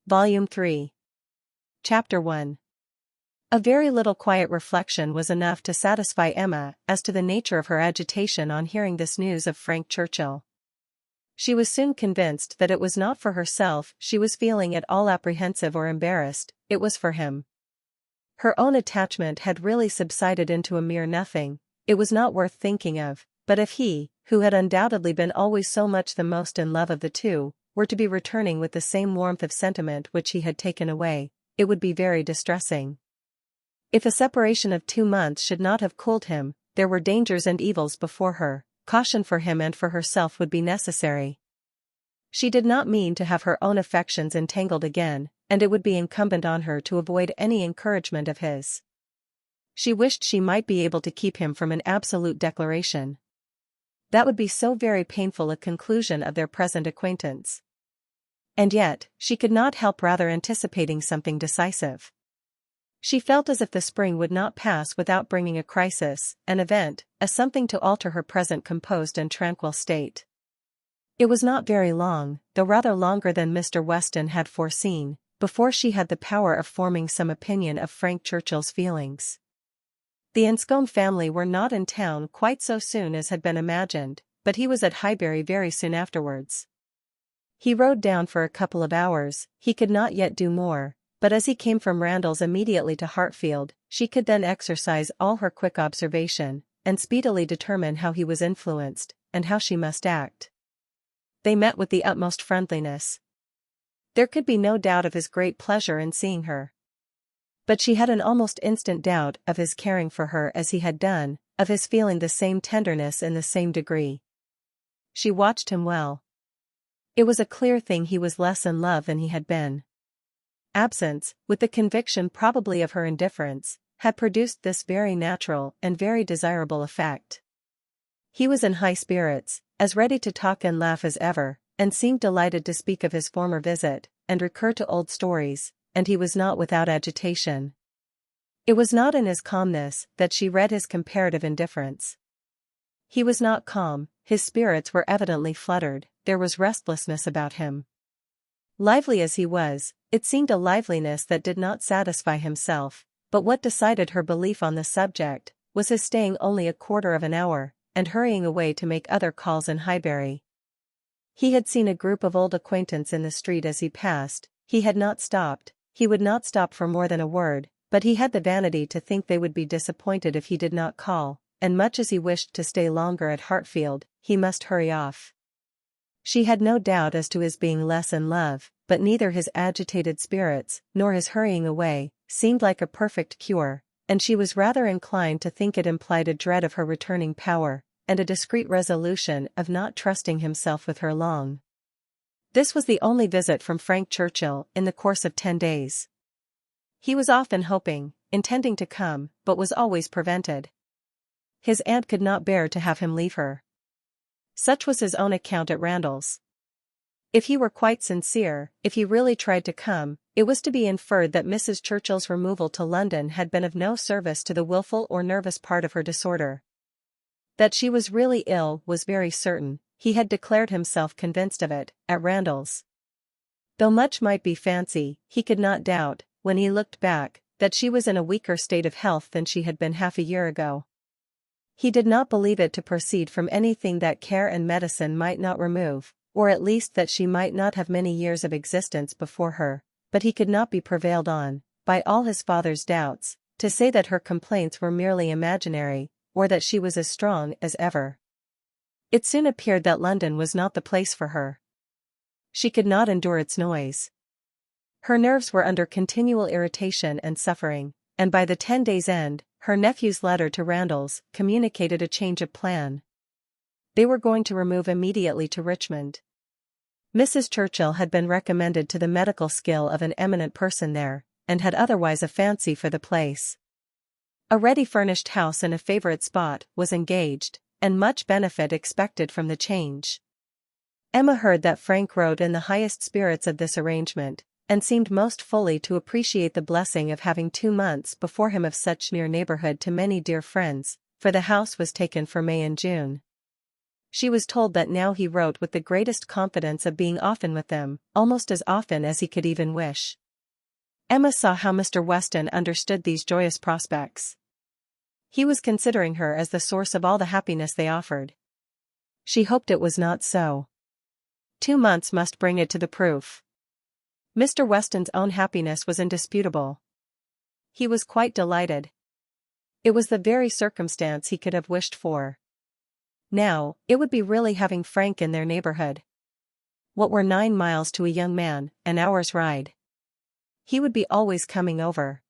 Volume 3. Chapter 1. A very little quiet reflection was enough to satisfy Emma as to the nature of her agitation on hearing this news of Frank Churchill. She was soon convinced that it was not for herself she was feeling at all apprehensive or embarrassed, it was for him. Her own attachment had really subsided into a mere nothing, it was not worth thinking of, but if he, who had undoubtedly been always so much the most in love of the two, were to be returning with the same warmth of sentiment which he had taken away, it would be very distressing. If a separation of 2 months should not have cooled him, there were dangers and evils before her, caution for him and for herself would be necessary. She did not mean to have her own affections entangled again, and it would be incumbent on her to avoid any encouragement of his. She wished she might be able to keep him from an absolute declaration. That would be so very painful a conclusion of their present acquaintance. And yet, she could not help rather anticipating something decisive. She felt as if the spring would not pass without bringing a crisis, an event, a something to alter her present composed and tranquil state. It was not very long, though rather longer than Mr. Weston had foreseen, before she had the power of forming some opinion of Frank Churchill's feelings. The Anscombe family were not in town quite so soon as had been imagined, but he was at Highbury very soon afterwards. He rode down for a couple of hours, he could not yet do more, but as he came from Randalls immediately to Hartfield, she could then exercise all her quick observation, and speedily determine how he was influenced, and how she must act. They met with the utmost friendliness. There could be no doubt of his great pleasure in seeing her. But she had an almost instant doubt of his caring for her as he had done, of his feeling the same tenderness in the same degree. She watched him well. It was a clear thing he was less in love than he had been. Absence, with the conviction probably of her indifference, had produced this very natural and very desirable effect. He was in high spirits, as ready to talk and laugh as ever, and seemed delighted to speak of his former visit, and recur to old stories, and he was not without agitation. It was not in his calmness that she read his comparative indifference. He was not calm, his spirits were evidently fluttered, there was restlessness about him. Lively as he was, it seemed a liveliness that did not satisfy himself, but what decided her belief on the subject was his staying only a quarter of an hour, and hurrying away to make other calls in Highbury. He had seen a group of old acquaintance in the street as he passed, he had not stopped, he would not stop for more than a word, but he had the vanity to think they would be disappointed if he did not call, and much as he wished to stay longer at Hartfield, he must hurry off. She had no doubt as to his being less in love, but neither his agitated spirits, nor his hurrying away, seemed like a perfect cure, and she was rather inclined to think it implied a dread of her returning power, and a discreet resolution of not trusting himself with her long. This was the only visit from Frank Churchill in the course of 10 days. He was often hoping, intending to come, but was always prevented. His aunt could not bear to have him leave her. Such was his own account at Randalls. If he were quite sincere, if he really tried to come, it was to be inferred that Mrs. Churchill's removal to London had been of no service to the wilful or nervous part of her disorder. That she was really ill was very certain, he had declared himself convinced of it, at Randalls. Though much might be fancy, he could not doubt, when he looked back, that she was in a weaker state of health than she had been half a year ago. He did not believe it to proceed from anything that care and medicine might not remove, or at least that she might not have many years of existence before her, but he could not be prevailed on, by all his father's doubts, to say that her complaints were merely imaginary, or that she was as strong as ever. It soon appeared that London was not the place for her. She could not endure its noise. Her nerves were under continual irritation and suffering, and by the 10 days' end, her nephew's letter to Randalls communicated a change of plan. They were going to remove immediately to Richmond. Mrs. Churchill had been recommended to the medical skill of an eminent person there, and had otherwise a fancy for the place. A ready-furnished house in a favourite spot was engaged, and much benefit expected from the change. Emma heard that Frank wrote in the highest spirits of this arrangement, and seemed most fully to appreciate the blessing of having 2 months before him of such near neighbourhood to many dear friends, for the house was taken for May and June. She was told that now he wrote with the greatest confidence of being often with them, almost as often as he could even wish. Emma saw how Mr. Weston understood these joyous prospects. He was considering her as the source of all the happiness they offered. She hoped it was not so. 2 months must bring it to the proof. Mr. Weston's own happiness was indisputable. He was quite delighted. It was the very circumstance he could have wished for. Now, it would be really having Frank in their neighborhood. What were 9 miles to a young man, an hour's ride? He would be always coming over.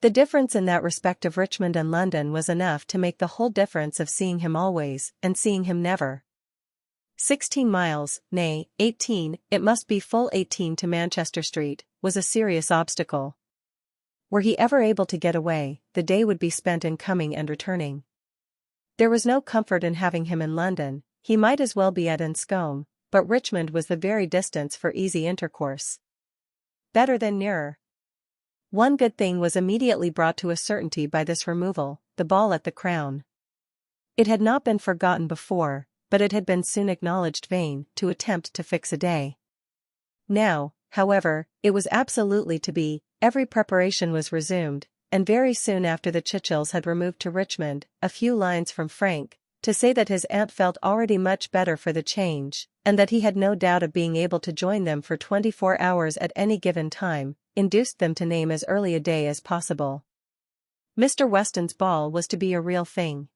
The difference in that respect of Richmond and London was enough to make the whole difference of seeing him always, and seeing him never. 16 miles, nay, 18, it must be full 18 to Manchester Street, was a serious obstacle. Were he ever able to get away, the day would be spent in coming and returning. There was no comfort in having him in London, he might as well be at Enscombe, but Richmond was the very distance for easy intercourse. Better than nearer. One good thing was immediately brought to a certainty by this removal, the ball at the Crown. It had not been forgotten before, but it had been soon acknowledged vain to attempt to fix a day. Now, however, it was absolutely to be. Every preparation was resumed, and very soon after the Churchills had removed to Richmond, a few lines from Frank, to say that his aunt felt already much better for the change, and that he had no doubt of being able to join them for 24 hours at any given time, induced them to name as early a day as possible. Mr. Weston's ball was to be a real thing.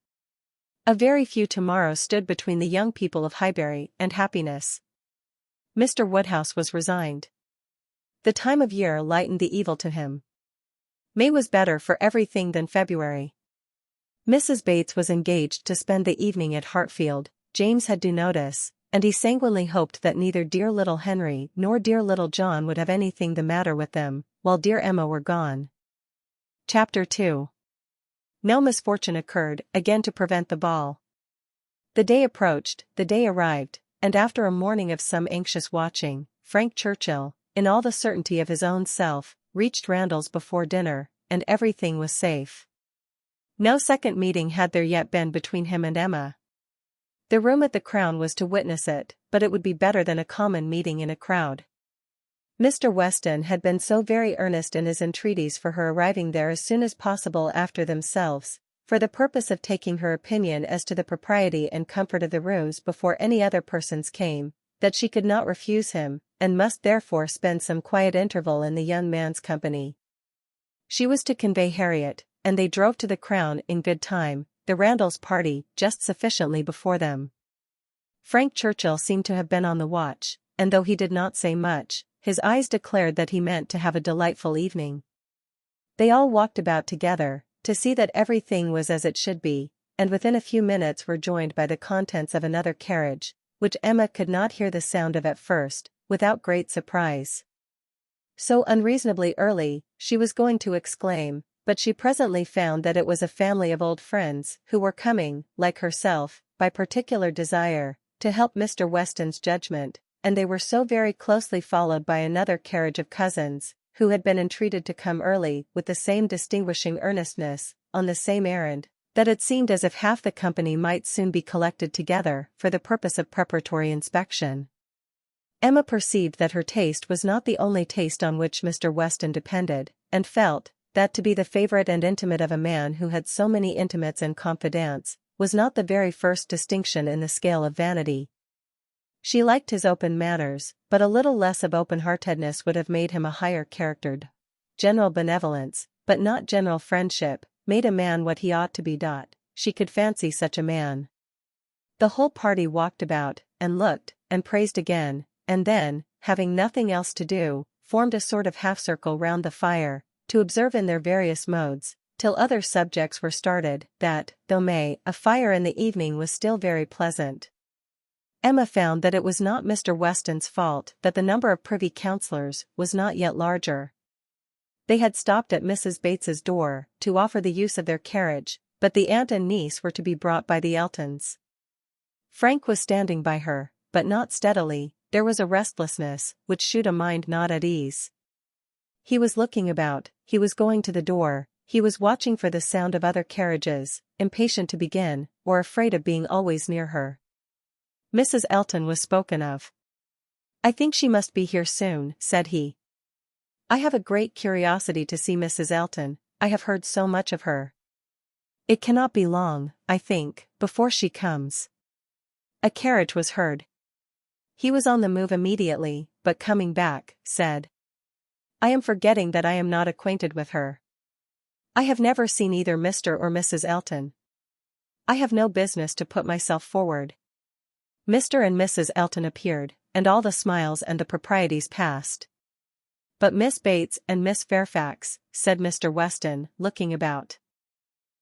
A very few tomorrows stood between the young people of Highbury and happiness. Mr. Woodhouse was resigned. The time of year lightened the evil to him. May was better for everything than February. Mrs. Bates was engaged to spend the evening at Hartfield, James had due notice, and he sanguinely hoped that neither dear little Henry nor dear little John would have anything the matter with them, while dear Emma were gone. Chapter 2. No misfortune occurred again to prevent the ball. The day approached, the day arrived, and after a morning of some anxious watching, Frank Churchill, in all the certainty of his own self, reached Randalls before dinner, and everything was safe. No second meeting had there yet been between him and Emma. The room at the Crown was to witness it, but it would be better than a common meeting in a crowd. Mr. Weston had been so very earnest in his entreaties for her arriving there as soon as possible after themselves, for the purpose of taking her opinion as to the propriety and comfort of the rooms before any other persons came, that she could not refuse him, and must therefore spend some quiet interval in the young man's company. She was to convey Harriet, and they drove to the Crown in good time, the Randalls party just sufficiently before them. Frank Churchill seemed to have been on the watch, and though he did not say much, his eyes declared that he meant to have a delightful evening. They all walked about together, to see that everything was as it should be, and within a few minutes were joined by the contents of another carriage, which Emma could not hear the sound of at first, without great surprise. So unreasonably early, she was going to exclaim, but she presently found that it was a family of old friends who were coming, like herself, by particular desire, to help Mr. Weston's judgment, and they were so very closely followed by another carriage of cousins, who had been entreated to come early with the same distinguishing earnestness, on the same errand, that it seemed as if half the company might soon be collected together for the purpose of preparatory inspection. Emma perceived that her taste was not the only taste on which Mr. Weston depended, and felt that to be the favorite and intimate of a man who had so many intimates and confidants, was not the very first distinction in the scale of vanity. She liked his open manners, but a little less of open-heartedness would have made him a higher charactered. General benevolence, but not general friendship, made a man what he ought to be. She could fancy such a man. The whole party walked about, and looked, and praised again, and then, having nothing else to do, formed a sort of half-circle round the fire, to observe in their various modes, till other subjects were started, that, though a fire in the evening was still very pleasant. Emma found that it was not Mr. Weston's fault that the number of privy councillors was not yet larger. They had stopped at Mrs. Bates's door, to offer the use of their carriage, but the aunt and niece were to be brought by the Eltons. Frank was standing by her, but not steadily, there was a restlessness, which shewed a mind not at ease. He was looking about, he was going to the door, he was watching for the sound of other carriages, impatient to begin, or afraid of being always near her. Mrs. Elton was spoken of. "I think she must be here soon," said he. "I have a great curiosity to see Mrs. Elton, I have heard so much of her. It cannot be long, I think, before she comes." A carriage was heard. He was on the move immediately, but coming back, said, "I am forgetting that I am not acquainted with her. I have never seen either Mr. or Mrs. Elton. I have no business to put myself forward." Mr. and Mrs. Elton appeared, and all the smiles and the proprieties passed. "But Miss Bates and Miss Fairfax," said Mr. Weston, looking about.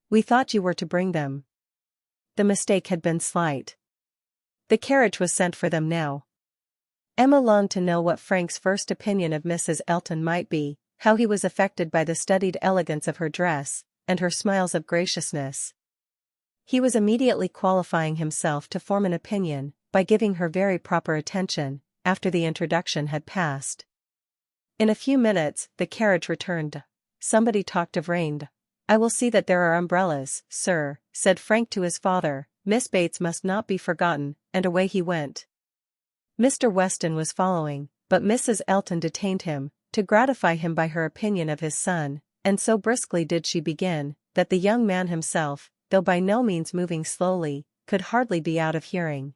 "We thought you were to bring them." The mistake had been slight. The carriage was sent for them now. Emma longed to know what Frank's first opinion of Mrs. Elton might be, how he was affected by the studied elegance of her dress, and her smiles of graciousness. He was immediately qualifying himself to form an opinion, by giving her very proper attention, after the introduction had passed. In a few minutes, the carriage returned. Somebody talked of rain. "I will see that there are umbrellas, sir," said Frank to his father. "Miss Bates must not be forgotten," and away he went. Mr. Weston was following, but Mrs. Elton detained him, to gratify him by her opinion of his son, and so briskly did she begin, that the young man himself, though by no means moving slowly, could hardly be out of hearing.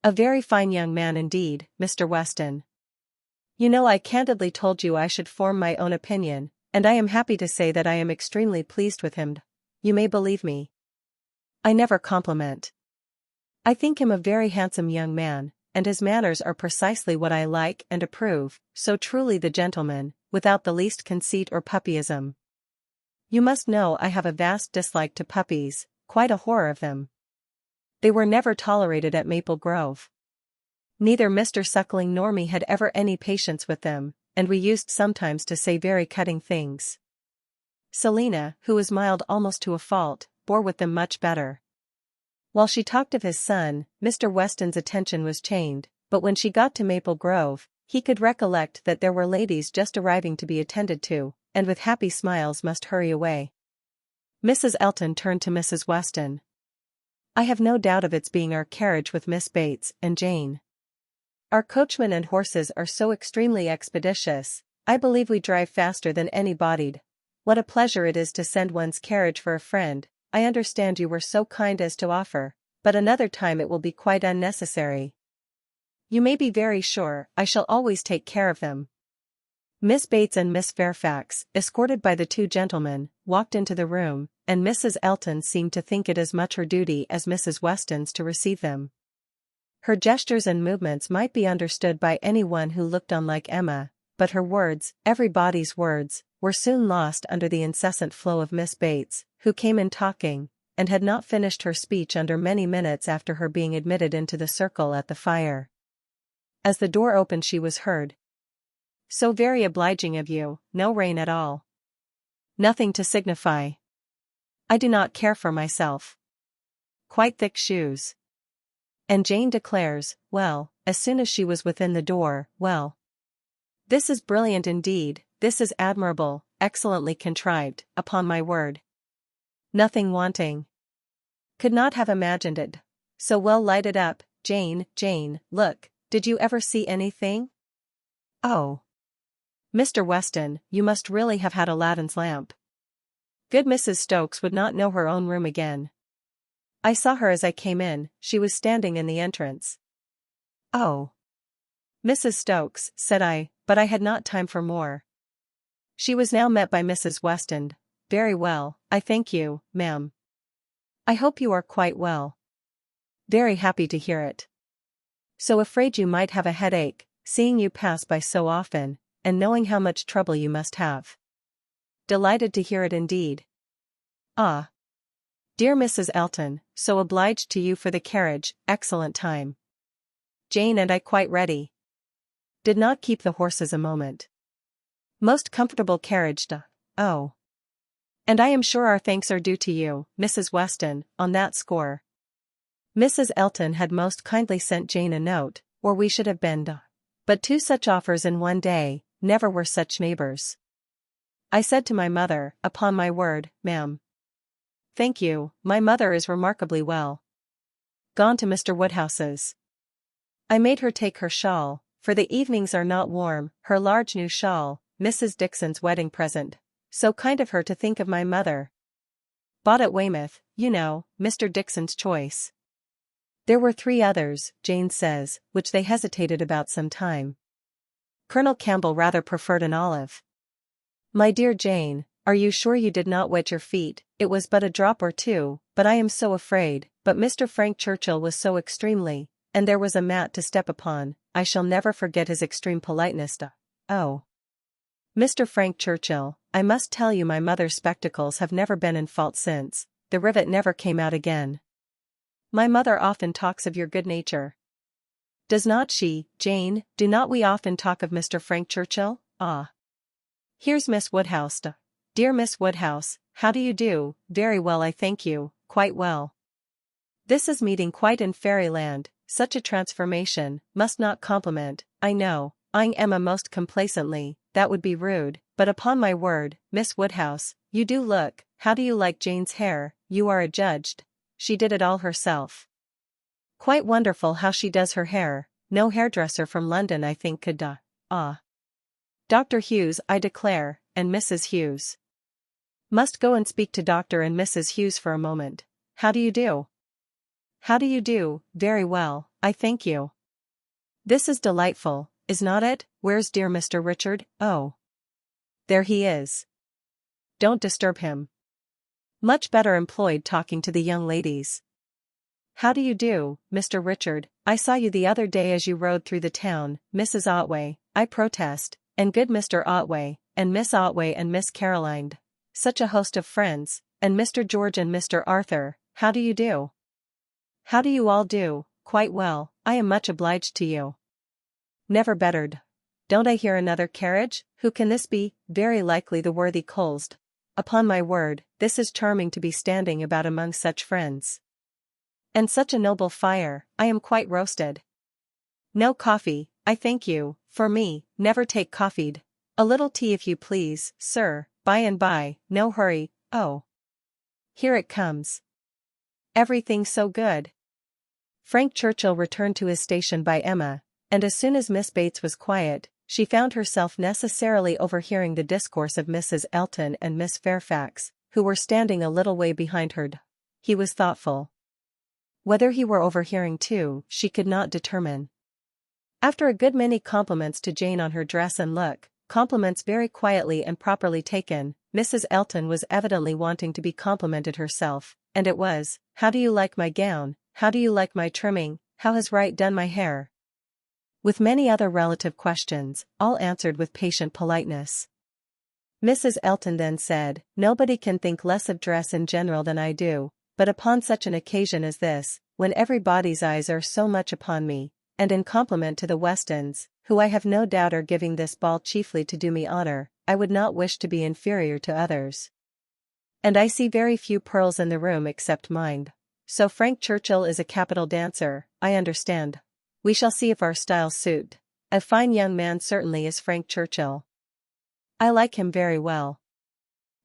"A very fine young man indeed, Mr. Weston. You know I candidly told you I should form my own opinion, and I am happy to say that I am extremely pleased with him. You may believe me. I never compliment. I think him a very handsome young man, and his manners are precisely what I like and approve, so truly the gentleman, without the least conceit or puppyism. You must know I have a vast dislike to puppies, quite a horror of them. They were never tolerated at Maple Grove. Neither Mr. Suckling nor me had ever any patience with them, and we used sometimes to say very cutting things. Selina, who was mild almost to a fault, bore with them much better. While she talked of his son, Mr. Weston's attention was chained, but when she got to Maple Grove, he could recollect that there were ladies just arriving to be attended to, and with happy smiles must hurry away. Mrs. Elton turned to Mrs. Weston. "I have no doubt of its being our carriage with Miss Bates and Jane. Our coachman and horses are so extremely expeditious, I believe we drive faster than any bodied. What a pleasure it is to send one's carriage for a friend. I understand you were so kind as to offer, but another time it will be quite unnecessary. You may be very sure I shall always take care of them." Miss Bates and Miss Fairfax, escorted by the two gentlemen, walked into the room, and Mrs. Elton seemed to think it as much her duty as Mrs. Weston's to receive them. Her gestures and movements might be understood by anyone who looked on like Emma, but her words, everybody's words, were soon lost under the incessant flow of Miss Bates, who came in talking, and had not finished her speech under many minutes after her being admitted into the circle at the fire. As the door opened she was heard. "So very obliging of you, no rain at all." "Nothing to signify. I do not care for myself. Quite thick shoes." And Jane declares, well, as soon as she was within the door, well. "This is brilliant indeed, this is admirable, excellently contrived, upon my word. Nothing wanting. Could not have imagined it. So well lighted up, Jane, look, did you ever see anything? Oh. Mr. Weston, you must really have had Aladdin's lamp. Good Mrs. Stokes would not know her own room again. I saw her as I came in, she was standing in the entrance." "Oh. Mrs. Stokes," said I, but I had not time for more. She was now met by Mrs. Weston. "Very well, I thank you, ma'am. I hope you are quite well." "Very happy to hear it. So afraid you might have a headache, seeing you pass by so often, and knowing how much trouble you must have." "Delighted to hear it indeed." "Ah. Dear Mrs. Elton, so obliged to you for the carriage, excellent time. Jane and I quite ready. Did not keep the horses a moment. Most comfortable carriage. Oh. And I am sure our thanks are due to you, Mrs. Weston, on that score. Mrs. Elton had most kindly sent Jane a note, or we should have been. But two such offers in one day, never were such neighbors. I said to my mother, upon my word, ma'am. Thank you, my mother is remarkably well. Gone to Mr. Woodhouse's. I made her take her shawl, for the evenings are not warm, her large new shawl, Mrs. Dixon's wedding present. So kind of her to think of my mother. Bought at Weymouth, you know, Mr. Dixon's choice. There were 3 others, Jane says, which they hesitated about some time. Colonel Campbell rather preferred an olive. My dear Jane, are you sure you did not wet your feet? It was but a drop or 2, but I am so afraid, but Mr. Frank Churchill was so extremely, and there was a mat to step upon, I shall never forget his extreme politeness. Oh. Mr. Frank Churchill, I must tell you my mother's spectacles have never been in fault since, the rivet never came out again. My mother often talks of your good nature. Does not she, Jane? Do not we often talk of Mr. Frank Churchill? Ah. Here's Miss Woodhouse. Dear Miss Woodhouse, how do you do? Very well, I thank you, quite well. This is meeting quite in fairyland, such a transformation, must not compliment, I know, eyeing Emma most complacently, that would be rude, but upon my word, Miss Woodhouse, you do look, how do you like Jane's hair? You are adjudged. She did it all herself. Quite wonderful how she does her hair, no hairdresser from London I think could Ah. Dr. Hughes I declare, and Mrs. Hughes. Must go and speak to Dr. and Mrs. Hughes for a moment. How do you do? How do you do? Very well, I thank you. This is delightful, is not it? Where's dear Mr. Richard? Oh. There he is. Don't disturb him. Much better employed talking to the young ladies. How do you do, Mr. Richard? I saw you the other day as you rode through the town, Mrs. Otway, I protest, and good Mr. Otway, and Miss Otway and Miss Caroline. Such a host of friends, and Mr. George and Mr. Arthur, how do you do? How do you all do? Quite well, I am much obliged to you. Never bettered. Don't I hear another carriage? Who can this be? Very likely the worthy Coles. Upon my word, this is charming to be standing about among such friends. And such a noble fire, I am quite roasted. No coffee, I thank you, for me, never take coffeed. A little tea if you please, sir, by and by, no hurry, oh. Here it comes. Everything so good. Frank Churchill returned to his station by Emma, and as soon as Miss Bates was quiet, she found herself necessarily overhearing the discourse of Mrs. Elton and Miss Fairfax, who were standing a little way behind her. He was thoughtful. Whether he were overhearing too, she could not determine. After a good many compliments to Jane on her dress and look, compliments very quietly and properly taken, Mrs. Elton was evidently wanting to be complimented herself, and it was, how do you like my gown? How do you like my trimming? How has Wright done my hair? With many other relative questions, all answered with patient politeness. Mrs. Elton then said, nobody can think less of dress in general than I do, but upon such an occasion as this, when everybody's eyes are so much upon me, and in compliment to the Westons, who I have no doubt are giving this ball chiefly to do me honor, I would not wish to be inferior to others. And I see very few pearls in the room except mine. So Frank Churchill is a capital dancer, I understand. We shall see if our styles suit. A fine young man certainly is Frank Churchill. I like him very well.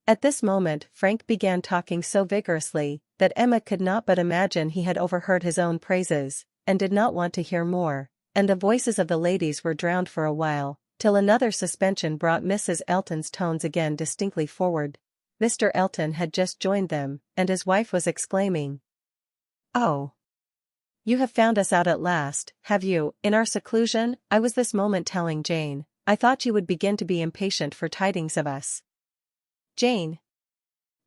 At this moment Frank began talking so vigorously, that Emma could not but imagine he had overheard his own praises, and did not want to hear more, and the voices of the ladies were drowned for a while, till another suspension brought Mrs. Elton's tones again distinctly forward. Mr. Elton had just joined them, and his wife was exclaiming, "Oh! You have found us out at last, have you, in our seclusion? I was this moment telling Jane, I thought you would begin to be impatient for tidings of us." "Jane?"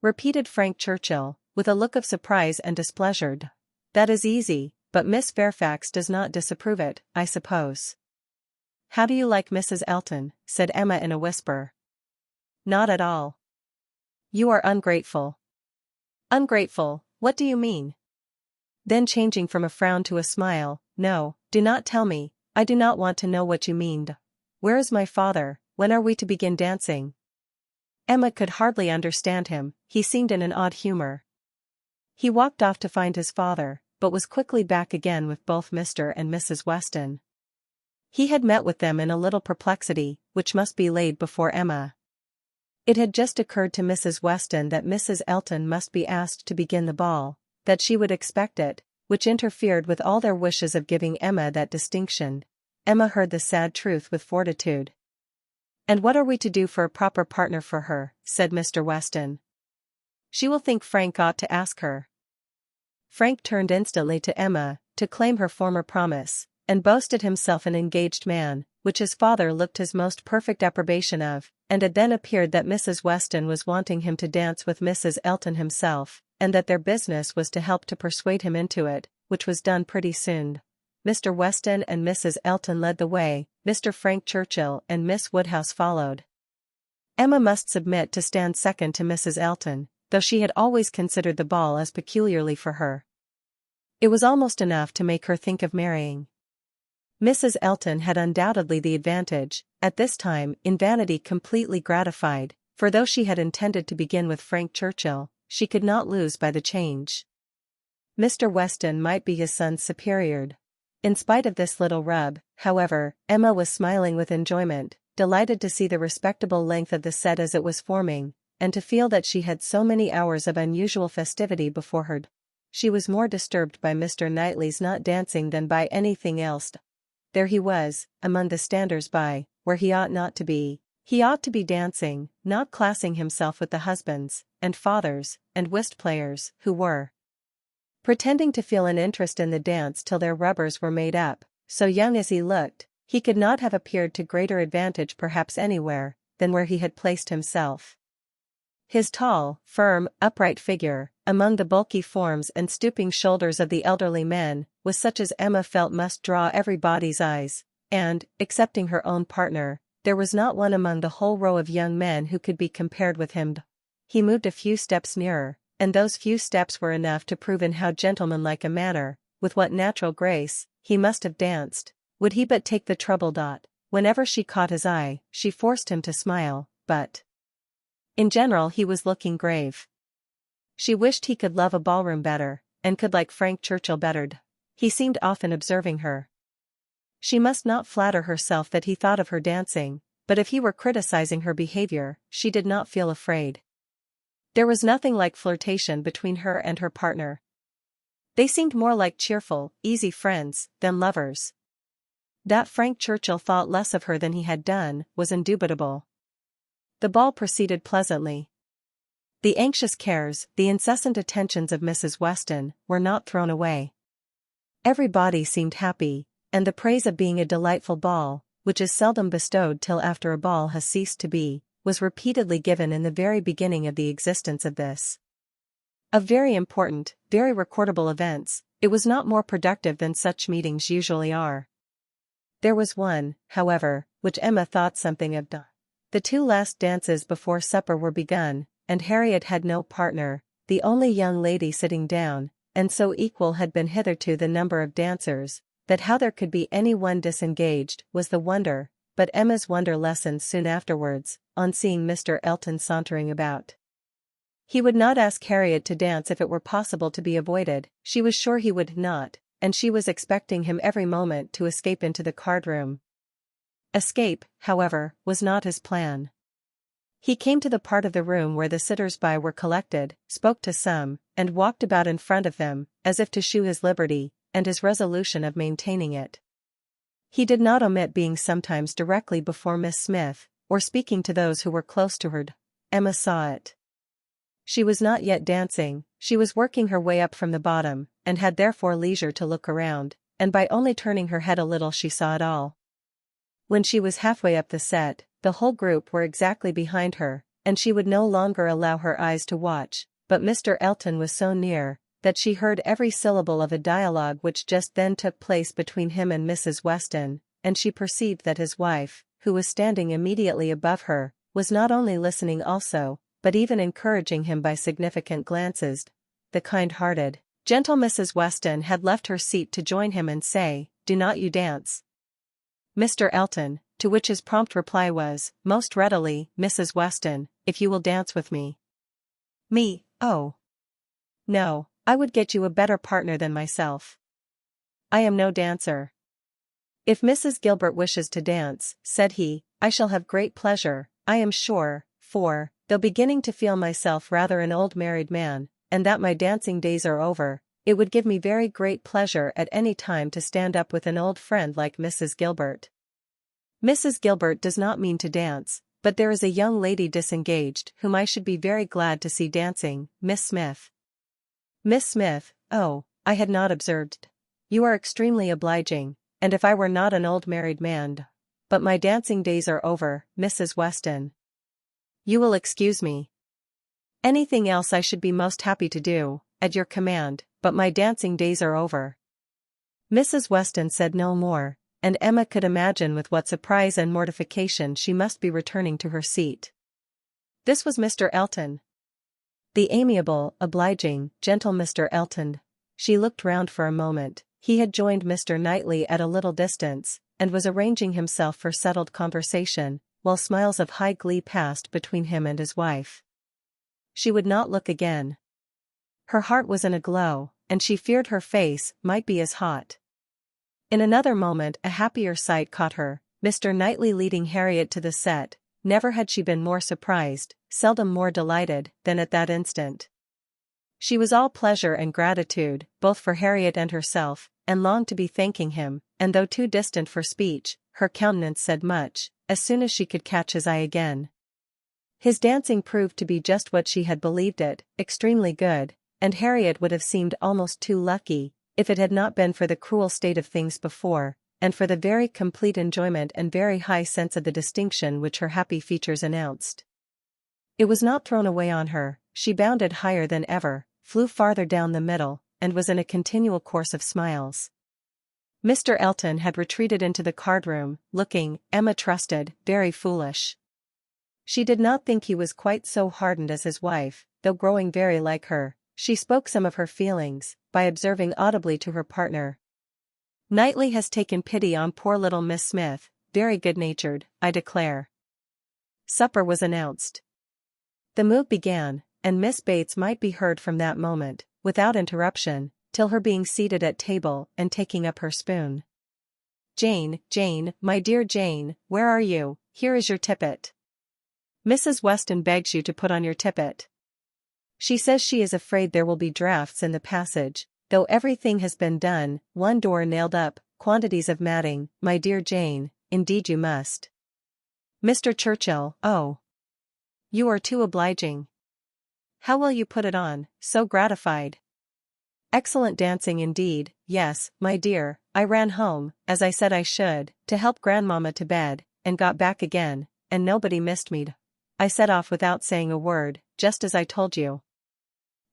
repeated Frank Churchill, with a look of surprise and displeasure. "That is easy, but Miss Fairfax does not disapprove it, I suppose." "How do you like Mrs. Elton?" said Emma in a whisper. "Not at all." "You are ungrateful." "Ungrateful, what do you mean?" Then changing from a frown to a smile, "No, do not tell me, I do not want to know what you mean. Where is my father? When are we to begin dancing?" Emma could hardly understand him, he seemed in an odd humor. He walked off to find his father, but was quickly back again with both Mr. and Mrs. Weston. He had met with them in a little perplexity, which must be laid before Emma. It had just occurred to Mrs. Weston that Mrs. Elton must be asked to begin the ball, that she would expect it, which interfered with all their wishes of giving Emma that distinction. Emma heard the sad truth with fortitude. "And what are we to do for a proper partner for her?" said Mr. Weston. "She will think Frank ought to ask her." Frank turned instantly to Emma, to claim her former promise, and boasted himself an engaged man, which his father looked his most perfect approbation of, and it then appeared that Mrs. Weston was wanting him to dance with Mrs. Elton himself, and that their business was to help to persuade him into it, which was done pretty soon. Mr. Weston and Mrs. Elton led the way, Mr. Frank Churchill and Miss Woodhouse followed. Emma must submit to stand second to Mrs. Elton, though she had always considered the ball as peculiarly for her. It was almost enough to make her think of marrying. Mrs. Elton had undoubtedly the advantage, at this time, in vanity completely gratified, for though she had intended to begin with Frank Churchill, she could not lose by the change. Mr. Weston might be his son's superior. In spite of this little rub, however, Emma was smiling with enjoyment, delighted to see the respectable length of the set as it was forming, and to feel that she had so many hours of unusual festivity before her. She was more disturbed by Mr. Knightley's not dancing than by anything else. There he was, among the standers-by, where he ought not to be. He ought to be dancing, not classing himself with the husbands, and fathers, and whist-players, who were pretending to feel an interest in the dance till their rubbers were made up. So young as he looked, he could not have appeared to greater advantage perhaps anywhere, than where he had placed himself. His tall, firm, upright figure, among the bulky forms and stooping shoulders of the elderly men, was such as Emma felt must draw everybody's eyes, and, excepting her own partner, there was not one among the whole row of young men who could be compared with him. He moved a few steps nearer, and those few steps were enough to prove in how gentlemanlike a manner, with what natural grace, he must have danced, would he but take the trouble. Whenever she caught his eye, she forced him to smile, but in general he was looking grave. She wished he could love a ballroom better, and could like Frank Churchill better. He seemed often observing her. She must not flatter herself that he thought of her dancing, but if he were criticizing her behavior, she did not feel afraid. There was nothing like flirtation between her and her partner. They seemed more like cheerful, easy friends than lovers. That Frank Churchill thought less of her than he had done was indubitable. The ball proceeded pleasantly. The anxious cares, the incessant attentions of Mrs. Weston, were not thrown away. Everybody seemed happy, and the praise of being a delightful ball, which is seldom bestowed till after a ball has ceased to be, was repeatedly given in the very beginning of the existence of this. Of very important, very recordable events, it was not more productive than such meetings usually are. There was one, however, which Emma thought something of. The two last dances before supper were begun, and Harriet had no partner, the only young lady sitting down, and so equal had been hitherto the number of dancers, that how there could be any one disengaged was the wonder, but Emma's wonder lessened soon afterwards, on seeing Mr. Elton sauntering about. He would not ask Harriet to dance if it were possible to be avoided, she was sure he would not, and she was expecting him every moment to escape into the card-room. Escape, however, was not his plan. He came to the part of the room where the sitters-by were collected, spoke to some, and walked about in front of them, as if to shew his liberty, and his resolution of maintaining it. He did not omit being sometimes directly before Miss Smith, or speaking to those who were close to her. Emma saw it. She was not yet dancing, she was working her way up from the bottom, and had therefore leisure to look around, and by only turning her head a little she saw it all. When she was halfway up the set, the whole group were exactly behind her, and she would no longer allow her eyes to watch, but Mr. Elton was so near, that she heard every syllable of a dialogue which just then took place between him and Mrs. Weston, and she perceived that his wife, who was standing immediately above her, was not only listening also, but even encouraging him by significant glances. The kind-hearted, gentle Mrs. Weston had left her seat to join him and say, "Do not you dance?" Mr. Elton, to which his prompt reply was, "Most readily, Mrs. Weston, if you will dance with me." "Me, oh. No, I would get you a better partner than myself. I am no dancer." "If Mrs. Gilbert wishes to dance," said he, "I shall have great pleasure, I am sure, for, though beginning to feel myself rather an old married man, and that my dancing days are over, It would give me very great pleasure at any time to stand up with an old friend like Mrs. Gilbert. Mrs. Gilbert does not mean to dance, but there is a young lady disengaged whom I should be very glad to see dancing, Miss Smith. Miss Smith, oh, I had not observed. You are extremely obliging, and if I were not an old married man. But my dancing days are over, Mrs. Weston. You will excuse me. Anything else I should be most happy to do, at your command, but my dancing days are over. Mrs. Weston said no more, and Emma could imagine with what surprise and mortification she must be returning to her seat. This was Mr. Elton. The amiable, obliging, gentle Mr. Elton. She looked round for a moment. He had joined Mr. Knightley at a little distance, and was arranging himself for settled conversation, while smiles of high glee passed between him and his wife. She would not look again. Her heart was in a glow, and she feared her face might be as hot. In another moment a happier sight caught her, Mr. Knightley leading Harriet to the set. Never had she been more surprised, seldom more delighted, than at that instant. She was all pleasure and gratitude, both for Harriet and herself, and longed to be thanking him, and though too distant for speech, her countenance said much, as soon as she could catch his eye again. His dancing proved to be just what she had believed it, extremely good, and Harriet would have seemed almost too lucky, if it had not been for the cruel state of things before, and for the very complete enjoyment and very high sense of the distinction which her happy features announced. It was not thrown away on her, she bounded higher than ever, flew farther down the middle, and was in a continual course of smiles. Mr. Elton had retreated into the card-room, looking, Emma trusted, very foolish. She did not think he was quite so hardened as his wife, though growing very like her. She spoke some of her feelings, by observing audibly to her partner, "Knightley has taken pity on poor little Miss Smith, very good-natured, I declare." Supper was announced. The move began, and Miss Bates might be heard from that moment, without interruption, till her being seated at table and taking up her spoon. "Jane, Jane, my dear Jane, where are you? Here is your tippet. Mrs. Weston begs you to put on your tippet. She says she is afraid there will be draughts in the passage, though everything has been done, one door nailed up, quantities of matting, my dear Jane, indeed you must. Mr. Churchill, oh! You are too obliging. How will you put it on, so gratified? Excellent dancing indeed, yes, my dear, I ran home, as I said I should, to help grandmamma to bed, and got back again, and nobody missed me. I set off without saying a word, just as I told you.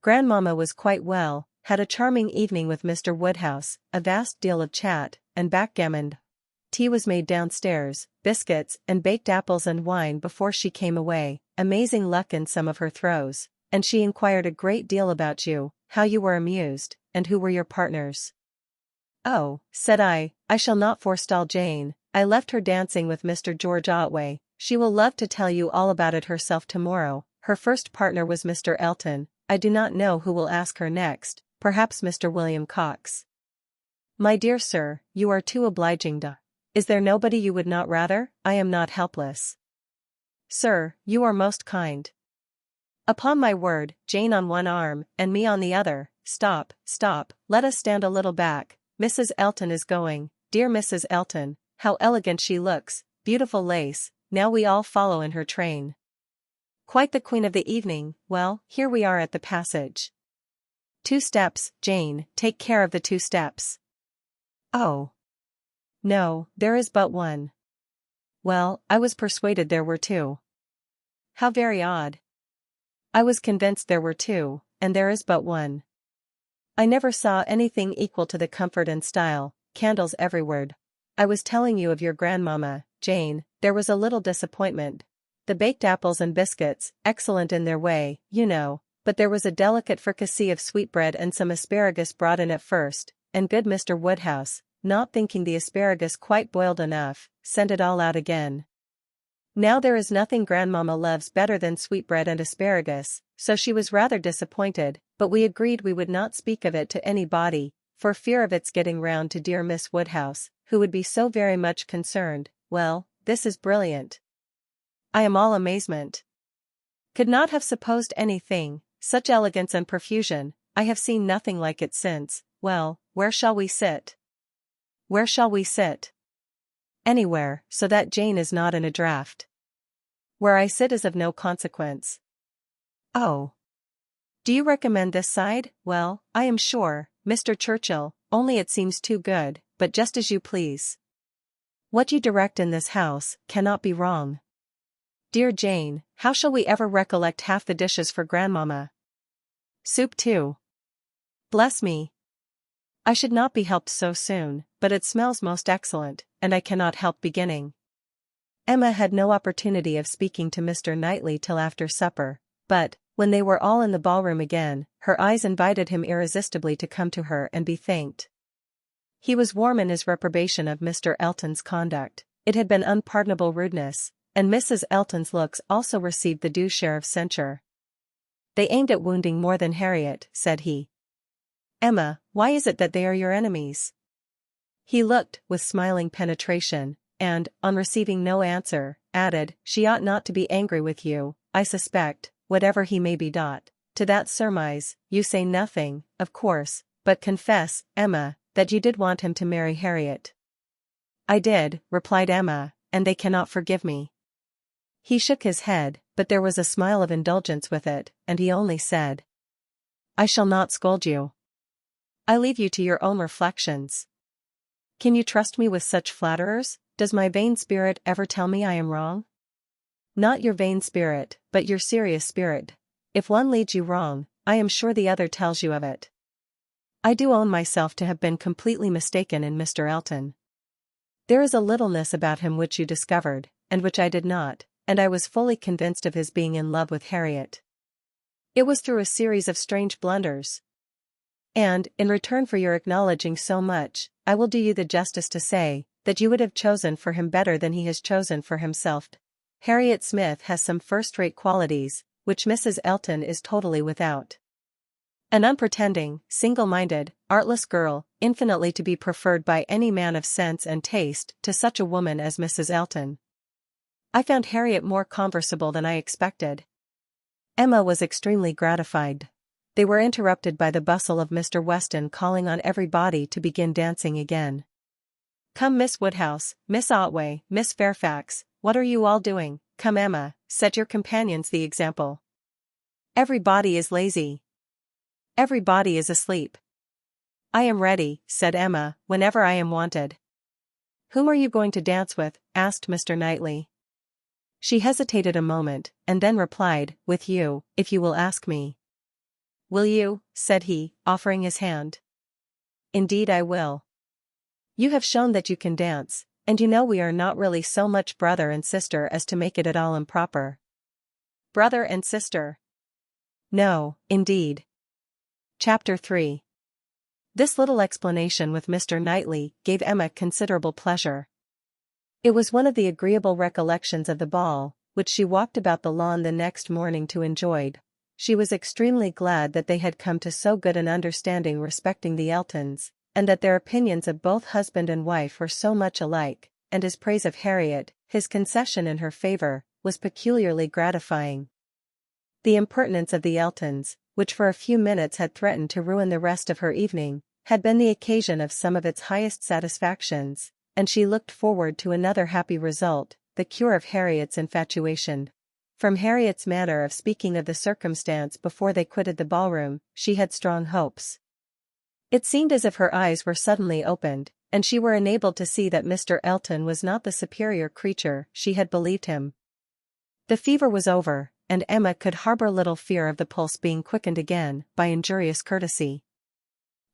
Grandmamma was quite well, had a charming evening with Mr. Woodhouse, a vast deal of chat, and backgammon. Tea was made downstairs, biscuits and baked apples and wine before she came away, amazing luck in some of her throws, and she inquired a great deal about you, how you were amused, and who were your partners. Oh, said I shall not forestall Jane, I left her dancing with Mr. George Otway, she will love to tell you all about it herself tomorrow. Her first partner was Mr. Elton, I do not know who will ask her next, perhaps Mr. William Cox. My dear sir, you are too obliging. Is there nobody you would not rather? I am not helpless. Sir, you are most kind. Upon my word, Jane on one arm, and me on the other. Stop, let us stand a little back. Mrs. Elton is going, dear Mrs. Elton, how elegant she looks, beautiful lace, now we all follow in her train. Quite the queen of the evening. Well, here we are at the passage. 2 steps, Jane, take care of the 2 steps. Oh. No, there is but 1. Well, I was persuaded there were 2. How very odd. I was convinced there were 2, and there is but 1. I never saw anything equal to the comfort and style, candles everywhere. I was telling you of your grandmamma, Jane, there was a little disappointment. The baked apples and biscuits, excellent in their way, you know, but there was a delicate fricassee of sweetbread and some asparagus brought in at first, and good Mr. Woodhouse, not thinking the asparagus quite boiled enough, sent it all out again. Now there is nothing grandmamma loves better than sweetbread and asparagus, so she was rather disappointed, but we agreed we would not speak of it to anybody, for fear of its getting round to dear Miss Woodhouse, who would be so very much concerned. Well, this is brilliant. I am all amazement. Could not have supposed anything, such elegance and profusion, I have seen nothing like it since. Well, where shall we sit? Where shall we sit? Anywhere, so that Jane is not in a draught. Where I sit is of no consequence. Oh. Do you recommend this side? Well, I am sure, Mr. Churchill, only it seems too good, but just as you please. What you direct in this house cannot be wrong. Dear Jane, how shall we ever recollect half the dishes for grandmamma? Soup too. Bless me. I should not be helped so soon, but it smells most excellent, and I cannot help beginning. Emma had no opportunity of speaking to Mr. Knightley till after supper, but, when they were all in the ballroom again, her eyes invited him irresistibly to come to her and be thanked. He was warm in his reprobation of Mr. Elton's conduct. It had been unpardonable rudeness, and Mrs. Elton's looks also received the due share of censure. They aimed at wounding more than Harriet, said he. Emma, why is it that they are your enemies? He looked, with smiling penetration, and, on receiving no answer, added, she ought not to be angry with you, I suspect, whatever he may be. To that surmise, you say nothing, of course, but confess, Emma, that you did want him to marry Harriet. I did, replied Emma, and they cannot forgive me. He shook his head, but there was a smile of indulgence with it, and he only said, I shall not scold you. I leave you to your own reflections. Can you trust me with such flatterers? Does my vain spirit ever tell me I am wrong? Not your vain spirit, but your serious spirit. If one leads you wrong, I am sure the other tells you of it. I do own myself to have been completely mistaken in Mr. Elton. There is a littleness about him which you discovered, and which I did not, and I was fully convinced of his being in love with Harriet. It was through a series of strange blunders. And, in return for your acknowledging so much, I will do you the justice to say, that you would have chosen for him better than he has chosen for himself. Harriet Smith has some first-rate qualities, which Mrs. Elton is totally without. An unpretending, single-minded, artless girl, infinitely to be preferred by any man of sense and taste to such a woman as Mrs. Elton. I found Harriet more conversable than I expected. Emma was extremely gratified. They were interrupted by the bustle of Mr. Weston calling on everybody to begin dancing again. Come Miss Woodhouse, Miss Otway, Miss Fairfax, what are you all doing? Come Emma, set your companions the example. Everybody is lazy. Everybody is asleep. I am ready, said Emma, whenever I am wanted. Whom are you going to dance with? Asked Mr. Knightley. She hesitated a moment, and then replied, with you, if you will ask me. Will you? Said he, offering his hand. Indeed I will. You have shown that you can dance, and you know we are not really so much brother and sister as to make it at all improper. Brother and sister? No, indeed. Chapter 3. This little explanation with Mr. Knightley gave Emma considerable pleasure. It was one of the agreeable recollections of the ball, which she walked about the lawn the next morning to enjoy. She was extremely glad that they had come to so good an understanding respecting the Eltons, and that their opinions of both husband and wife were so much alike, and his praise of Harriet, his concession in her favor, was peculiarly gratifying. The impertinence of the Eltons, which for a few minutes had threatened to ruin the rest of her evening, had been the occasion of some of its highest satisfactions, and she looked forward to another happy result, the cure of Harriet's infatuation. From Harriet's manner of speaking of the circumstance before they quitted the ballroom, she had strong hopes. It seemed as if her eyes were suddenly opened, and she were enabled to see that Mr. Elton was not the superior creature she had believed him. The fever was over, and Emma could harbor little fear of the pulse being quickened again by injurious courtesy.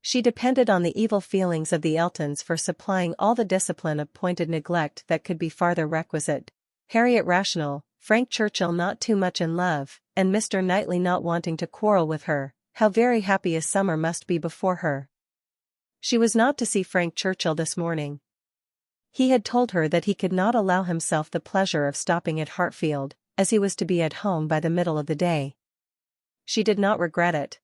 She depended on the evil feelings of the Eltons for supplying all the discipline of pointed neglect that could be farther requisite. Harriet rational, Frank Churchill not too much in love, and Mr. Knightley not wanting to quarrel with her, how very happy a summer must be before her. She was not to see Frank Churchill this morning. He had told her that he could not allow himself the pleasure of stopping at Hartfield, as he was to be at home by the middle of the day. She did not regret it.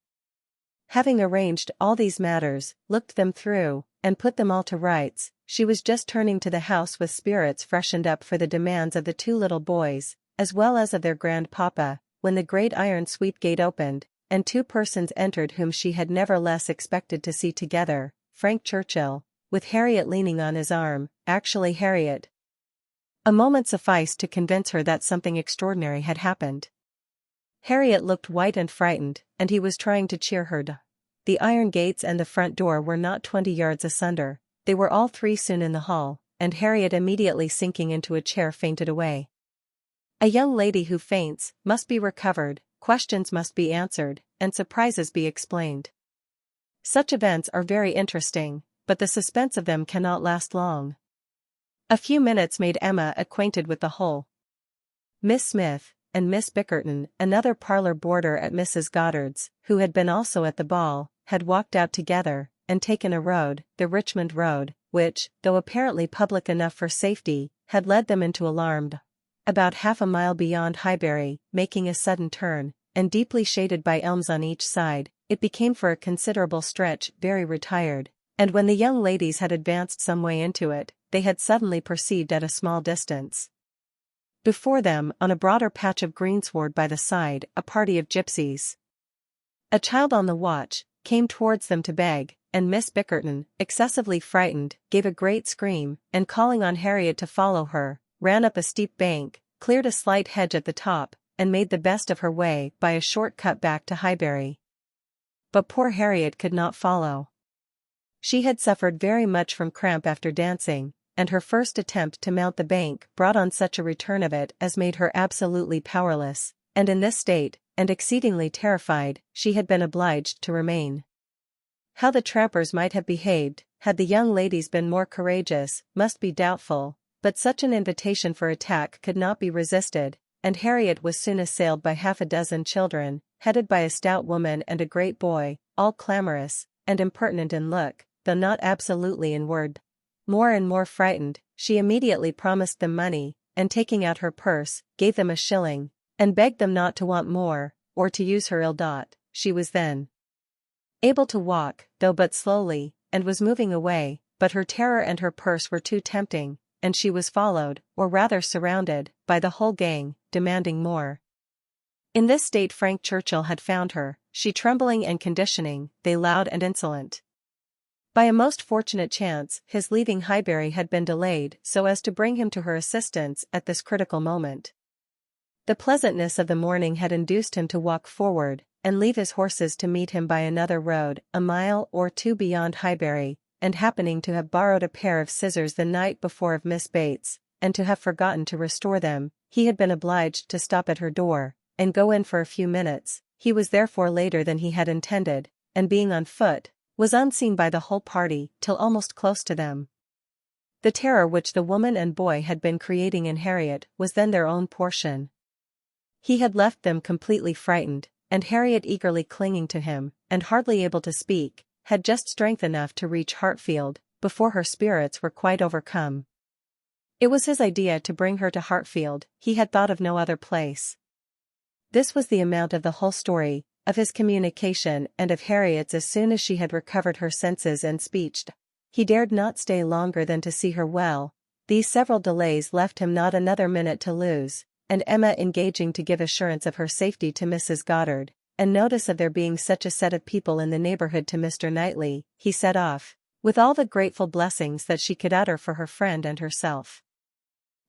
Having arranged all these matters, looked them through, and put them all to rights, she was just turning to the house with spirits freshened up for the demands of the two little boys, as well as of their grandpapa, when the great iron sweep gate opened, and two persons entered whom she had never less expected to see together, Frank Churchill, with Harriet leaning on his arm, actually Harriet. A moment sufficed to convince her that something extraordinary had happened. Harriet looked white and frightened, and he was trying to cheer her. The iron gates and the front door were not 20 yards asunder. They were all three soon in the hall, and Harriet immediately sinking into a chair fainted away. A young lady who faints must be recovered, questions must be answered, and surprises be explained. Such events are very interesting, but the suspense of them cannot last long. A few minutes made Emma acquainted with the whole. Miss Smith and Miss Bickerton, another parlor boarder at Mrs. Goddard's, who had been also at the ball, had walked out together, and taken a road, the Richmond Road, which, though apparently public enough for safety, had led them into alarmed. About half a mile beyond Highbury, making a sudden turn, and deeply shaded by elms on each side, it became for a considerable stretch very retired, and when the young ladies had advanced some way into it, they had suddenly perceived at a small distance, before them, on a broader patch of greensward by the side, a party of gypsies. A child on the watch came towards them to beg, and Miss Bickerton, excessively frightened, gave a great scream, and calling on Harriet to follow her, ran up a steep bank, cleared a slight hedge at the top, and made the best of her way by a short cut back to Highbury. But poor Harriet could not follow. She had suffered very much from cramp after dancing, and her first attempt to mount the bank brought on such a return of it as made her absolutely powerless, and in this state, and exceedingly terrified, she had been obliged to remain. How the trampers might have behaved, had the young ladies been more courageous, must be doubtful, but such an invitation for attack could not be resisted, and Harriet was soon assailed by half a dozen children, headed by a stout woman and a great boy, all clamorous, and impertinent in look, though not absolutely in word. More and more frightened, she immediately promised them money, and taking out her purse, gave them a shilling, and begged them not to want more, or to use her ill dot. She was then able to walk, though but slowly, and was moving away, but her terror and her purse were too tempting, and she was followed, or rather surrounded, by the whole gang, demanding more. In this state Frank Churchill had found her, she trembling and conditioning, they loud and insolent. By a most fortunate chance, his leaving Highbury had been delayed so as to bring him to her assistance at this critical moment. The pleasantness of the morning had induced him to walk forward, and leave his horses to meet him by another road, a mile or two beyond Highbury, and happening to have borrowed a pair of scissors the night before of Miss Bates, and to have forgotten to restore them, he had been obliged to stop at her door, and go in for a few minutes. He was therefore later than he had intended, and being on foot, was unseen by the whole party till almost close to them. The terror which the woman and boy had been creating in Harriet was then their own portion. He had left them completely frightened, and Harriet eagerly clinging to him, and hardly able to speak, had just strength enough to reach Hartfield, before her spirits were quite overcome. It was his idea to bring her to Hartfield, he had thought of no other place. This was the amount of the whole story, of his communication and of Harriet's as soon as she had recovered her senses and speech. He dared not stay longer than to see her well. These several delays left him not another minute to lose, and Emma engaging to give assurance of her safety to Mrs. Goddard, and notice of there being such a set of people in the neighborhood to Mr. Knightley, he set off, with all the grateful blessings that she could utter for her friend and herself.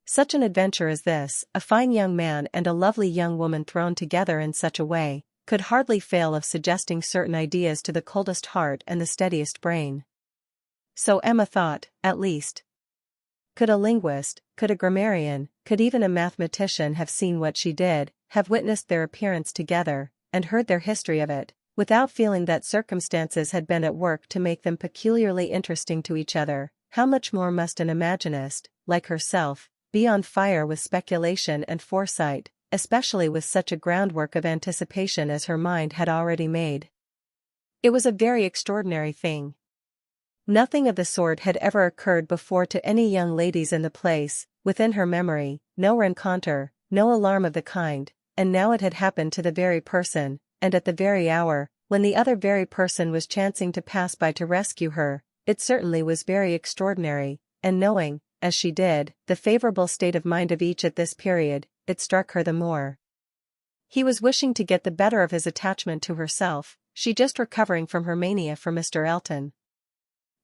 Such an adventure as this, a fine young man and a lovely young woman thrown together in such a way, could hardly fail of suggesting certain ideas to the coldest heart and the steadiest brain. So Emma thought, at least. Could a linguist, could a grammarian, could even a mathematician have seen what she did, have witnessed their appearance together, and heard their history of it, without feeling that circumstances had been at work to make them peculiarly interesting to each other, how much more must an imaginist, like herself, be on fire with speculation and foresight, especially with such a groundwork of anticipation as her mind had already made. It was a very extraordinary thing. Nothing of the sort had ever occurred before to any young ladies in the place, within her memory, no rencontre, no alarm of the kind, and now it had happened to the very person, and at the very hour, when the other very person was chancing to pass by to rescue her. It certainly was very extraordinary, and knowing, as she did, the favorable state of mind of each at this period, it struck her the more. He was wishing to get the better of his attachment to herself, she just recovering from her mania for Mr. Elton.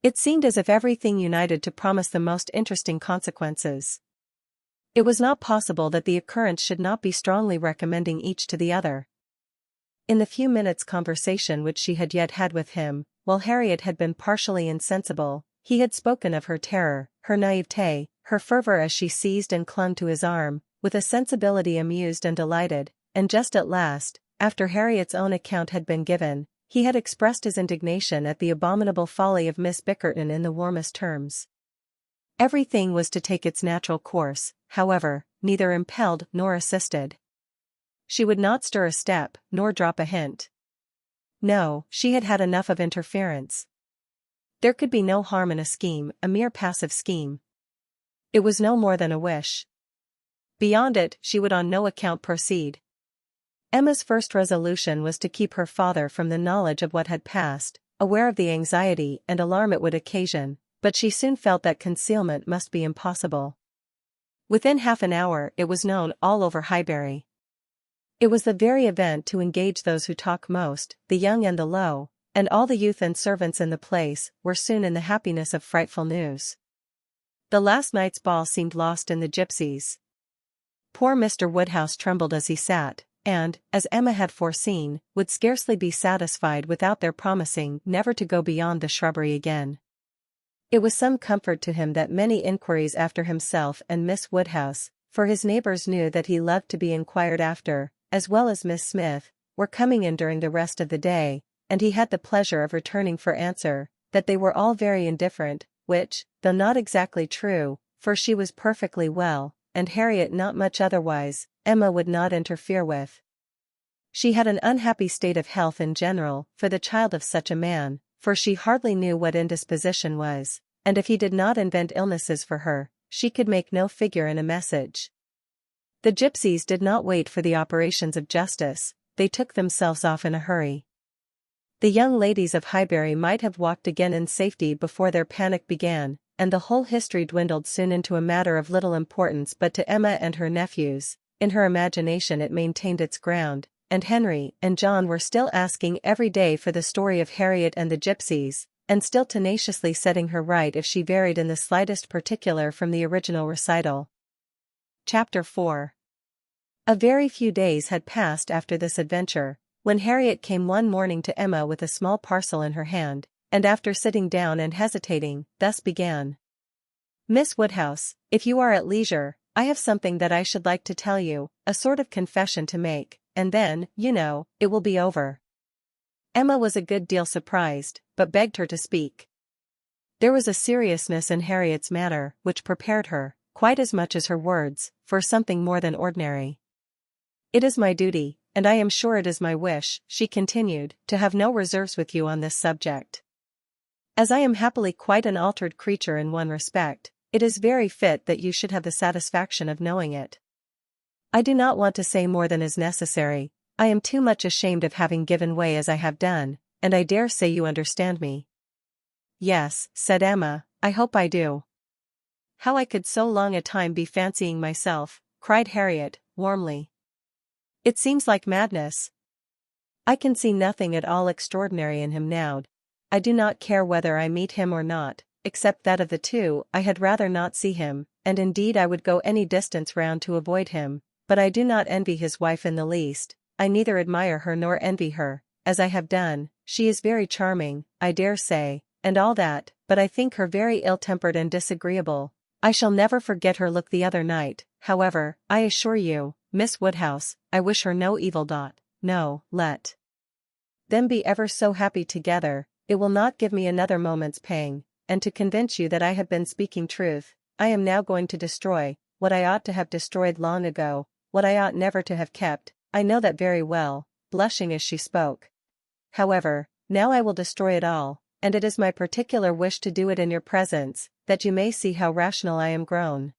It seemed as if everything united to promise the most interesting consequences. It was not possible that the occurrence should not be strongly recommending each to the other. In the few minutes' conversation which she had yet had with him, while Harriet had been partially insensible, he had spoken of her terror, her naivete, her fervor as she seized and clung to his arm, with a sensibility amused and delighted, and just at last, after Harriet's own account had been given, he had expressed his indignation at the abominable folly of Miss Bickerton in the warmest terms. Everything was to take its natural course, however, neither impelled nor assisted. She would not stir a step, nor drop a hint. No, she had had enough of interference. There could be no harm in a scheme, a mere passive scheme. It was no more than a wish. Beyond it, she would on no account proceed. Emma's first resolution was to keep her father from the knowledge of what had passed, aware of the anxiety and alarm it would occasion, but she soon felt that concealment must be impossible. Within half an hour it was known all over Highbury. It was the very event to engage those who talk most, the young and the low, and all the youth and servants in the place were soon in the happiness of frightful news. The last night's ball seemed lost in the gypsies. Poor Mr. Woodhouse trembled as he sat, and, as Emma had foreseen, would scarcely be satisfied without their promising never to go beyond the shrubbery again. It was some comfort to him that many inquiries after himself and Miss Woodhouse, for his neighbours knew that he loved to be inquired after, as well as Miss Smith, were coming in during the rest of the day, and he had the pleasure of returning for answer, that they were all very indifferent, which, though not exactly true, for she was perfectly well, and Harriet not much otherwise, Emma would not interfere with. She had an unhappy state of health in general, for the child of such a man, for she hardly knew what indisposition was, and if he did not invent illnesses for her, she could make no figure in a message. The gypsies did not wait for the operations of justice, they took themselves off in a hurry. The young ladies of Highbury might have walked again in safety before their panic began, and the whole history dwindled soon into a matter of little importance but to Emma and her nephews. In her imagination it maintained its ground, and Henry and John were still asking every day for the story of Harriet and the gypsies, and still tenaciously setting her right if she varied in the slightest particular from the original recital. Chapter 4. A very few days had passed after this adventure, when Harriet came one morning to Emma with a small parcel in her hand, and after sitting down and hesitating, thus began. Miss Woodhouse, if you are at leisure, I have something that I should like to tell you, a sort of confession to make, and then, you know, it will be over. Emma was a good deal surprised, but begged her to speak. There was a seriousness in Harriet's manner which prepared her, quite as much as her words, for something more than ordinary. It is my duty, and I am sure it is my wish, she continued, to have no reserves with you on this subject. As I am happily quite an altered creature in one respect, it is very fit that you should have the satisfaction of knowing it. I do not want to say more than is necessary, I am too much ashamed of having given way as I have done, and I dare say you understand me. Yes, said Emma, I hope I do. How I could so long a time be fancying myself, cried Harriet, warmly. It seems like madness. I can see nothing at all extraordinary in him now. I do not care whether I meet him or not, except that of the two I had rather not see him, and indeed I would go any distance round to avoid him, but I do not envy his wife in the least, I neither admire her nor envy her, as I have done. She is very charming, I dare say, and all that, but I think her very ill-tempered and disagreeable. I shall never forget her look the other night. However, I assure you, Miss Woodhouse, I wish her no evil. No, let them be ever so happy together, it will not give me another moment's pang, and to convince you that I have been speaking truth, I am now going to destroy what I ought to have destroyed long ago, what I ought never to have kept. I know that very well, blushing as she spoke. However, now I will destroy it all, and it is my particular wish to do it in your presence, that you may see how rational I am grown.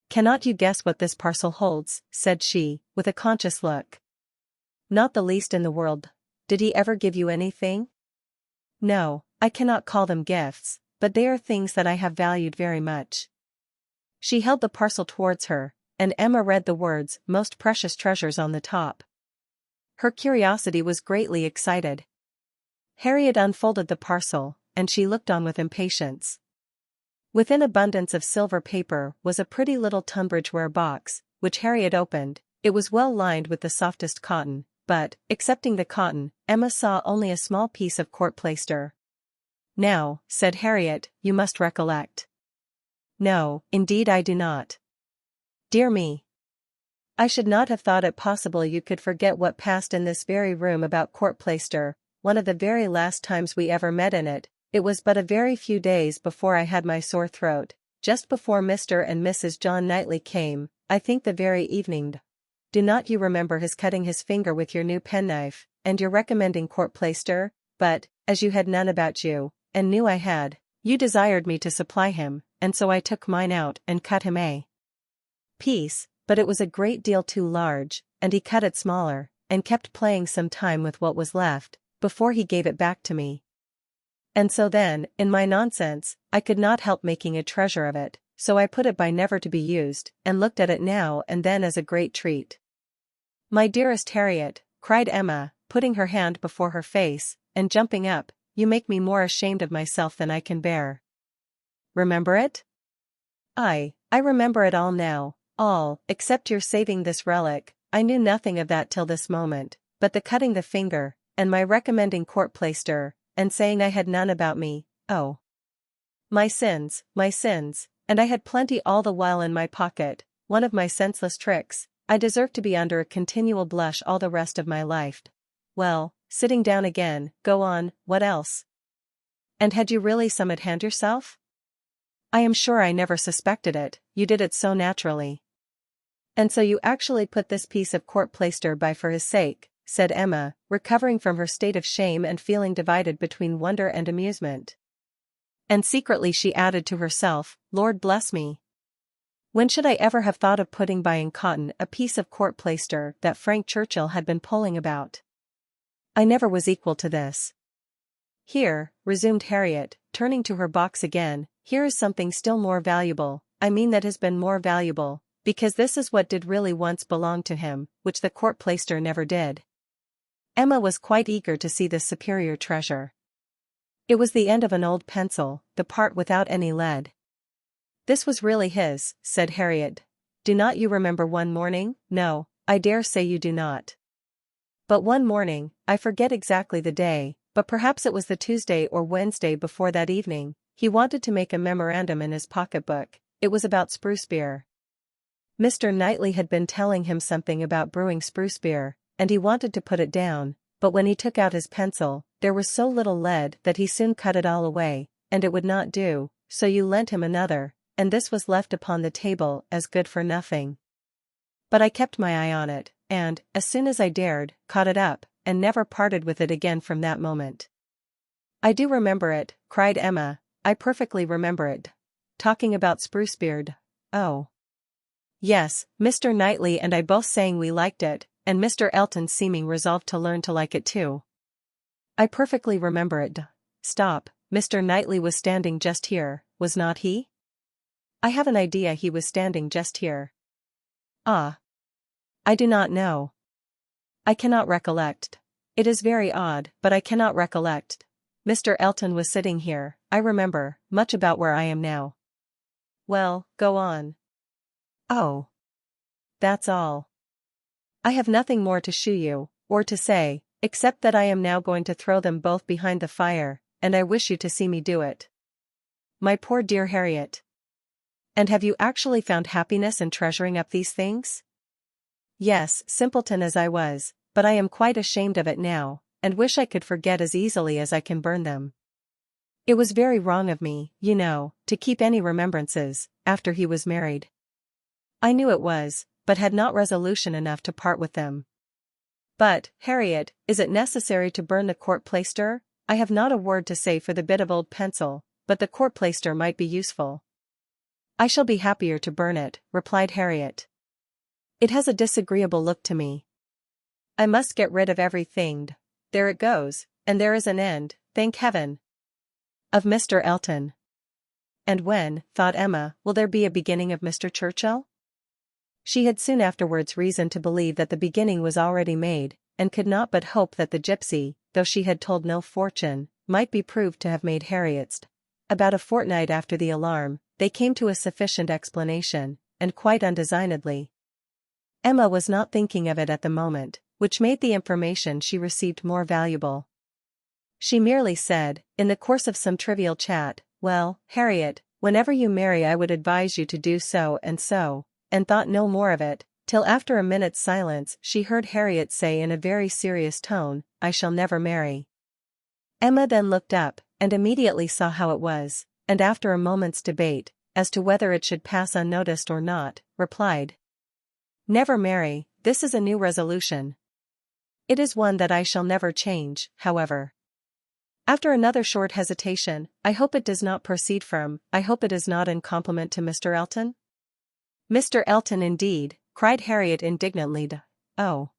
Cannot you guess what this parcel holds? Said she, with a conscious look. Not the least in the world. Did he ever give you anything? No, I cannot call them gifts, but they are things that I have valued very much. She held the parcel towards her, and Emma read the words most precious treasures on the top. Her curiosity was greatly excited. Harriet unfolded the parcel, and she looked on with impatience. Within abundance of silver paper was a pretty little Tunbridge-ware box, which Harriet opened. It was well lined with the softest cotton, but, excepting the cotton, Emma saw only a small piece of court plaister. "Now," said Harriet, "you must recollect." "No, indeed I do not." "Dear me. I should not have thought it possible you could forget what passed in this very room about court plaister, one of the very last times we ever met in it. It was but a very few days before I had my sore throat, just before Mr. and Mrs. John Knightley came, I think the very evening. Do not you remember his cutting his finger with your new penknife, and your recommending court plaister? But, as you had none about you, and knew I had, you desired me to supply him, and so I took mine out and cut him a piece, but it was a great deal too large, and he cut it smaller, and kept playing some time with what was left, before he gave it back to me. And so then, in my nonsense, I could not help making a treasure of it, so I put it by never to be used, and looked at it now and then as a great treat." "My dearest Harriet," cried Emma, putting her hand before her face, and jumping up, "you make me more ashamed of myself than I can bear." "Remember it?" I remember it all now, all, except your saving this relic. I knew nothing of that till this moment, but the cutting the finger, and my recommending court plaister, and saying I had none about me. Oh, my sins, and I had plenty all the while in my pocket, one of my senseless tricks. I deserve to be under a continual blush all the rest of my life. Well, sitting down again, go on, what else? And had you really some at hand yourself? I am sure I never suspected it, you did it so naturally. And so you actually put this piece of court plaister by for his sake, said Emma, recovering from her state of shame and feeling divided between wonder and amusement. And secretly she added to herself, Lord bless me! When should I ever have thought of putting by in cotton a piece of court plaister that Frank Churchill had been pulling about? I never was equal to this. Here, resumed Harriet, turning to her box again, here is something still more valuable, I mean that has been more valuable, because this is what did really once belong to him, which the court plaister never did. Emma was quite eager to see this superior treasure. It was the end of an old pencil, the part without any lead. This was really his, said Harriet. Do not you remember one morning? No, I dare say you do not. But one morning, I forget exactly the day, but perhaps it was the Tuesday or Wednesday before that evening, he wanted to make a memorandum in his pocketbook. It was about spruce beer. Mr. Knightley had been telling him something about brewing spruce beer, and he wanted to put it down, but when he took out his pencil, there was so little lead that he soon cut it all away, and it would not do, so you lent him another, and this was left upon the table as good for nothing. But I kept my eye on it, and, as soon as I dared, caught it up, and never parted with it again from that moment. I do remember it, cried Emma, I perfectly remember it. Talking about spruce beard. Oh. Yes, Mr. Knightley and I both saying we liked it, and Mr. Elton seeming resolved to learn to like it too. I perfectly remember it. Stop, Mr. Knightley was standing just here, was not he? I have an idea he was standing just here. Ah. I do not know. I cannot recollect. It is very odd, but I cannot recollect. Mr. Elton was sitting here, I remember, much about where I am now. Well, go on. Oh. That's all. I have nothing more to shew you, or to say, except that I am now going to throw them both behind the fire, and I wish you to see me do it. My poor dear Harriet. And have you actually found happiness in treasuring up these things? Yes, simpleton as I was, but I am quite ashamed of it now, and wish I could forget as easily as I can burn them. It was very wrong of me, you know, to keep any remembrances, after he was married. I knew it was, but had not resolution enough to part with them. But, Harriet, is it necessary to burn the court plaister? I have not a word to say for the bit of old pencil, but the court plaister might be useful. I shall be happier to burn it, replied Harriet. It has a disagreeable look to me. I must get rid of everything. There it goes, and there is an end, thank heaven. Of Mr. Elton. And when, thought Emma, will there be a beginning of Mr. Churchill? She had soon afterwards reason to believe that the beginning was already made, and could not but hope that the gypsy, though she had told no fortune, might be proved to have made Harriet's. About a fortnight after the alarm, they came to a sufficient explanation, and quite undesignedly. Emma was not thinking of it at the moment, which made the information she received more valuable. She merely said, in the course of some trivial chat, "Well, Harriet, whenever you marry I would advise you to do so," and thought no more of it, till after a minute's silence she heard Harriet say in a very serious tone, "I shall never marry." Emma then looked up, and immediately saw how it was, and after a moment's debate, as to whether it should pass unnoticed or not, replied, "Never marry, this is a new resolution. It is one that I shall never change, however." After another short hesitation, "I hope it does not proceed from, I hope it is not in compliment to Mr. Elton?" "Mr. Elton indeed," cried Harriet indignantly. "Oh.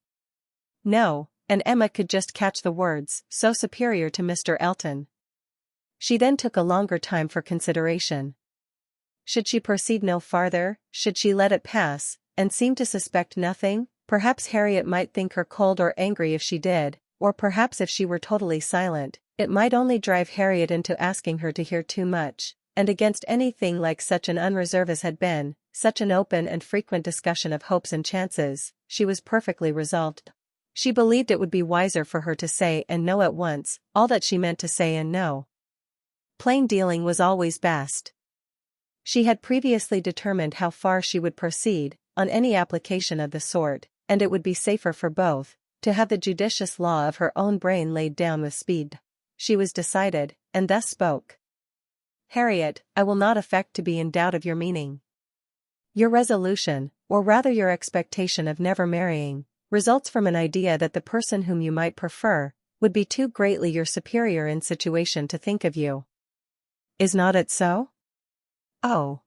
No," and Emma could just catch the words, "so superior to Mr. Elton." She then took a longer time for consideration. Should she proceed no farther, should she let it pass, and seem to suspect nothing? Perhaps Harriet might think her cold or angry if she did, or perhaps if she were totally silent, it might only drive Harriet into asking her to hear too much, and against anything like such an unreserve as had been, such an open and frequent discussion of hopes and chances, she was perfectly resolved. She believed it would be wiser for her to say and know at once, all that she meant to say and know. Plain dealing was always best. She had previously determined how far she would proceed, on any application of the sort, and it would be safer for both, to have the judicious law of her own brain laid down with speed. She was decided, and thus spoke. "Harriet, I will not affect to be in doubt of your meaning. Your resolution, or rather your expectation of never marrying, results from an idea that the person whom you might prefer, would be too greatly your superior in situation to think of you. Is not it so?" "Oh,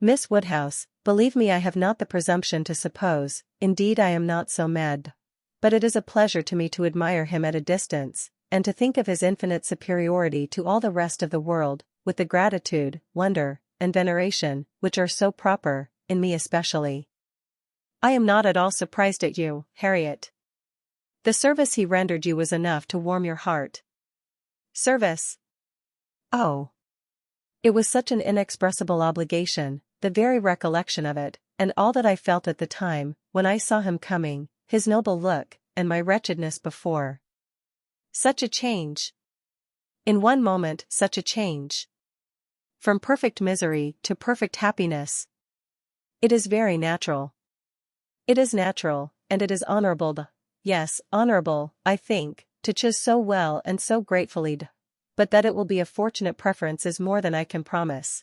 Miss Woodhouse, believe me, I have not the presumption to suppose, indeed I am not so mad. But it is a pleasure to me to admire him at a distance, and to think of his infinite superiority to all the rest of the world, with the gratitude, wonder, and veneration, which are so proper, in me especially. I am not at all surprised at you, Harriet. The service he rendered you was enough to warm your heart." "Service? Oh. It was such an inexpressible obligation, the very recollection of it, and all that I felt at the time, when I saw him coming, his noble look, and my wretchedness before. Such a change! In one moment, such a change! From perfect misery to perfect happiness. It is very natural. It is natural, and it is honorable, yes, honorable, I think, to choose so well and so gratefully. But that it will be a fortunate preference is more than I can promise.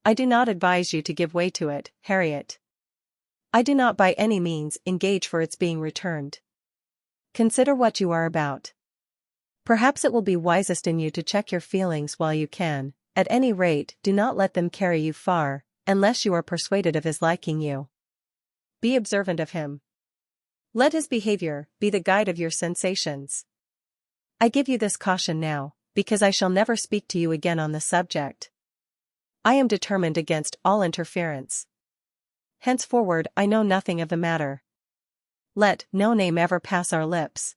I do not advise you to give way to it, Harriet. I do not by any means engage for its being returned. Consider what you are about. Perhaps it will be wisest in you to check your feelings while you can. At any rate, do not let them carry you far, unless you are persuaded of his liking you. Be observant of him. Let his behavior be the guide of your sensations. I give you this caution now, because I shall never speak to you again on the subject. I am determined against all interference. Henceforward I know nothing of the matter. Let no name ever pass our lips.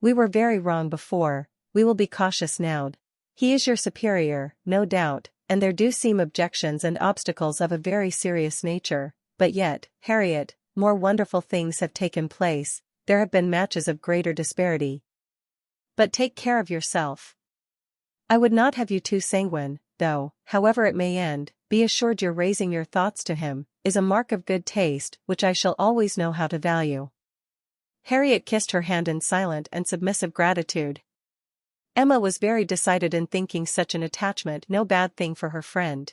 We were very wrong before, we will be cautious now. He is your superior, no doubt, and there do seem objections and obstacles of a very serious nature, but yet, Harriet, more wonderful things have taken place, there have been matches of greater disparity. But take care of yourself. I would not have you too sanguine, though, however it may end, be assured your raising your thoughts to him, is a mark of good taste which I shall always know how to value." Harriet kissed her hand in silent and submissive gratitude. Emma was very decided in thinking such an attachment no bad thing for her friend.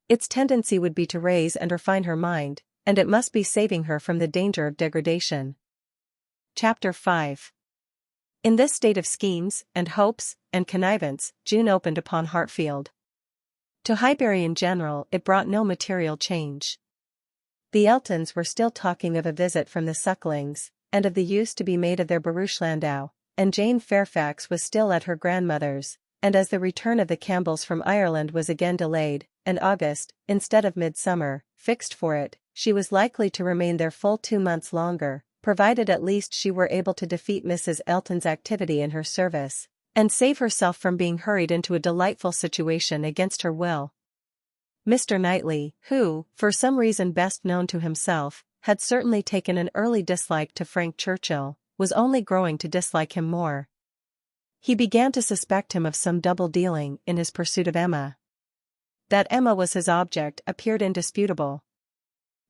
Its tendency would be to raise and refine her mind, and it must be saving her from the danger of degradation. Chapter 5. In this state of schemes, and hopes, and connivance, June opened upon Hartfield. To Highbury in general it brought no material change. The Eltons were still talking of a visit from the Sucklings, and of the use to be made of their barouche landau, and Jane Fairfax was still at her grandmother's, and as the return of the Campbells from Ireland was again delayed, and August, instead of midsummer, fixed for it, she was likely to remain there full 2 months longer, provided at least she were able to defeat Mrs. Elton's activity in her service, and save herself from being hurried into a delightful situation against her will. Mr. Knightley, who, for some reason best known to himself, had certainly taken an early dislike to Frank Churchill, was only growing to dislike him more. He began to suspect him of some double-dealing in his pursuit of Emma. That Emma was his object appeared indisputable.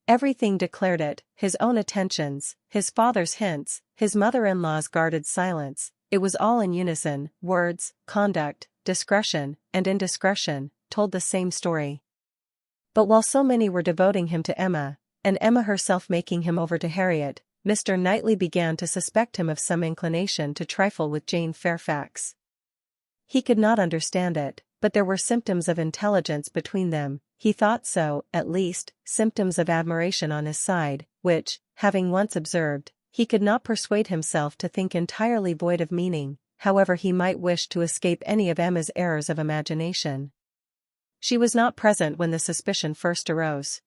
Everything declared it: his own attentions, his father's hints, his mother-in-law's guarded silence. It was all in unison. Words, conduct, discretion, and indiscretion told the same story. But while so many were devoting him to Emma, and Emma herself making him over to Harriet, Mr. Knightley began to suspect him of some inclination to trifle with Jane Fairfax. He could not understand it, but there were symptoms of intelligence between them. He thought so, at least, symptoms of admiration on his side, which, having once observed, he could not persuade himself to think entirely void of meaning, however he might wish to escape any of Emma's errors of imagination. She was not present when the suspicion first arose.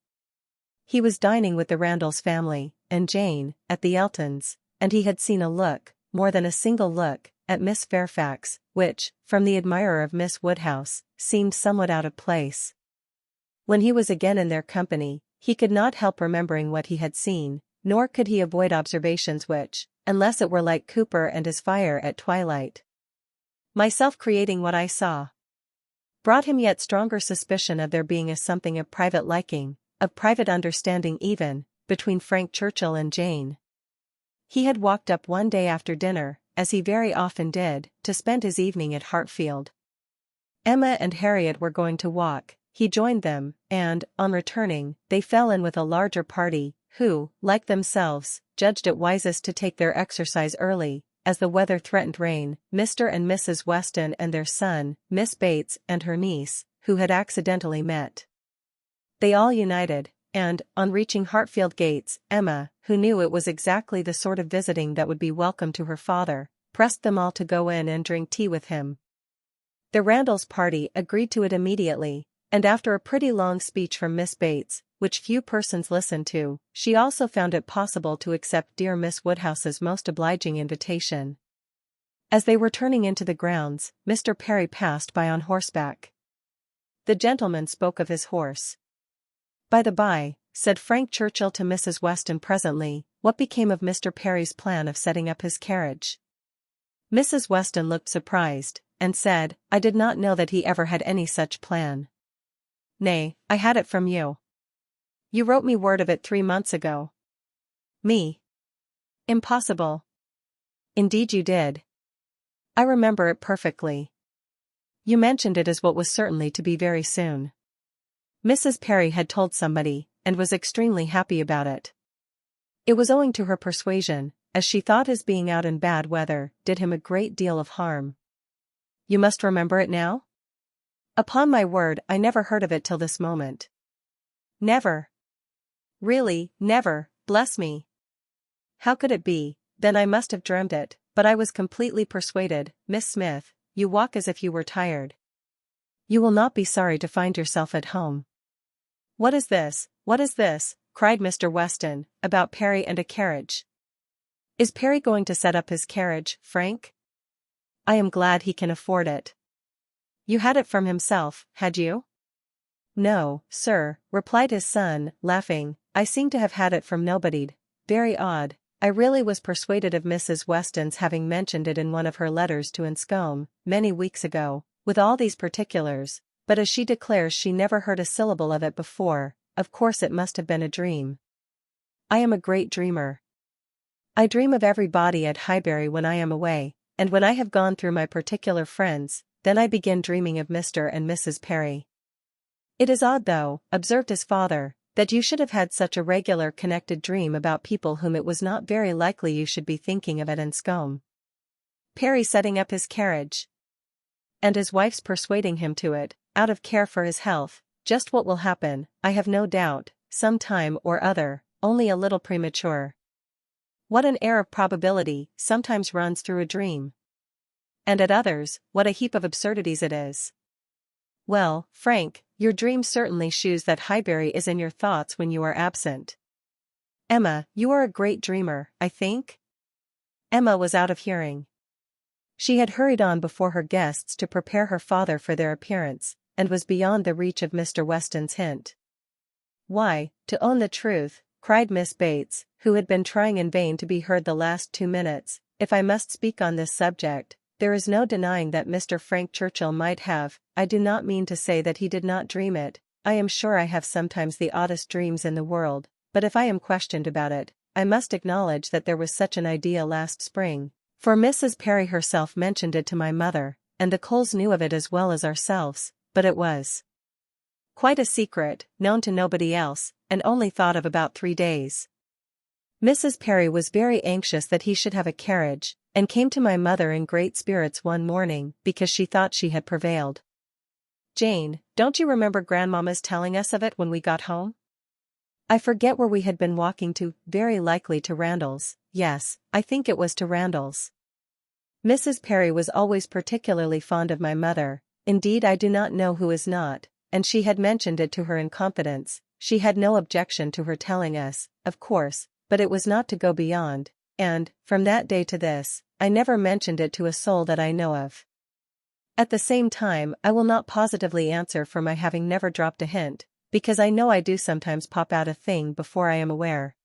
He was dining with the Randalls family, and Jane, at the Eltons, and he had seen a look, more than a single look, at Miss Fairfax, which, from the admirer of Miss Woodhouse, seemed somewhat out of place. When he was again in their company, he could not help remembering what he had seen, nor could he avoid observations which, unless it were like Cooper and his fire at twilight, myself creating what I saw, brought him yet stronger suspicion of there being a something of private liking, of private understanding even, between Frank Churchill and Jane. He had walked up one day after dinner, as he very often did, to spend his evening at Hartfield. Emma and Harriet were going to walk. He joined them, and, on returning, they fell in with a larger party, who, like themselves, judged it wisest to take their exercise early, as the weather threatened rain. Mr. and Mrs. Weston and their son, Miss Bates and her niece, who had accidentally met. They all united, and, on reaching Hartfield gates, Emma, who knew it was exactly the sort of visiting that would be welcome to her father, pressed them all to go in and drink tea with him. The Randalls party agreed to it immediately, and after a pretty long speech from Miss Bates, which few persons listened to, she also found it possible to accept dear Miss Woodhouse's most obliging invitation. As they were turning into the grounds, Mr. Perry passed by on horseback. The gentleman spoke of his horse. "By the by," said Frank Churchill to Mrs. Weston presently, "what became of Mr. Perry's plan of setting up his carriage?" Mrs. Weston looked surprised, and said, "I did not know that he ever had any such plan." "Nay, I had it from you. You wrote me word of it 3 months ago." "Me? Impossible." "Indeed you did. I remember it perfectly. You mentioned it as what was certainly to be very soon." Mrs. Perry had told somebody, and was extremely happy about it. It was owing to her persuasion, as she thought his being out in bad weather did him a great deal of harm. "You must remember it now?" "Upon my word, I never heard of it till this moment." "Never? Really, never, bless me. How could it be? Then I must have dreamed it, but I was completely persuaded. Miss Smith, you walk as if you were tired. You will not be sorry to find yourself at home." "What is this? What is this?" cried Mr. Weston, "about Perry and a carriage? Is Perry going to set up his carriage, Frank? I am glad he can afford it." "You had it from himself, had you?" "No, sir," replied his son, laughing, "I seem to have had it from nobody. Very odd. I really was persuaded of Mrs. Weston's having mentioned it in one of her letters to Enscombe, many weeks ago, with all these particulars, but as she declares she never heard a syllable of it before, of course it must have been a dream. I am a great dreamer. I dream of everybody at Highbury when I am away, and when I have gone through my particular friends, then I begin dreaming of Mr. and Mrs. Perry." "It is odd though," observed his father, "that you should have had such a regular connected dream about people whom it was not very likely you should be thinking of at Enscombe. Perry setting up his carriage, and his wife's persuading him to it, out of care for his health, just what will happen, I have no doubt, some time or other, only a little premature. What an air of probability sometimes runs through a dream! And at others, what a heap of absurdities it is. Well, Frank, your dream certainly shews that Highbury is in your thoughts when you are absent. Emma, you are a great dreamer, I think? Emma was out of hearing. She had hurried on before her guests to prepare her father for their appearance, and was beyond the reach of Mr. Weston's hint. Why, to own the truth, cried Miss Bates, who had been trying in vain to be heard the last 2 minutes, if I must speak on this subject, there is no denying that Mr. Frank Churchill might have. I do not mean to say that he did not dream it. I am sure I have sometimes the oddest dreams in the world, but if I am questioned about it, I must acknowledge that there was such an idea last spring, for Mrs. Perry herself mentioned it to my mother, and the Coles knew of it as well as ourselves, but it was quite a secret, known to nobody else, and only thought of about 3 days. Mrs. Perry was very anxious that he should have a carriage, and came to my mother in great spirits one morning because she thought she had prevailed. Jane, don't you remember Grandmamma's telling us of it when we got home? I forget where we had been walking to, very likely to Randall's. Yes, I think it was to Randall's. Mrs. Perry was always particularly fond of my mother, indeed I do not know who is not, and she had mentioned it to her in confidence. She had no objection to her telling us, of course, but it was not to go beyond, and, from that day to this, I never mentioned it to a soul that I know of. At the same time, I will not positively answer for my having never dropped a hint, because I know I do sometimes pop out a thing before I am aware.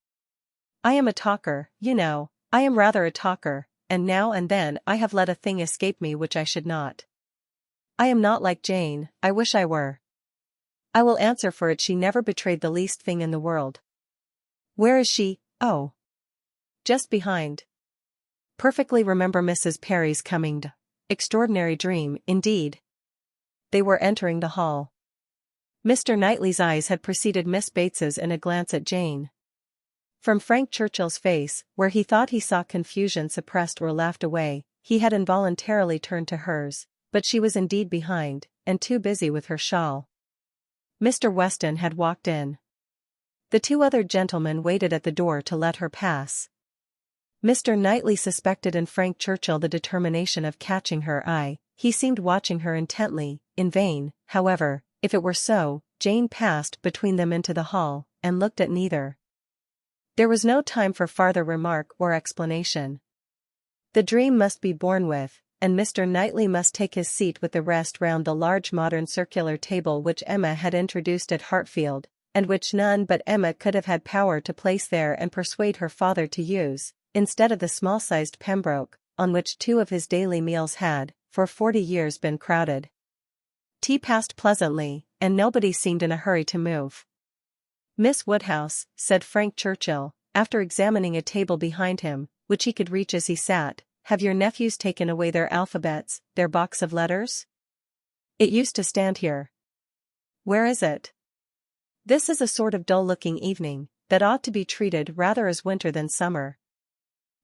I am a talker, you know, I am rather a talker, and now and then I have let a thing escape me which I should not. I am not like Jane, I wish I were. I will answer for it she never betrayed the least thing in the world. Where is she? Oh. Just behind. Perfectly remember Mrs. Perry's coming. Extraordinary dream, indeed. They were entering the hall. Mr. Knightley's eyes had preceded Miss Bates's in a glance at Jane. From Frank Churchill's face, where he thought he saw confusion suppressed or laughed away, he had involuntarily turned to hers, but she was indeed behind, and too busy with her shawl. Mr. Weston had walked in. The 2 other gentlemen waited at the door to let her pass. Mr. Knightley suspected in Frank Churchill the determination of catching her eye. He seemed watching her intently, in vain, however. If it were so, Jane passed between them into the hall, and looked at neither. There was no time for farther remark or explanation. The dream must be borne with, and Mr. Knightley must take his seat with the rest round the large modern circular table which Emma had introduced at Hartfield, and which none but Emma could have had power to place there and persuade her father to use, instead of the small-sized Pembroke, on which 2 of his daily meals had, for 40 years been crowded. Tea passed pleasantly, and nobody seemed in a hurry to move. Miss Woodhouse, said Frank Churchill, after examining a table behind him, which he could reach as he sat, have your nephews taken away their alphabets, their box of letters? It used to stand here. Where is it? This is a sort of dull-looking evening, that ought to be treated rather as winter than summer.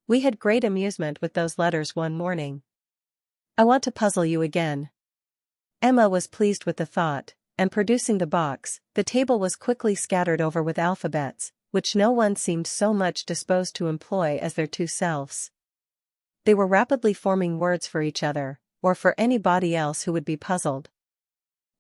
We had great amusement with those letters one morning. I want to puzzle you again. Emma was pleased with the thought, and producing the box, the table was quickly scattered over with alphabets, which no one seemed so much disposed to employ as their 2 selves. They were rapidly forming words for each other, or for anybody else who would be puzzled.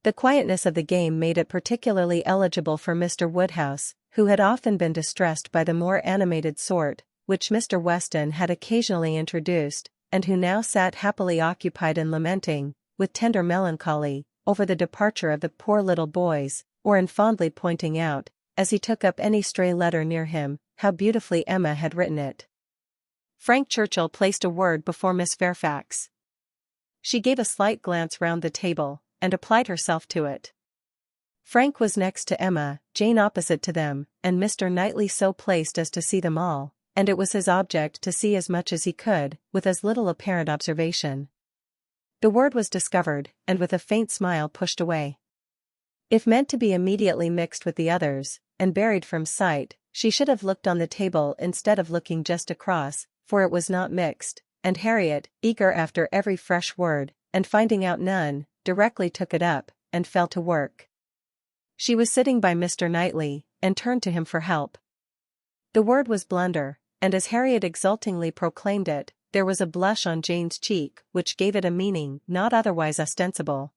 The quietness of the game made it particularly eligible for Mr. Woodhouse, who had often been distressed by the more animated sort, which Mr. Weston had occasionally introduced, and who now sat happily occupied in lamenting, with tender melancholy, over the departure of the poor little boys, or in fondly pointing out, as he took up any stray letter near him, how beautifully Emma had written it. Frank Churchill placed a word before Miss Fairfax. She gave a slight glance round the table, and applied herself to it. Frank was next to Emma, Jane opposite to them, and Mr. Knightley so placed as to see them all, and it was his object to see as much as he could, with as little apparent observation. The word was discovered, and with a faint smile pushed away. If meant to be immediately mixed with the others, and buried from sight, she should have looked on the table instead of looking just across, for it was not mixed, and Harriet, eager after every fresh word, and finding out none, directly took it up, and fell to work. She was sitting by Mr. Knightley, and turned to him for help. The word was blunder, and as Harriet exultingly proclaimed it, there was a blush on Jane's cheek which gave it a meaning not otherwise ostensible.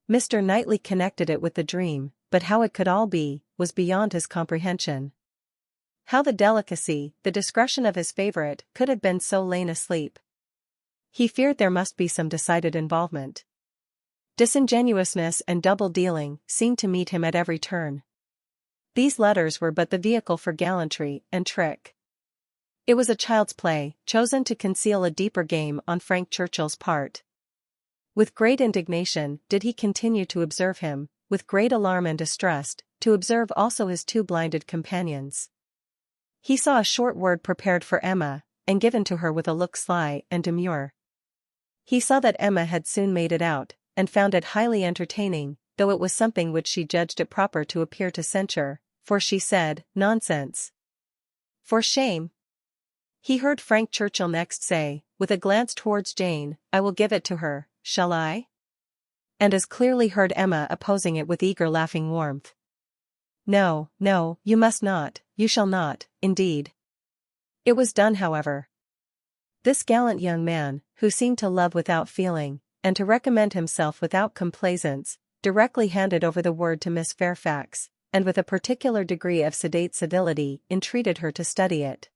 Mr. Knightley connected it with the dream, but how it could all be, was beyond his comprehension. How the delicacy, the discretion of his favorite, could have been so lain asleep. He feared there must be some decided involvement. Disingenuousness and double-dealing seemed to meet him at every turn. These letters were but the vehicle for gallantry and trick. It was a child's play, chosen to conceal a deeper game on Frank Churchill's part. With great indignation did he continue to observe him, with great alarm and distrust, to observe also his two blinded companions. He saw a short word prepared for Emma, and given to her with a look sly and demure. He saw that Emma had soon made it out, and found it highly entertaining, though it was something which she judged it proper to appear to censure, for she said, "Nonsense! For shame!" He heard Frank Churchill next say, with a glance towards Jane, "I will give it to her, shall I?" And as clearly heard Emma opposing it with eager laughing warmth. "No, no, you must not, you shall not, indeed." It was done however. This gallant young man, who seemed to love without feeling, and to recommend himself without complaisance, directly handed over the word to Miss Fairfax, and with a particular degree of sedate civility entreated her to study it.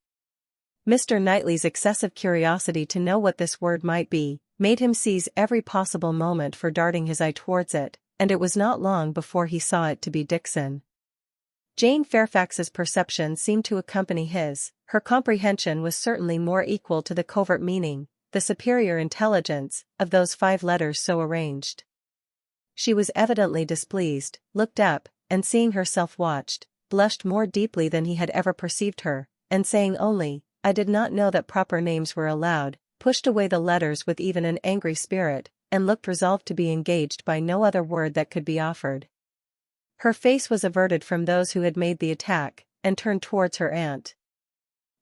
Mr. Knightley's excessive curiosity to know what this word might be, made him seize every possible moment for darting his eye towards it, and it was not long before he saw it to be Dixon. Jane Fairfax's perception seemed to accompany his, her comprehension was certainly more equal to the covert meaning, the superior intelligence, of those 5 letters so arranged. She was evidently displeased, looked up, and seeing herself watched, blushed more deeply than he had ever perceived her, and saying only, "I did not know that proper names were allowed," pushed away the letters with even an angry spirit, and looked resolved to be engaged by no other word that could be offered. Her face was averted from those who had made the attack, and turned towards her aunt.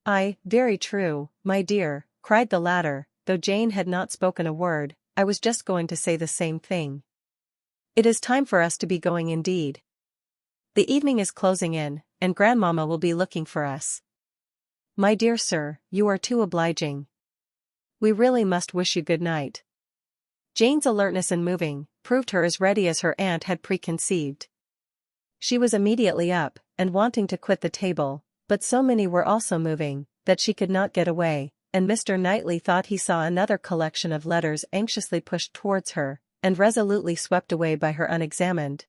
"Aye, very true, my dear," cried the latter, though Jane had not spoken a word, "I was just going to say the same thing. It is time for us to be going indeed. The evening is closing in, and grandmamma will be looking for us." "My dear sir, you are too obliging. We really must wish you good night." Jane's alertness in moving, proved her as ready as her aunt had preconceived. She was immediately up, and wanting to quit the table, but so many were also moving, that she could not get away, and Mr. Knightley thought he saw another collection of letters anxiously pushed towards her, and resolutely swept away by her unexamined.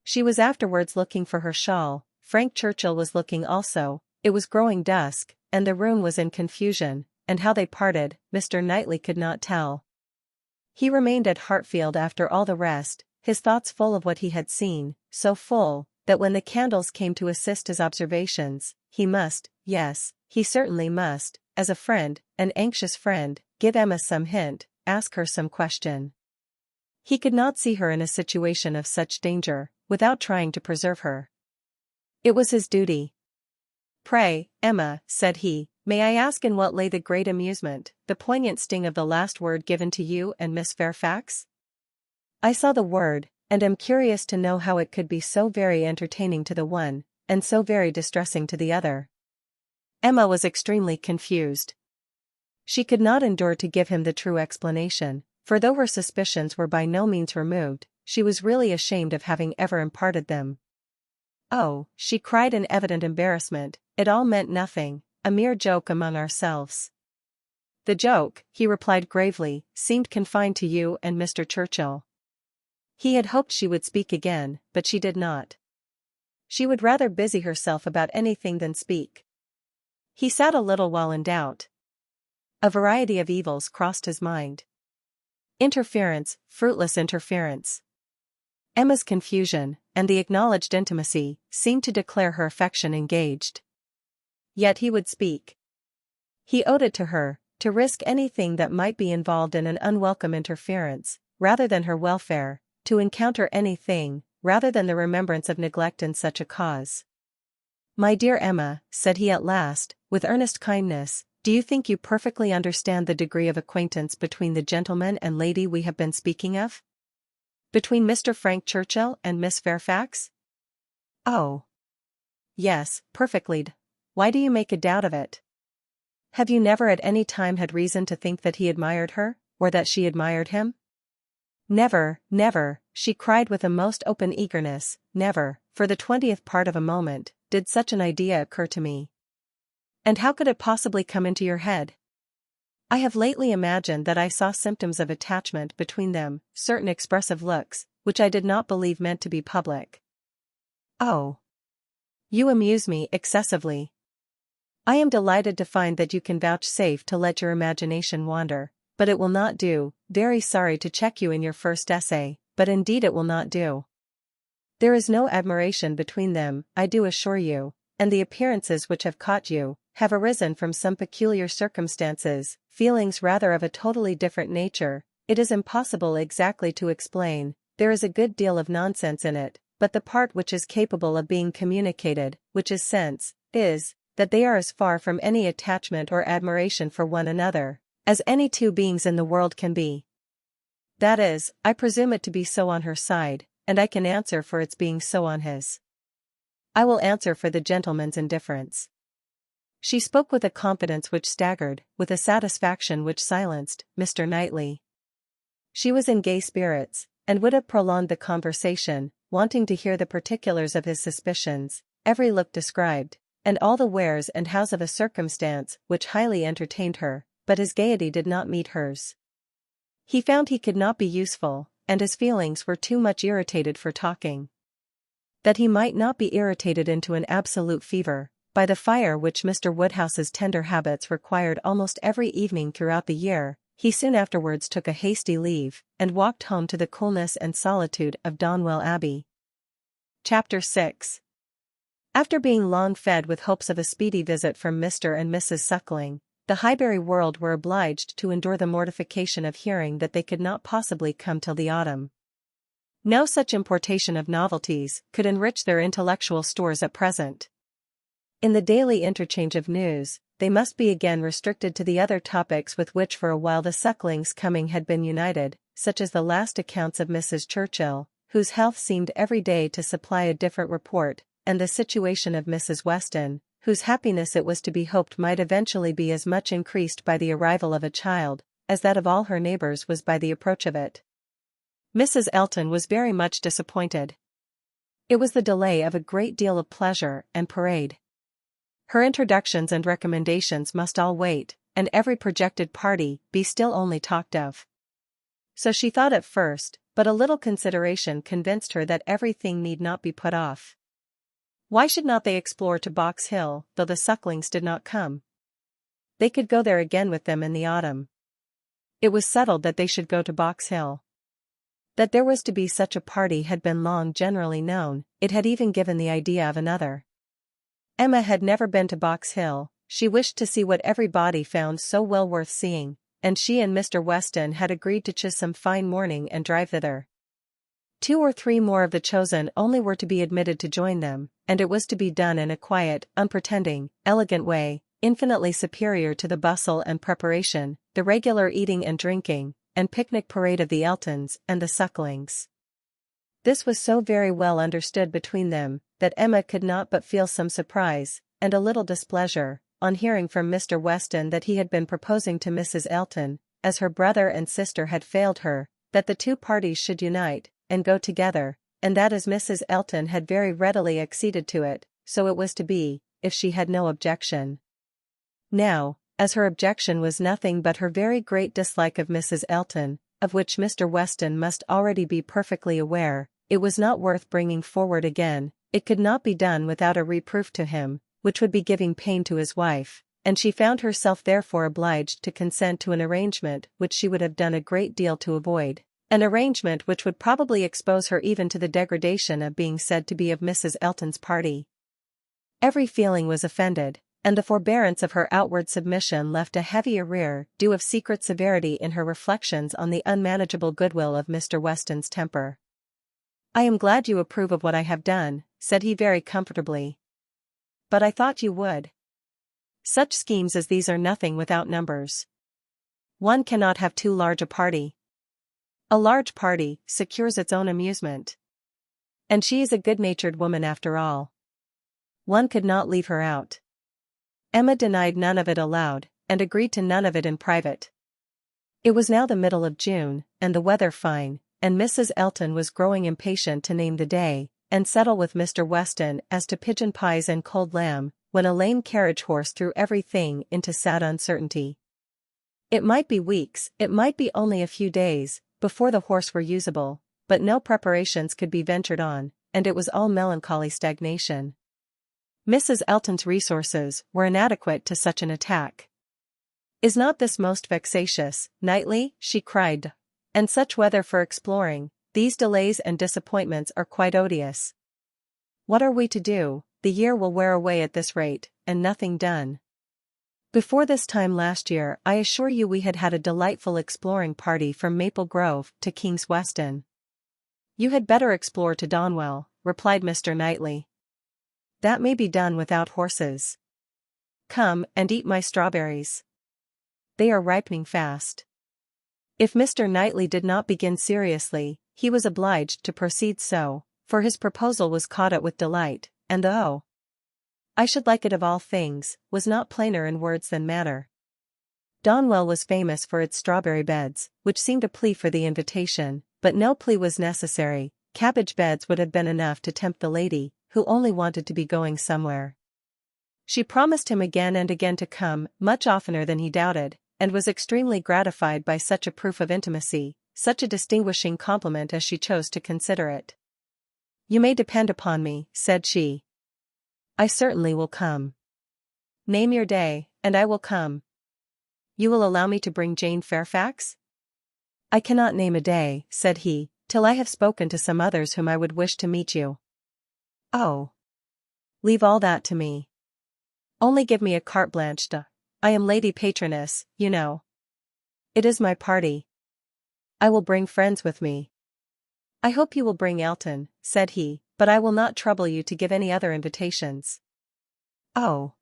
She was afterwards looking for her shawl, Frank Churchill was looking also, it was growing dusk, and the room was in confusion, and how they parted, Mr. Knightley could not tell. He remained at Hartfield after all the rest, his thoughts full of what he had seen, so full, that when the candles came to assist his observations, he must, yes, he certainly must, as a friend, an anxious friend, give Emma some hint, ask her some question. He could not see her in a situation of such danger, without trying to preserve her. It was his duty. "Pray, Emma," said he, "may I ask in what lay the great amusement, the poignant sting of the last word given to you and Miss Fairfax? I saw the word, and am curious to know how it could be so very entertaining to the one, and so very distressing to the other." Emma was extremely confused. She could not endure to give him the true explanation, for though her suspicions were by no means removed, she was really ashamed of having ever imparted them. "Oh," she cried in evident embarrassment, "it all meant nothing, a mere joke among ourselves." "The joke," he replied gravely, "seemed confined to you and Mr. Churchill." He had hoped she would speak again, but she did not. She would rather busy herself about anything than speak. He sat a little while in doubt. A variety of evils crossed his mind. Interference, fruitless interference. Emma's confusion, and the acknowledged intimacy, seemed to declare her affection engaged. Yet he would speak. He owed it to her, to risk anything that might be involved in an unwelcome interference, rather than her welfare, to encounter anything, rather than the remembrance of neglect in such a cause. "My dear Emma," said he at last, with earnest kindness, "do you think you perfectly understand the degree of acquaintance between the gentleman and lady we have been speaking of? Between Mr. Frank Churchill and Miss Fairfax?" "Oh, yes, perfectly. Why do you make a doubt of it? Have you never at any time had reason to think that he admired her, or that she admired him?" "Never, never," she cried with a most open eagerness, "never, for the 20th part of a moment, did such an idea occur to me? And how could it possibly come into your head? I have lately imagined that I saw symptoms of attachment between them, certain expressive looks, which I did not believe meant to be public. Oh. You amuse me excessively. I am delighted to find that you can vouchsafe to let your imagination wander, but it will not do. Very sorry to check you in your first essay, but indeed it will not do. There is no admiration between them, I do assure you, and the appearances which have caught you have arisen from some peculiar circumstances, feelings rather of a totally different nature. It is impossible exactly to explain. There is a good deal of nonsense in it, but the part which is capable of being communicated, which is sense, is that they are as far from any attachment or admiration for one another as any two beings in the world can be. That is, I presume it to be so on her side, and I can answer for its being so on his. I will answer for the gentleman's indifference. She spoke with a confidence which staggered, with a satisfaction which silenced, Mr. Knightley. She was in gay spirits, and would have prolonged the conversation, wanting to hear the particulars of his suspicions, every look described, and all the wheres and hows of a circumstance which highly entertained her, but his gaiety did not meet hers. He found he could not be useful, and his feelings were too much irritated for talking. That he might not be irritated into an absolute fever, by the fire which Mr. Woodhouse's tender habits required almost every evening throughout the year, he soon afterwards took a hasty leave, and walked home to the coolness and solitude of Donwell Abbey. Chapter 6. After being long fed with hopes of a speedy visit from Mr. and Mrs. Suckling, the Highbury world were obliged to endure the mortification of hearing that they could not possibly come till the autumn. No such importation of novelties could enrich their intellectual stores at present. In the daily interchange of news, they must be again restricted to the other topics with which for a while the Sucklings' coming had been united, such as the last accounts of Mrs. Churchill, whose health seemed every day to supply a different report, and the situation of Mrs. Weston, whose happiness it was to be hoped might eventually be as much increased by the arrival of a child, as that of all her neighbors was by the approach of it. Mrs. Elton was very much disappointed. It was the delay of a great deal of pleasure and parade. Her introductions and recommendations must all wait, and every projected party be still only talked of. So she thought at first, but a little consideration convinced her that everything need not be put off. Why should not they explore to Box Hill, though the Sucklings did not come? They could go there again with them in the autumn. It was settled that they should go to Box Hill. That there was to be such a party had been long generally known, it had even given the idea of another. Emma had never been to Box Hill. She wished to see what everybody found so well worth seeing, and she and Mr. Weston had agreed to choose some fine morning and drive thither. 2 or 3 more of the chosen only were to be admitted to join them, and it was to be done in a quiet, unpretending, elegant way, infinitely superior to the bustle and preparation, the regular eating and drinking, and picnic parade of the Eltons and the Sucklings. This was so very well understood between them, that Emma could not but feel some surprise, and a little displeasure, on hearing from Mr. Weston that he had been proposing to Mrs. Elton, as her brother and sister had failed her, that the 2 parties should unite, and go together, and that as Mrs. Elton had very readily acceded to it, so it was to be, if she had no objection. Now, as her objection was nothing but her very great dislike of Mrs. Elton, of which Mr. Weston must already be perfectly aware, it was not worth bringing forward again. It could not be done without a reproof to him, which would be giving pain to his wife, and she found herself therefore obliged to consent to an arrangement which she would have done a great deal to avoid, an arrangement which would probably expose her even to the degradation of being said to be of Mrs. Elton's party. Every feeling was offended, and the forbearance of her outward submission left a heavy arrear due of secret severity in her reflections on the unmanageable goodwill of Mr. Weston's temper. "I am glad you approve of what I have done," said he very comfortably. "But I thought you would. Such schemes as these are nothing without numbers. One cannot have too large a party. A large party secures its own amusement. And she is a good-natured woman after all. One could not leave her out." Emma denied none of it aloud, and agreed to none of it in private. It was now the middle of June, and the weather fine, and Mrs. Elton was growing impatient to name the day, and settle with Mr. Weston as to pigeon pies and cold lamb, when a lame carriage horse threw everything into sad uncertainty. It might be weeks, it might be only a few days, before the horse were usable, but no preparations could be ventured on, and it was all melancholy stagnation. Mrs. Elton's resources were inadequate to such an attack. "Is not this most vexatious, Knightley?" she cried. "And such weather for exploring, these delays and disappointments are quite odious. What are we to do? The year will wear away at this rate, and nothing done. Before this time last year I assure you we had had a delightful exploring party from Maple Grove to King's Weston." "You had better explore to Donwell," replied Mr. Knightley. "That may be done without horses. Come and eat my strawberries. They are ripening fast." If Mr. Knightley did not begin seriously, he was obliged to proceed so, for his proposal was caught at with delight, and "Oh, I should like it of all things," was not plainer in words than manner. Donwell was famous for its strawberry beds, which seemed a plea for the invitation, but no plea was necessary. Cabbage beds would have been enough to tempt the lady, who only wanted to be going somewhere. She promised him again and again to come, much oftener than he doubted, and was extremely gratified by such a proof of intimacy, such a distinguishing compliment as she chose to consider it. "You may depend upon me," said she. "I certainly will come. Name your day, and I will come. You will allow me to bring Jane Fairfax?" "I cannot name a day," said he, "till I have spoken to some others whom I would wish to meet you." "Oh, leave all that to me. Only give me a carte blanche. I am Lady Patroness, you know. It is my party. I will bring friends with me." "I hope you will bring Elton," said he, "but I will not trouble you to give any other invitations." "Oh,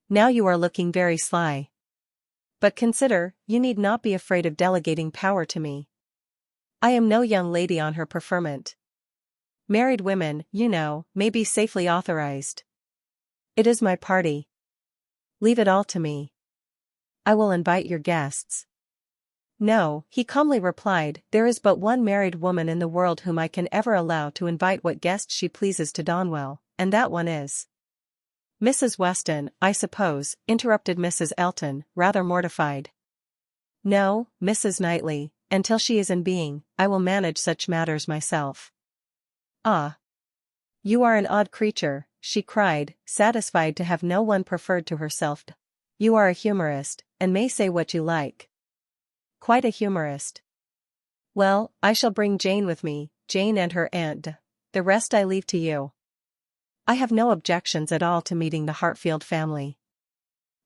now you are looking very sly. But consider, you need not be afraid of delegating power to me. I am no young lady on her preferment. Married women, you know, may be safely authorized. It is my party. Leave it all to me. I will invite your guests." "No," he calmly replied, "there is but one married woman in the world whom I can ever allow to invite what guests she pleases to Donwell, and that one is—" "Mrs. Weston, I suppose," interrupted Mrs. Elton, rather mortified. "No, Mrs. Knightley, until she is in being, I will manage such matters myself." "Ah! You are an odd creature," she cried, satisfied to have no one preferred to herself. "You are a humorist, and may say what you like." "Quite a humorist. Well, I shall bring Jane with me, Jane and her aunt. The rest I leave to you. I have no objections at all to meeting the Hartfield family.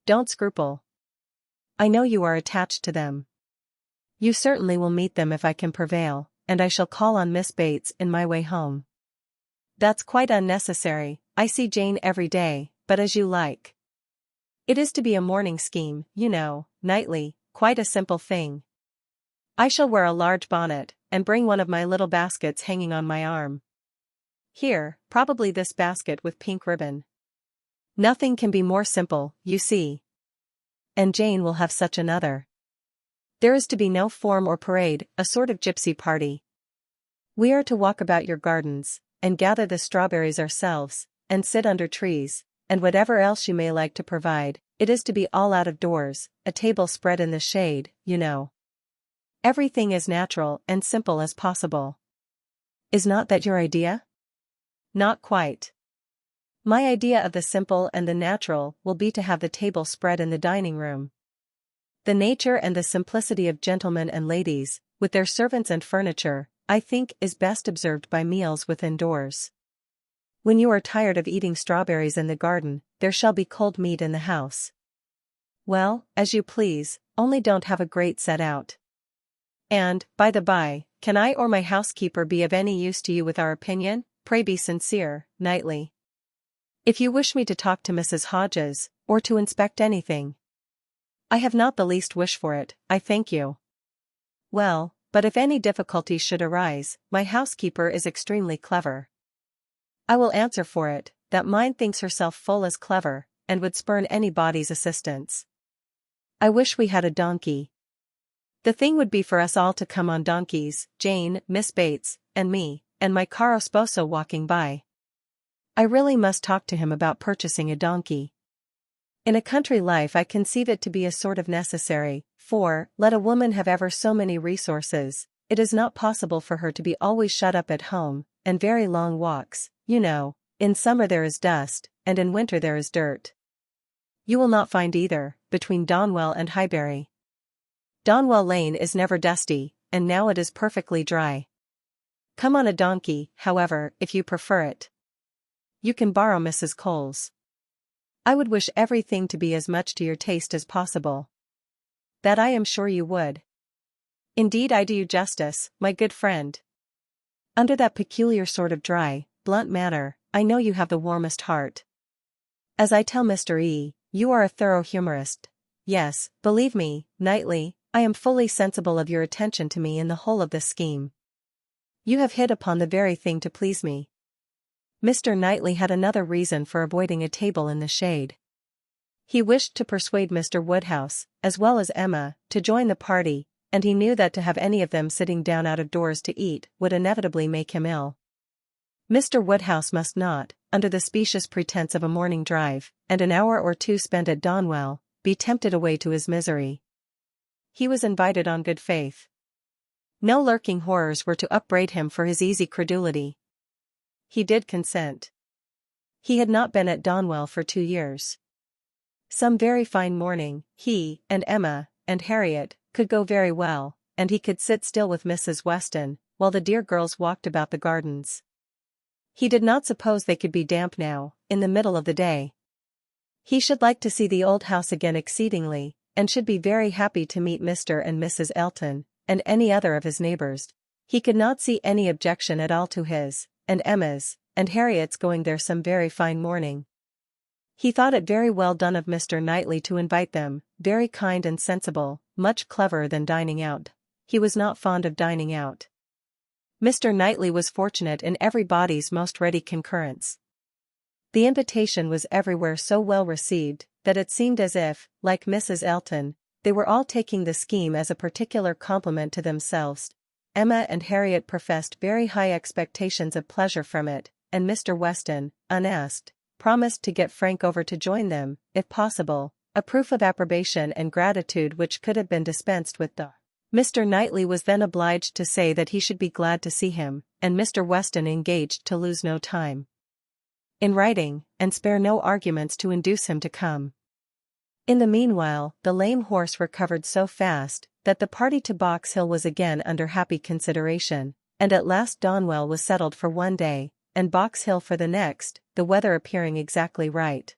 Don't scruple. I know you are attached to them. You certainly will meet them if I can prevail, and I shall call on Miss Bates in my way home." "That's quite unnecessary, I see Jane every day, but as you like. It is to be a morning scheme, you know, Knightley, quite a simple thing. I shall wear a large bonnet, and bring one of my little baskets hanging on my arm. Here, probably this basket with pink ribbon. Nothing can be more simple, you see. And Jane will have such another. There is to be no form or parade, a sort of gypsy party. We are to walk about your gardens, and gather the strawberries ourselves, and sit under trees, and whatever else you may like to provide, it is to be all out of doors, a table spread in the shade, you know. Everything as natural and simple as possible. Is not that your idea?" "Not quite. My idea of the simple and the natural will be to have the table spread in the dining room. The nature and the simplicity of gentlemen and ladies, with their servants and furniture, I think is best observed by meals within doors. When you are tired of eating strawberries in the garden, there shall be cold meat in the house. Well, as you please, only don't have a grate set out. And, by the by, can I or my housekeeper be of any use to you with our opinion? Pray be sincere, Knightley. If you wish me to talk to Mrs. Hodges, or to inspect anything, I have not the least wish for it, I thank you. Well, but if any difficulty should arise, my housekeeper is extremely clever. I will answer for it, that mine thinks herself full as clever, and would spurn anybody's assistance. I wish we had a donkey. The thing would be for us all to come on donkeys, Jane, Miss Bates, and me, and my caro sposo walking by. I really must talk to him about purchasing a donkey. In a country life I conceive it to be a sort of necessary, for, let a woman have ever so many resources, it is not possible for her to be always shut up at home, and very long walks, you know, in summer there is dust, and in winter there is dirt. You will not find either, between Donwell and Highbury. Donwell Lane is never dusty, and now it is perfectly dry. Come on a donkey, however, if you prefer it. You can borrow Mrs. Cole's. I would wish everything to be as much to your taste as possible. That I am sure you would. Indeed I do you justice, my good friend. Under that peculiar sort of dry, blunt manner, I know you have the warmest heart. As I tell Mr. E., you are a thorough humorist. Yes, believe me, Knightley, I am fully sensible of your attention to me in the whole of this scheme. You have hit upon the very thing to please me. Mr. Knightley had another reason for avoiding a table in the shade. He wished to persuade Mr. Woodhouse, as well as Emma, to join the party, and he knew that to have any of them sitting down out of doors to eat would inevitably make him ill. Mr. Woodhouse must not, under the specious pretense of a morning drive, and an hour or two spent at Donwell, be tempted away to his misery. He was invited on good faith. No lurking horrors were to upbraid him for his easy credulity. He did consent. He had not been at Donwell for 2 years. Some very fine morning, he, and Emma, and Harriet, could go very well, and he could sit still with Mrs. Weston, while the dear girls walked about the gardens. He did not suppose they could be damp now, in the middle of the day. He should like to see the old house again exceedingly, and should be very happy to meet Mr. and Mrs. Elton, and any other of his neighbors. He could not see any objection at all to his, and Emma's, and Harriet's going there some very fine morning. He thought it very well done of Mr. Knightley to invite them, very kind and sensible, much cleverer than dining out. He was not fond of dining out. Mr. Knightley was fortunate in everybody's most ready concurrence. The invitation was everywhere so well received, that it seemed as if, like Mrs. Elton, they were all taking the scheme as a particular compliment to themselves. Emma and Harriet professed very high expectations of pleasure from it, and Mr. Weston, unasked, promised to get Frank over to join them, if possible, a proof of approbation and gratitude which could have been dispensed with. Mr. Knightley was then obliged to say that he should be glad to see him, and Mr. Weston engaged to lose no time in writing, and spare no arguments to induce him to come. In the meanwhile, the lame horse recovered so fast, that the party to Box Hill was again under happy consideration, and at last Donwell was settled for one day, and Box Hill for the next, the weather appearing exactly right.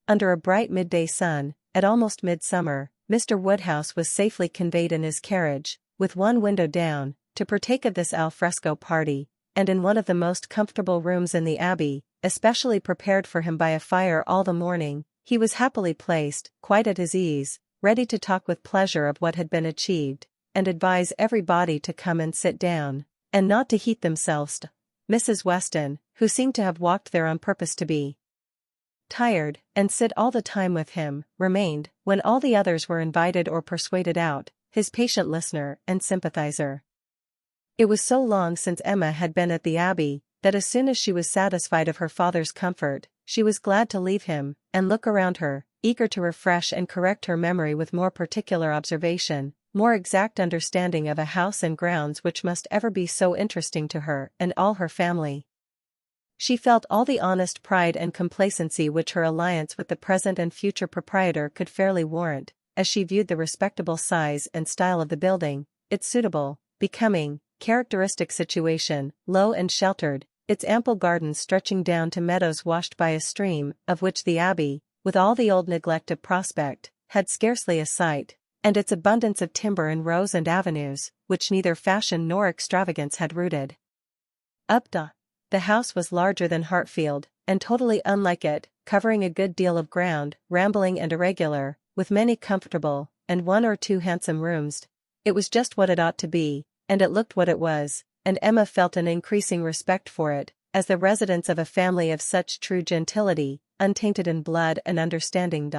Under a bright midday sun, at almost midsummer, Mr. Woodhouse was safely conveyed in his carriage, with one window down, to partake of this al fresco party, and in one of the most comfortable rooms in the Abbey, especially prepared for him by a fire all the morning, he was happily placed, quite at his ease, ready to talk with pleasure of what had been achieved, and advise everybody to come and sit down, and not to heat themselves. Mrs. Weston, who seemed to have walked there on purpose to be tired, and sit all the time with him, remained, when all the others were invited or persuaded out, his patient listener and sympathizer. It was so long since Emma had been at the Abbey, that as soon as she was satisfied of her father's comfort, she was glad to leave him, and look around her, eager to refresh and correct her memory with more particular observation, more exact understanding of a house and grounds which must ever be so interesting to her and all her family. She felt all the honest pride and complacency which her alliance with the present and future proprietor could fairly warrant, as she viewed the respectable size and style of the building, its suitable, becoming, characteristic situation, low and sheltered, its ample gardens stretching down to meadows washed by a stream, of which the Abbey, with all the old neglect of prospect, had scarcely a sight, and its abundance of timber in rows and avenues, which neither fashion nor extravagance had rooted. The house was larger than Hartfield, and totally unlike it, covering a good deal of ground, rambling and irregular, with many comfortable, and 1 or 2 handsome rooms. It was just what it ought to be, and it looked what it was, and Emma felt an increasing respect for it, as the residence of a family of such true gentility, untainted in blood and understanding.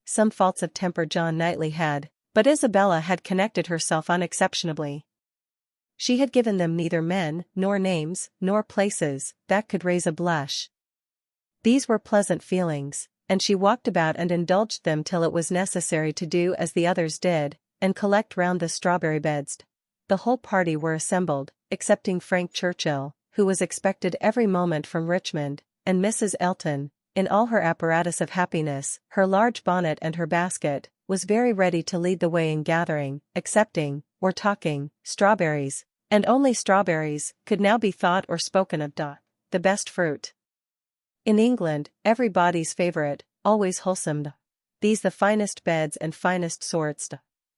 Some faults of temper John Knightley had, but Isabella had connected herself unexceptionably. She had given them neither men, nor names, nor places, that could raise a blush. These were pleasant feelings, and she walked about and indulged them till it was necessary to do as the others did, and collect round the strawberry beds. The whole party were assembled, excepting Frank Churchill, who was expected every moment from Richmond, and Mrs. Elton, in all her apparatus of happiness, her large bonnet and her basket, was very ready to lead the way in gathering, accepting, or talking, strawberries, and only strawberries could now be thought or spoken of. The best fruit in England, everybody's favourite, always wholesome. These the finest beds and finest sorts.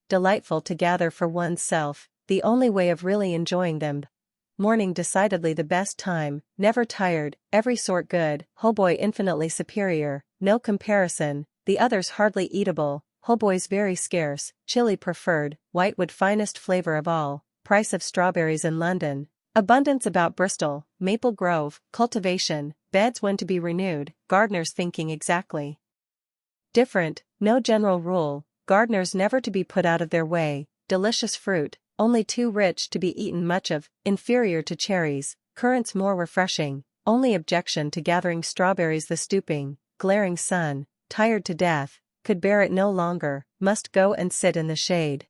Delightful to gather for one's self, the only way of really enjoying them. Morning decidedly the best time, never tired, every sort good, hautboy infinitely superior, no comparison, the others hardly eatable, hautboys very scarce, chili preferred, whitewood finest flavour of all, price of strawberries in London, abundance about Bristol, Maple Grove, cultivation, beds when to be renewed, gardeners thinking exactly different, no general rule, gardeners never to be put out of their way, delicious fruit, only too rich to be eaten much of, inferior to cherries, currants more refreshing, only objection to gathering strawberries the stooping, glaring sun, tired to death, could bear it no longer, must go and sit in the shade.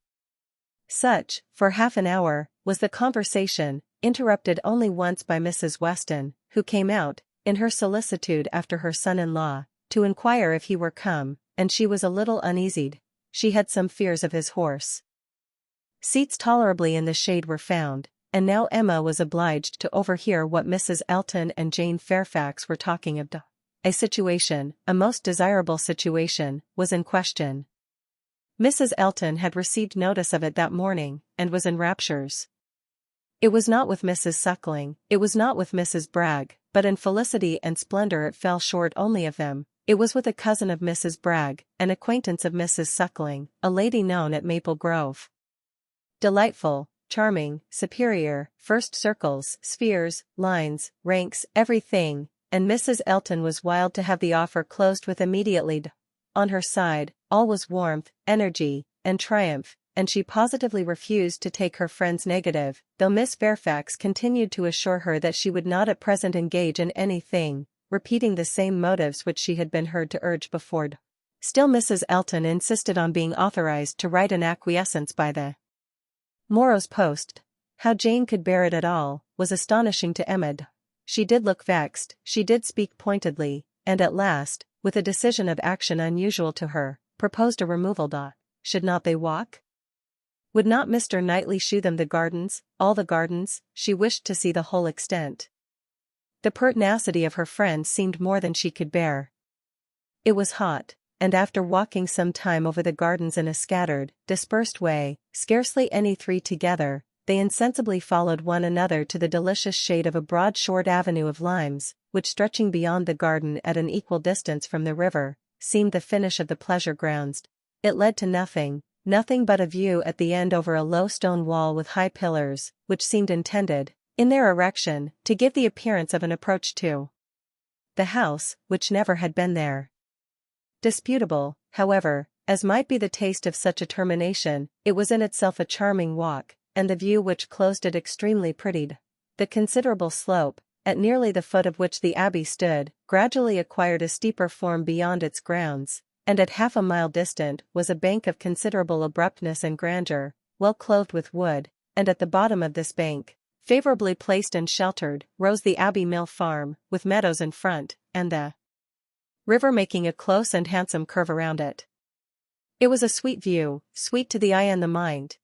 Such, for half an hour, was the conversation, interrupted only once by Mrs. Weston, who came out, in her solicitude after her son-in-law, to inquire if he were come, and she was a little uneasy. She had some fears of his horse. Seats tolerably in the shade were found, and now Emma was obliged to overhear what Mrs. Elton and Jane Fairfax were talking of. A situation, a most desirable situation, was in question. Mrs. Elton had received notice of it that morning, and was in raptures. It was not with Mrs. Suckling, it was not with Mrs. Bragg, but in felicity and splendour it fell short only of them. It was with a cousin of Mrs. Bragg, an acquaintance of Mrs. Suckling, a lady known at Maple Grove. Delightful, charming, superior, first circles, spheres, lines, ranks, everything, and Mrs. Elton was wild to have the offer closed with immediately. On her side, all was warmth, energy, and triumph, and she positively refused to take her friend's negative, though Miss Fairfax continued to assure her that she would not at present engage in anything, repeating the same motives which she had been heard to urge before. Still Mrs. Elton insisted on being authorized to write an acquiescence by the morrow's post. How Jane could bear it at all, was astonishing to Emma. She did look vexed, she did speak pointedly, and at last, with a decision of action unusual to her, proposed a removal. Should not they walk? Would not Mr. Knightley shew them the gardens, all the gardens? She wished to see the whole extent. The pertinacity of her friend seemed more than she could bear. It was hot, and after walking some time over the gardens in a scattered, dispersed way, scarcely any three together, they insensibly followed one another to the delicious shade of a broad short avenue of limes, which stretching beyond the garden at an equal distance from the river, seemed the finish of the pleasure grounds. It led to nothing but a view at the end over a low stone wall with high pillars, which seemed intended, in their erection, to give the appearance of an approach to the house, which never had been there. Disputable, however, as might be the taste of such a termination, it was in itself a charming walk, and the view which closed it extremely pretty. The considerable slope, at nearly the foot of which the abbey stood, gradually acquired a steeper form beyond its grounds, and at half a mile distant was a bank of considerable abruptness and grandeur, well clothed with wood, and at the bottom of this bank, favourably placed and sheltered, rose the Abbey Mill farm, with meadows in front, and the river making a close and handsome curve around it. It was a sweet view, sweet to the eye and the mind.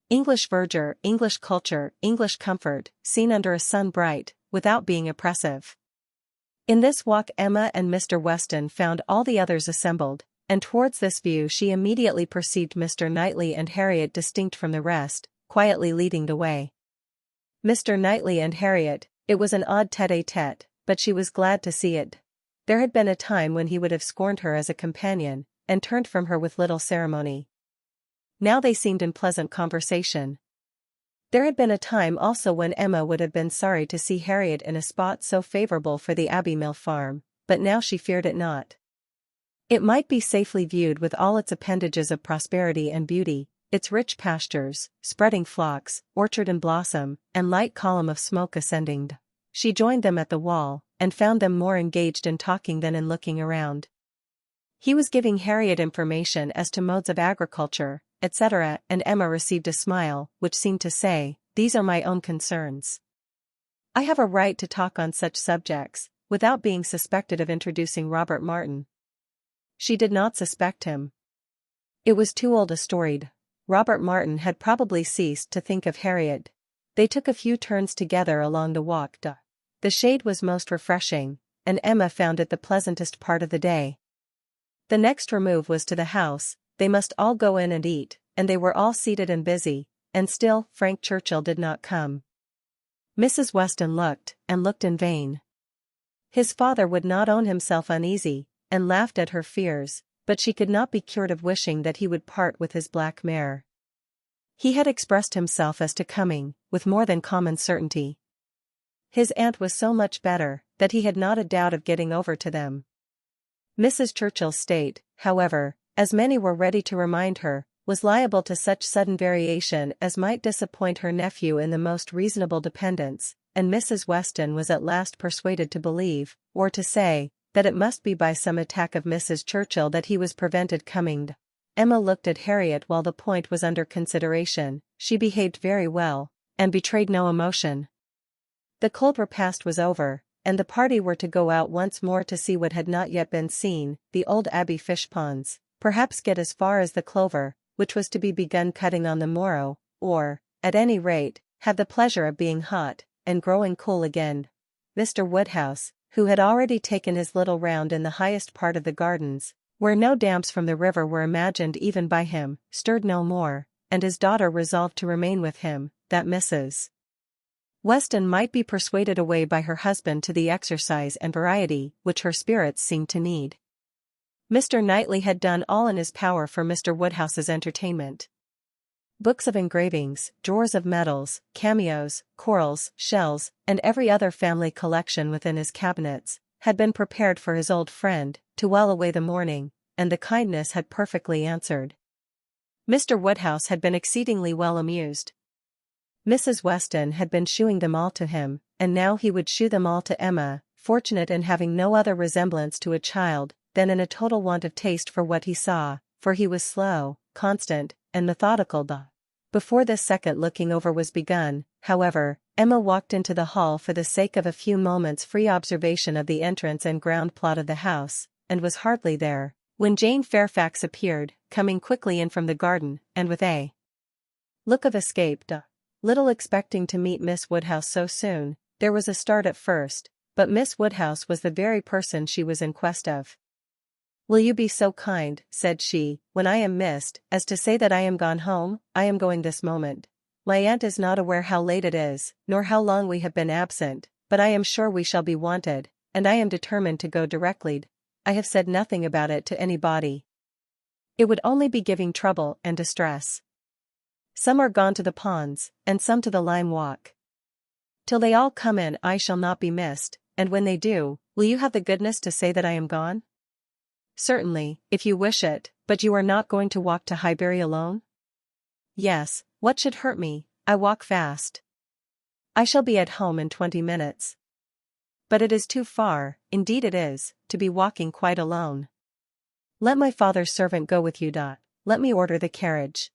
English verdure, English culture, English comfort, seen under a sun bright, without being oppressive. In this walk Emma and Mr. Weston found all the others assembled, and towards this view she immediately perceived Mr. Knightley and Harriet distinct from the rest, quietly leading the way. Mr. Knightley and Harriet, it was an odd tête-à-tête, but she was glad to see it. There had been a time when he would have scorned her as a companion, and turned from her with little ceremony. Now they seemed in pleasant conversation. There had been a time also when Emma would have been sorry to see Harriet in a spot so favourable for the Abbey Mill farm, but now she feared it not. It might be safely viewed with all its appendages of prosperity and beauty, its rich pastures, spreading flocks, orchard in blossom, and light column of smoke ascending. She joined them at the wall, and found them more engaged in talking than in looking around. He was giving Harriet information as to modes of agriculture, etc., and Emma received a smile, which seemed to say, "These are my own concerns. I have a right to talk on such subjects, without being suspected of introducing Robert Martin." She did not suspect him. It was too old a story. Robert Martin had probably ceased to think of Harriet. They took a few turns together along the walk. The shade was most refreshing, and Emma found it the pleasantest part of the day. The next remove was to the house. They must all go in and eat, and they were all seated and busy, and still Frank Churchill did not come. Mrs. Weston looked, and looked in vain. His father would not own himself uneasy, and laughed at her fears, but she could not be cured of wishing that he would part with his black mare. He had expressed himself as to coming, with more than common certainty. His aunt was so much better, that he had not a doubt of getting over to them. Mrs. Churchill's state, however, as many were ready to remind her, was liable to such sudden variation as might disappoint her nephew in the most reasonable dependence, and Mrs. Weston was at last persuaded to believe, or to say, that it must be by some attack of Mrs. Churchill that he was prevented coming. Emma looked at Harriet while the point was under consideration. She behaved very well, and betrayed no emotion. The cold repast was over, and the party were to go out once more to see what had not yet been seen, the old Abbey fish ponds, perhaps get as far as the clover, which was to be begun cutting on the morrow, or, at any rate, have the pleasure of being hot, and growing cool again. Mr. Woodhouse, who had already taken his little round in the highest part of the gardens, where no damps from the river were imagined even by him, stirred no more, and his daughter resolved to remain with him, that Mrs. Weston might be persuaded away by her husband to the exercise and variety which her spirits seemed to need. Mr. Knightley had done all in his power for Mr. Woodhouse's entertainment. Books of engravings, drawers of medals, cameos, corals, shells, and every other family collection within his cabinets, had been prepared for his old friend, to while away the morning, and the kindness had perfectly answered. Mr. Woodhouse had been exceedingly well amused. Mrs. Weston had been shewing them all to him, and now he would shew them all to Emma, fortunate in having no other resemblance to a child, than in a total want of taste for what he saw, for he was slow, constant, and methodical. Before this second looking over was begun, however, Emma walked into the hall for the sake of a few moments' free observation of the entrance and ground plot of the house, and was hardly there, when Jane Fairfax appeared, coming quickly in from the garden, and with a look of escape. Little expecting to meet Miss Woodhouse so soon, there was a start at first, but Miss Woodhouse was the very person she was in quest of. "Will you be so kind," said she, "when I am missed, as to say that I am gone home? I am going this moment. My aunt is not aware how late it is, nor how long we have been absent, but I am sure we shall be wanted, and I am determined to go directly. I have said nothing about it to anybody. It would only be giving trouble and distress. Some are gone to the ponds, and some to the lime walk. Till they all come in I shall not be missed, and when they do, will you have the goodness to say that I am gone?" "Certainly, if you wish it, but you are not going to walk to Highbury alone?" "Yes, what should hurt me? I walk fast. I shall be at home in 20 minutes. But it is too far, indeed it is, to be walking quite alone. Let my father's servant go with you. Let me order the carriage.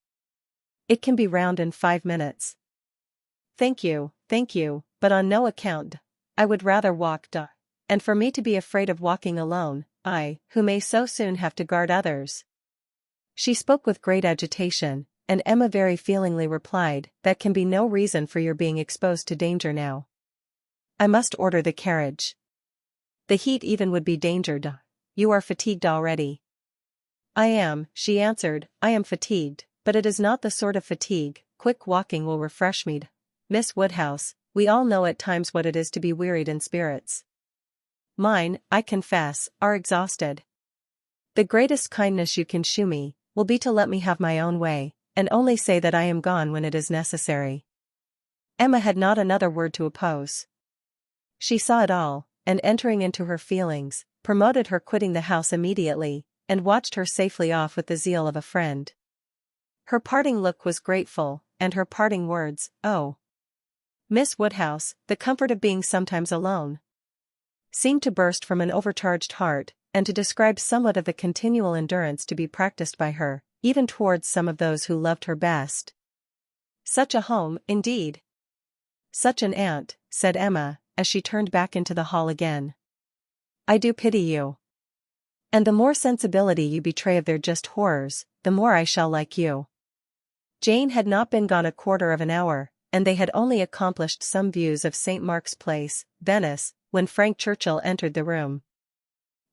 It can be round in 5 minutes. Thank you, but on no account. I would rather walk. And for me to be afraid of walking alone, I, who may so soon have to guard others." She spoke with great agitation, and Emma very feelingly replied, "That can be no reason for your being exposed to danger now. I must order the carriage. The heat even would be danger. You are fatigued already." "I am," she answered, "I am fatigued, but it is not the sort of fatigue. Quick walking will refresh me. Miss Woodhouse, we all know at times what it is to be wearied in spirits. Mine, I confess, are exhausted. The greatest kindness you can shew me, will be to let me have my own way, and only say that I am gone when it is necessary." Emma had not another word to oppose. She saw it all, and entering into her feelings, promoted her quitting the house immediately, and watched her safely off with the zeal of a friend. Her parting look was grateful, and her parting words, "Oh, Miss Woodhouse, the comfort of being sometimes alone," seemed to burst from an overcharged heart, and to describe somewhat of the continual endurance to be practiced by her, even towards some of those who loved her best. Such a home, indeed! Such an aunt, said Emma, as she turned back into the hall again. I do pity you. And the more sensibility you betray of their just horrors, the more I shall like you. Jane had not been gone a quarter of an hour, and they had only accomplished some views of St. Mark's Place, Venice, when Frank Churchill entered the room.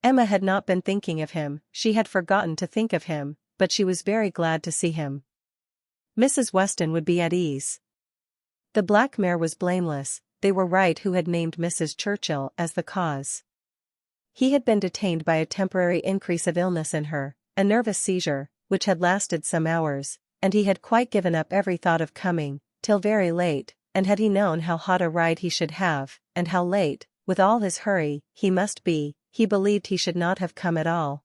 Emma had not been thinking of him, she had forgotten to think of him, but she was very glad to see him. Mrs. Weston would be at ease. The black mare was blameless, they were right who had named Mrs. Churchill as the cause. He had been detained by a temporary increase of illness in her, a nervous seizure, which had lasted some hours, and he had quite given up every thought of coming, till very late, and had he known how hot a ride he should have, and how late, with all his hurry, he must be, he believed he should not have come at all.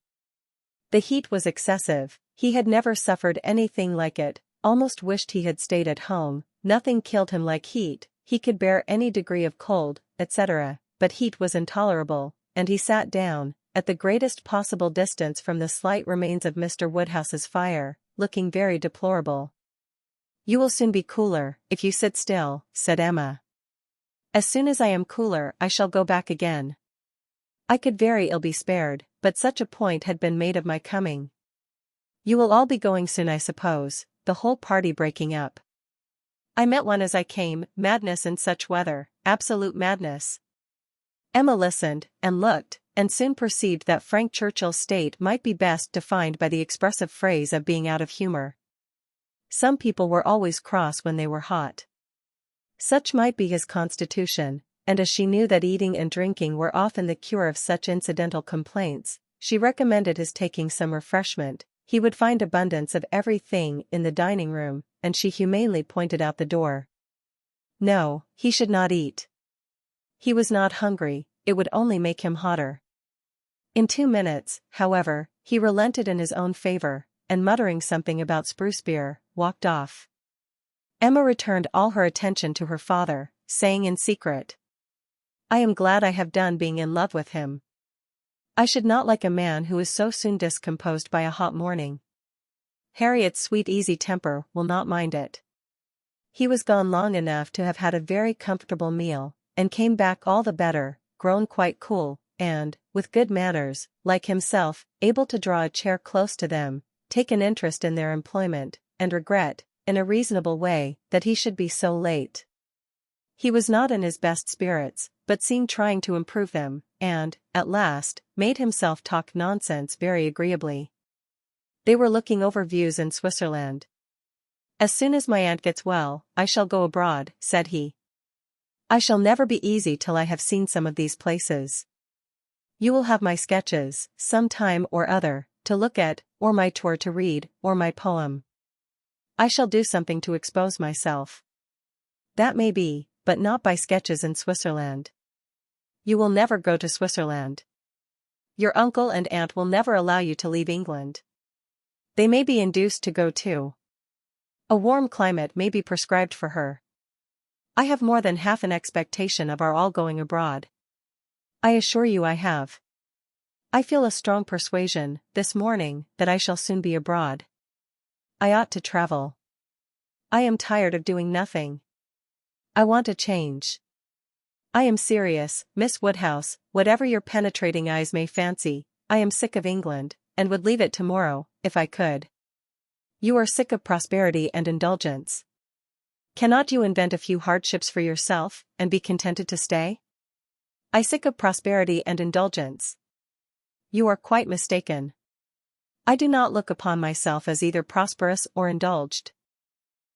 The heat was excessive, he had never suffered anything like it, almost wished he had stayed at home, nothing killed him like heat, he could bear any degree of cold, etc., but heat was intolerable, and he sat down, at the greatest possible distance from the slight remains of Mr. Woodhouse's fire, looking very deplorable. You will soon be cooler, if you sit still, said Emma. As soon as I am cooler I shall go back again. I could very ill be spared, but such a point had been made of my coming. You will all be going soon, I suppose, the whole party breaking up. I met one as I came, madness in such weather, absolute madness. Emma listened, and looked, and soon perceived that Frank Churchill's state might be best defined by the expressive phrase of being out of humor. Some people were always cross when they were hot. Such might be his constitution, and as she knew that eating and drinking were often the cure of such incidental complaints, she recommended his taking some refreshment. He would find abundance of everything in the dining room, and she humanely pointed out the door. No, he should not eat. He was not hungry, it would only make him hotter. In 2 minutes, however, he relented in his own favor, and muttering something about spruce beer, walked off. Emma returned all her attention to her father, saying in secret, I am glad I have done being in love with him. I should not like a man who is so soon discomposed by a hot morning. Harriet's sweet easy temper will not mind it. He was gone long enough to have had a very comfortable meal, and came back all the better, grown quite cool, and, with good manners, like himself, able to draw a chair close to them, take an interest in their employment, and regret, in a reasonable way, that he should be so late. He was not in his best spirits, but seemed trying to improve them, and, at last, made himself talk nonsense very agreeably. They were looking over views in Switzerland. As soon as my aunt gets well, I shall go abroad, said he. I shall never be easy till I have seen some of these places. You will have my sketches, some time or other, to look at, or my tour to read, or my poem. I shall do something to expose myself. That may be, but not by sketches in Switzerland. You will never go to Switzerland. Your uncle and aunt will never allow you to leave England. They may be induced to go too. A warm climate may be prescribed for her. I have more than half an expectation of our all going abroad. I assure you I have. I feel a strong persuasion, this morning, that I shall soon be abroad. I ought to travel. I am tired of doing nothing. I want a change. I am serious, Miss Woodhouse, whatever your penetrating eyes may fancy, I am sick of England, and would leave it tomorrow, if I could. You are sick of prosperity and indulgence. Cannot you invent a few hardships for yourself, and be contented to stay? I sick of prosperity and indulgence. You are quite mistaken. I do not look upon myself as either prosperous or indulged.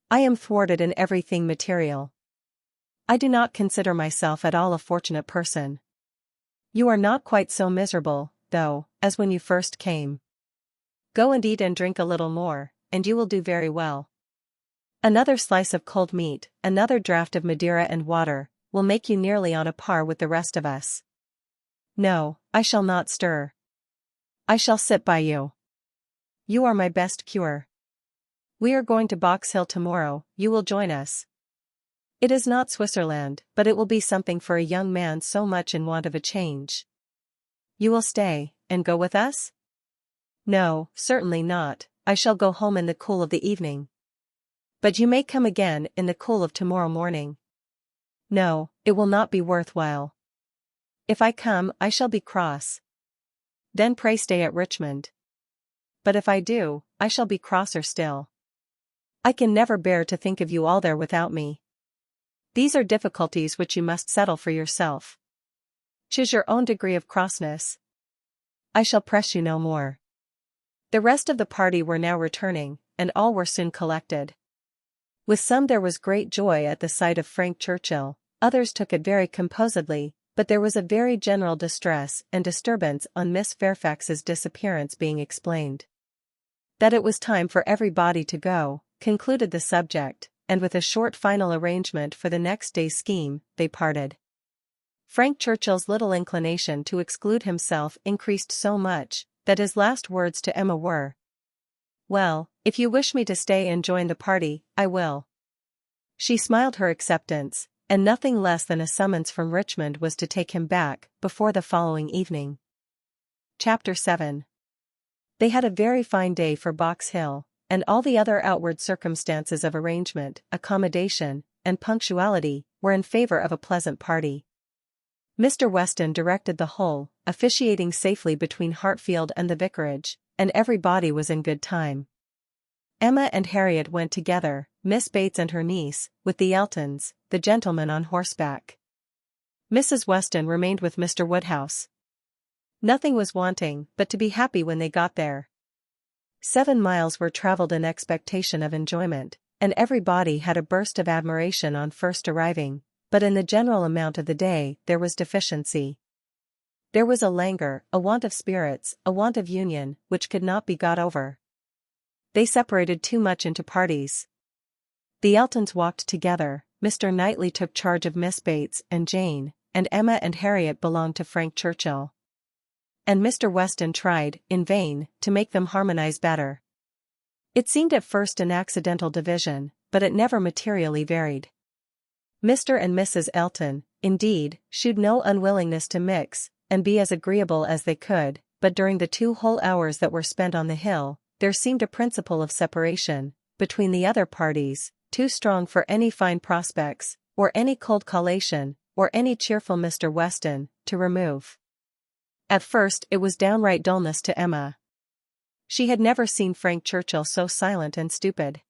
I am thwarted in everything material. I do not consider myself at all a fortunate person. You are not quite so miserable, though, as when you first came. Go and eat and drink a little more, and you will do very well. Another slice of cold meat, another draught of Madeira and water, will make you nearly on a par with the rest of us. No, I shall not stir. I shall sit by you. You are my best cure. We are going to Box Hill tomorrow, you will join us. It is not Switzerland, but it will be something for a young man so much in want of a change. You will stay, and go with us? No, certainly not, I shall go home in the cool of the evening. But you may come again in the cool of tomorrow morning. No, it will not be worthwhile. If I come, I shall be cross. Then pray stay at Richmond. But if I do, I shall be crosser still. I can never bear to think of you all there without me. These are difficulties which you must settle for yourself. Choose your own degree of crossness. I shall press you no more. The rest of the party were now returning, and all were soon collected. With some there was great joy at the sight of Frank Churchill, others took it very composedly, but there was a very general distress and disturbance on Miss Fairfax's disappearance being explained. That it was time for everybody to go, concluded the subject, and with a short final arrangement for the next day's scheme, they parted. Frank Churchill's little inclination to exclude himself increased so much, that his last words to Emma were, "Well, if you wish me to stay and join the party, I will." She smiled her acceptance, and nothing less than a summons from Richmond was to take him back, before the following evening. Chapter 7. They had a very fine day for Box Hill, and all the other outward circumstances of arrangement, accommodation, and punctuality, were in favor of a pleasant party. Mr. Weston directed the whole, officiating safely between Hartfield and the vicarage, and everybody was in good time. Emma and Harriet went together, Miss Bates and her niece, with the Eltons, the gentleman on horseback. Mrs. Weston remained with Mr. Woodhouse. Nothing was wanting but to be happy when they got there. 7 miles were travelled in expectation of enjoyment, and everybody had a burst of admiration on first arriving, but in the general amount of the day there was deficiency. There was a languor, a want of spirits, a want of union, which could not be got over. They separated too much into parties. The Eltons walked together, Mr. Knightley took charge of Miss Bates and Jane, and Emma and Harriet belonged to Frank Churchill. And Mr. Weston tried, in vain, to make them harmonize better. It seemed at first an accidental division, but it never materially varied. Mr. and Mrs. Elton, indeed, shewed no unwillingness to mix, and be as agreeable as they could, but during the 2 whole hours that were spent on the hill, there seemed a principle of separation, between the other parties, too strong for any fine prospects, or any cold collation, or any cheerful Mr. Weston, to remove. At first it was downright dullness to Emma. She had never seen Frank Churchill so silent and stupid.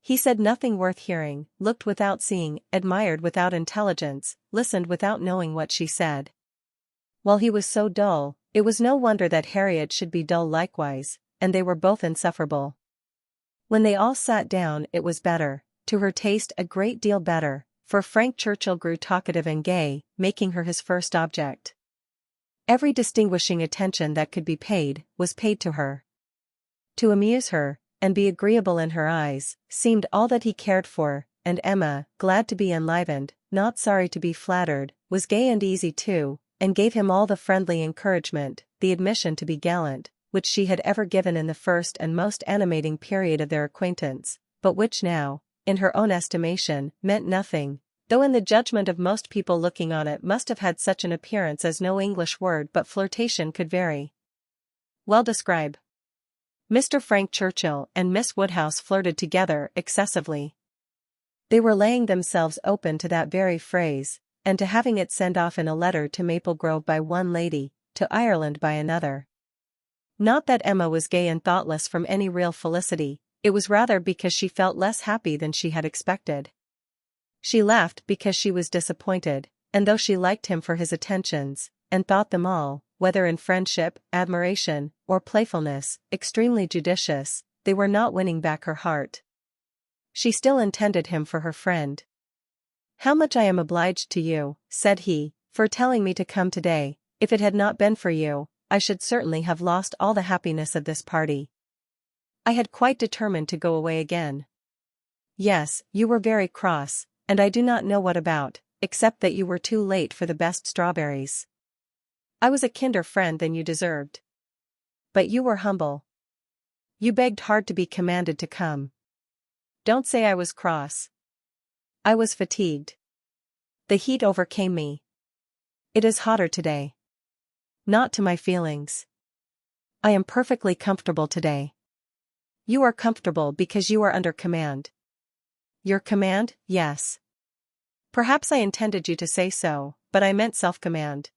He said nothing worth hearing, looked without seeing, admired without intelligence, listened without knowing what she said. While he was so dull, it was no wonder that Harriet should be dull likewise, and they were both insufferable. When they all sat down it was better, to her taste a great deal better, for Frank Churchill grew talkative and gay, making her his first object. Every distinguishing attention that could be paid, was paid to her. To amuse her, and be agreeable in her eyes, seemed all that he cared for, and Emma, glad to be enlivened, not sorry to be flattered, was gay and easy too, and gave him all the friendly encouragement, the admission to be gallant, which she had ever given in the first and most animating period of their acquaintance, but which now, in her own estimation, meant nothing, though in the judgment of most people looking on it must have had such an appearance as no English word but flirtation could vary. Well describe. Mr. Frank Churchill and Miss Woodhouse flirted together excessively. They were laying themselves open to that very phrase, and to having it sent off in a letter to Maple Grove by one lady, to Ireland by another. Not that Emma was gay and thoughtless from any real felicity, it was rather because she felt less happy than she had expected. She laughed because she was disappointed, and though she liked him for his attentions, and thought them all, whether in friendship, admiration, or playfulness, extremely judicious, they were not winning back her heart. She still intended him for her friend. "How much I am obliged to you," said he, "for telling me to come today. If it had not been for you, I should certainly have lost all the happiness of this party. I had quite determined to go away again." "Yes, you were very cross, and I do not know what about, except that you were too late for the best strawberries. I was a kinder friend than you deserved. But you were humble. You begged hard to be commanded to come, Don't say I was cross. I was fatigued. The heat overcame me. It is hotter today. Not to my feelings. I am perfectly comfortable today. You are comfortable because you are under command. Your command, yes. Perhaps I intended you to say so, but I meant self-command.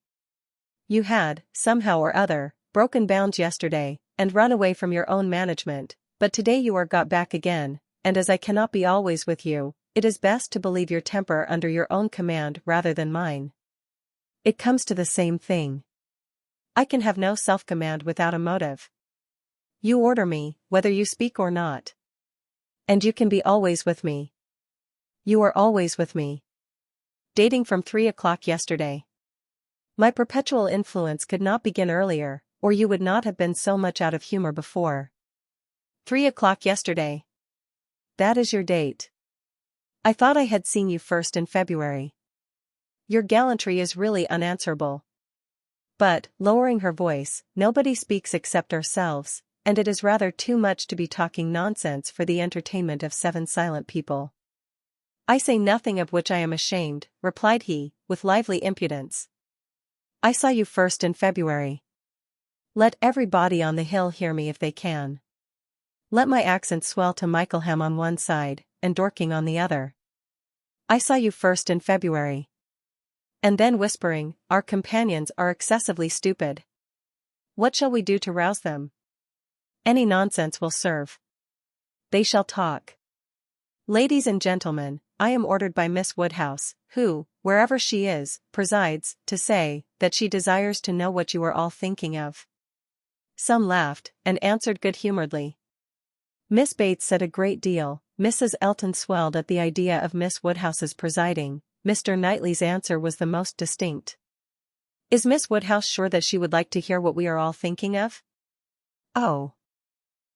You had, somehow or other, broken bounds yesterday, and run away from your own management, but today you are got back again, and as I cannot be always with you, it is best to believe your temper under your own command rather than mine. It comes to the same thing. I can have no self-command without a motive. You order me, whether you speak or not. And you can be always with me. You are always with me. Dating from 3 o'clock yesterday. My perpetual influence could not begin earlier, or you would not have been so much out of humor before. 3 o'clock yesterday. That is your date. I thought I had seen you first in February. Your gallantry is really unanswerable. But, lowering her voice, nobody speaks except ourselves, and it is rather too much to be talking nonsense for the entertainment of 7 silent people. I say nothing of which I am ashamed, replied he, with lively impudence. I saw you first in February. Let everybody on the hill hear me if they can. Let my accent swell to Mickleham on one side, and Dorking on the other. I saw you first in February. And then whispering, our companions are excessively stupid. What shall we do to rouse them? Any nonsense will serve. They shall talk. Ladies and gentlemen, I am ordered by Miss Woodhouse, who, wherever she is, presides, to say, that she desires to know what you are all thinking of. Some laughed, and answered good-humoredly. Miss Bates said a great deal, Mrs. Elton swelled at the idea of Miss Woodhouse's presiding. Mr. Knightley's answer was the most distinct. Is Miss Woodhouse sure that she would like to hear what we are all thinking of? Oh.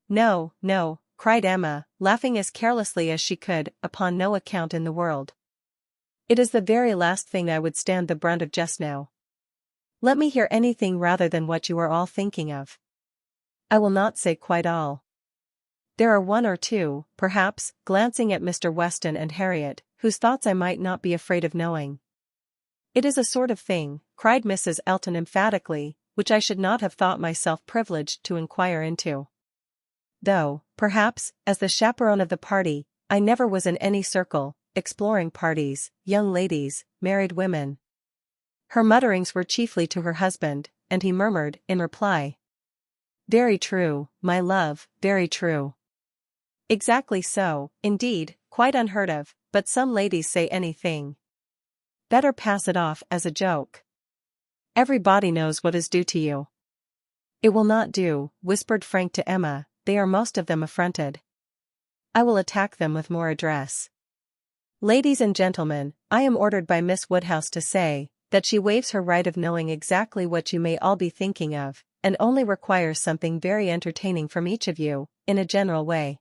No, no, cried Emma, laughing as carelessly as she could, upon no account in the world. It is the very last thing I would stand the brunt of just now. Let me hear anything rather than what you are all thinking of. I will not say quite all. There are 1 or 2, perhaps, glancing at Mr. Weston and Harriet, whose thoughts I might not be afraid of knowing. It is a sort of thing, cried Mrs. Elton emphatically, which I should not have thought myself privileged to inquire into. Though, perhaps, as the chaperone of the party, I never was in any circle, exploring parties, young ladies, married women. Her mutterings were chiefly to her husband, and he murmured, in reply. Very true, my love, very true. Exactly so, indeed, quite unheard of, but some ladies say anything. Better pass it off as a joke. Everybody knows what is due to you. It will not do, whispered Frank to Emma, they are most of them affronted. I will attack them with more address. Ladies and gentlemen, I am ordered by Miss Woodhouse to say, that she waives her right of knowing exactly what you may all be thinking of, and only requires something very entertaining from each of you, in a general way.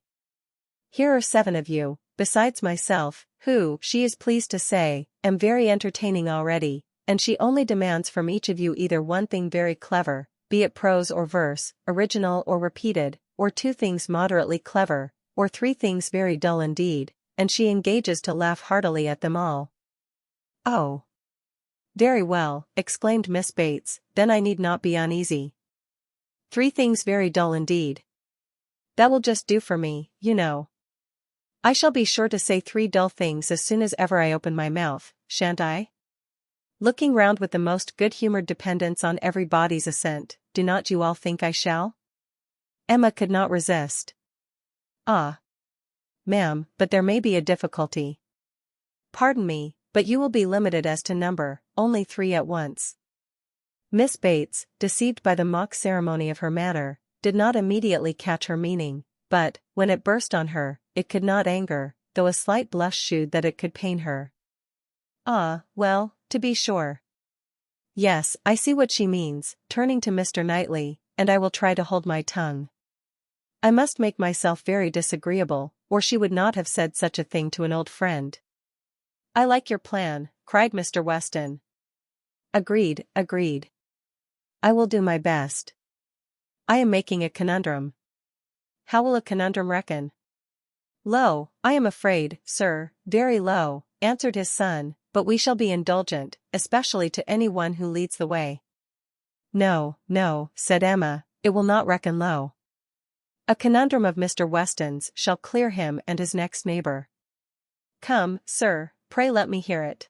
Here are 7 of you, besides myself, who, she is pleased to say, am very entertaining already, and she only demands from each of you either one thing very clever, be it prose or verse, original or repeated, or 2 things moderately clever, or 3 things very dull indeed, and she engages to laugh heartily at them all. Oh! Very well, exclaimed Miss Bates, then I need not be uneasy. 3 things very dull indeed. That will just do for me, you know. I shall be sure to say 3 dull things as soon as ever I open my mouth, shan't I? Looking round with the most good-humoured dependence on everybody's assent, do not you all think I shall? Emma could not resist. Ah! Ma'am, but there may be a difficulty. Pardon me, but you will be limited as to number, only 3 at once. Miss Bates, deceived by the mock ceremony of her manner, did not immediately catch her meaning, but, when it burst on her, it could not anger, though a slight blush shewed that it could pain her. Ah, well, to be sure. Yes, I see what she means, turning to Mr. Knightley, and I will try to hold my tongue. I must make myself very disagreeable, or she would not have said such a thing to an old friend. I like your plan, cried Mr. Weston. Agreed, agreed. I will do my best. I am making a conundrum. How will a conundrum reckon? Low, I am afraid, sir, very low, answered his son, but we shall be indulgent, especially to any one who leads the way. No, no, said Emma, it will not reckon low. A conundrum of Mr. Weston's shall clear him and his next neighbor. Come, sir, pray let me hear it.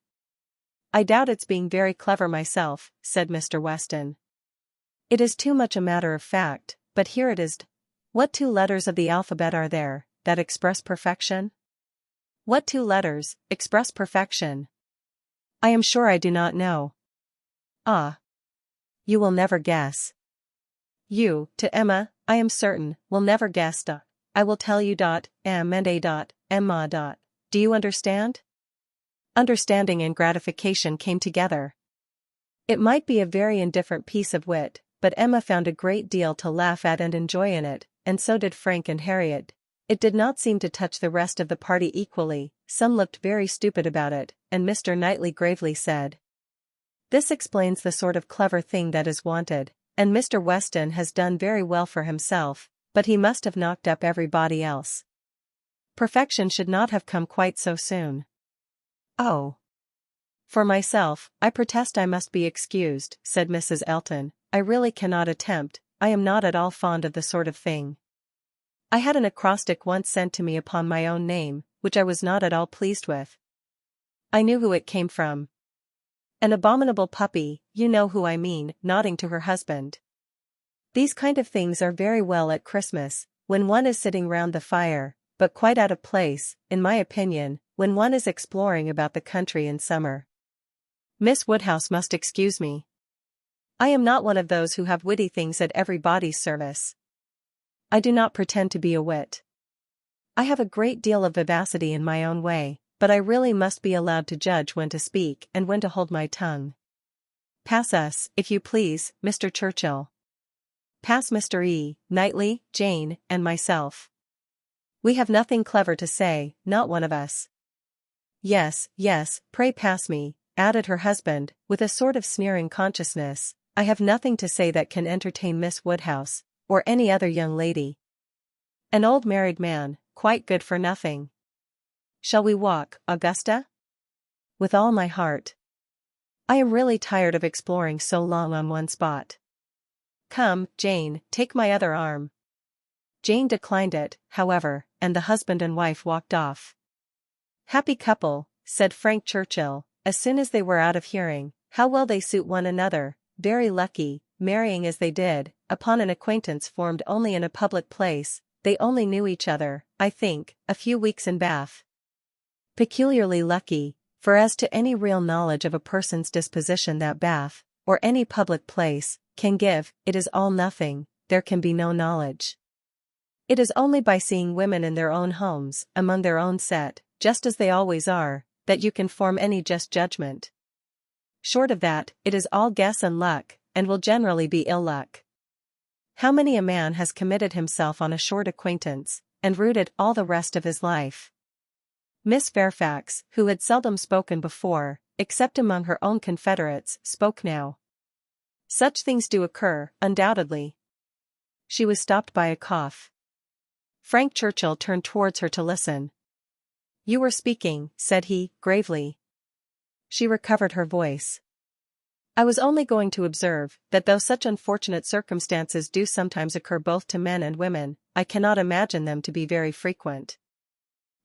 I doubt its being very clever myself, said Mr. Weston. It is too much a matter of fact, but here it is. What 2 letters of the alphabet are there that express perfection? What 2 letters express perfection? I am sure I do not know. Ah. You will never guess. You, to Emma, I am certain, will never guess. I will tell you. M and A. Emma. Do you understand? Understanding and gratification came together. It might be a very indifferent piece of wit, but Emma found a great deal to laugh at and enjoy in it, and so did Frank and Harriet. It did not seem to touch the rest of the party equally. Some looked very stupid about it, and Mr. Knightley gravely said, "This explains the sort of clever thing that is wanted, and Mr. Weston has done very well for himself, but he must have knocked up everybody else. Perfection should not have come quite so soon." "Oh. For myself, I protest I must be excused," said Mrs. Elton. "I really cannot attempt, I am not at all fond of the sort of thing. I had an acrostic once sent to me upon my own name, which I was not at all pleased with. I knew who it came from. An abominable puppy, you know who I mean," nodding to her husband. "These kind of things are very well at Christmas, when one is sitting round the fire, but quite out of place, in my opinion, when one is exploring about the country in summer. Miss Woodhouse must excuse me. I am not one of those who have witty things at everybody's service. I do not pretend to be a wit. I have a great deal of vivacity in my own way, but I really must be allowed to judge when to speak and when to hold my tongue. Pass us, if you please, Mr. Churchill. Pass Mr. E. Knightley, Jane, and myself. We have nothing clever to say, not one of us." "Yes, yes, pray pass me," added her husband, with a sort of sneering consciousness. "I have nothing to say that can entertain Miss Woodhouse, or any other young lady. An old married man, quite good for nothing. Shall we walk, Augusta?" "With all my heart. I am really tired of exploring so long on one spot." "Come, Jane, take my other arm." Jane declined it, however, and the husband and wife walked off. "Happy couple," said Frank Churchill, as soon as they were out of hearing. "How well they suit one another, very lucky, marrying as they did, upon an acquaintance formed only in a public place. They only knew each other, I think, a few weeks in Bath. Peculiarly lucky, for as to any real knowledge of a person's disposition that Bath, or any public place, can give, it is all nothing, there can be no knowledge. It is only by seeing women in their own homes, among their own set, just as they always are, that you can form any just judgment. Short of that, it is all guess and luck, and will generally be ill luck. How many a man has committed himself on a short acquaintance, and rooted all the rest of his life?" Miss Fairfax, who had seldom spoken before, except among her own confederates, spoke now. "Such things do occur, undoubtedly." She was stopped by a cough. Frank Churchill turned towards her to listen. "You were speaking," said he, gravely. She recovered her voice. "I was only going to observe, that though such unfortunate circumstances do sometimes occur both to men and women, I cannot imagine them to be very frequent.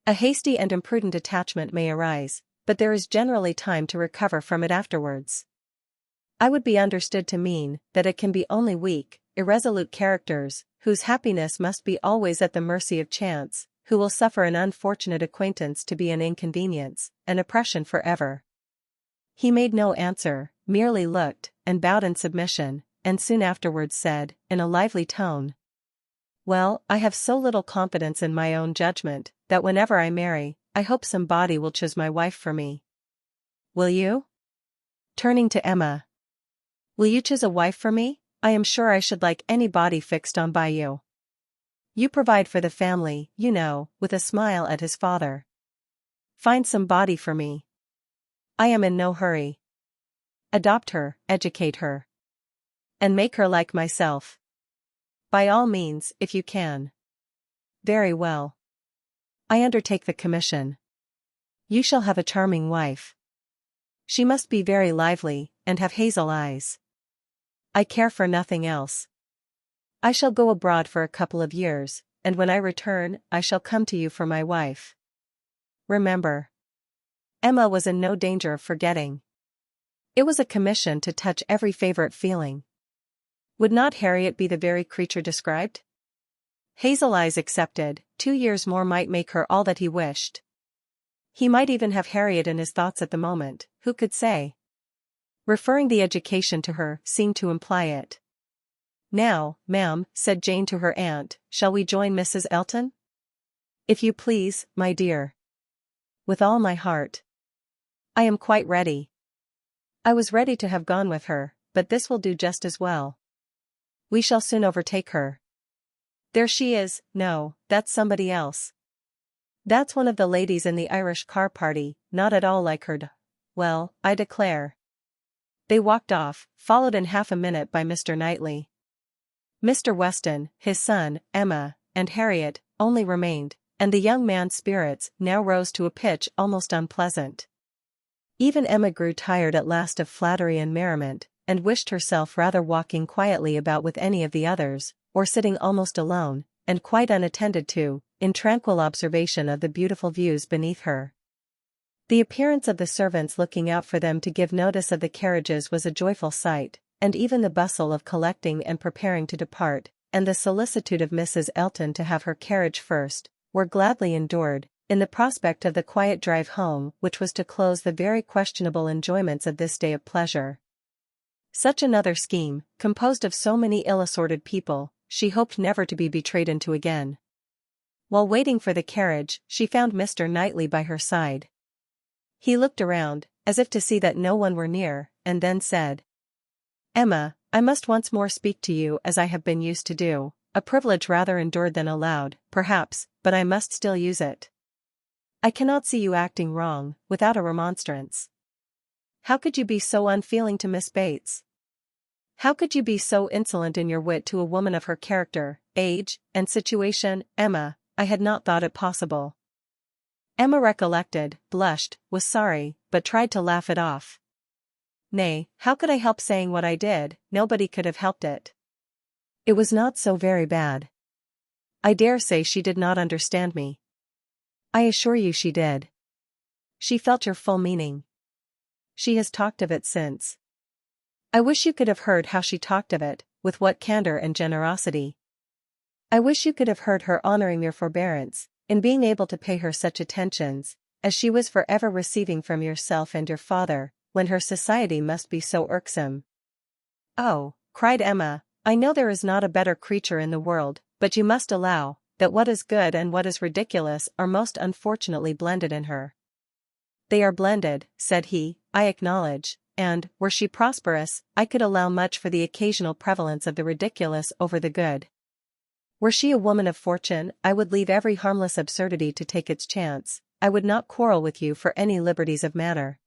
A hasty and imprudent attachment may arise, but there is generally time to recover from it afterwards. I would be understood to mean, that it can be only weak, irresolute characters, whose happiness must be always at the mercy of chance, who will suffer an unfortunate acquaintance to be an inconvenience, an oppression forever." He made no answer, merely looked, and bowed in submission, and soon afterwards said, in a lively tone, "Well, I have so little confidence in my own judgment, that whenever I marry, I hope somebody will choose my wife for me. Will you?" Turning to Emma. "Will you choose a wife for me? I am sure I should like anybody fixed on by you. You provide for the family, you know," with a smile at his father. "Find somebody for me. I am in no hurry. Adopt her, educate her. And make her like myself. By all means, if you can." "Very well. I undertake the commission. You shall have a charming wife. She must be very lively, and have hazel eyes. I care for nothing else. I shall go abroad for a couple of years, and when I return, I shall come to you for my wife. Remember. Emma was in no danger of forgetting. It was a commission to touch every favorite feeling. Would not Harriet be the very creature described? Hazel eyes accepted, 2 years more might make her all that he wished. He might even have Harriet in his thoughts at the moment, who could say? Referring the education to her seemed to imply it. Now, ma'am, said Jane to her aunt, shall we join Mrs. Elton? If you please, my dear. With all my heart. I am quite ready. I was ready to have gone with her, but this will do just as well. We shall soon overtake her. There she is. No, that's somebody else. That's one of the ladies in the Irish car party, not at all like her. Well, I declare. They walked off, followed in half a minute by Mr. Knightley. Mr. Weston, his son, Emma, and Harriet, only remained, and the young man's spirits now rose to a pitch almost unpleasant. Even Emma grew tired at last of flattery and merriment, and wished herself rather walking quietly about with any of the others, or sitting almost alone, and quite unattended to, in tranquil observation of the beautiful views beneath her. The appearance of the servants looking out for them to give notice of the carriages was a joyful sight, and even the bustle of collecting and preparing to depart, and the solicitude of Mrs. Elton to have her carriage first, were gladly endured, in the prospect of the quiet drive home which was to close the very questionable enjoyments of this day of pleasure. Such another scheme, composed of so many ill-assorted people, she hoped never to be betrayed into again. While waiting for the carriage, she found Mr. Knightley by her side. He looked around, as if to see that no one were near, and then said, Emma, I must once more speak to you as I have been used to do, a privilege rather endured than allowed, perhaps, but I must still use it. I cannot see you acting wrong, without a remonstrance. How could you be so unfeeling to Miss Bates? How could you be so insolent in your wit to a woman of her character, age, and situation? Emma, I had not thought it possible. Emma recollected, blushed, was sorry, but tried to laugh it off. Nay, how could I help saying what I did? Nobody could have helped it. It was not so very bad. I dare say she did not understand me. I assure you she did. She felt your full meaning. She has talked of it since. I wish you could have heard how she talked of it, with what candor and generosity. I wish you could have heard her honoring your forbearance, in being able to pay her such attentions, as she was forever receiving from yourself and your father, when her society must be so irksome. Oh, cried Emma, I know there is not a better creature in the world, but you must allow, that what is good and what is ridiculous are most unfortunately blended in her. They are blended, said he, I acknowledge, and, were she prosperous, I could allow much for the occasional prevalence of the ridiculous over the good. Were she a woman of fortune, I would leave every harmless absurdity to take its chance, I would not quarrel with you for any liberties of manner.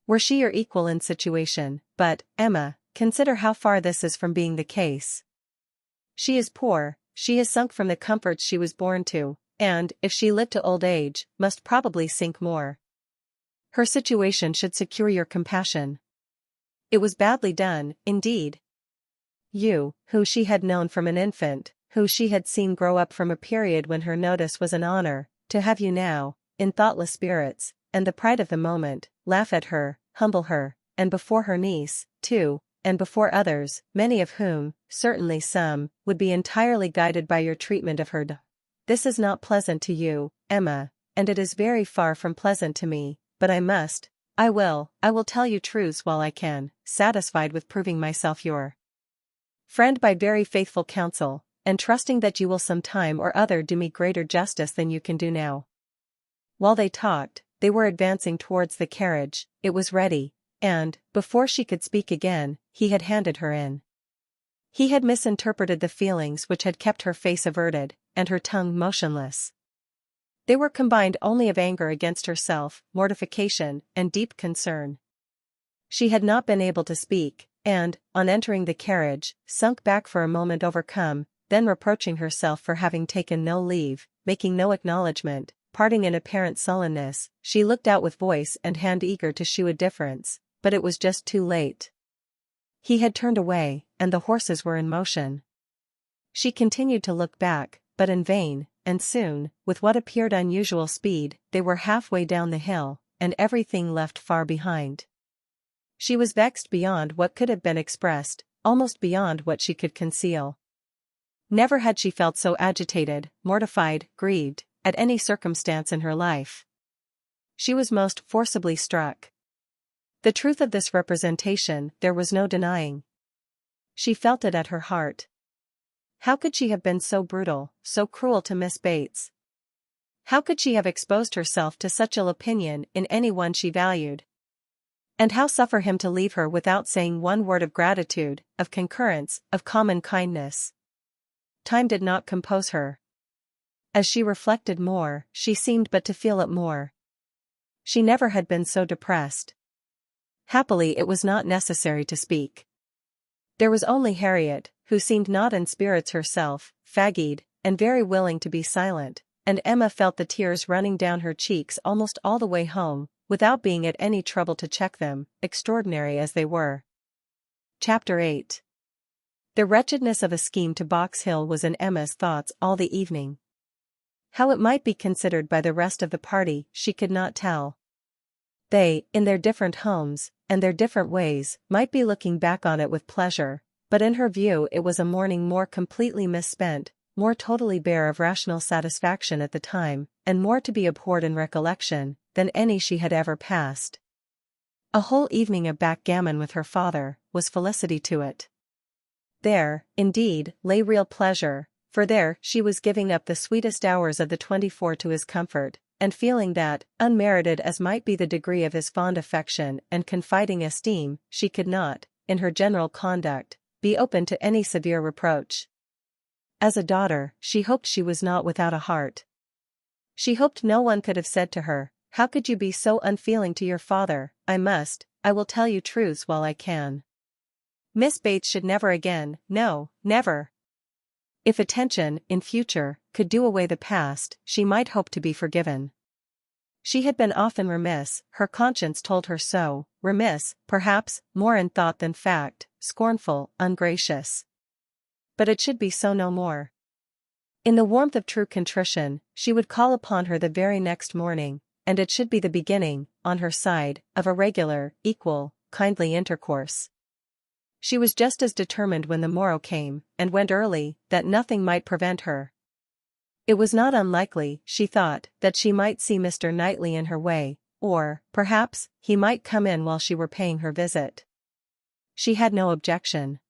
Were she your equal in situation, but, Emma, consider how far this is from being the case. She is poor, she has sunk from the comforts she was born to, and, if she lived to old age, must probably sink more. Her situation should secure your compassion. It was badly done, indeed. You, who she had known from an infant, who she had seen grow up from a period when her notice was an honor, to have you now, in thoughtless spirits, and the pride of the moment, laugh at her, humble her, and before her niece, too, and before others, many of whom, certainly some, would be entirely guided by your treatment of her. This is not pleasant to you, Emma, and it is very far from pleasant to me, but I will tell you truths while I can, satisfied with proving myself your friend by very faithful counsel, and trusting that you will some time or other do me greater justice than you can do now. While they talked, they were advancing towards the carriage, it was ready, and, before she could speak again, he had handed her in. He had misinterpreted the feelings which had kept her face averted, and her tongue motionless. They were combined only of anger against herself, mortification, and deep concern. She had not been able to speak, and, on entering the carriage, sunk back for a moment overcome, then reproaching herself for having taken no leave, making no acknowledgement, parting in apparent sullenness. She looked out with voice and hand eager to shew a difference, but it was just too late. He had turned away, and the horses were in motion. She continued to look back, but in vain, and soon, with what appeared unusual speed, they were halfway down the hill, and everything left far behind. She was vexed beyond what could have been expressed, almost beyond what she could conceal. Never had she felt so agitated, mortified, grieved, at any circumstance in her life. She was most forcibly struck. The truth of this representation there was no denying. She felt it at her heart. How could she have been so brutal, so cruel to Miss Bates? How could she have exposed herself to such ill opinion in anyone she valued? And how suffer him to leave her without saying one word of gratitude, of concurrence, of common kindness? Time did not compose her. As she reflected more, she seemed but to feel it more. She never had been so depressed. Happily it was not necessary to speak. There was only Harriet, who seemed not in spirits herself, fagged, and very willing to be silent, and Emma felt the tears running down her cheeks almost all the way home, without being at any trouble to check them, extraordinary as they were. Chapter 8. The wretchedness of a scheme to Box Hill was in Emma's thoughts all the evening. How it might be considered by the rest of the party, she could not tell. They, in their different homes, and their different ways, might be looking back on it with pleasure, but in her view it was a morning more completely misspent, more totally bare of rational satisfaction at the time, and more to be abhorred in recollection, than any she had ever passed. A whole evening of backgammon with her father was felicity to it. There, indeed, lay real pleasure, for there she was giving up the sweetest hours of the 24 to his comfort, and feeling that, unmerited as might be the degree of his fond affection and confiding esteem, she could not, in her general conduct, be open to any severe reproach. As a daughter, she hoped she was not without a heart. She hoped no one could have said to her, "How could you be so unfeeling to your father?" I will tell you truths while I can. Miss Bates should never again, no, never. If attention, in future, could do away the past, she might hope to be forgiven. She had been often remiss, her conscience told her so, remiss, perhaps, more in thought than fact, scornful, ungracious. But it should be so no more. In the warmth of true contrition, she would call upon her the very next morning, and it should be the beginning, on her side, of a regular, equal, kindly intercourse. She was just as determined when the morrow came, and went early, that nothing might prevent her. It was not unlikely, she thought, that she might see Mr. Knightley in her way, or, perhaps, he might come in while she were paying her visit. She had no objection.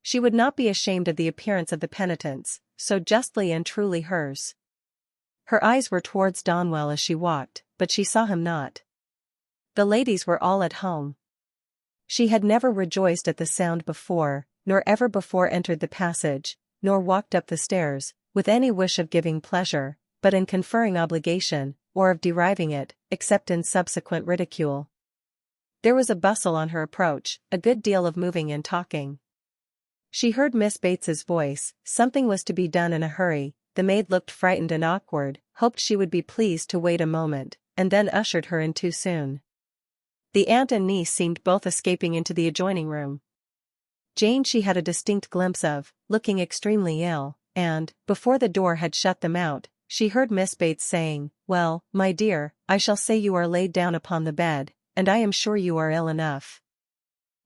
She would not be ashamed of the appearance of the penitents, so justly and truly hers. Her eyes were towards Donwell as she walked, but she saw him not. The ladies were all at home. She had never rejoiced at the sound before, nor ever before entered the passage, nor walked up the stairs, with any wish of giving pleasure, but in conferring obligation, or of deriving it, except in subsequent ridicule. There was a bustle on her approach, a good deal of moving and talking. She heard Miss Bates's voice, something was to be done in a hurry, the maid looked frightened and awkward, hoped she would be pleased to wait a moment, and then ushered her in too soon. The aunt and niece seemed both escaping into the adjoining room. Jane she had a distinct glimpse of, looking extremely ill, and, before the door had shut them out, she heard Miss Bates saying, "Well, my dear, I shall say you are laid down upon the bed, and I am sure you are ill enough."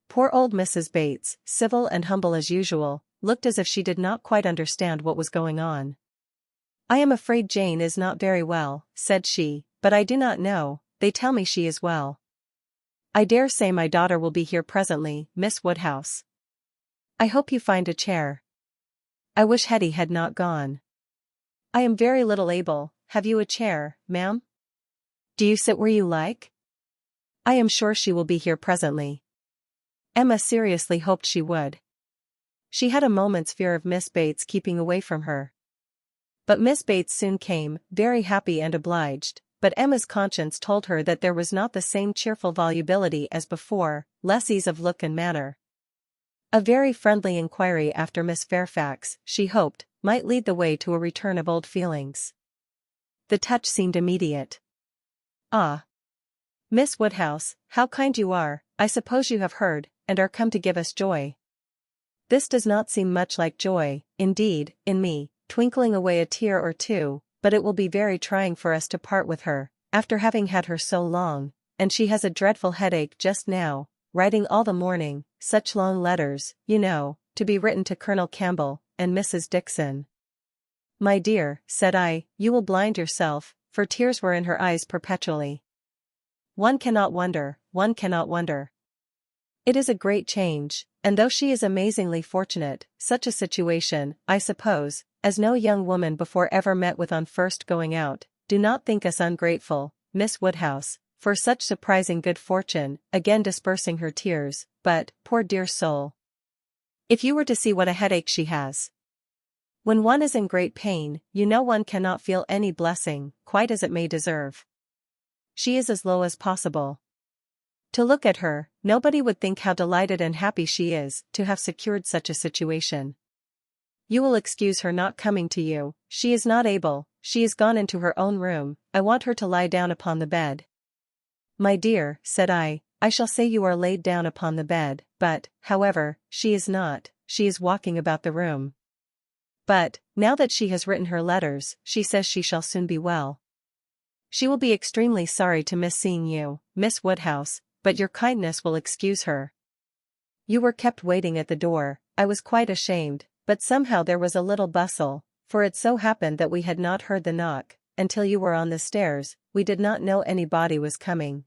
Poor old Mrs. Bates, civil and humble as usual, looked as if she did not quite understand what was going on. "I am afraid Jane is not very well," said she, "but I do not know, they tell me she is well. I dare say my daughter will be here presently, Miss Woodhouse. I hope you find a chair. I wish Hetty had not gone. I am very little able. Have you a chair, ma'am? Do you sit where you like? I am sure she will be here presently." Emma seriously hoped she would. She had a moment's fear of Miss Bates keeping away from her. But Miss Bates soon came, very happy and obliged, but Emma's conscience told her that there was not the same cheerful volubility as before, less ease of look and manner. A very friendly inquiry after Miss Fairfax, she hoped, might lead the way to a return of old feelings. The touch seemed immediate. "Ah, Miss Woodhouse, how kind you are, I suppose you have heard, and are come to give us joy." This does not seem much like joy, indeed, in me, twinkling away a tear or two, but it will be very trying for us to part with her, after having had her so long, and she has a dreadful headache just now, writing all the morning, such long letters, you know, to be written to Colonel Campbell, and Mrs. Dixon. "My dear," said I, "you will blind yourself," for tears were in her eyes perpetually. One cannot wonder, one cannot wonder. It is a great change, and though she is amazingly fortunate, such a situation, I suppose, as no young woman before ever met with on first going out, do not think us ungrateful, Miss Woodhouse, for such surprising good fortune, again dispersing her tears, but, poor dear soul, if you were to see what a headache she has. When one is in great pain, you know one cannot feel any blessing, quite as it may deserve. She is as low as possible. To look at her, nobody would think how delighted and happy she is to have secured such a situation. You will excuse her not coming to you, she is not able, she is gone into her own room, I want her to lie down upon the bed. My dear, said I shall say you are laid down upon the bed, but, however, she is not, she is walking about the room. But, now that she has written her letters, she says she shall soon be well. She will be extremely sorry to miss seeing you, Miss Woodhouse, but your kindness will excuse her. You were kept waiting at the door, I was quite ashamed, but somehow there was a little bustle, for it so happened that we had not heard the knock, until you were on the stairs, we did not know anybody was coming.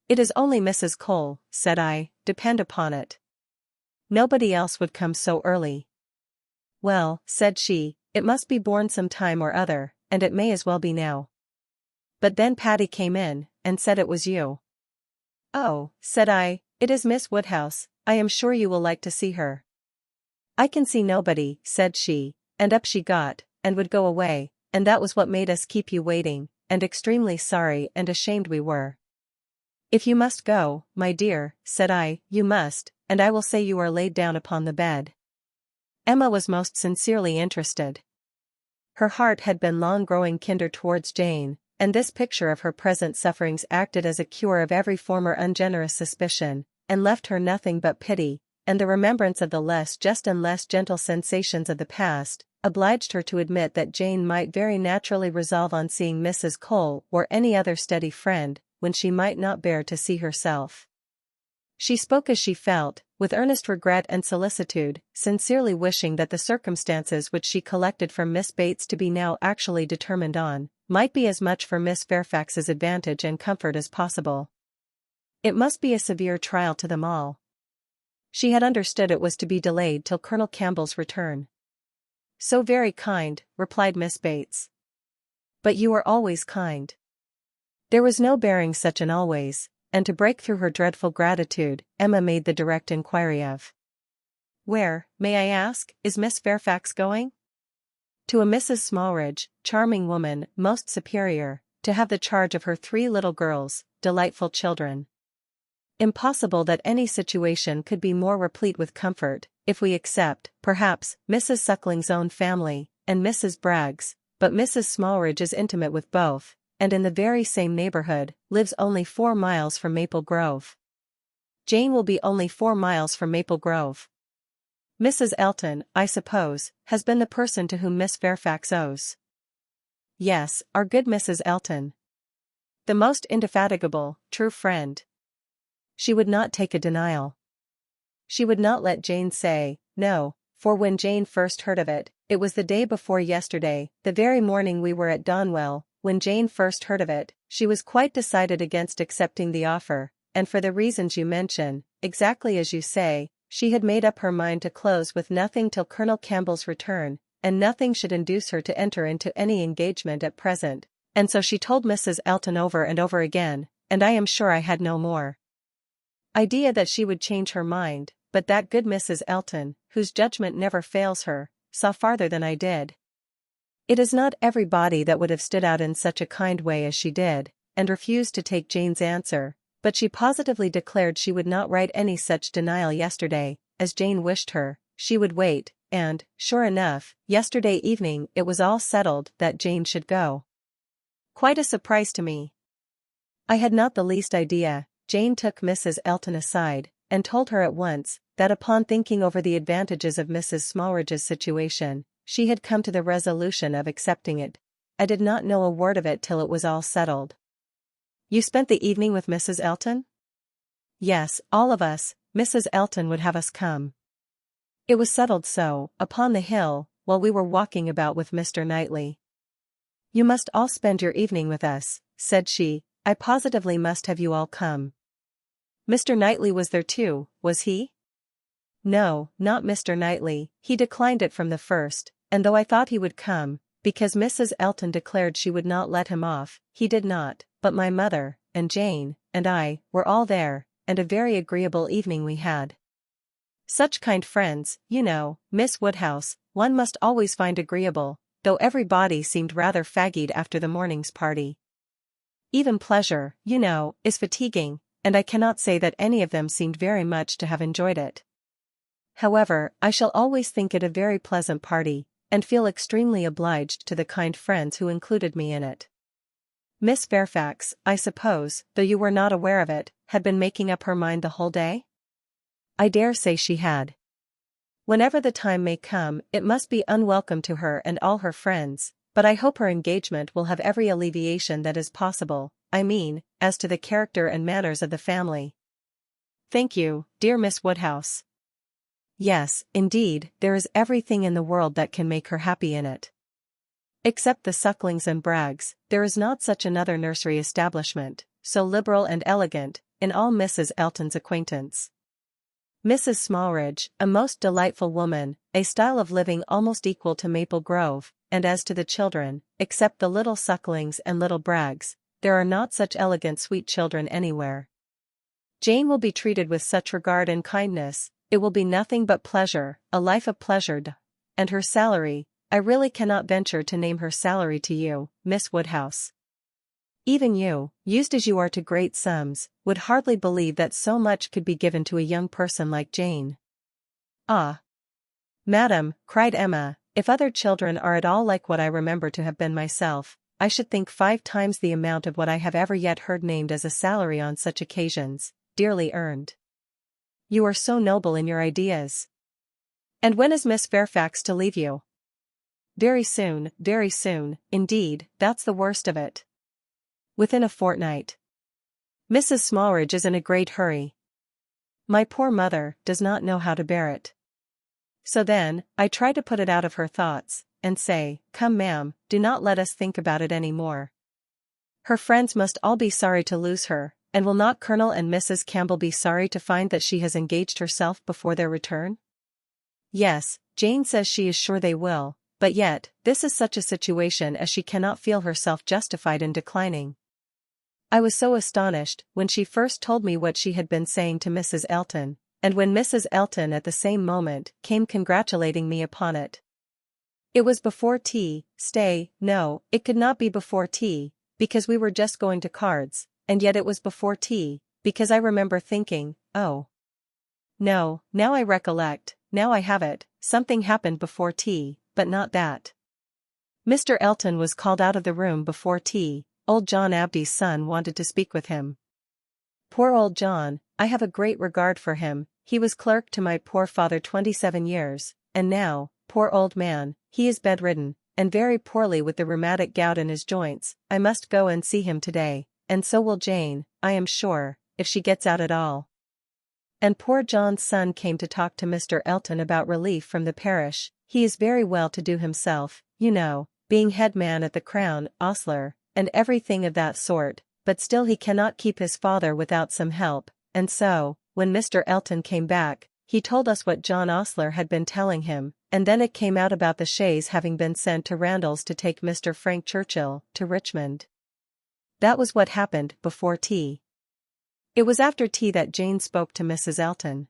It is only Mrs. Cole, said I, depend upon it. Nobody else would come so early. Well, said she, it must be borne some time or other, and it may as well be now. But then Patty came in, and said it was you. Oh, said I, it is Miss Woodhouse, I am sure you will like to see her. I can see nobody, said she, and up she got, and would go away, and that was what made us keep you waiting, and extremely sorry and ashamed we were. If you must go, my dear, said I, you must, and I will say you are laid down upon the bed. Emma was most sincerely interested. Her heart had been long growing kinder towards Jane, and this picture of her present sufferings acted as a cure of every former ungenerous suspicion, and left her nothing but pity, and the remembrance of the less just and less gentle sensations of the past, obliged her to admit that Jane might very naturally resolve on seeing Mrs. Cole or any other steady friend, when she might not bear to see herself. She spoke as she felt, with earnest regret and solicitude, sincerely wishing that the circumstances which she collected from Miss Bates to be now actually determined on, might be as much for Miss Fairfax's advantage and comfort as possible. It must be a severe trial to them all. She had understood it was to be delayed till Colonel Campbell's return. So very kind, replied Miss Bates. But you are always kind. There was no bearing such an always, and to break through her dreadful gratitude, Emma made the direct inquiry of, "Where, may I ask, is Miss Fairfax going?" "To a Mrs. Smallridge, charming woman, most superior, to have the charge of her 3 little girls, delightful children." Impossible that any situation could be more replete with comfort, if we except, perhaps, Mrs. Suckling's own family, and Mrs. Bragg's, but Mrs. Smallridge is intimate with both, and in the very same neighborhood, lives only 4 miles from Maple Grove. Jane will be only 4 miles from Maple Grove. Mrs. Elton, I suppose, has been the person to whom Miss Fairfax owes. Yes, our good Mrs. Elton. The most indefatigable, true friend. She would not take a denial. She would not let Jane say, no, for when Jane first heard of it, it was the day before yesterday, the very morning we were at Donwell, when Jane first heard of it, she was quite decided against accepting the offer, and for the reasons you mention, exactly as you say, she had made up her mind to close with nothing till Colonel Campbell's return, and nothing should induce her to enter into any engagement at present, and so she told Mrs. Elton over and over again, and I am sure I had no more idea that she would change her mind, but that good Mrs. Elton, whose judgment never fails her, saw farther than I did. It is not everybody that would have stood out in such a kind way as she did, and refused to take Jane's answer, But she positively declared she would not write any such denial yesterday, as Jane wished her, she would wait, and, sure enough, yesterday evening it was all settled that Jane should go. Quite a surprise to me. I had not the least idea. Jane took Mrs. Elton aside, and told her at once, that upon thinking over the advantages of Mrs. Smallridge's situation, she had come to the resolution of accepting it. I did not know a word of it till it was all settled. You spent the evening with Mrs. Elton? Yes, all of us. Mrs. Elton would have us come. It was settled so, upon the hill, while we were walking about with Mr. Knightley. You must all spend your evening with us, said she. I positively must have you all come. Mr. Knightley was there too, was he? No, not Mr. Knightley, he declined it from the first, and though I thought he would come, because Mrs. Elton declared she would not let him off, he did not, but my mother, and Jane, and I, were all there, and a very agreeable evening we had. Such kind friends, you know, Miss Woodhouse, one must always find agreeable, though everybody seemed rather fagged after the morning's party. Even pleasure, you know, is fatiguing, and I cannot say that any of them seemed very much to have enjoyed it. However, I shall always think it a very pleasant party, and feel extremely obliged to the kind friends who included me in it. Miss Fairfax, I suppose, though you were not aware of it, had been making up her mind the whole day? I dare say she had. Whenever the time may come, it must be unwelcome to her and all her friends, but I hope her engagement will have every alleviation that is possible, I mean, as to the character and manners of the family. Thank you, dear Miss Woodhouse. Yes, indeed, there is everything in the world that can make her happy in it. Except the Sucklings and Braggs, there is not such another nursery establishment, so liberal and elegant, in all Mrs. Elton's acquaintance. Mrs. Smallridge, a most delightful woman, a style of living almost equal to Maple Grove, and as to the children, except the little Sucklings and little Braggs, there are not such elegant sweet children anywhere. Jane will be treated with such regard and kindness, it will be nothing but pleasure, a life of pleasure, and her salary, I really cannot venture to name her salary to you, Miss Woodhouse. Even you, used as you are to great sums, would hardly believe that so much could be given to a young person like Jane. Ah! Madam, cried Emma, if other children are at all like what I remember to have been myself, I should think 5 times the amount of what I have ever yet heard named as a salary on such occasions, dearly earned. You are so noble in your ideas. And when is Miss Fairfax to leave you? Very soon, indeed, that's the worst of it. Within a fortnight. Mrs. Smallridge is in a great hurry. My poor mother does not know how to bear it. So then, I try to put it out of her thoughts, and say, come ma'am, do not let us think about it any more. Her friends must all be sorry to lose her, and will not Colonel and Mrs. Campbell be sorry to find that she has engaged herself before their return? Yes, Jane says she is sure they will, but yet, this is such a situation as she cannot feel herself justified in declining. I was so astonished when she first told me what she had been saying to Mrs. Elton, and when Mrs. Elton at the same moment came congratulating me upon it. It was before tea, no, it could not be before tea, because we were just going to cards, and yet it was before tea, because I remember thinking, oh. No, now I recollect, now I have it, something happened before tea, but not that. Mr. Elton was called out of the room before tea. Old John Abdy's son wanted to speak with him. Poor old John, I have a great regard for him, he was clerk to my poor father 27 years, and now, poor old man, he is bedridden, and very poorly with the rheumatic gout in his joints. I must go and see him today, and so will Jane, I am sure, if she gets out at all. And poor John's son came to talk to Mr. Elton about relief from the parish. He is very well to do himself, you know, being head man at the Crown, ostler, and everything of that sort, but still he cannot keep his father without some help, and so, when Mr. Elton came back, he told us what John Ostler had been telling him, and then it came out about the chaise having been sent to Randall's to take Mr. Frank Churchill to Richmond. That was what happened before tea. It was after tea that Jane spoke to Mrs. Elton.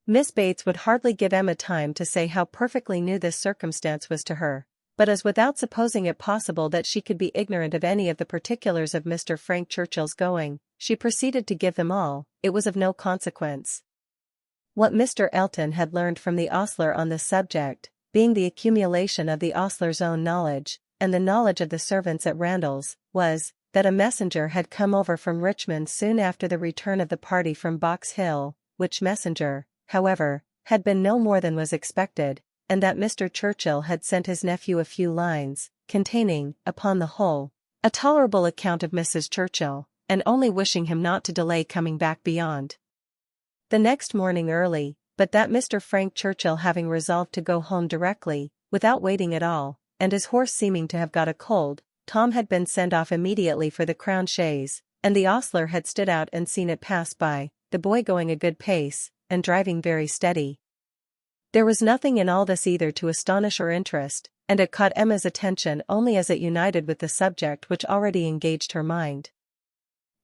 Miss Bates would hardly give Emma time to say how perfectly new this circumstance was to her, but as without supposing it possible that she could be ignorant of any of the particulars of Mr. Frank Churchill's going, she proceeded to give them all. It was of no consequence. What Mr. Elton had learned from the ostler on this subject, being the accumulation of the ostler's own knowledge, and the knowledge of the servants at Randall's, was, that a messenger had come over from Richmond soon after the return of the party from Box Hill, which messenger, however, had been no more than was expected, and that Mr. Churchill had sent his nephew a few lines, containing, upon the whole, a tolerable account of Mrs. Churchill, and only wishing him not to delay coming back beyond the next morning early, but that Mr. Frank Churchill having resolved to go home directly, without waiting at all, and his horse seeming to have got a cold, Tom had been sent off immediately for the crown chaise, and the ostler had stood out and seen it pass by, the boy going a good pace, and driving very steady. There was nothing in all this either to astonish or interest, and it caught Emma's attention only as it united with the subject which already engaged her mind.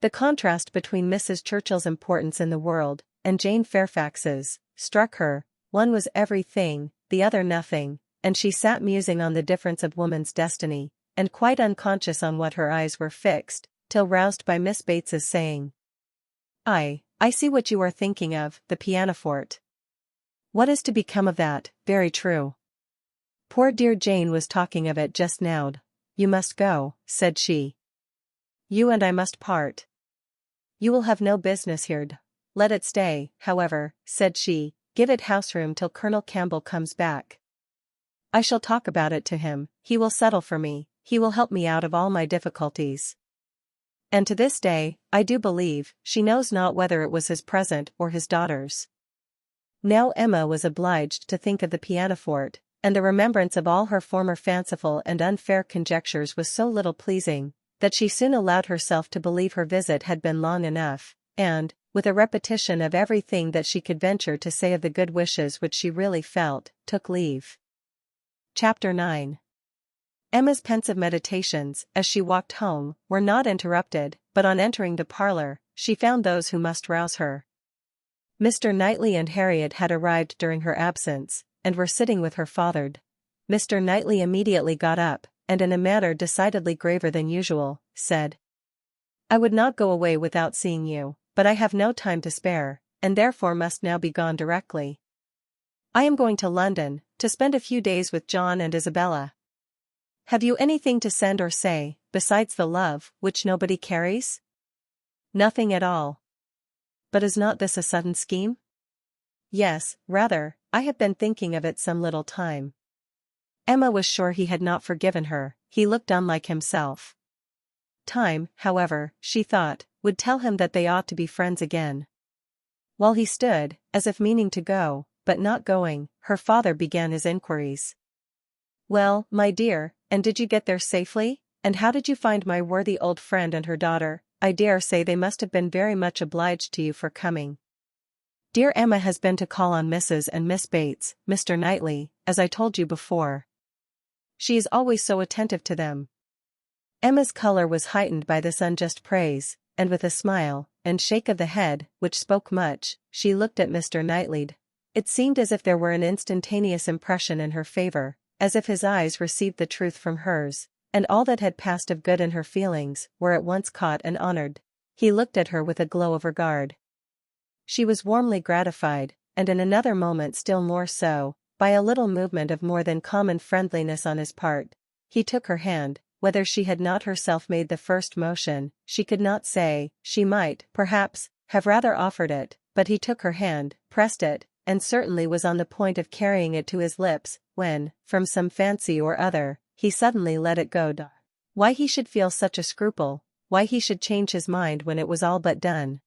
The contrast between Mrs. Churchill's importance in the world, and Jane Fairfax's, struck her. One was everything, the other nothing, and she sat musing on the difference of woman's destiny, and quite unconscious on what her eyes were fixed, till roused by Miss Bates's saying, I see what you are thinking of, the pianoforte. What is to become of that? Very true. Poor dear Jane was talking of it just now. You must go, said she. You and I must part. You will have no business here. Let it stay, however, said she, give it house room till Colonel Campbell comes back. I shall talk about it to him, he will settle for me, he will help me out of all my difficulties. And to this day, I do believe, she knows not whether it was his present or his daughter's. Now Emma was obliged to think of the pianoforte, and the remembrance of all her former fanciful and unfair conjectures was so little pleasing, that she soon allowed herself to believe her visit had been long enough, and, with a repetition of everything that she could venture to say of the good wishes which she really felt, took leave. Chapter 9. Emma's pensive meditations, as she walked home, were not interrupted, but on entering the parlour, she found those who must rouse her. Mr. Knightley and Harriet had arrived during her absence, and were sitting with her father. Mr. Knightley immediately got up, and in a manner decidedly graver than usual, said, I would not go away without seeing you, but I have no time to spare, and therefore must now be gone directly. I am going to London, to spend a few days with John and Isabella. Have you anything to send or say, besides the love, which nobody carries? Nothing at all. But is not this a sudden scheme? Yes, rather, I have been thinking of it some little time. Emma was sure he had not forgiven her, he looked unlike himself. Time, however, she thought, would tell him that they ought to be friends again. While he stood, as if meaning to go, but not going, her father began his inquiries. Well, my dear, and did you get there safely? And how did you find my worthy old friend and her daughter? I dare say they must have been very much obliged to you for coming. Dear Emma has been to call on Mrs. and Miss Bates, Mr. Knightley, as I told you before. She is always so attentive to them. Emma's colour was heightened by this unjust praise, and with a smile, and shake of the head, which spoke much, she looked at Mr. Knightley. It seemed as if there were an instantaneous impression in her favour, as if his eyes received the truth from hers, and all that had passed of good in her feelings were at once caught and honoured. He looked at her with a glow of regard. She was warmly gratified, and in another moment still more so, by a little movement of more than common friendliness on his part. He took her hand. Whether she had not herself made the first motion, she could not say. She might, perhaps, have rather offered it, but he took her hand, pressed it, and certainly was on the point of carrying it to his lips, when, from some fancy or other, he suddenly let it go. Why he should feel such a scruple, why he should change his mind when it was all but done,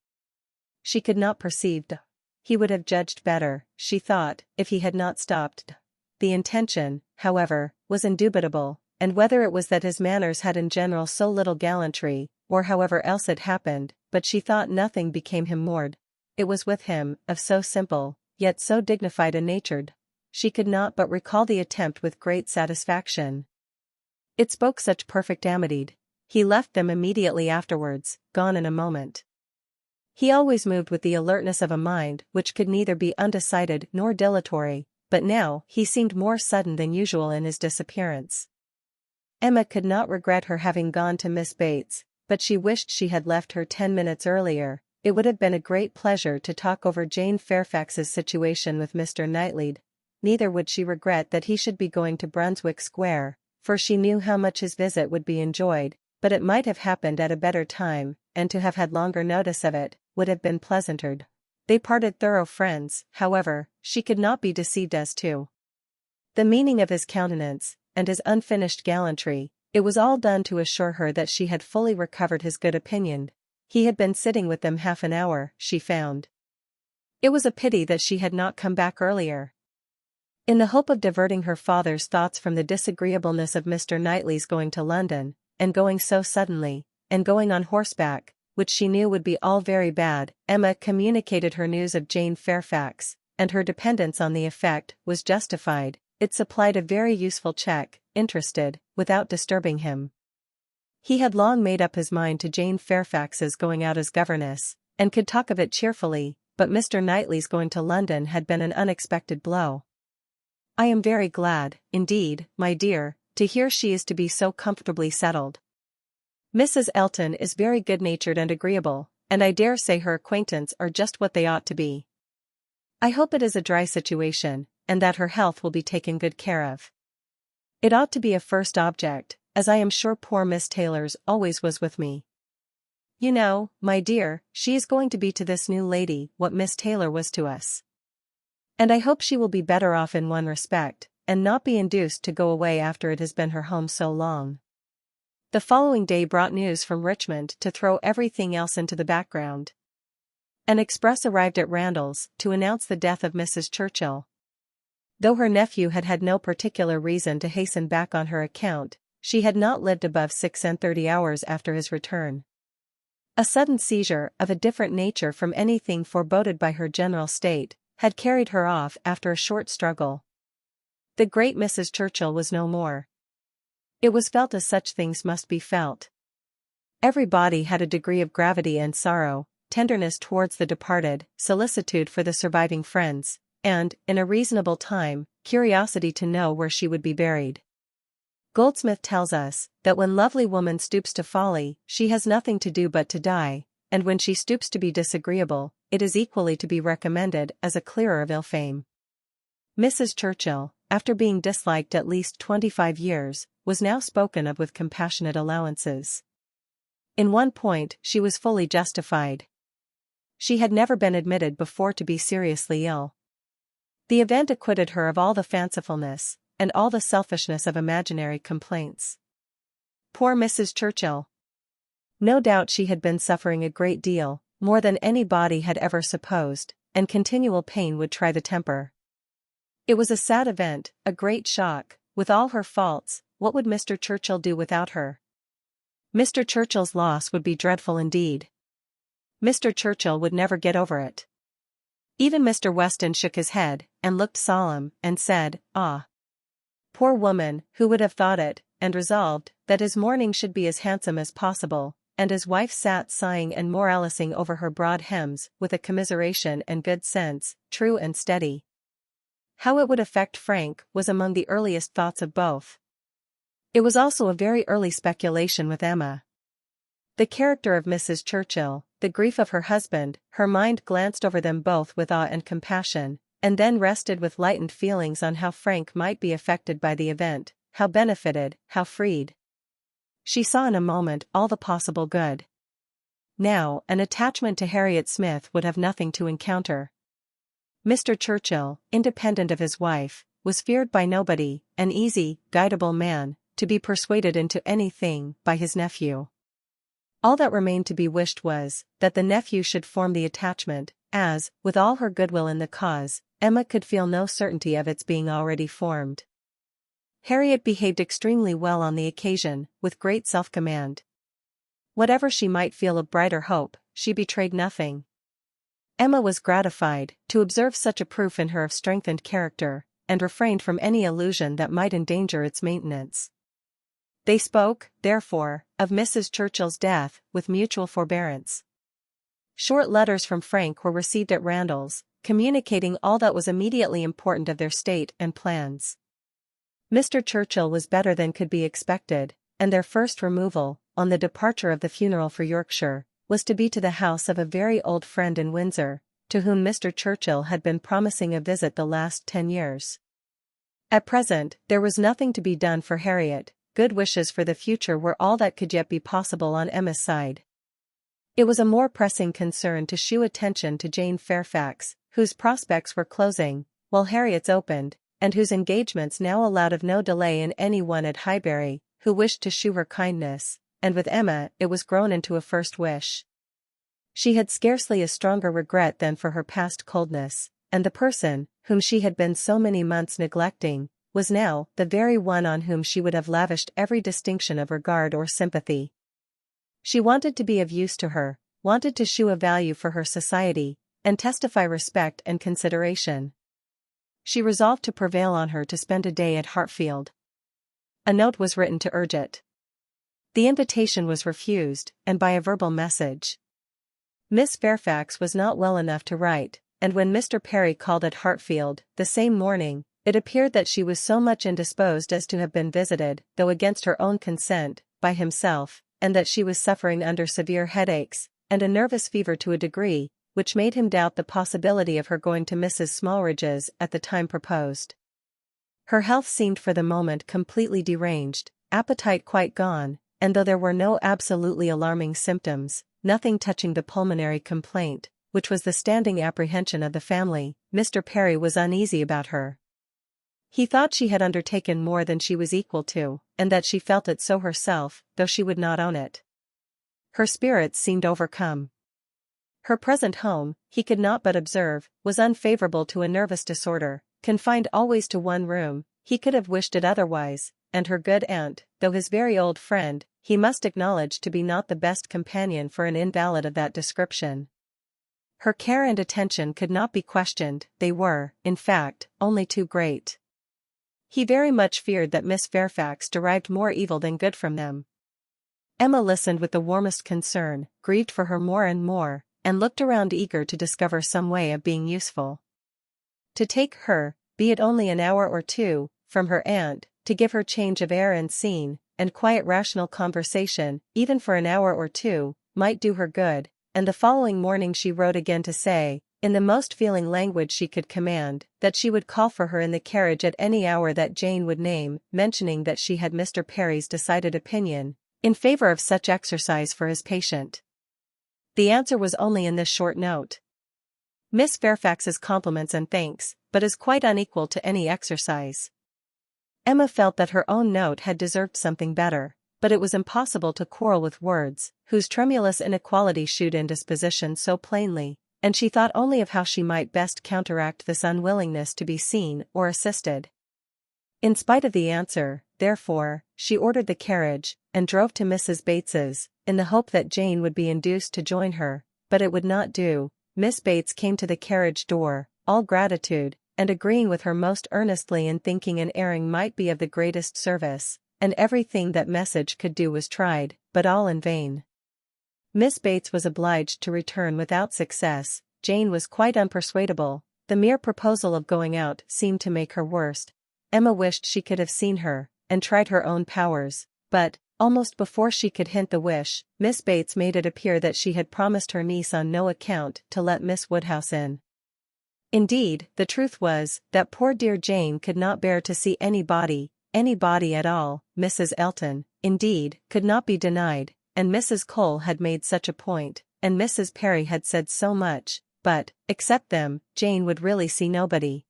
she could not perceive. He would have judged better, she thought, if he had not stopped. The intention, however, was indubitable, and whether it was that his manners had in general so little gallantry, or however else it happened, but she thought nothing became him more. It was with him, of so simple, yet so dignified a nature. She could not but recall the attempt with great satisfaction. It spoke such perfect amity. He left them immediately afterwards, gone in a moment. He always moved with the alertness of a mind which could neither be undecided nor dilatory, but now he seemed more sudden than usual in his disappearance. Emma could not regret her having gone to Miss Bates, but she wished she had left her 10 minutes earlier. It would have been a great pleasure to talk over Jane Fairfax's situation with Mr. Knightley. Neither would she regret that he should be going to Brunswick Square, for she knew how much his visit would be enjoyed, but it might have happened at a better time, and to have had longer notice of it would have been pleasanter. They parted thorough friends, however. She could not be deceived as to the meaning of his countenance, and his unfinished gallantry. It was all done to assure her that she had fully recovered his good opinion. He had been sitting with them half an hour, she found. It was a pity that she had not come back earlier. In the hope of diverting her father's thoughts from the disagreeableness of Mr. Knightley's going to London, and going so suddenly, and going on horseback, which she knew would be all very bad, Emma communicated her news of Jane Fairfax, and her dependence on the effect was justified. It supplied a very useful check, interested, without disturbing him. He had long made up his mind to Jane Fairfax's going out as governess, and could talk of it cheerfully, but Mr. Knightley's going to London had been an unexpected blow. "I am very glad, indeed, my dear, to hear she is to be so comfortably settled. Mrs. Elton is very good-natured and agreeable, and I dare say her acquaintance are just what they ought to be. I hope it is a dry situation, and that her health will be taken good care of. It ought to be a first object, as I am sure poor Miss Taylor's always was with me. You know, my dear, she is going to be to this new lady what Miss Taylor was to us. And I hope she will be better off in one respect, and not be induced to go away after it has been her home so long." The following day brought news from Richmond to throw everything else into the background. An express arrived at Randalls to announce the death of Mrs. Churchill. Though her nephew had had no particular reason to hasten back on her account, she had not lived above 36 hours after his return. A sudden seizure, of a different nature from anything foreboded by her general state, had carried her off after a short struggle. The great Mrs. Churchill was no more. It was felt as such things must be felt. Everybody had a degree of gravity and sorrow, tenderness towards the departed, solicitude for the surviving friends, and, in a reasonable time, curiosity to know where she would be buried. Goldsmith tells us, that when lovely woman stoops to folly, she has nothing to do but to die, and when she stoops to be disagreeable, it is equally to be recommended as a clearer of ill fame. Mrs. Churchill, after being disliked at least 25 years, was now spoken of with compassionate allowances. In one point she was fully justified. She had never been admitted before to be seriously ill. The event acquitted her of all the fancifulness, and all the selfishness of imaginary complaints. Poor Mrs. Churchill! No doubt she had been suffering a great deal, more than anybody had ever supposed, and continual pain would try the temper. It was a sad event, a great shock. With all her faults, what would Mr. Churchill do without her? Mr. Churchill's loss would be dreadful indeed. Mr. Churchill would never get over it. Even Mr. Weston shook his head, and looked solemn, and said, "Ah, poor woman, who would have thought it," and resolved that his mourning should be as handsome as possible, and his wife sat sighing and moralising over her broad hems with a commiseration and good sense, true and steady. How it would affect Frank was among the earliest thoughts of both. It was also a very early speculation with Emma. The character of Mrs. Churchill, the grief of her husband, her mind glanced over them both with awe and compassion, and then rested with lightened feelings on how Frank might be affected by the event, how benefited, how freed. She saw in a moment all the possible good. Now, an attachment to Harriet Smith would have nothing to encounter. Mr. Churchill, independent of his wife, was feared by nobody, an easy, guidable man, to be persuaded into anything by his nephew. All that remained to be wished was, that the nephew should form the attachment, as, with all her goodwill in the cause, Emma could feel no certainty of its being already formed. Harriet behaved extremely well on the occasion, with great self-command. Whatever she might feel of brighter hope, she betrayed nothing. Emma was gratified to observe such a proof in her of strengthened character, and refrained from any allusion that might endanger its maintenance. They spoke, therefore, of Mrs. Churchill's death, with mutual forbearance. Short letters from Frank were received at Randalls, communicating all that was immediately important of their state and plans. Mr. Churchill was better than could be expected, and their first removal, on the departure of the funeral for Yorkshire, was to be to the house of a very old friend in Windsor, to whom Mr. Churchill had been promising a visit the last 10 years. At present, there was nothing to be done for Harriet. Good wishes for the future were all that could yet be possible on Emma's side. It was a more pressing concern to shew attention to Jane Fairfax, whose prospects were closing, while Harriet's opened, and whose engagements now allowed of no delay in any one at Highbury, who wished to shew her kindness, and with Emma it was grown into a first wish. She had scarcely a stronger regret than for her past coldness, and the person, whom she had been so many months neglecting, was now the very one on whom she would have lavished every distinction of regard or sympathy. She wanted to be of use to her, wanted to shew a value for her society, and testify respect and consideration. She resolved to prevail on her to spend a day at Hartfield. A note was written to urge it. The invitation was refused, and by a verbal message. Miss Fairfax was not well enough to write, and when Mr. Perry called at Hartfield, the same morning, it appeared that she was so much indisposed as to have been visited, though against her own consent, by himself, and that she was suffering under severe headaches, and a nervous fever to a degree, which made him doubt the possibility of her going to Mrs. Smallridge's at the time proposed. Her health seemed for the moment completely deranged, appetite quite gone, and though there were no absolutely alarming symptoms, nothing touching the pulmonary complaint, which was the standing apprehension of the family, Mr. Perry was uneasy about her. He thought she had undertaken more than she was equal to, and that she felt it so herself, though she would not own it. Her spirits seemed overcome. Her present home, he could not but observe, was unfavorable to a nervous disorder, confined always to one room. He could have wished it otherwise, and her good aunt, though his very old friend, he must acknowledge to be not the best companion for an invalid of that description. Her care and attention could not be questioned, they were, in fact, only too great. He very much feared that Miss Fairfax derived more evil than good from them. Emma listened with the warmest concern, grieved for her more and more, and looked around eager to discover some way of being useful. To take her, be it only an hour or two, from her aunt, to give her change of air and scene, and quiet rational conversation, even for an hour or two, might do her good, and the following morning she wrote again to say, in the most feeling language she could command, that she would call for her in the carriage at any hour that Jane would name, mentioning that she had Mr. Perry's decided opinion in favor of such exercise for his patient. The answer was only in this short note. Miss Fairfax's compliments and thanks, but is quite unequal to any exercise. Emma felt that her own note had deserved something better, but it was impossible to quarrel with words, whose tremulous inequality shewed indisposition so plainly, and she thought only of how she might best counteract this unwillingness to be seen or assisted. In spite of the answer, therefore, she ordered the carriage, and drove to Mrs. Bates's, in the hope that Jane would be induced to join her, but it would not do. Miss Bates came to the carriage door, all gratitude, and agreeing with her most earnestly in thinking an airing might be of the greatest service, and everything that message could do was tried, but all in vain. Miss Bates was obliged to return without success. Jane was quite unpersuadable. The mere proposal of going out seemed to make her worse. Emma wished she could have seen her, and tried her own powers, but, almost before she could hint the wish, Miss Bates made it appear that she had promised her niece on no account to let Miss Woodhouse in. Indeed, the truth was, that poor dear Jane could not bear to see anybody at all. Mrs. Elton, indeed, could not be denied, and Mrs. Cole had made such a point, and Mrs. Perry had said so much, but, except them, Jane would really see nobody.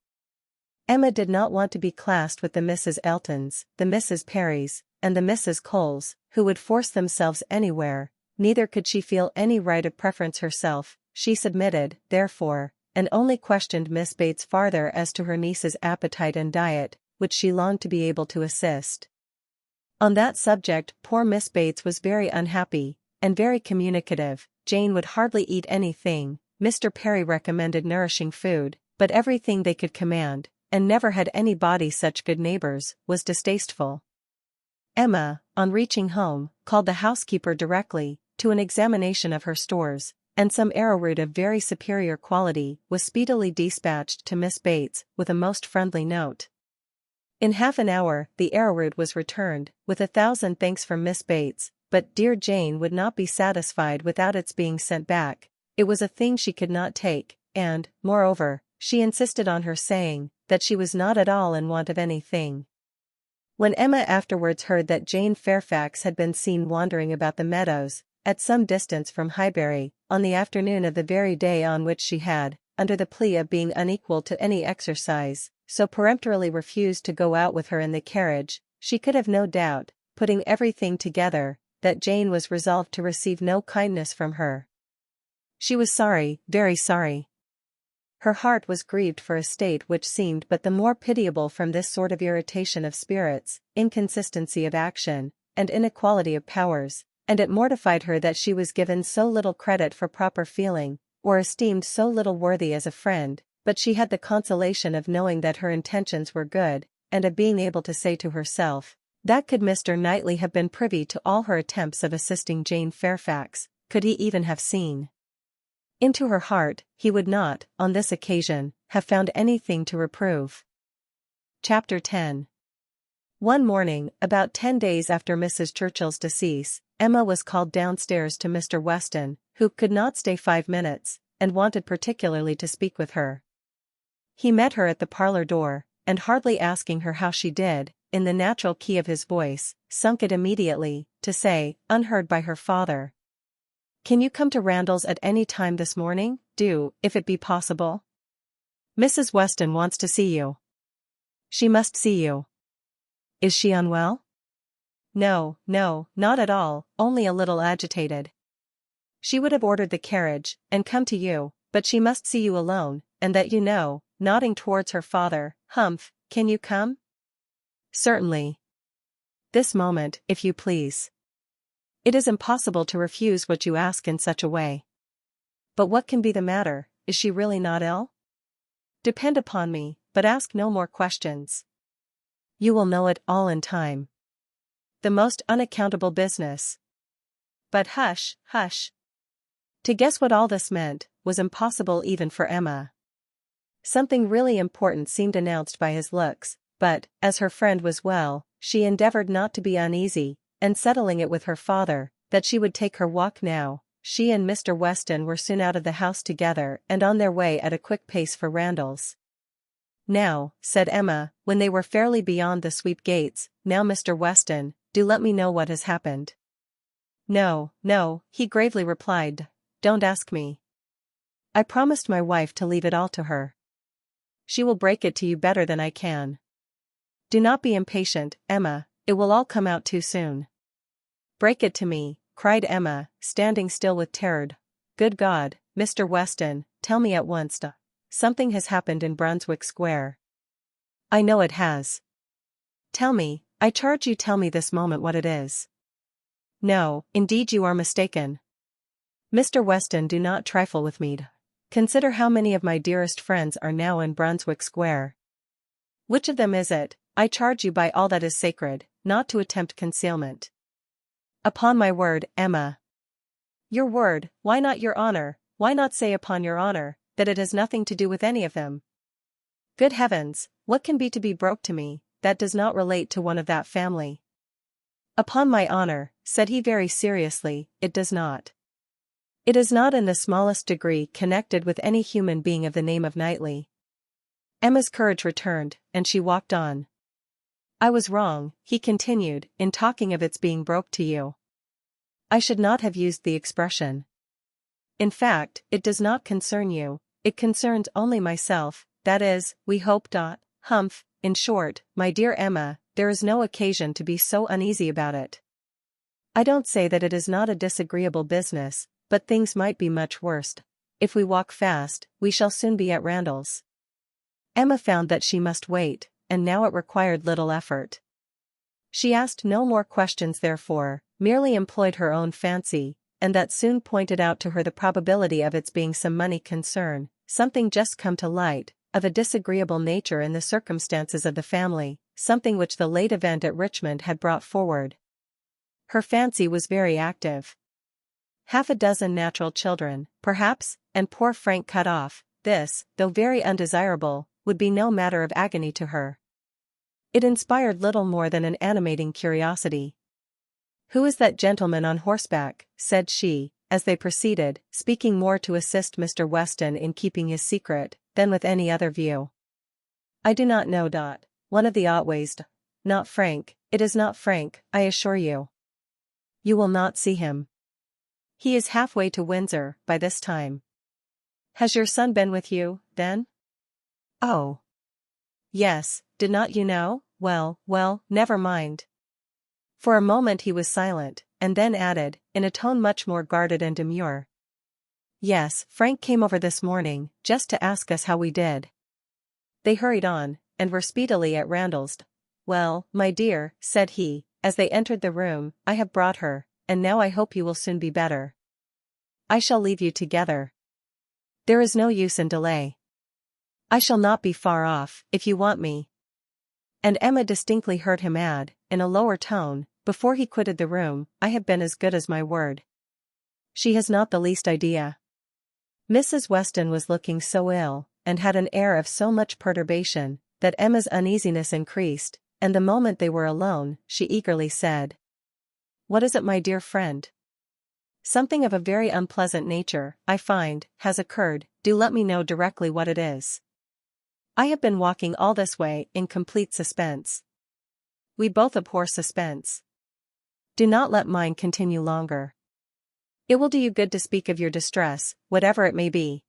Emma did not want to be classed with the Mrs. Eltons, the Mrs. Perrys, and the Mrs. Coles, who would force themselves anywhere, neither could she feel any right of preference herself. She submitted, therefore, and only questioned Miss Bates farther as to her niece's appetite and diet, which she longed to be able to assist. On that subject poor Miss Bates was very unhappy, and very communicative. Jane would hardly eat anything. Mr. Perry recommended nourishing food, but everything they could command, and never had anybody such good neighbors, was distasteful. Emma, on reaching home, called the housekeeper directly, to an examination of her stores, and some arrowroot of very superior quality was speedily dispatched to Miss Bates, with a most friendly note. In half an hour, the arrowroot was returned, with 1,000 thanks from Miss Bates, but dear Jane would not be satisfied without its being sent back. It was a thing she could not take, and, moreover, she insisted on her saying that she was not at all in want of anything. When Emma afterwards heard that Jane Fairfax had been seen wandering about the meadows, at some distance from Highbury, on the afternoon of the very day on which she had, under the plea of being unequal to any exercise, so peremptorily refused to go out with her in the carriage, she could have no doubt, putting everything together, that Jane was resolved to receive no kindness from her. She was sorry, very sorry. Her heart was grieved for a state which seemed but the more pitiable from this sort of irritation of spirits, inconsistency of action, and inequality of powers, and it mortified her that she was given so little credit for proper feeling, or esteemed so little worthy as a friend, but she had the consolation of knowing that her intentions were good, and of being able to say to herself, that could Mr. Knightley have been privy to all her attempts of assisting Jane Fairfax, could he even have seen into her heart, he would not, on this occasion, have found anything to reprove. Chapter 10. One morning, about 10 days after Mrs. Churchill's decease, Emma was called downstairs to Mr. Weston, who could not stay 5 minutes, and wanted particularly to speak with her. He met her at the parlour door, and hardly asking her how she did, in the natural key of his voice, sunk it immediately, to say, unheard by her father, "Can you come to Randalls at any time this morning? Do, if it be possible. Mrs. Weston wants to see you. She must see you." "Is she unwell?" "No, no, not at all, only a little agitated. She would have ordered the carriage, and come to you, but she must see you alone, and that you know," nodding towards her father. "Humph, can you come?" "Certainly. This moment, if you please. It is impossible to refuse what you ask in such a way." "But what can be the matter? Is she really not ill?" "Depend upon me, but ask no more questions. You will know it all in time. The most unaccountable business." "But hush, hush." To guess what all this meant, was impossible even for Emma. Something really important seemed announced by his looks, but, as her friend was well, she endeavored not to be uneasy, and settling it with her father, that she would take her walk now, she and Mr. Weston were soon out of the house together and on their way at a quick pace for Randalls. "Now," said Emma, when they were fairly beyond the sweep gates, "now Mr. Weston, do let me know what has happened." "No, no," he gravely replied, "don't ask me. I promised my wife to leave it all to her. She will break it to you better than I can. Do not be impatient, Emma, it will all come out too soon." "Break it to me," cried Emma, standing still with terror. "Good God, Mr. Weston, tell me at once. Something has happened in Brunswick Square." "I know it has. Tell me, I charge you, tell me this moment what it is." "No, indeed you are mistaken. Mr. Weston, do not trifle with me. Consider how many of my dearest friends are now in Brunswick Square. Which of them is it? I charge you by all that is sacred, not to attempt concealment." "Upon my word, Emma." "Your word, why not your honor? Why not say upon your honor, that it has nothing to do with any of them?" "Good heavens, what can be to be broke to me, that does not relate to one of that family?" "Upon my honor," said he very seriously, "it does not. It is not in the smallest degree connected with any human being of the name of Knightley." Emma's courage returned, and she walked on. "I was wrong," he continued, "in talking of its being broke to you. I should not have used the expression. In fact, it does not concern you, it concerns only myself, that is, we hope. Humph, in short, my dear Emma, there is no occasion to be so uneasy about it. I don't say that it is not a disagreeable business, but things might be much worse. If we walk fast, we shall soon be at Randalls." Emma found that she must wait, and now it required little effort. She asked no more questions therefore, merely employed her own fancy, and that soon pointed out to her the probability of its being some money concern, something just come to light, of a disagreeable nature in the circumstances of the family, something which the late event at Richmond had brought forward. Her fancy was very active. Half a dozen natural children, perhaps, and poor Frank cut off, this, though very undesirable, would be no matter of agony to her. It inspired little more than an animating curiosity. "Who is that gentleman on horseback?" said she, as they proceeded, speaking more to assist Mr. Weston in keeping his secret, than with any other view. "I do not know. One of the Otways. Not Frank, it is not Frank, I assure you. You will not see him. He is halfway to Windsor, by this time." "Has your son been with you, then?" "Oh. Yes, did not you know? Well, never mind." For a moment he was silent, and then added, in a tone much more guarded and demure. "Yes, Frank came over this morning, just to ask us how we did." They hurried on, and were speedily at Randall's. "Well, my dear," said he, as they entered the room, "I have brought her, and now I hope you will soon be better. I shall leave you together. There is no use in delay. I shall not be far off, if you want me." And Emma distinctly heard him add, in a lower tone, before he quitted the room, "I have been as good as my word." She has not the least idea. Mrs. Weston was looking so ill, and had an air of so much perturbation, that Emma's uneasiness increased, and the moment they were alone, she eagerly said, "What is it, my dear friend?" "Something of a very unpleasant nature, I find, has occurred. Do let me know directly what it is. I have been walking all this way in complete suspense." "We both abhor suspense. Do not let mine continue longer. It will do you good to speak of your distress, whatever it may be."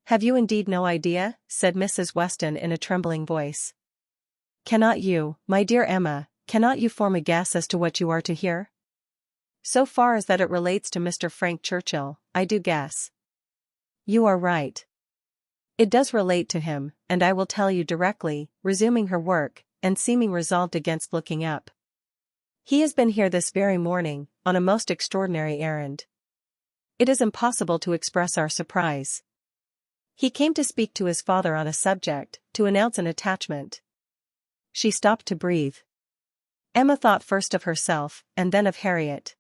"Have you indeed no idea?" said Mrs. Weston in a trembling voice. "Cannot you, my dear Emma, cannot you form a guess as to what you are to hear?" "So far as that it relates to Mr. Frank Churchill, I do guess." "You are right. It does relate to him, and I will tell you directly," resuming her work, and seeming resolved against looking up. "He has been here this very morning, on a most extraordinary errand. It is impossible to express our surprise. He came to speak to his father on a subject, to announce an attachment." She stopped to breathe. Emma thought first of herself, and then of Harriet.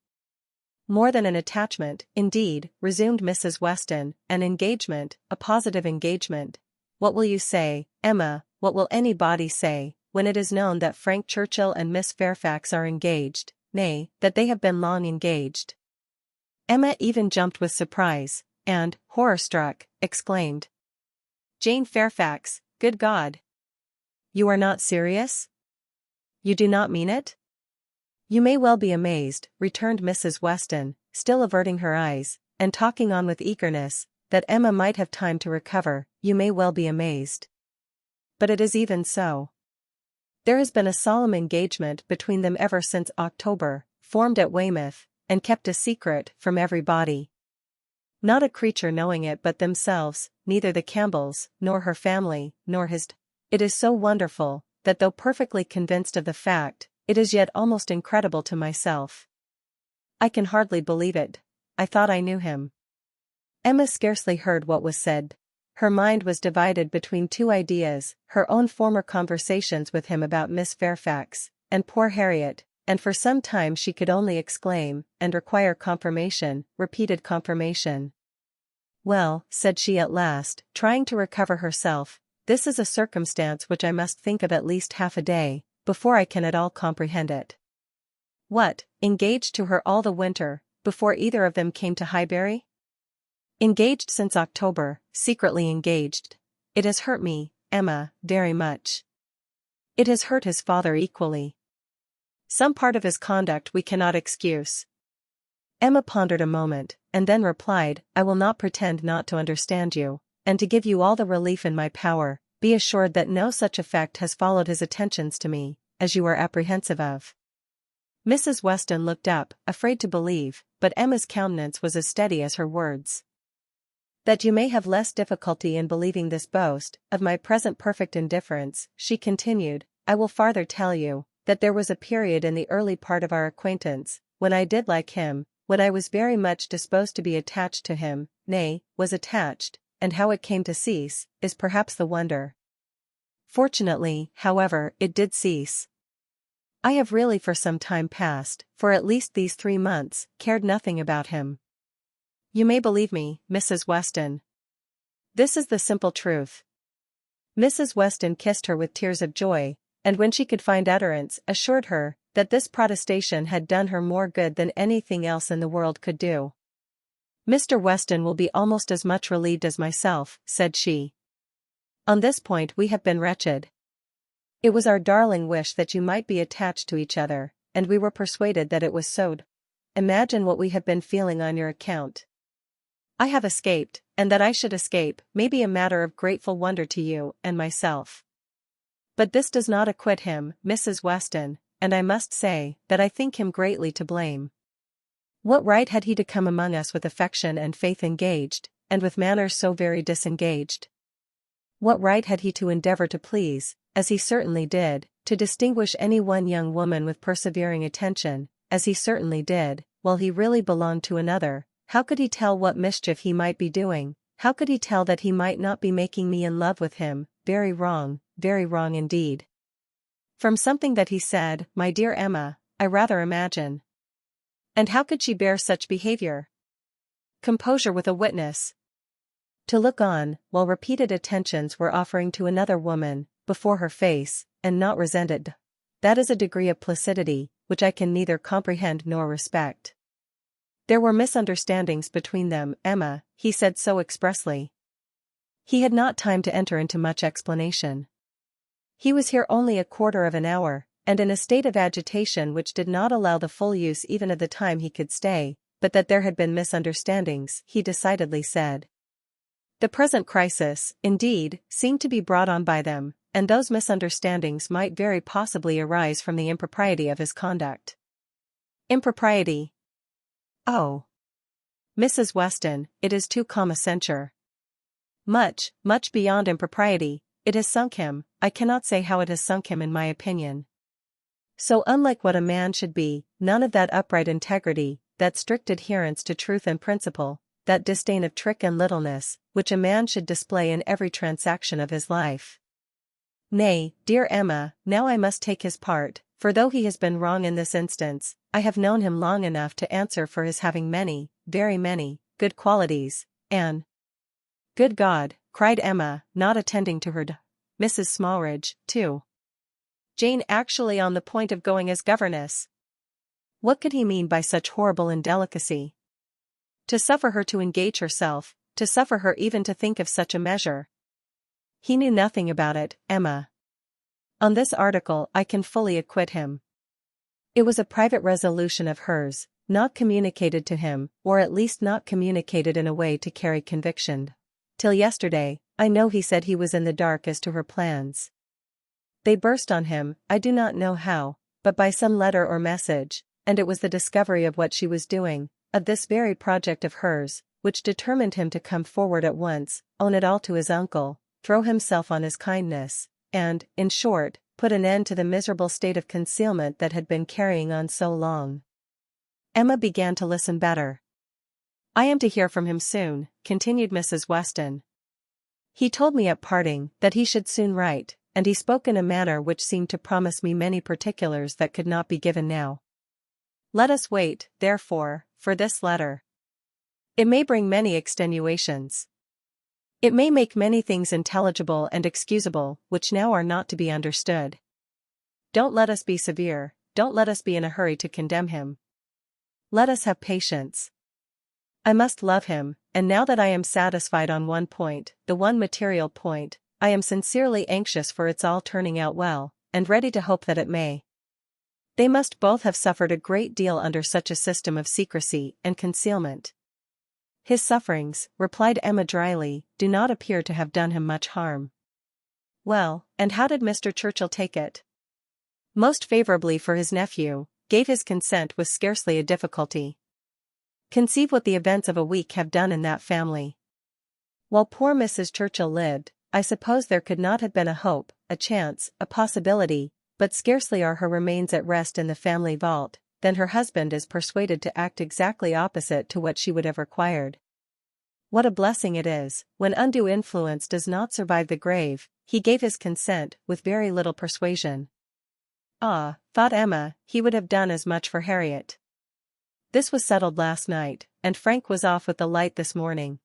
"More than an attachment, indeed," resumed Mrs. Weston, "an engagement, a positive engagement. What will you say, Emma, what will anybody say, when it is known that Frank Churchill and Miss Fairfax are engaged, nay, that they have been long engaged?" Emma even jumped with surprise, and, horror-struck, exclaimed, "Jane Fairfax, good God! You are not serious? You do not mean it?" "You may well be amazed," returned Mrs. Weston, still averting her eyes, and talking on with eagerness, that Emma might have time to recover. "You may well be amazed. But it is even so. There has been a solemn engagement between them ever since October, formed at Weymouth, and kept a secret from everybody. Not a creature knowing it but themselves, neither the Campbells, nor her family, nor his. It is so wonderful, that though perfectly convinced of the fact, it is yet almost incredible to myself. I can hardly believe it. I thought I knew him." Emma scarcely heard what was said. Her mind was divided between two ideas, her own former conversations with him about Miss Fairfax, and poor Harriet, and for some time she could only exclaim, and require confirmation, repeated confirmation. "Well," said she at last, trying to recover herself, "this is a circumstance which I must think of at least half a day, before I can at all comprehend it. What, engaged to her all the winter, before either of them came to Highbury? Engaged since October, secretly engaged. It has hurt me, Emma, very much. It has hurt his father equally. Some part of his conduct we cannot excuse." Emma pondered a moment, and then replied, "I will not pretend not to understand you, and to give you all the relief in my power. Be assured that no such effect has followed his attentions to me, as you are apprehensive of." Mrs. Weston looked up, afraid to believe, but Emma's countenance was as steady as her words. "That you may have less difficulty in believing this boast, of my present perfect indifference," she continued, "I will farther tell you, that there was a period in the early part of our acquaintance, when I did like him, when I was very much disposed to be attached to him, nay, was attached, and how it came to cease, is perhaps the wonder. Fortunately, however, it did cease. I have really for some time past, for at least these 3 months, cared nothing about him. You may believe me, Mrs. Weston. This is the simple truth." Mrs. Weston kissed her with tears of joy, and when she could find utterance, assured her that this protestation had done her more good than anything else in the world could do. "Mr. Weston will be almost as much relieved as myself," said she. "On this point we have been wretched. It was our darling wish that you might be attached to each other, and we were persuaded that it was so. Imagine what we have been feeling on your account. I have escaped, and that I should escape may be a matter of grateful wonder to you and myself. But this does not acquit him, Mrs. Weston, and I must say that I think him greatly to blame. What right had he to come among us with affection and faith engaged, and with manners so very disengaged? What right had he to endeavor to please, as he certainly did, to distinguish any one young woman with persevering attention, as he certainly did, while he really belonged to another? How could he tell what mischief he might be doing? How could he tell that he might not be making me in love with him? Very wrong indeed. From something that he said, my dear Emma, I rather imagine. And how could she bear such behavior? Composure with a witness. To look on, while repeated attentions were offering to another woman, before her face, and not resented. That is a degree of placidity, which I can neither comprehend nor respect. There were misunderstandings between them, Emma, he said so expressly. He had not time to enter into much explanation. He was here only a quarter of an hour, and in a state of agitation which did not allow the full use even of the time he could stay, but that there had been misunderstandings, he decidedly said. The present crisis, indeed, seemed to be brought on by them, and those misunderstandings might very possibly arise from the impropriety of his conduct. Impropriety? Oh, Mrs. Weston, it is too calm a censure. Much beyond impropriety, it has sunk him. I cannot say how it has sunk him in my opinion. So unlike what a man should be, none of that upright integrity, that strict adherence to truth and principle, that disdain of trick and littleness, which a man should display in every transaction of his life. Nay, dear Emma, now I must take his part, for though he has been wrong in this instance, I have known him long enough to answer for his having many, very many, good qualities, and— Good God, cried Emma, not attending to her Mrs. Smallridge, too. Jane actually on the point of going as governess. What could he mean by such horrible indelicacy? To suffer her to engage herself, to suffer her even to think of such a measure. He knew nothing about it, Emma. On this article I can fully acquit him. It was a private resolution of hers, not communicated to him, or at least not communicated in a way to carry conviction. Till yesterday, I know he said he was in the dark as to her plans. They burst on him, I do not know how, but by some letter or message, and it was the discovery of what she was doing, of this very project of hers, which determined him to come forward at once, own it all to his uncle, throw himself on his kindness, and, in short, put an end to the miserable state of concealment that had been carrying on so long. Emma began to listen better. I am to hear from him soon, continued Mrs. Weston. He told me at parting that he should soon write, and he spoke in a manner which seemed to promise me many particulars that could not be given now. Let us wait, therefore, for this letter. It may bring many extenuations. It may make many things intelligible and excusable, which now are not to be understood. Don't let us be severe, don't let us be in a hurry to condemn him. Let us have patience. I must love him, and now that I am satisfied on one point, the one material point, I am sincerely anxious for its all turning out well, and ready to hope that it may. They must both have suffered a great deal under such a system of secrecy and concealment. His sufferings, replied Emma dryly, do not appear to have done him much harm. Well, and how did Mr. Churchill take it? Most favorably for his nephew, gave his consent with scarcely a difficulty. Conceive what the events of a week have done in that family. While poor Mrs. Churchill lived, I suppose there could not have been a hope, a chance, a possibility, but scarcely are her remains at rest in the family vault, than her husband is persuaded to act exactly opposite to what she would have required. What a blessing it is, when undue influence does not survive the grave. He gave his consent with very little persuasion. Ah, thought Emma, he would have done as much for Harriet. This was settled last night, and Frank was off with the light this morning.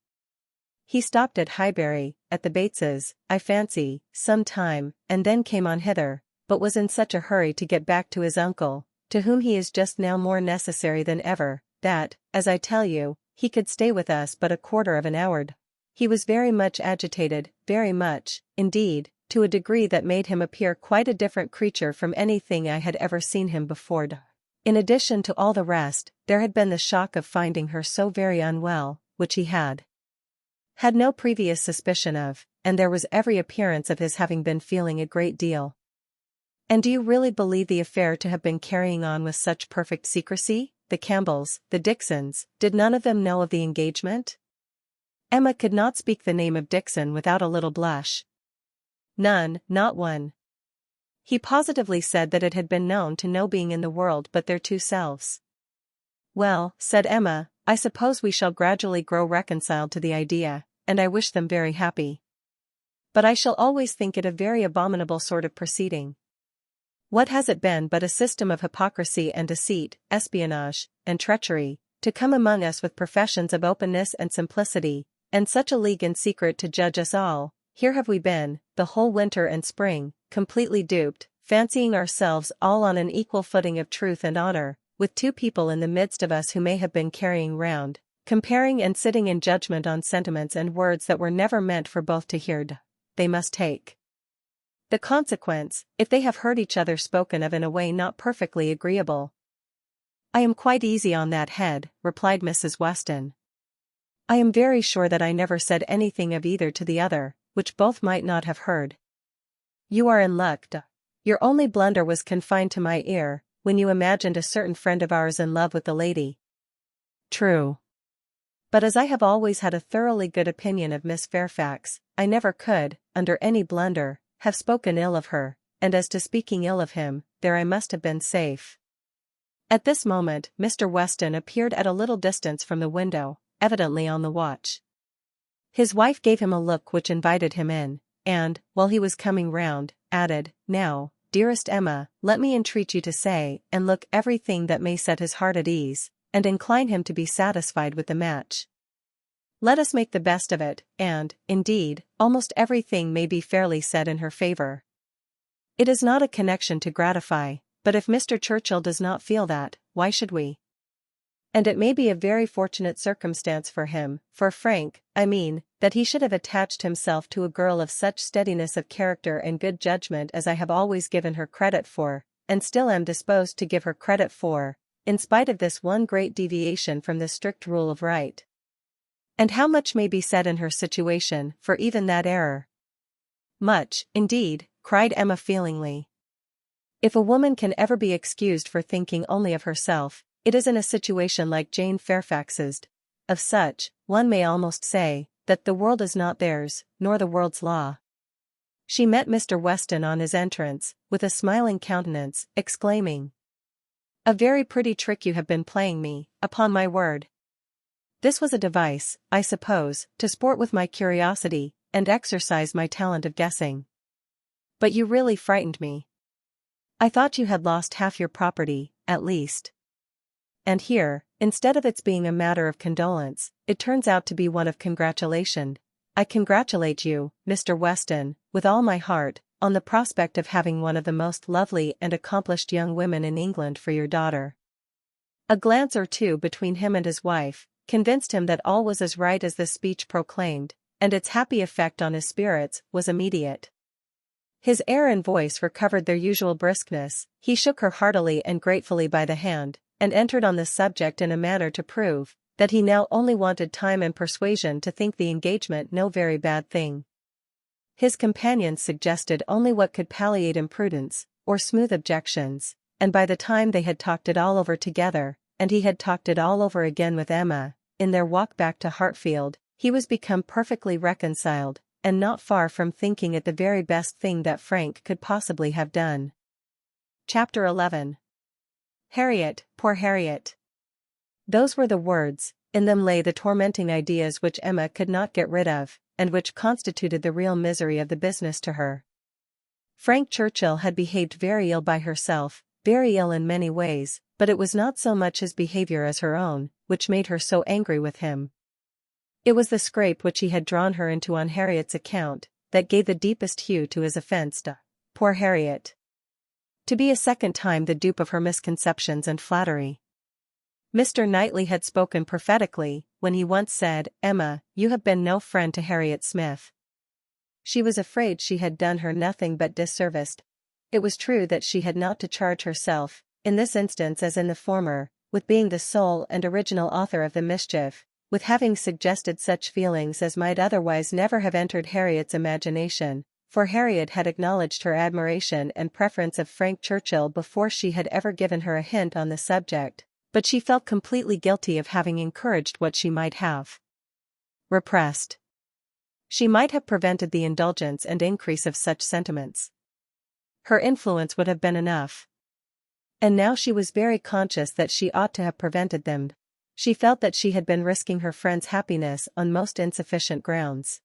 He stopped at Highbury, at the Bateses, I fancy, some time, and then came on hither, but was in such a hurry to get back to his uncle, to whom he is just now more necessary than ever, that, as I tell you, he could stay with us but a quarter of an hour. He was very much agitated, very much, indeed, to a degree that made him appear quite a different creature from anything I had ever seen him before. In addition to all the rest, there had been the shock of finding her so very unwell, which he had no previous suspicion of, and there was every appearance of his having been feeling a great deal. "And do you really believe the affair to have been carrying on with such perfect secrecy? The Campbells, the Dixons, did none of them know of the engagement?" Emma could not speak the name of Dixon without a little blush. "None, not one. He positively said that it had been known to no being in the world but their two selves." "Well," said Emma, "I suppose we shall gradually grow reconciled to the idea, and I wish them very happy. But I shall always think it a very abominable sort of proceeding. What has it been but a system of hypocrisy and deceit, espionage, and treachery, to come among us with professions of openness and simplicity, and such a league in secret to judge us all? Here have we been, the whole winter and spring, completely duped, fancying ourselves all on an equal footing of truth and honor, with two people in the midst of us who may have been carrying round, comparing and sitting in judgment on sentiments and words that were never meant for both to hear. They must take the consequence, if they have heard each other spoken of in a way not perfectly agreeable." "I am quite easy on that head," replied Mrs. Weston. "I am very sure that I never said anything of either to the other, which both might not have heard." "You are in luck. Your only blunder was confined to my ear, when you imagined a certain friend of ours in love with the lady." "True. But as I have always had a thoroughly good opinion of Miss Fairfax, I never could, under any blunder, have spoken ill of her, and as to speaking ill of him, there I must have been safe." At this moment, Mr. Weston appeared at a little distance from the window, evidently on the watch. His wife gave him a look which invited him in, and, while he was coming round, added, "Now, dearest Emma, let me entreat you to say and look everything that may set his heart at ease, and incline him to be satisfied with the match. Let us make the best of it, and, indeed, almost everything may be fairly said in her favor. It is not a connection to gratify, but if Mr. Churchill does not feel that, why should we? And it may be a very fortunate circumstance for him, for Frank, I mean, that he should have attached himself to a girl of such steadiness of character and good judgment as I have always given her credit for, and still am disposed to give her credit for, in spite of this one great deviation from the strict rule of right. And how much may be said in her situation for even that error?" "Much, indeed," cried Emma feelingly. "If a woman can ever be excused for thinking only of herself, it is in a situation like Jane Fairfax's. Of such, one may almost say, that the world is not theirs, nor the world's law." She met Mr. Weston on his entrance, with a smiling countenance, exclaiming, "A very pretty trick you have been playing me, upon my word." This was a device, I suppose, to sport with my curiosity, and exercise my talent of guessing. "But you really frightened me. I thought you had lost half your property, at least. And here, instead of its being a matter of condolence, it turns out to be one of congratulation. I congratulate you, Mr. Weston, with all my heart, on the prospect of having one of the most lovely and accomplished young women in England for your daughter." A glance or two between him and his wife convinced him that all was as right as the speech proclaimed, and its happy effect on his spirits was immediate. His air and voice recovered their usual briskness, he shook her heartily and gratefully by the hand, and entered on the subject in a manner to prove that he now only wanted time and persuasion to think the engagement no very bad thing. His companions suggested only what could palliate imprudence, or smooth objections, and by the time they had talked it all over together, and he had talked it all over again with Emma, in their walk back to Hartfield, he was become perfectly reconciled, and not far from thinking it the very best thing that Frank could possibly have done. Chapter 11. Harriet, poor Harriet. Those were the words, in them lay the tormenting ideas which Emma could not get rid of, and which constituted the real misery of the business to her. Frank Churchill had behaved very ill by herself, very ill in many ways, but it was not so much his behavior as her own, which made her so angry with him. It was the scrape which he had drawn her into on Harriet's account, that gave the deepest hue to his offence. Poor Harriet! To be a second time the dupe of her misconceptions and flattery. Mr. Knightley had spoken prophetically when he once said, "Emma, you have been no friend to Harriet Smith." She was afraid she had done her nothing but disservice. It was true that she had not to charge herself, in this instance as in the former, with being the sole and original author of the mischief, with having suggested such feelings as might otherwise never have entered Harriet's imagination, for Harriet had acknowledged her admiration and preference of Frank Churchill before she had ever given her a hint on the subject, but she felt completely guilty of having encouraged what she might have repressed. She might have prevented the indulgence and increase of such sentiments. Her influence would have been enough. And now she was very conscious that she ought to have prevented them. She felt that she had been risking her friend's happiness on most insufficient grounds.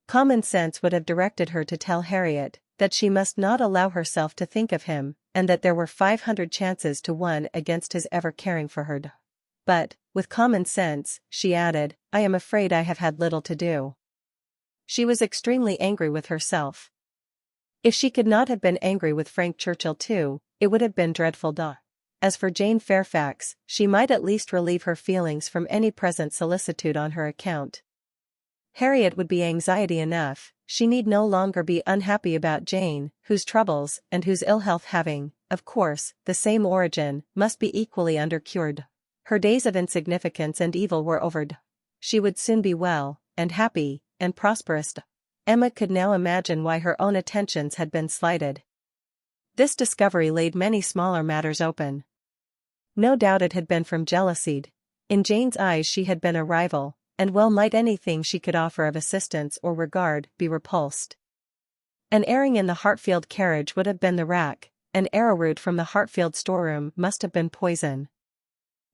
Common sense would have directed her to tell Harriet that she must not allow herself to think of him, and that there were 500 chances to 1 against his ever caring for her. But, with common sense, she added, "I am afraid I have had little to do." She was extremely angry with herself. If she could not have been angry with Frank Churchill too, it would have been dreadful. As for Jane Fairfax, she might at least relieve her feelings from any present solicitude on her account. Harriet would be anxiety enough, she need no longer be unhappy about Jane, whose troubles and whose ill health having, of course, the same origin, must be equally undercured. Her days of insignificance and evil were over. She would soon be well, and happy, and prosperous. Emma could now imagine why her own attentions had been slighted. This discovery laid many smaller matters open. No doubt it had been from jealousy. In Jane's eyes she had been a rival, and well might anything she could offer of assistance or regard be repulsed. An airing in the Hartfield carriage would have been the rack, an arrowroot from the Hartfield storeroom must have been poison.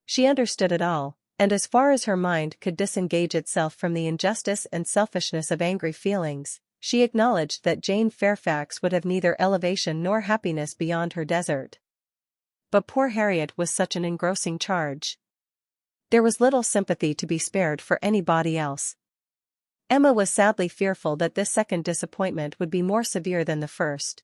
She understood it all, and as far as her mind could disengage itself from the injustice and selfishness of angry feelings, she acknowledged that Jane Fairfax would have neither elevation nor happiness beyond her desert. But poor Harriet was such an engrossing charge. There was little sympathy to be spared for anybody else. Emma was sadly fearful that this second disappointment would be more severe than the first.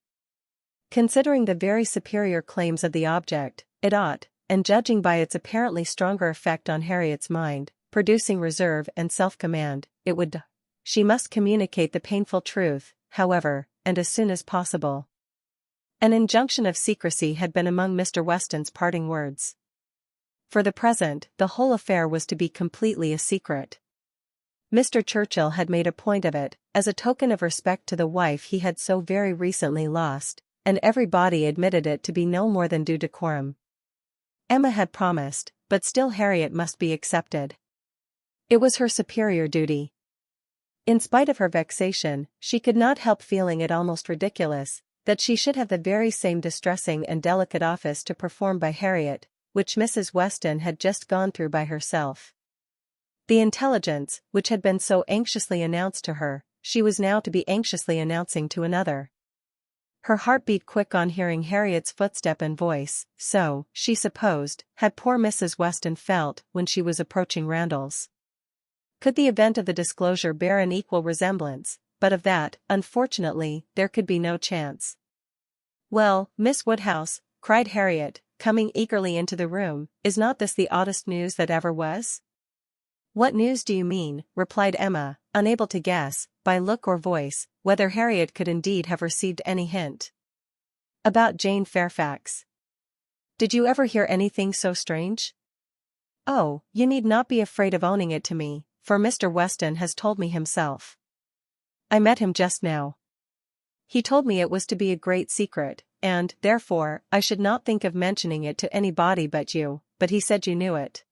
Considering the very superior claims of the object, it ought, and judging by its apparently stronger effect on Harriet's mind, producing reserve and self-command, it would. She must communicate the painful truth, however, and as soon as possible. An injunction of secrecy had been among Mr. Weston's parting words. For the present, the whole affair was to be completely a secret. Mr. Churchill had made a point of it, as a token of respect to the wife he had so very recently lost, and everybody admitted it to be no more than due decorum. Emma had promised, but still Harriet must be accepted. It was her superior duty. In spite of her vexation, she could not help feeling it almost ridiculous, that she should have the very same distressing and delicate office to perform by Harriet, which Mrs. Weston had just gone through by herself. The intelligence, which had been so anxiously announced to her, she was now to be anxiously announcing to another. Her heart beat quick on hearing Harriet's footstep and voice, so, she supposed, had poor Mrs. Weston felt when she was approaching Randalls. Could the event of the disclosure bear an equal resemblance, but of that, unfortunately, there could be no chance. "Well, Miss Woodhouse," cried Harriet, coming eagerly into the room, "is not this the oddest news that ever was?" "What news do you mean?" replied Emma, unable to guess, by look or voice, whether Harriet could indeed have received any hint. "About Jane Fairfax. Did you ever hear anything so strange?" "Oh, you need not be afraid of owning it to me, for Mr. Weston has told me himself. I met him just now. He told me it was to be a great secret, and, therefore, I should not think of mentioning it to anybody but you, but he said you knew it."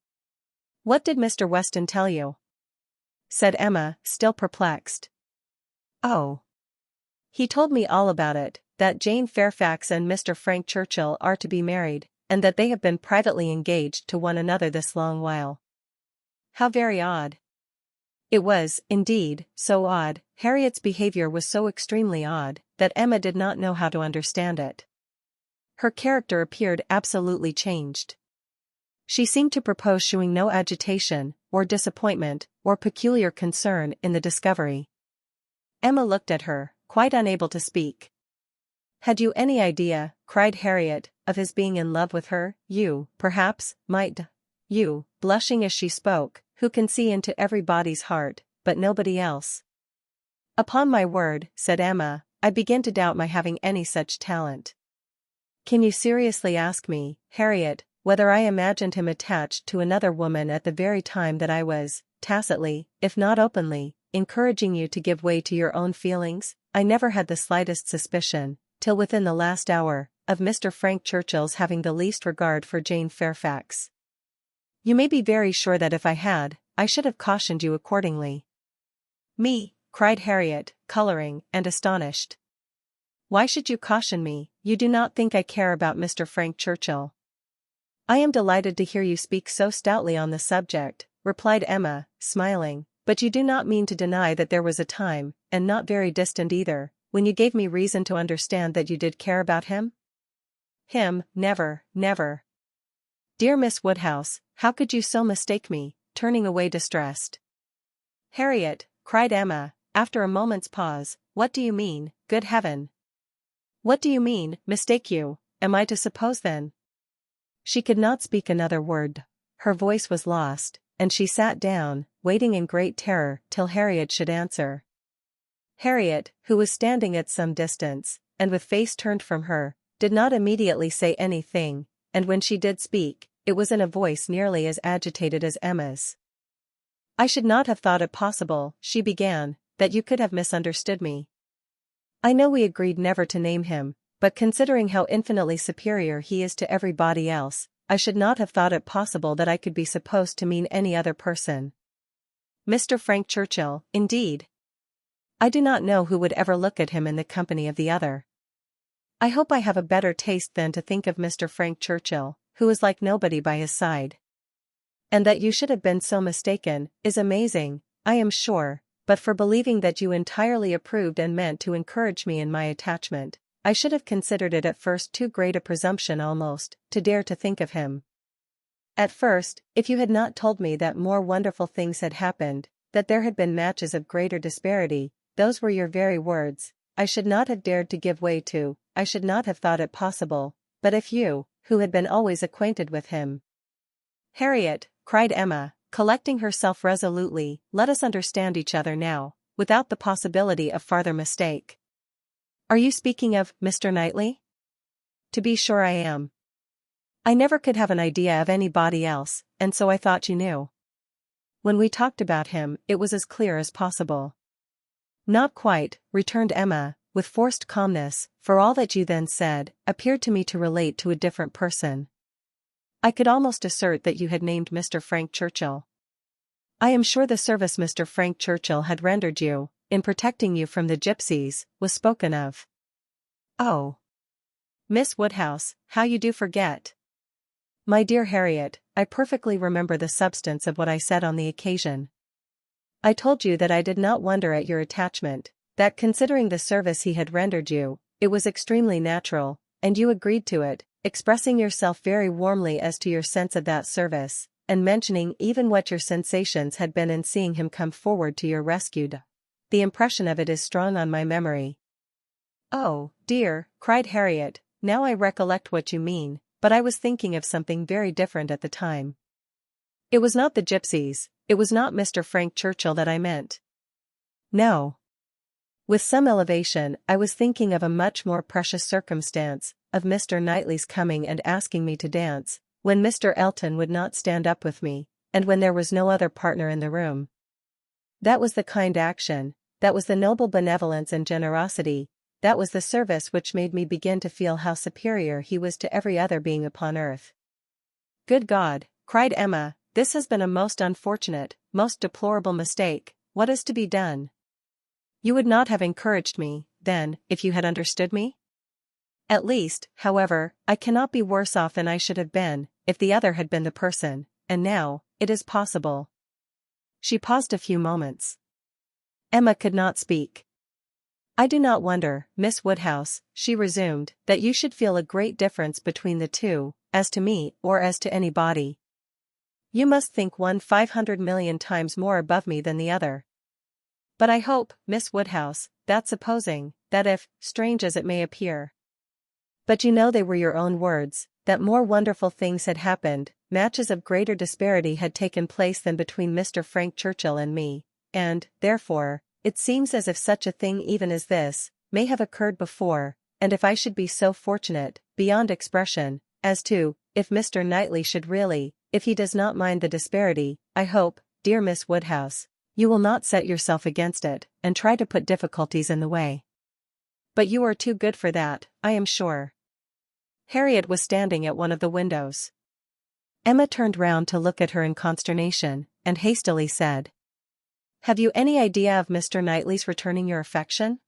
"What did Mr. Weston tell you?" said Emma, still perplexed. "Oh. He told me all about it, that Jane Fairfax and Mr. Frank Churchill are to be married, and that they have been privately engaged to one another this long while." "How very odd." It was, indeed, so odd, Harriet's behavior was so extremely odd, that Emma did not know how to understand it. Her character appeared absolutely changed. She seemed to propose showing no agitation, or disappointment, or peculiar concern in the discovery. Emma looked at her, quite unable to speak. Had you any idea, cried Harriet, of his being in love with her? You, perhaps, might. You, blushing as she spoke, who can see into everybody's heart, but nobody else. Upon my word, said Emma, I begin to doubt my having any such talent. Can you seriously ask me, Harriet, whether I imagined him attached to another woman at the very time that I was, tacitly, if not openly, encouraging you to give way to your own feelings? I never had the slightest suspicion, till within the last hour, of Mr. Frank Churchill's having the least regard for Jane Fairfax. You may be very sure that if I had, I should have cautioned you accordingly. Me, cried Harriet, coloring, and astonished. Why should you caution me? You do not think I care about Mr. Frank Churchill. I am delighted to hear you speak so stoutly on the subject, replied Emma, smiling, but you do not mean to deny that there was a time, and not very distant either, when you gave me reason to understand that you did care about him? Him, never, never. Dear Miss Woodhouse, how could you so mistake me, turning away distressed. Harriet, cried Emma, after a moment's pause, what do you mean, good heaven? What do you mean, mistake you, am I to suppose then? She could not speak another word. Her voice was lost, and she sat down, waiting in great terror till Harriet should answer. Harriet, who was standing at some distance, and with face turned from her, did not immediately say anything, and when she did speak, it was in a voice nearly as agitated as Emma's. I should not have thought it possible, she began, that you could have misunderstood me. I know we agreed never to name him, but considering how infinitely superior he is to everybody else, I should not have thought it possible that I could be supposed to mean any other person. Mr. Frank Churchill, indeed. I do not know who would ever look at him in the company of the other. I hope I have a better taste than to think of Mr. Frank Churchill, who is like nobody by his side. And that you should have been so mistaken, is amazing, I am sure, but for believing that you entirely approved and meant to encourage me in my attachment, I should have considered it at first too great a presumption almost, to dare to think of him. At first, if you had not told me that more wonderful things had happened, that there had been matches of greater disparity, those were your very words, I should not have dared to give way to, I should not have thought it possible, but if you, who had been always acquainted with him. Harriet, cried Emma, collecting herself resolutely, let us understand each other now, without the possibility of farther mistake. Are you speaking of Mr. Knightley? To be sure I am. I never could have an idea of anybody else, and so I thought you knew. When we talked about him, it was as clear as possible. Not quite, returned Emma, with forced calmness, for all that you then said, appeared to me to relate to a different person. I could almost assert that you had named Mr. Frank Churchill. I am sure the service Mr. Frank Churchill had rendered you, in protecting you from the gypsies, was spoken of. Oh! Miss Woodhouse, how you do forget! My dear Harriet, I perfectly remember the substance of what I said on the occasion. I told you that I did not wonder at your attachment, that considering the service he had rendered you, it was extremely natural, and you agreed to it, expressing yourself very warmly as to your sense of that service, and mentioning even what your sensations had been in seeing him come forward to your rescue. The impression of it is strong on my memory. Oh, dear, cried Harriet, now I recollect what you mean, but I was thinking of something very different at the time. It was not the gypsies, it was not Mr. Frank Churchill that I meant. No. With some elevation, I was thinking of a much more precious circumstance, of Mr. Knightley's coming and asking me to dance, when Mr. Elton would not stand up with me, and when there was no other partner in the room. That was the kind action, that was the noble benevolence and generosity, that was the service which made me begin to feel how superior he was to every other being upon earth. Good God, cried Emma, this has been a most unfortunate, most deplorable mistake, what is to be done? You would not have encouraged me, then, if you had understood me? At least, however, I cannot be worse off than I should have been, if the other had been the person, and now, it is possible. She paused a few moments. Emma could not speak. I do not wonder, Miss Woodhouse, she resumed, that you should feel a great difference between the two, as to me or as to anybody. You must think one 500 million times more above me than the other. But I hope, Miss Woodhouse, that supposing, that if, strange as it may appear, But you know they were your own words, that more wonderful things had happened, matches of greater disparity had taken place than between Mr. Frank Churchill and me, and, therefore, it seems as if such a thing even as this, may have occurred before, and if I should be so fortunate, beyond expression, as to, if Mr. Knightley should really, if he does not mind the disparity, I hope, dear Miss Woodhouse, you will not set yourself against it, and try to put difficulties in the way. But you are too good for that, I am sure. Harriet was standing at one of the windows. Emma turned round to look at her in consternation, and hastily said, "Have you any idea of Mr. Knightley's returning your affection?"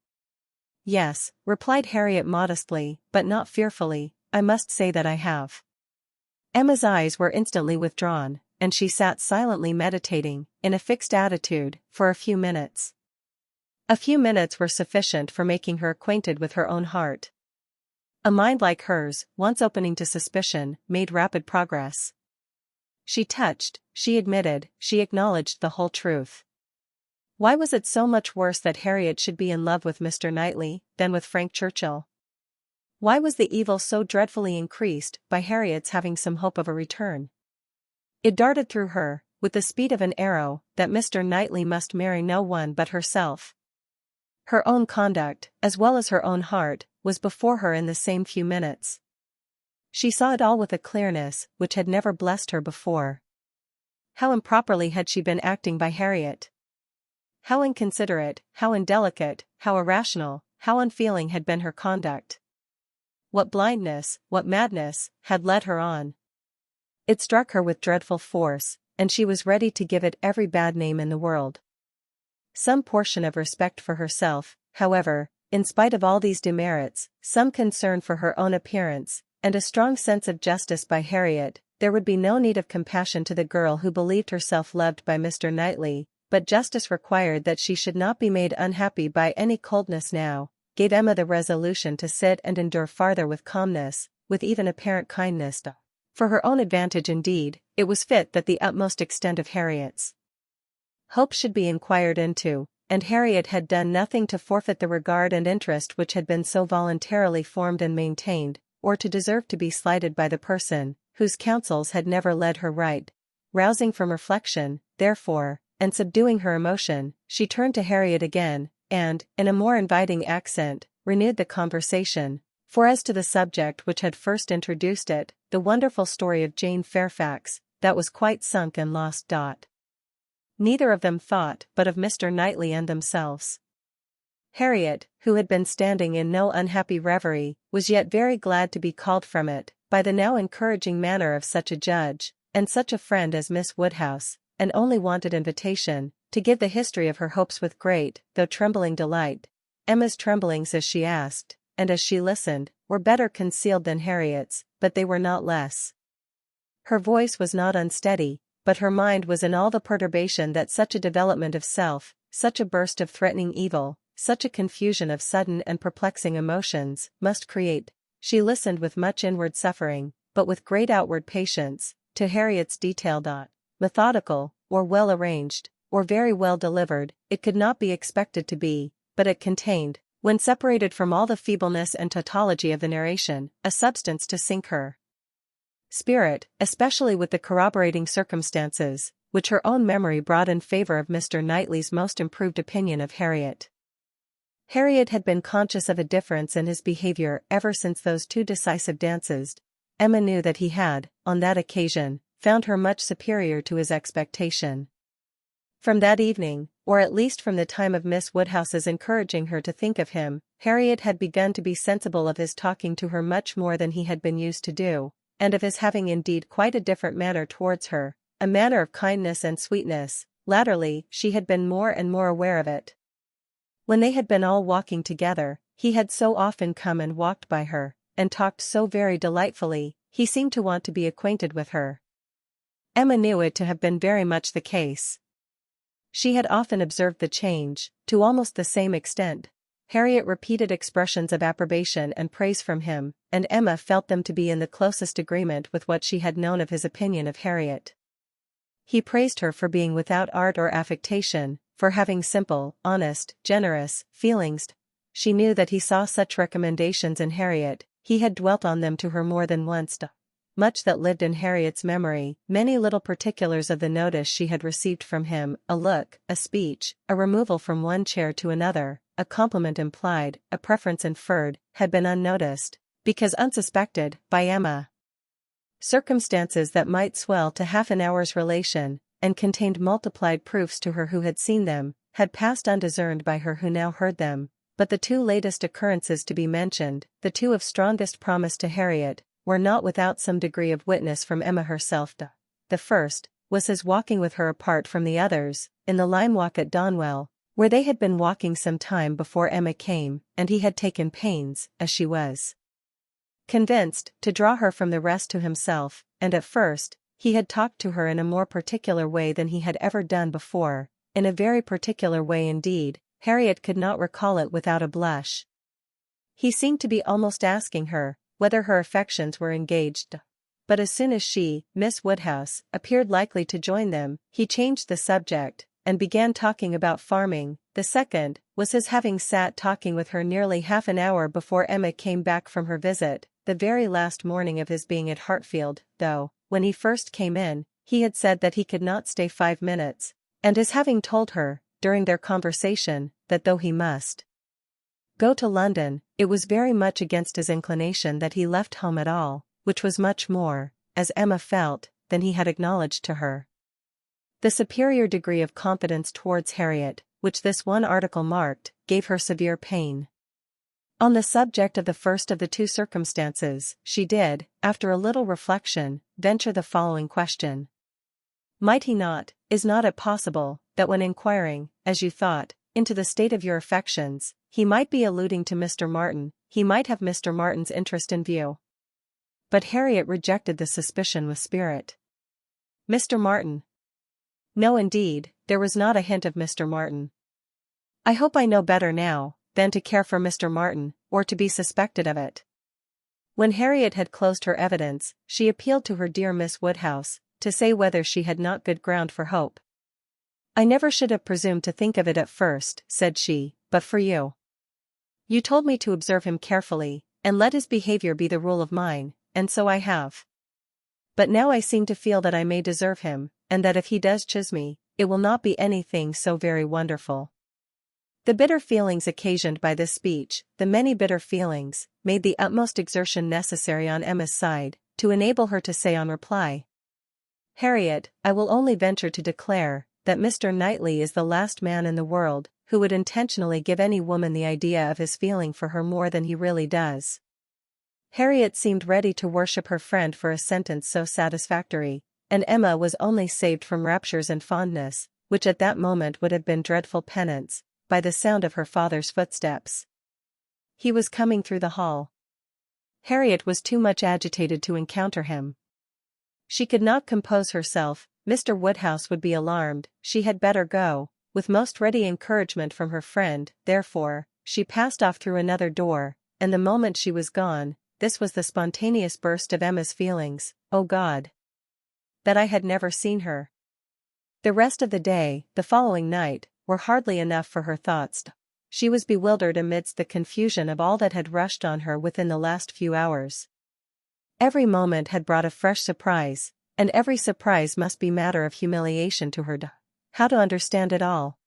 "Yes," replied Harriet modestly, but not fearfully, "I must say that I have." Emma's eyes were instantly withdrawn, and she sat silently meditating, in a fixed attitude, for a few minutes. A few minutes were sufficient for making her acquainted with her own heart. A mind like hers, once opening to suspicion, made rapid progress. She touched, she admitted, she acknowledged the whole truth. Why was it so much worse that Harriet should be in love with Mr. Knightley, than with Frank Churchill? Why was the evil so dreadfully increased by Harriet's having some hope of a return? It darted through her, with the speed of an arrow, that Mr. Knightley must marry no one but herself. Her own conduct, as well as her own heart, was before her in the same few minutes. She saw it all with a clearness which had never blessed her before. How improperly had she been acting by Harriet! How inconsiderate, how indelicate, how irrational, how unfeeling had been her conduct! What blindness, what madness, had led her on! It struck her with dreadful force, and she was ready to give it every bad name in the world. Some portion of respect for herself, however, in spite of all these demerits, some concern for her own appearance, and a strong sense of justice by Harriet, there would be no need of compassion to the girl who believed herself loved by Mr. Knightley, but justice required that she should not be made unhappy by any coldness now, gave Emma the resolution to sit and endure farther with calmness, with even apparent kindness. For her own advantage indeed, it was fit that the utmost extent of Harriet's hope should be inquired into, and Harriet had done nothing to forfeit the regard and interest which had been so voluntarily formed and maintained, or to deserve to be slighted by the person, whose counsels had never led her right. Rousing from reflection, therefore, and subduing her emotion, she turned to Harriet again, and, in a more inviting accent, renewed the conversation, for as to the subject which had first introduced it, the wonderful story of Jane Fairfax, that was quite sunk and lost. Neither of them thought but of Mr. Knightley and themselves. Harriet, who had been standing in no unhappy reverie, was yet very glad to be called from it, by the now encouraging manner of such a judge, and such a friend as Miss Woodhouse, and only wanted invitation, to give the history of her hopes with great, though trembling delight. Emma's tremblings as she asked, and as she listened, were better concealed than Harriet's, but they were not less. Her voice was not unsteady, but her mind was in all the perturbation that such a development of self, such a burst of threatening evil, such a confusion of sudden and perplexing emotions, must create. She listened with much inward suffering, but with great outward patience, to Harriet's detailed, methodical, or well arranged, or very well delivered, it could not be expected to be, but it contained, when separated from all the feebleness and tautology of the narration, a substance to sink her spirit, especially with the corroborating circumstances, which her own memory brought in favor of Mr. Knightley's most improved opinion of Harriet. Harriet had been conscious of a difference in his behavior ever since those two decisive dances. Emma knew that he had, on that occasion, found her much superior to his expectation. From that evening, or at least from the time of Miss Woodhouse's encouraging her to think of him, Harriet had begun to be sensible of his talking to her much more than he had been used to do, and of his having indeed quite a different manner towards her, a manner of kindness and sweetness. Latterly, she had been more and more aware of it. When they had been all walking together, he had so often come and walked by her, and talked so very delightfully, he seemed to want to be acquainted with her. Emma knew it to have been very much the case. She had often observed the change, to almost the same extent. Harriet repeated expressions of approbation and praise from him, and Emma felt them to be in the closest agreement with what she had known of his opinion of Harriet. He praised her for being without art or affectation, for having simple, honest, generous feelings. She knew that he saw such recommendations in Harriet. he had dwelt on them to her more than once. Much that lived in Harriet's memory, many little particulars of the notice she had received from him, a look, a speech, a removal from one chair to another, a compliment implied, a preference inferred, had been unnoticed, because unsuspected, by Emma. Circumstances that might swell to half an hour's relation, and contained multiplied proofs to her who had seen them, had passed undiscerned by her who now heard them, but the two latest occurrences to be mentioned, the two of strongest promise to Harriet, were not without some degree of witness from Emma herself. The first was his walking with her apart from the others, in the lime walk at Donwell, where they had been walking some time before Emma came, and he had taken pains, as she was convinced, to draw her from the rest to himself, and at first, he had talked to her in a more particular way than he had ever done before, in a very particular way indeed. Harriet could not recall it without a blush. He seemed to be almost asking her whether her affections were engaged. But as soon as she, Miss Woodhouse, appeared likely to join them, he changed the subject, and began talking about farming. The second was his having sat talking with her nearly half an hour before Emma came back from her visit, the very last morning of his being at Hartfield, though, when he first came in, he had said that he could not stay 5 minutes, and his having told her, during their conversation, that though he must go to London, it was very much against his inclination that he left home at all, which was much more, as Emma felt, than he had acknowledged to her. The superior degree of confidence towards Harriet, which this one article marked, gave her severe pain. On the subject of the first of the two circumstances, she did, after a little reflection, venture the following question. Might he not, is not it possible, that when inquiring, as you thought, into the state of your affections, he might be alluding to Mr. Martin, he might have Mr. Martin's interest in view? But Harriet rejected the suspicion with spirit. Mr. Martin? No indeed, there was not a hint of Mr. Martin. I hope I know better now, than to care for Mr. Martin, or to be suspected of it. When Harriet had closed her evidence, she appealed to her dear Miss Woodhouse, to say whether she had not good ground for hope. I never should have presumed to think of it at first, said she, but for you. You told me to observe him carefully, and let his behavior be the rule of mine, and so I have. But now I seem to feel that I may deserve him, and that if he does choose me, it will not be anything so very wonderful. The bitter feelings occasioned by this speech, the many bitter feelings, made the utmost exertion necessary on Emma's side, to enable her to say on reply, Harriet, I will only venture to declare, that Mr. Knightley is the last man in the world, who would intentionally give any woman the idea of his feeling for her more than he really does. Harriet seemed ready to worship her friend for a sentence so satisfactory, and Emma was only saved from raptures and fondness, which at that moment would have been dreadful penance, by the sound of her father's footsteps. He was coming through the hall. Harriet was too much agitated to encounter him. She could not compose herself. Mr. Woodhouse would be alarmed, she had better go. With most ready encouragement from her friend, therefore, she passed off through another door, and the moment she was gone, this was the spontaneous burst of Emma's feelings, "Oh God! That I had never seen her." The rest of the day, the following night, were hardly enough for her thoughts. She was bewildered amidst the confusion of all that had rushed on her within the last few hours. Every moment had brought a fresh surprise, and every surprise must be matter of humiliation to her. How to understand it all?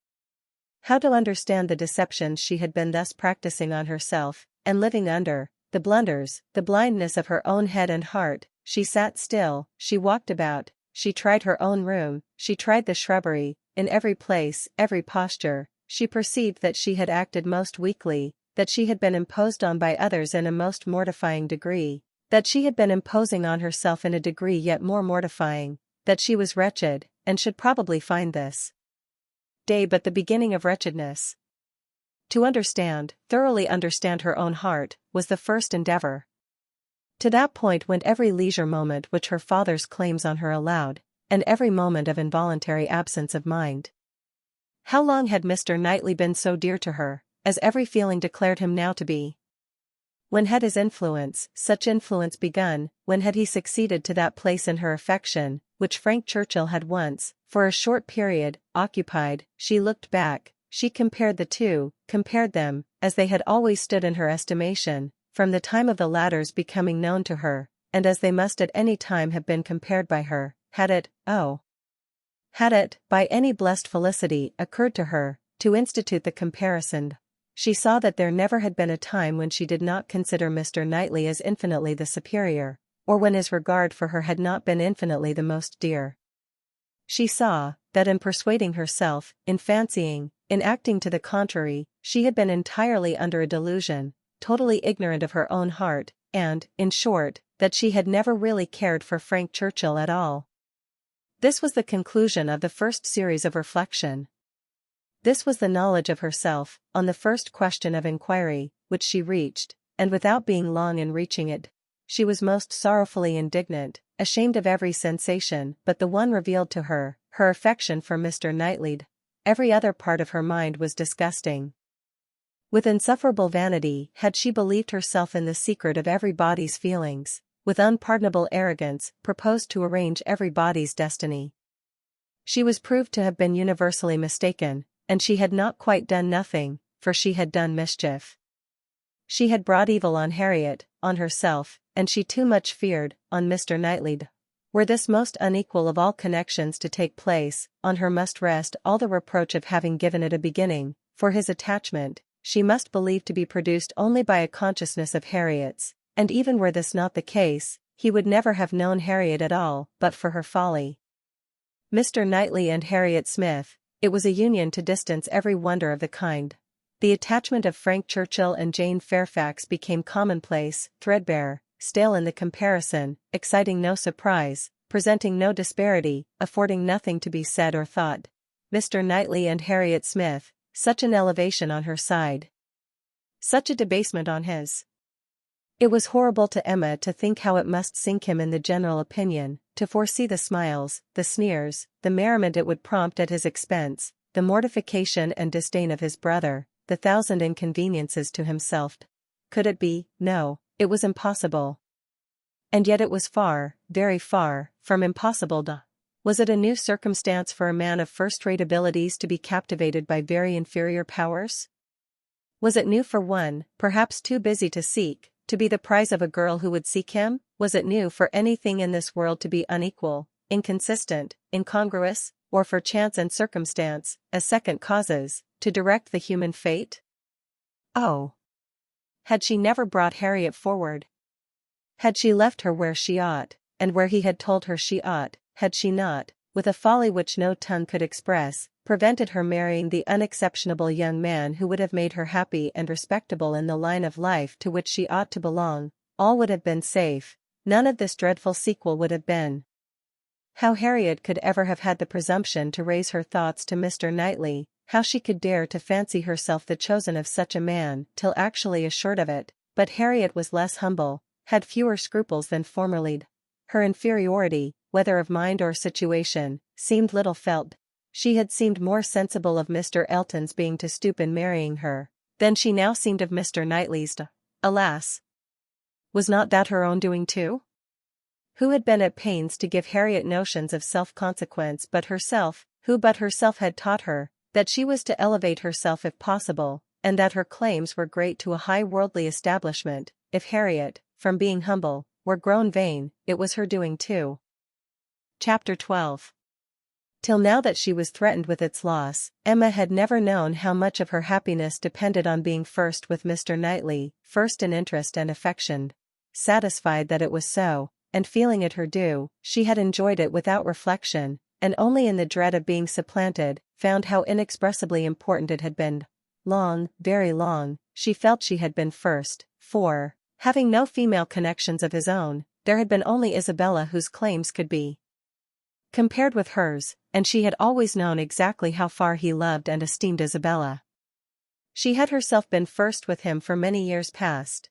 How to understand the deceptions she had been thus practicing on herself, and living under, the blunders, the blindness of her own head and heart? She sat still, she walked about, she tried her own room, she tried the shrubbery, in every place, every posture, she perceived that she had acted most weakly, that she had been imposed on by others in a most mortifying degree, that she had been imposing on herself in a degree yet more mortifying, that she was wretched, and should probably find this day but the beginning of wretchedness. To understand, thoroughly understand her own heart, was the first endeavor. To that point went every leisure moment which her father's claims on her allowed, and every moment of involuntary absence of mind. How long had Mr. Knightley been so dear to her, as every feeling declared him now to be? When had his influence, such influence begun, when had he succeeded to that place in her affection, which Frank Churchill had once, for a short period, occupied? She looked back, she compared the two, compared them, as they had always stood in her estimation, from the time of the latter's becoming known to her, and as they must at any time have been compared by her, had it, by any blessed felicity, occurred to her, to institute the comparison, she saw that there never had been a time when she did not consider Mr. Knightley as infinitely the superior, or when his regard for her had not been infinitely the most dear. She saw, that in persuading herself, in fancying, in acting to the contrary, she had been entirely under a delusion, totally ignorant of her own heart, and, in short, that she had never really cared for Frank Churchill at all. This was the conclusion of the first series of reflection. This was the knowledge of herself, on the first question of inquiry, which she reached, and without being long in reaching it, she was most sorrowfully indignant, ashamed of every sensation but the one revealed to her, her affection for Mr. Knightley. Every other part of her mind was disgusting. With insufferable vanity had she believed herself in the secret of everybody's feelings, with unpardonable arrogance proposed to arrange everybody's destiny. She was proved to have been universally mistaken, and she had not quite done nothing, for she had done mischief. She had brought evil on Harriet, on herself, and she too much feared, on Mr. Knightley. Were this most unequal of all connections to take place, on her must rest all the reproach of having given it a beginning, for his attachment, she must believe to be produced only by a consciousness of Harriet's, and even were this not the case, he would never have known Harriet at all, but for her folly. Mr. Knightley and Harriet Smith, it was a union to distance every wonder of the kind. The attachment of Frank Churchill and Jane Fairfax became commonplace, threadbare, stale in the comparison, exciting no surprise, presenting no disparity, affording nothing to be said or thought. Mr. Knightley and Harriet Smith, such an elevation on her side, such a debasement on his. It was horrible to Emma to think how it must sink him in the general opinion, to foresee the smiles, the sneers, the merriment it would prompt at his expense, the mortification and disdain of his brother, the thousand inconveniences to himself. Could it be? No, it was impossible. And yet it was far, very far, from impossible. Was it a new circumstance for a man of first-rate abilities to be captivated by very inferior powers? Was it new for one, perhaps too busy to seek, to be the prize of a girl who would seek him? Was it new for anything in this world to be unequal, inconsistent, incongruous, or for chance and circumstance, as second causes, to direct the human fate? Oh! Had she never brought Harriet forward? Had she left her where she ought, and where he had told her she ought, had she not, with a folly which no tongue could express, prevented her marrying the unexceptionable young man who would have made her happy and respectable in the line of life to which she ought to belong, all would have been safe, none of this dreadful sequel would have been. How Harriet could ever have had the presumption to raise her thoughts to Mr. Knightley, how she could dare to fancy herself the chosen of such a man, till actually assured of it, but Harriet was less humble, had fewer scruples than formerly. Her inferiority, whether of mind or situation, seemed little felt. She had seemed more sensible of Mr. Elton's being to stoop in marrying her, than she now seemed of Mr. Knightley's. Alas! Was not that her own doing too? Who had been at pains to give Harriet notions of self-consequence but herself, who but herself had taught her, that she was to elevate herself if possible, and that her claims were great to a high worldly establishment? If Harriet, from being humble, were grown vain, it was her doing too. Chapter 12. Till now that she was threatened with its loss, Emma had never known how much of her happiness depended on being first with Mr. Knightley, first in interest and affection. Satisfied that it was so, and feeling it her due, she had enjoyed it without reflection, and only in the dread of being supplanted, found how inexpressibly important it had been. Long, very long, she felt she had been first, for, having no female connections of his own, there had been only Isabella whose claims could be compared with hers, and she had always known exactly how far he loved and esteemed Isabella. She had herself been first with him for many years past.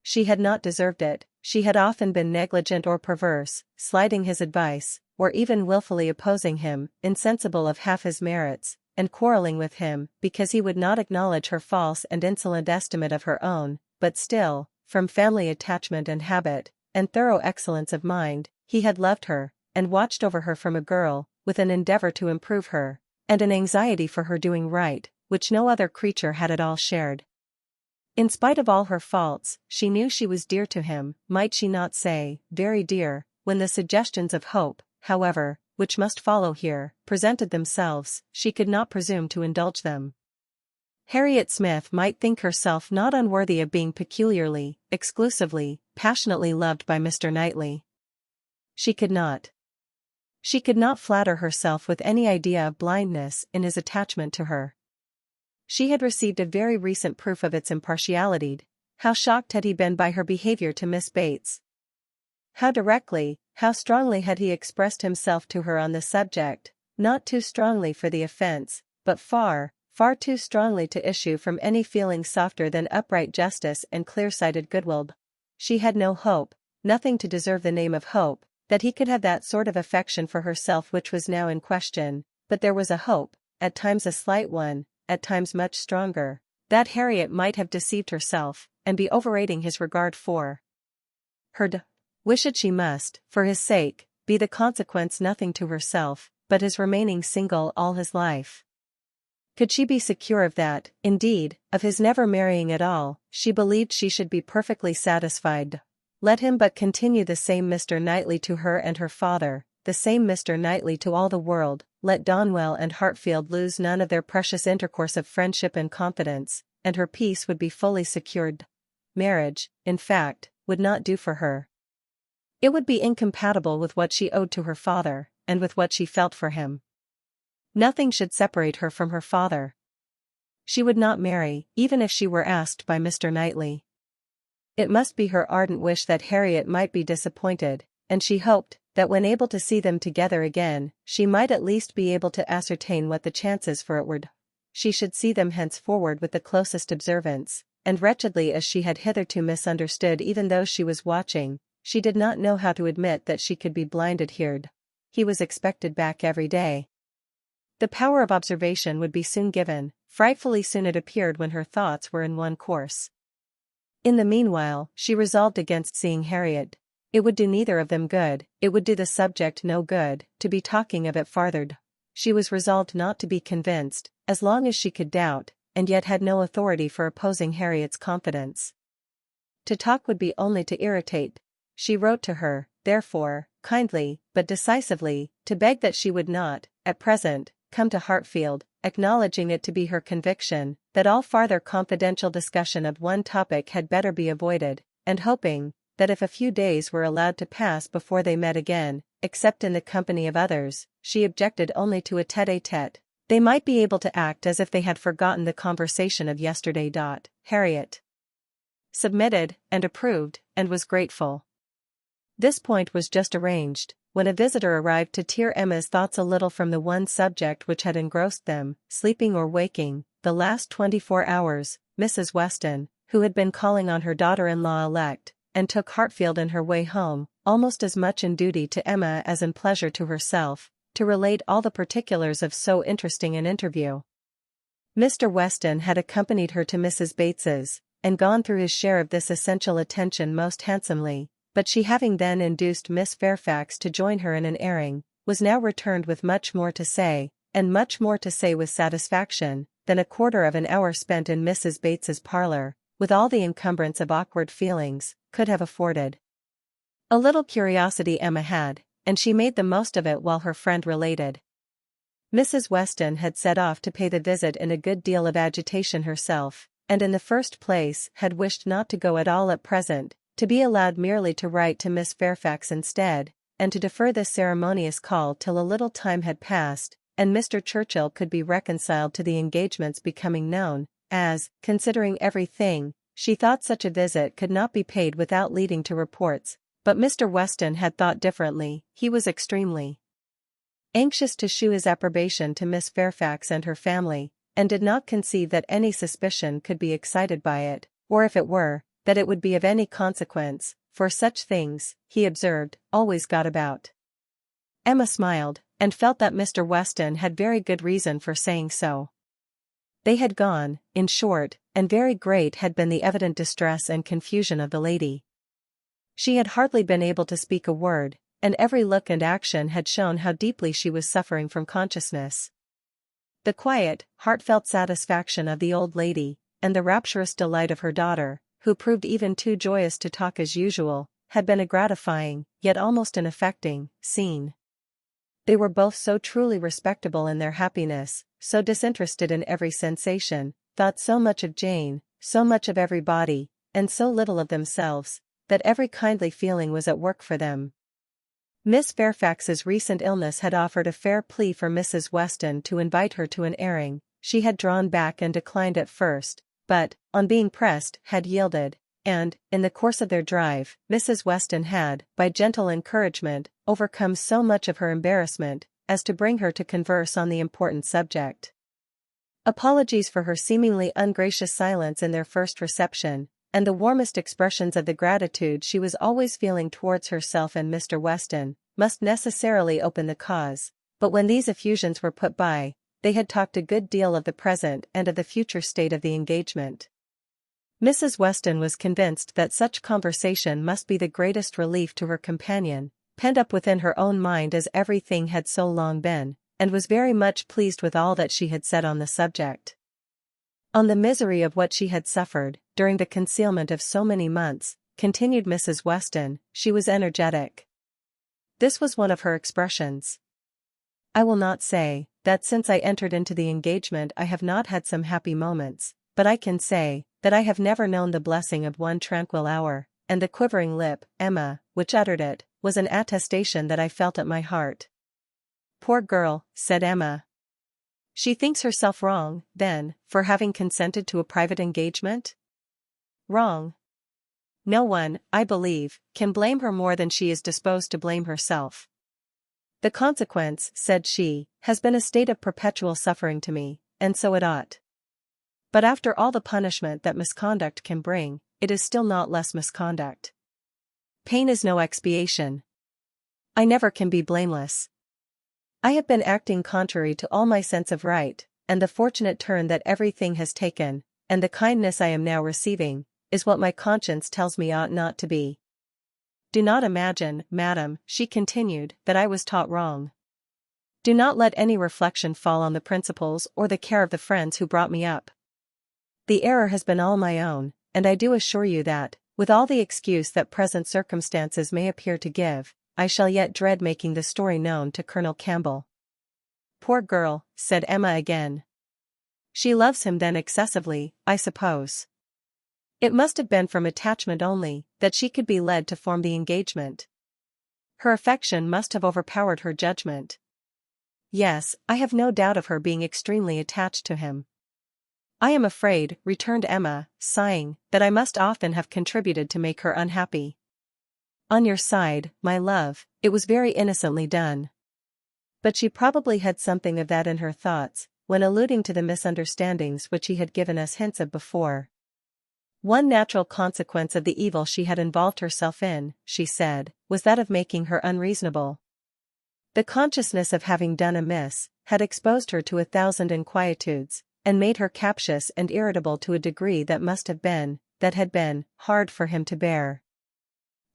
She had not deserved it, she had often been negligent or perverse, slighting his advice, or even wilfully opposing him, insensible of half his merits, and quarreling with him, because he would not acknowledge her false and insolent estimate of her own, but still, from family attachment and habit, and thorough excellence of mind, he had loved her, and watched over her from a girl, with an endeavor to improve her, and an anxiety for her doing right, which no other creature had at all shared. In spite of all her faults, she knew she was dear to him, might she not say, very dear, when the suggestions of hope, however, which must follow here, presented themselves, she could not presume to indulge them. Harriet Smith might think herself not unworthy of being peculiarly, exclusively, passionately loved by Mr. Knightley. She could not. She could not flatter herself with any idea of blindness in his attachment to her. She had received a very recent proof of its impartiality. How shocked had he been by her behavior to Miss Bates? How directly, how strongly had he expressed himself to her on the subject, not too strongly for the offense, but far too strongly to issue from any feeling softer than upright justice and clear-sighted goodwill. She had no hope, nothing to deserve the name of hope, that he could have that sort of affection for herself which was now in question, but there was a hope, at times a slight one, at times much stronger, that Harriet might have deceived herself, and be overrating his regard for her. Wish it she must, for his sake, be the consequence nothing to herself, but his remaining single all his life. Could she be secure of that, indeed, of his never marrying at all, she believed she should be perfectly satisfied. Let him but continue the same Mr. Knightley to her and her father, the same Mr. Knightley to all the world, let Donwell and Hartfield lose none of their precious intercourse of friendship and confidence, and her peace would be fully secured. Marriage, in fact, would not do for her. It would be incompatible with what she owed to her father, and with what she felt for him. Nothing should separate her from her father. She would not marry, even if she were asked by Mr. Knightley. It must be her ardent wish that Harriet might be disappointed, and she hoped that when able to see them together again, she might at least be able to ascertain what the chances for it were. She should see them henceforward with the closest observance, and wretchedly as she had hitherto misunderstood even those she was watching, she did not know how to admit that she could be blinded here. He was expected back every day. The power of observation would be soon given, frightfully soon it appeared when her thoughts were in one course. In the meanwhile, she resolved against seeing Harriet. It would do neither of them good, it would do the subject no good, to be talking of it farther. She was resolved not to be convinced, as long as she could doubt, and yet had no authority for opposing Harriet's confidence. To talk would be only to irritate. She wrote to her, therefore, kindly, but decisively, to beg that she would not, at present, come to Hartfield, acknowledging it to be her conviction that all farther confidential discussion of one topic had better be avoided, and hoping that if a few days were allowed to pass before they met again, except in the company of others, she objected only to a tête-à-tête, they might be able to act as if they had forgotten the conversation of yesterday. Harriet submitted, and approved, and was grateful. This point was just arranged, when a visitor arrived to tear Emma's thoughts a little from the one subject which had engrossed them, sleeping or waking, the last 24 hours, Mrs. Weston, who had been calling on her daughter-in-law elect, and took Hartfield in her way home, almost as much in duty to Emma as in pleasure to herself, to relate all the particulars of so interesting an interview. Mr. Weston had accompanied her to Mrs. Bates's, and gone through his share of this essential attention most handsomely, but she having then induced Miss Fairfax to join her in an airing, was now returned with much more to say, and much more to say with satisfaction, than a quarter of an hour spent in Mrs. Bates's parlour, with all the encumbrance of awkward feelings, could have afforded. A little curiosity Emma had, and she made the most of it while her friend related. Mrs. Weston had set off to pay the visit in a good deal of agitation herself, and in the first place had wished not to go at all at present, to be allowed merely to write to Miss Fairfax instead, and to defer this ceremonious call till a little time had passed, and Mr. Churchill could be reconciled to the engagements becoming known, as, considering everything, she thought such a visit could not be paid without leading to reports, but Mr. Weston had thought differently. He was extremely anxious to shew his approbation to Miss Fairfax and her family, and did not conceive that any suspicion could be excited by it, or if it were, that it would be of any consequence, for such things, he observed, always got about. Emma smiled, and felt that Mr. Weston had very good reason for saying so. They had gone, in short, and very great had been the evident distress and confusion of the lady. She had hardly been able to speak a word, and every look and action had shown how deeply she was suffering from consciousness. The quiet, heartfelt satisfaction of the old lady, and the rapturous delight of her daughter, who proved even too joyous to talk as usual, had been a gratifying, yet almost an affecting, scene. They were both so truly respectable in their happiness, so disinterested in every sensation, thought so much of Jane, so much of everybody, and so little of themselves, that every kindly feeling was at work for them. Miss Fairfax's recent illness had offered a fair plea for Mrs. Weston to invite her to an airing. She had drawn back and declined at first, but, on being pressed, had yielded, and, in the course of their drive, Mrs. Weston had, by gentle encouragement, overcome so much of her embarrassment, as to bring her to converse on the important subject. Apologies for her seemingly ungracious silence in their first reception, and the warmest expressions of the gratitude she was always feeling towards herself and Mr. Weston, must necessarily open the cause, but when these effusions were put by, they had talked a good deal of the present and of the future state of the engagement. Mrs. Weston was convinced that such conversation must be the greatest relief to her companion, pent up within her own mind as everything had so long been, and was very much pleased with all that she had said on the subject. On the misery of what she had suffered, during the concealment of so many months, continued Mrs. Weston, she was energetic. This was one of her expressions. I will not say that since I entered into the engagement I have not had some happy moments, but I can say that I have never known the blessing of one tranquil hour, and the quivering lip, Emma, which uttered it, was an attestation that I felt at my heart. Poor girl, said Emma. She thinks herself wrong, then, for having consented to a private engagement? Wrong. No one, I believe, can blame her more than she is disposed to blame herself. The consequence, said she, has been a state of perpetual suffering to me, and so it ought. But after all the punishment that misconduct can bring, it is still not less misconduct. Pain is no expiation. I never can be blameless. I have been acting contrary to all my sense of right, and the fortunate turn that everything has taken, and the kindness I am now receiving, is what my conscience tells me ought not to be. Do not imagine, madam, she continued, that I was taught wrong. Do not let any reflection fall on the principles or the care of the friends who brought me up. The error has been all my own, and I do assure you that, with all the excuse that present circumstances may appear to give, I shall yet dread making the story known to Colonel Campbell. Poor girl, said Emma again. She loves him then excessively, I suppose. It must have been from attachment only, that she could be led to form the engagement. Her affection must have overpowered her judgment. Yes, I have no doubt of her being extremely attached to him. I am afraid, returned Emma, sighing, that I must often have contributed to make her unhappy. On your side, my love, it was very innocently done. But she probably had something of that in her thoughts, when alluding to the misunderstandings which he had given us hints of before. One natural consequence of the evil she had involved herself in, she said, was that of making her unreasonable. The consciousness of having done amiss had exposed her to 1,000 inquietudes, and made her captious and irritable to a degree that had been, hard for him to bear.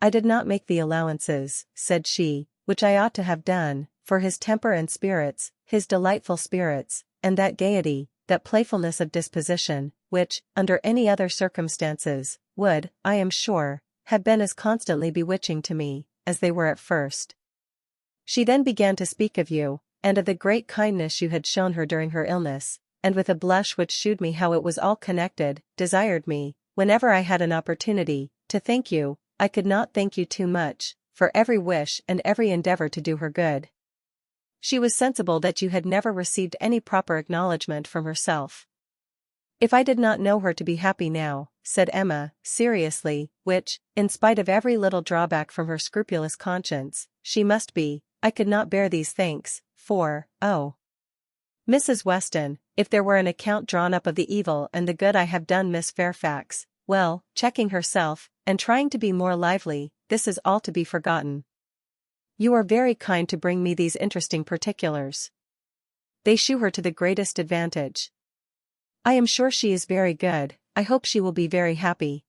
I did not make the allowances, said she, which I ought to have done, for his temper and spirits, his delightful spirits, and that gaiety, that playfulness of disposition, which, under any other circumstances, would, I am sure, have been as constantly bewitching to me, as they were at first. She then began to speak of you, and of the great kindness you had shown her during her illness, and with a blush which shewed me how it was all connected, desired me, whenever I had an opportunity, to thank you. I could not thank you too much, for every wish and every endeavor to do her good. She was sensible that you had never received any proper acknowledgment from herself. If I did not know her to be happy now, said Emma, seriously, which, in spite of every little drawback from her scrupulous conscience, she must be, I could not bear these thanks, for, oh, Mrs. Weston, if there were an account drawn up of the evil and the good I have done Miss Fairfax, well, checking herself, and trying to be more lively, this is all to be forgotten. You are very kind to bring me these interesting particulars. They shew her to the greatest advantage. I am sure she is very good, I hope she will be very happy.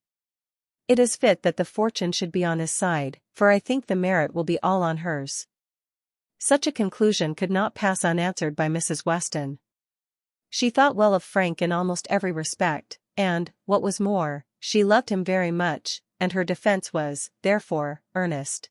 It is fit that the fortune should be on his side, for I think the merit will be all on hers. Such a conclusion could not pass unanswered by Mrs. Weston. She thought well of Frank in almost every respect, and, what was more, she loved him very much, and her defense was, therefore, earnest.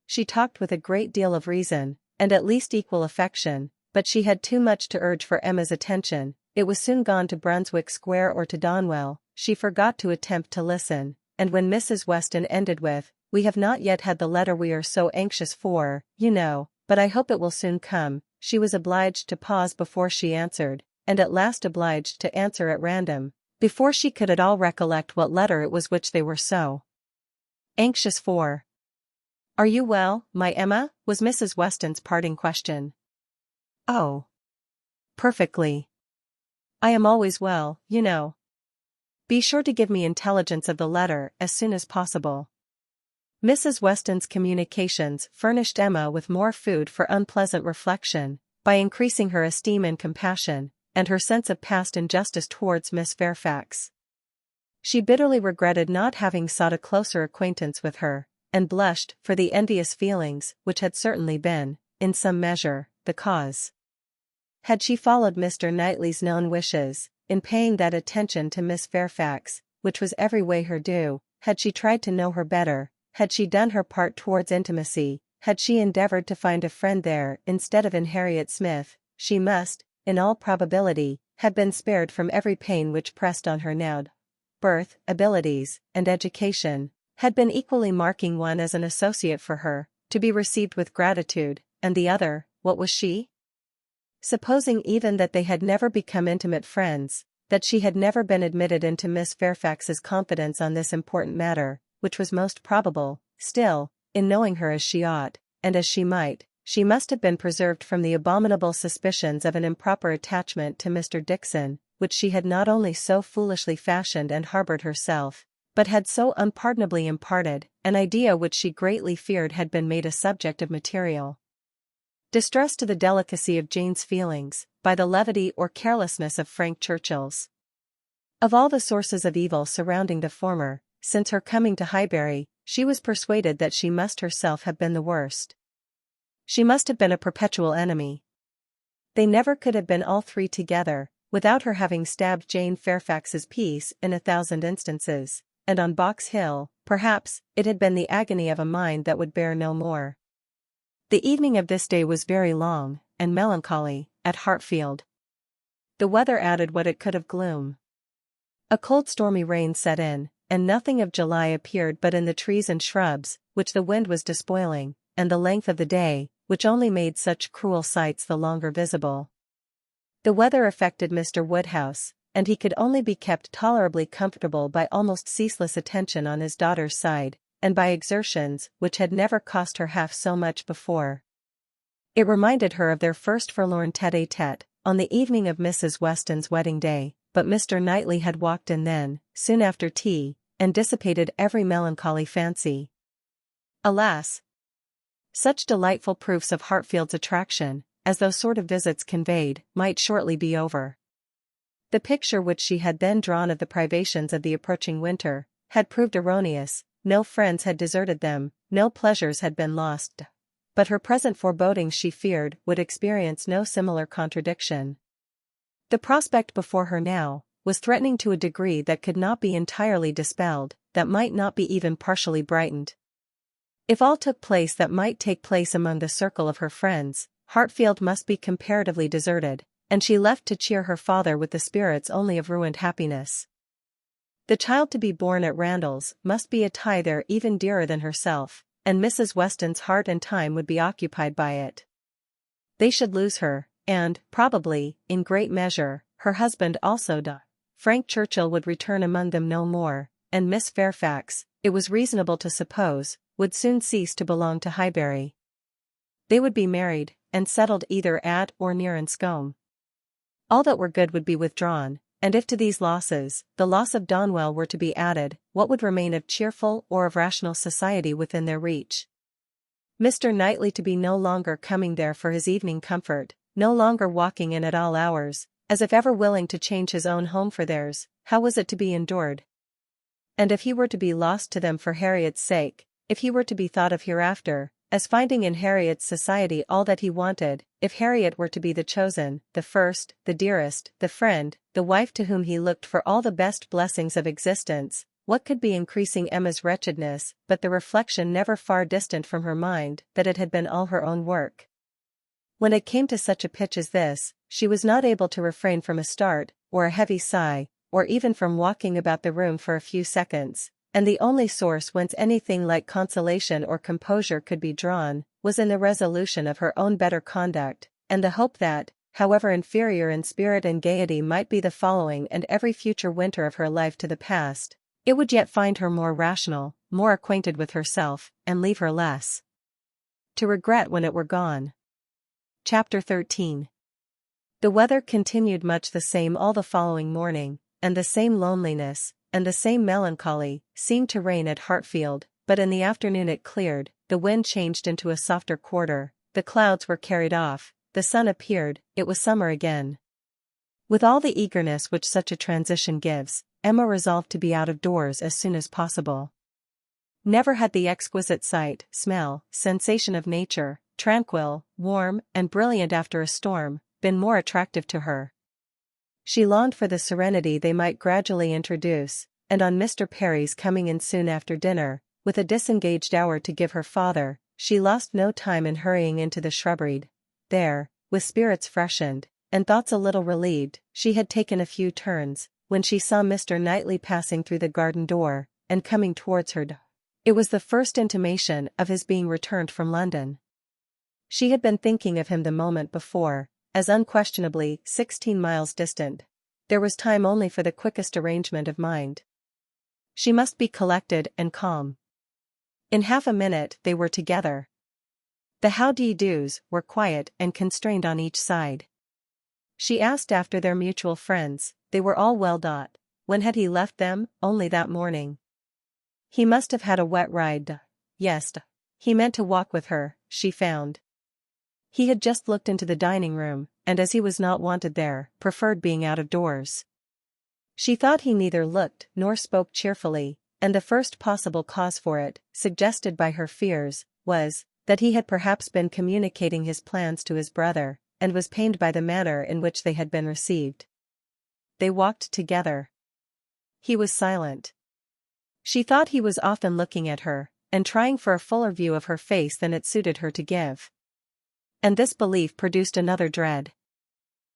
She talked with a great deal of reason, and at least equal affection, but she had too much to urge for Emma's attention. It was soon gone to Brunswick Square or to Donwell. She forgot to attempt to listen, and when Mrs. Weston ended with, "We have not yet had the letter we are so anxious for, you know, but I hope it will soon come," she was obliged to pause before she answered, and at last obliged to answer at random, before she could at all recollect what letter it was which they were so anxious for. "Are you well, my Emma?" was Mrs. Weston's parting question. "Oh, perfectly. I am always well, you know. Be sure to give me intelligence of the letter as soon as possible." Mrs. Weston's communications furnished Emma with more food for unpleasant reflection, by increasing her esteem and compassion, and her sense of past injustice towards Miss Fairfax. She bitterly regretted not having sought a closer acquaintance with her, and blushed for the envious feelings which had certainly been, in some measure, the cause. Had she followed Mr. Knightley's known wishes, in paying that attention to Miss Fairfax, which was every way her due, had she tried to know her better, had she done her part towards intimacy, had she endeavored to find a friend there instead of in Harriet Smith, she must, in all probability, have been spared from every pain which pressed on her now. Birth, abilities, and education had been equally marking one as an associate for her, to be received with gratitude, and the other, what was she? Supposing even that they had never become intimate friends, that she had never been admitted into Miss Fairfax's confidence on this important matter, which was most probable, still, in knowing her as she ought, and as she might, she must have been preserved from the abominable suspicions of an improper attachment to Mr. Dickson, which she had not only so foolishly fashioned and harbored herself, but had so unpardonably imparted, an idea which she greatly feared had been made a subject of material distress to the delicacy of Jane's feelings, by the levity or carelessness of Frank Churchill's. Of all the sources of evil surrounding the former, since her coming to Highbury, she was persuaded that she must herself have been the worst. She must have been a perpetual enemy. They never could have been all three together, without her having stabbed Jane Fairfax's peace in 1,000 instances, and on Box Hill, perhaps, it had been the agony of a mind that would bear no more. The evening of this day was very long, and melancholy, at Hartfield. The weather added what it could of gloom. A cold stormy rain set in, and nothing of July appeared but in the trees and shrubs, which the wind was despoiling, and the length of the day, which only made such cruel sights the longer visible. The weather affected Mr. Woodhouse, and he could only be kept tolerably comfortable by almost ceaseless attention on his daughter's side, and by exertions which had never cost her half so much before. It reminded her of their first forlorn tête-à-tête, on the evening of Mrs. Weston's wedding day, but Mr. Knightley had walked in then, soon after tea, and dissipated every melancholy fancy. Alas! Such delightful proofs of Hartfield's attraction, as those sort of visits conveyed, might shortly be over. The picture which she had then drawn of the privations of the approaching winter, had proved erroneous. No friends had deserted them, no pleasures had been lost. But her present forebodings, she feared, would experience no similar contradiction. The prospect before her now was threatening to a degree that could not be entirely dispelled, that might not be even partially brightened. If all took place that might take place among the circle of her friends, Hartfield must be comparatively deserted, and she left to cheer her father with the spirits only of ruined happiness. The child to be born at Randalls must be a tie there even dearer than herself, and Mrs. Weston's heart and time would be occupied by it. They should lose her, and, probably, in great measure, her husband also. Frank Churchill would return among them no more, and Miss Fairfax, it was reasonable to suppose, would soon cease to belong to Highbury. They would be married, and settled either at or near Enscombe. All that were good would be withdrawn. And if to these losses, the loss of Donwell were to be added, what would remain of cheerful or of rational society within their reach? Mr. Knightley to be no longer coming there for his evening comfort, no longer walking in at all hours, as if ever willing to change his own home for theirs, how was it to be endured? And if he were to be lost to them for Harriet's sake, if he were to be thought of hereafter, as finding in Harriet's society all that he wanted, if Harriet were to be the chosen, the first, the dearest, the friend, the wife to whom he looked for all the best blessings of existence. What could be increasing Emma's wretchedness but the reflection never far distant from her mind that it had been all her own work? When it came to such a pitch as this, she was not able to refrain from a start, or a heavy sigh, or even from walking about the room for a few seconds, and the only source whence anything like consolation or composure could be drawn, was in the resolution of her own better conduct, and the hope that, however inferior in spirit and gaiety might be the following and every future winter of her life to the past, it would yet find her more rational, more acquainted with herself, and leave her less to regret when it were gone. Chapter 13. The weather continued much the same all the following morning, and the same loneliness, and the same melancholy, seemed to reign at Hartfield, but in the afternoon it cleared, the wind changed into a softer quarter, the clouds were carried off, the sun appeared, it was summer again. With all the eagerness which such a transition gives, Emma resolved to be out of doors as soon as possible. Never had the exquisite sight, smell, sensation of nature, tranquil, warm, and brilliant after a storm, been more attractive to her. She longed for the serenity they might gradually introduce, and on Mr. Perry's coming in soon after dinner, with a disengaged hour to give her father, she lost no time in hurrying into the shrubbery. There, with spirits freshened, and thoughts a little relieved, she had taken a few turns, when she saw Mr. Knightley passing through the garden door, and coming towards her. It was the first intimation of his being returned from London. She had been thinking of him the moment before, as unquestionably 16 miles distant. There was time only for the quickest arrangement of mind. She must be collected and calm. In half a minute they were together. The how-do-you-dos were quiet and constrained on each side. She asked after their mutual friends. They were all well. When had he left them? Only that morning. He must have had a wet ride. Yes, he meant to walk with her, she found. He had just looked into the dining room, and as he was not wanted there, preferred being out of doors. She thought he neither looked nor spoke cheerfully, and the first possible cause for it, suggested by her fears, was that he had perhaps been communicating his plans to his brother, and was pained by the manner in which they had been received. They walked together. He was silent. She thought he was often looking at her, and trying for a fuller view of her face than it suited her to give. And this belief produced another dread.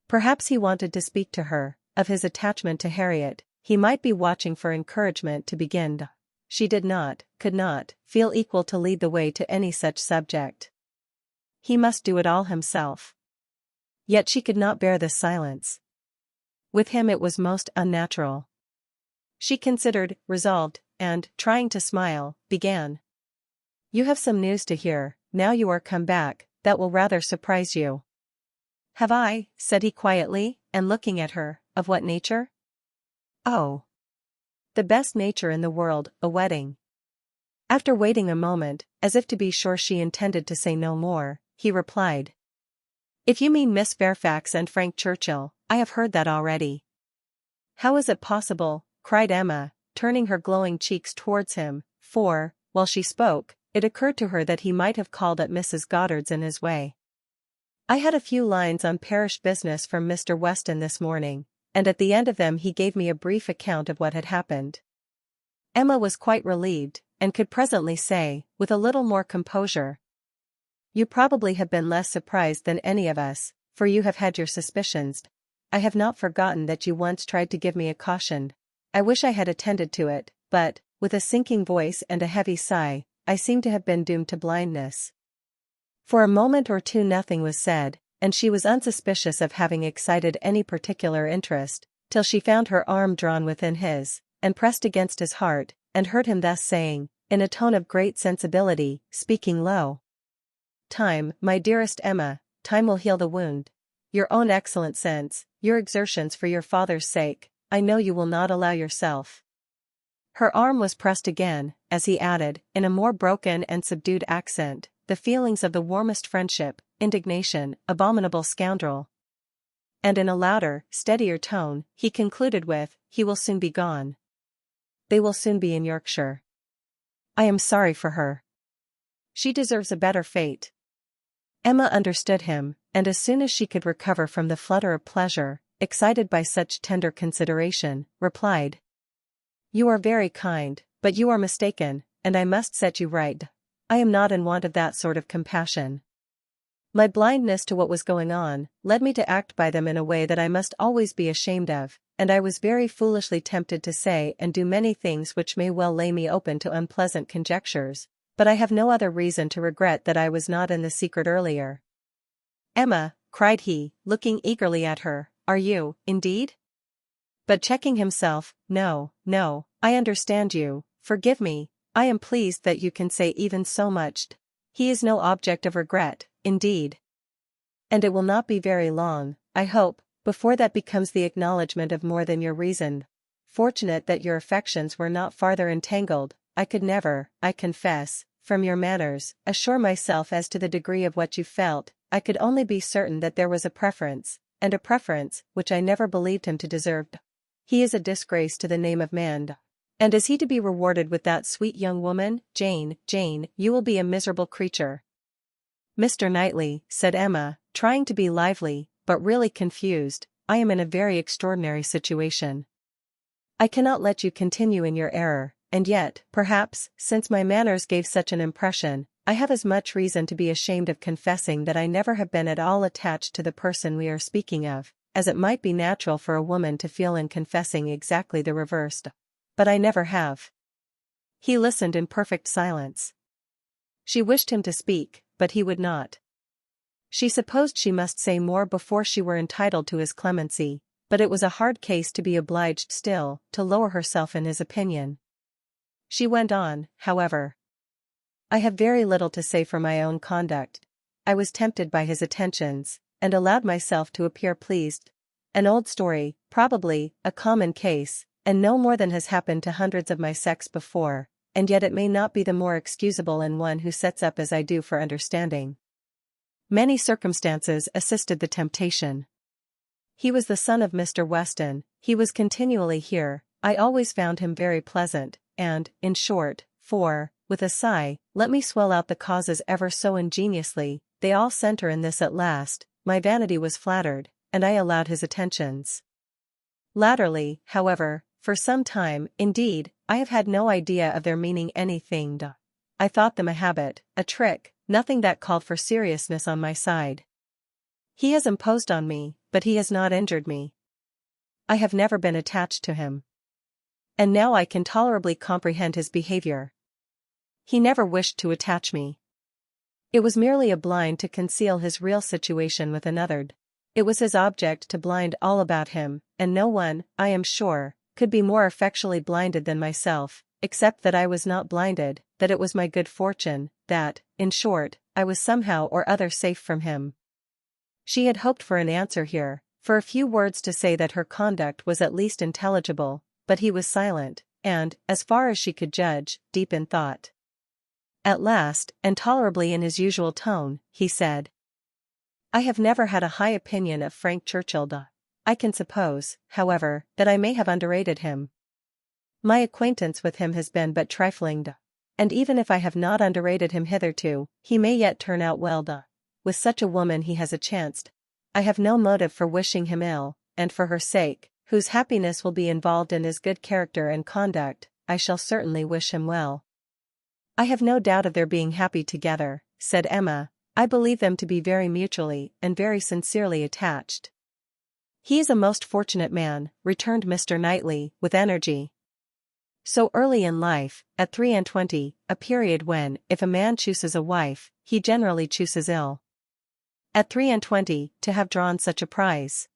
Perhaps he wanted to speak to her, of his attachment to Harriet. He might be watching for encouragement to begin. She did not, could not, feel equal to lead the way to any such subject. He must do it all himself. Yet she could not bear this silence. With him it was most unnatural. She considered, resolved, and, trying to smile, began. "You have some news to hear, now you are come back, that will rather surprise you." "Have I?" said he quietly, and looking at her. "Of what nature?" "Oh, the best nature in the world, a wedding." After waiting a moment, as if to be sure she intended to say no more, he replied. "If you mean Miss Fairfax and Frank Churchill, I have heard that already." "How is it possible?" cried Emma, turning her glowing cheeks towards him, for, while she spoke, it occurred to her that he might have called at Mrs. Goddard's in his way. "I had a few lines on parish business from Mr. Weston this morning, and at the end of them he gave me a brief account of what had happened." Emma was quite relieved, and could presently say, with a little more composure, "You probably have been less surprised than any of us, for you have had your suspicions. I have not forgotten that you once tried to give me a caution. I wish I had attended to it, but," with a sinking voice and a heavy sigh, "I seem to have been doomed to blindness." For a moment or two nothing was said, and she was unsuspicious of having excited any particular interest, till she found her arm drawn within his, and pressed against his heart, and heard him thus saying, in a tone of great sensibility, speaking low, "Time, my dearest Emma, time will heal the wound. Your own excellent sense, your exertions for your father's sake, I know you will not allow yourself." Her arm was pressed again, as he added, in a more broken and subdued accent, "The feelings of the warmest friendship, indignation, abominable scoundrel." And in a louder, steadier tone, he concluded with, "He will soon be gone. They will soon be in Yorkshire. I am sorry for her. She deserves a better fate." Emma understood him, and as soon as she could recover from the flutter of pleasure, excited by such tender consideration, replied. You are very kind, but you are mistaken, and I must set you right. I am not in want of that sort of compassion. My blindness to what was going on led me to act by them in a way that I must always be ashamed of, and I was very foolishly tempted to say and do many things which may well lay me open to unpleasant conjectures, but I have no other reason to regret that I was not in the secret earlier. Emma, cried he, looking eagerly at her, are you, indeed? But checking himself, no, I understand you, forgive me, I am pleased that you can say even so much. He is no object of regret, indeed. And it will not be very long, I hope, before that becomes the acknowledgment of more than your reason. Fortunate that your affections were not farther entangled, I could never, I confess, from your manners, assure myself as to the degree of what you felt. I could only be certain that there was a preference, and a preference which I never believed him to deserve. He is a disgrace to the name of man. And is he to be rewarded with that sweet young woman? Jane, you will be a miserable creature. Mr. Knightley, said Emma, trying to be lively, but really confused, I am in a very extraordinary situation. I cannot let you continue in your error, and yet, perhaps, since my manners gave such an impression, I have as much reason to be ashamed of confessing that I never have been at all attached to the person we are speaking of, as it might be natural for a woman to feel in confessing exactly the reverse. But I never have. He listened in perfect silence. She wished him to speak, but he would not. She supposed she must say more before she were entitled to his clemency, but it was a hard case to be obliged still to lower herself in his opinion. She went on, however. I have very little to say for my own conduct. I was tempted by his attentions, and allowed myself to appear pleased. An old story, probably, a common case, and no more than has happened to hundreds of my sex before, and yet it may not be the more excusable in one who sets up as I do for understanding. Many circumstances assisted the temptation. He was the son of Mr. Weston, he was continually here, I always found him very pleasant, and, in short, with a sigh, let me swell out the causes ever so ingeniously, they all centre in this at last, my vanity was flattered, and I allowed his attentions. Latterly, however, for some time, indeed, I have had no idea of their meaning anything. I thought them a habit, a trick, nothing that called for seriousness on my side. He has imposed on me, but he has not injured me. I have never been attached to him. And now I can tolerably comprehend his behavior. He never wished to attach me. It was merely a blind to conceal his real situation with another. It was his object to blind all about him, and no one, I am sure, could be more effectually blinded than myself, except that I was not blinded, that it was my good fortune, that, in short, I was somehow or other safe from him. She had hoped for an answer here, for a few words to say that her conduct was at least intelligible, but he was silent, and, as far as she could judge, deep in thought. At last, and tolerably in his usual tone, he said, I have never had a high opinion of Frank Churchill. I can suppose, however, that I may have underrated him. My acquaintance with him has been but trifling. And even if I have not underrated him hitherto, he may yet turn out well. With such a woman he has a chance. I have no motive for wishing him ill, and for her sake, whose happiness will be involved in his good character and conduct, I shall certainly wish him well. I have no doubt of their being happy together, said Emma. I believe them to be very mutually and very sincerely attached. He is a most fortunate man, returned Mr. Knightley, with energy. So early in life, at 23, a period when, if a man chooses a wife, he generally chooses ill. At 23, to have drawn such a prize.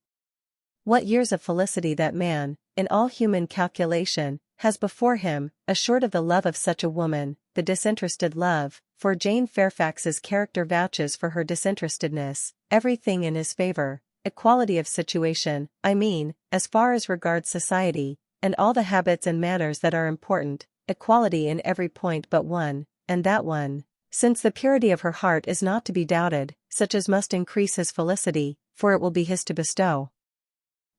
What years of felicity that man, in all human calculation, has before him, assured of the love of such a woman, the disinterested love, for Jane Fairfax's character vouches for her disinterestedness, everything in his favor, equality of situation, I mean, as far as regards society, and all the habits and manners that are important, equality in every point but one, and that one, since the purity of her heart is not to be doubted, such as must increase his felicity, for it will be his to bestow.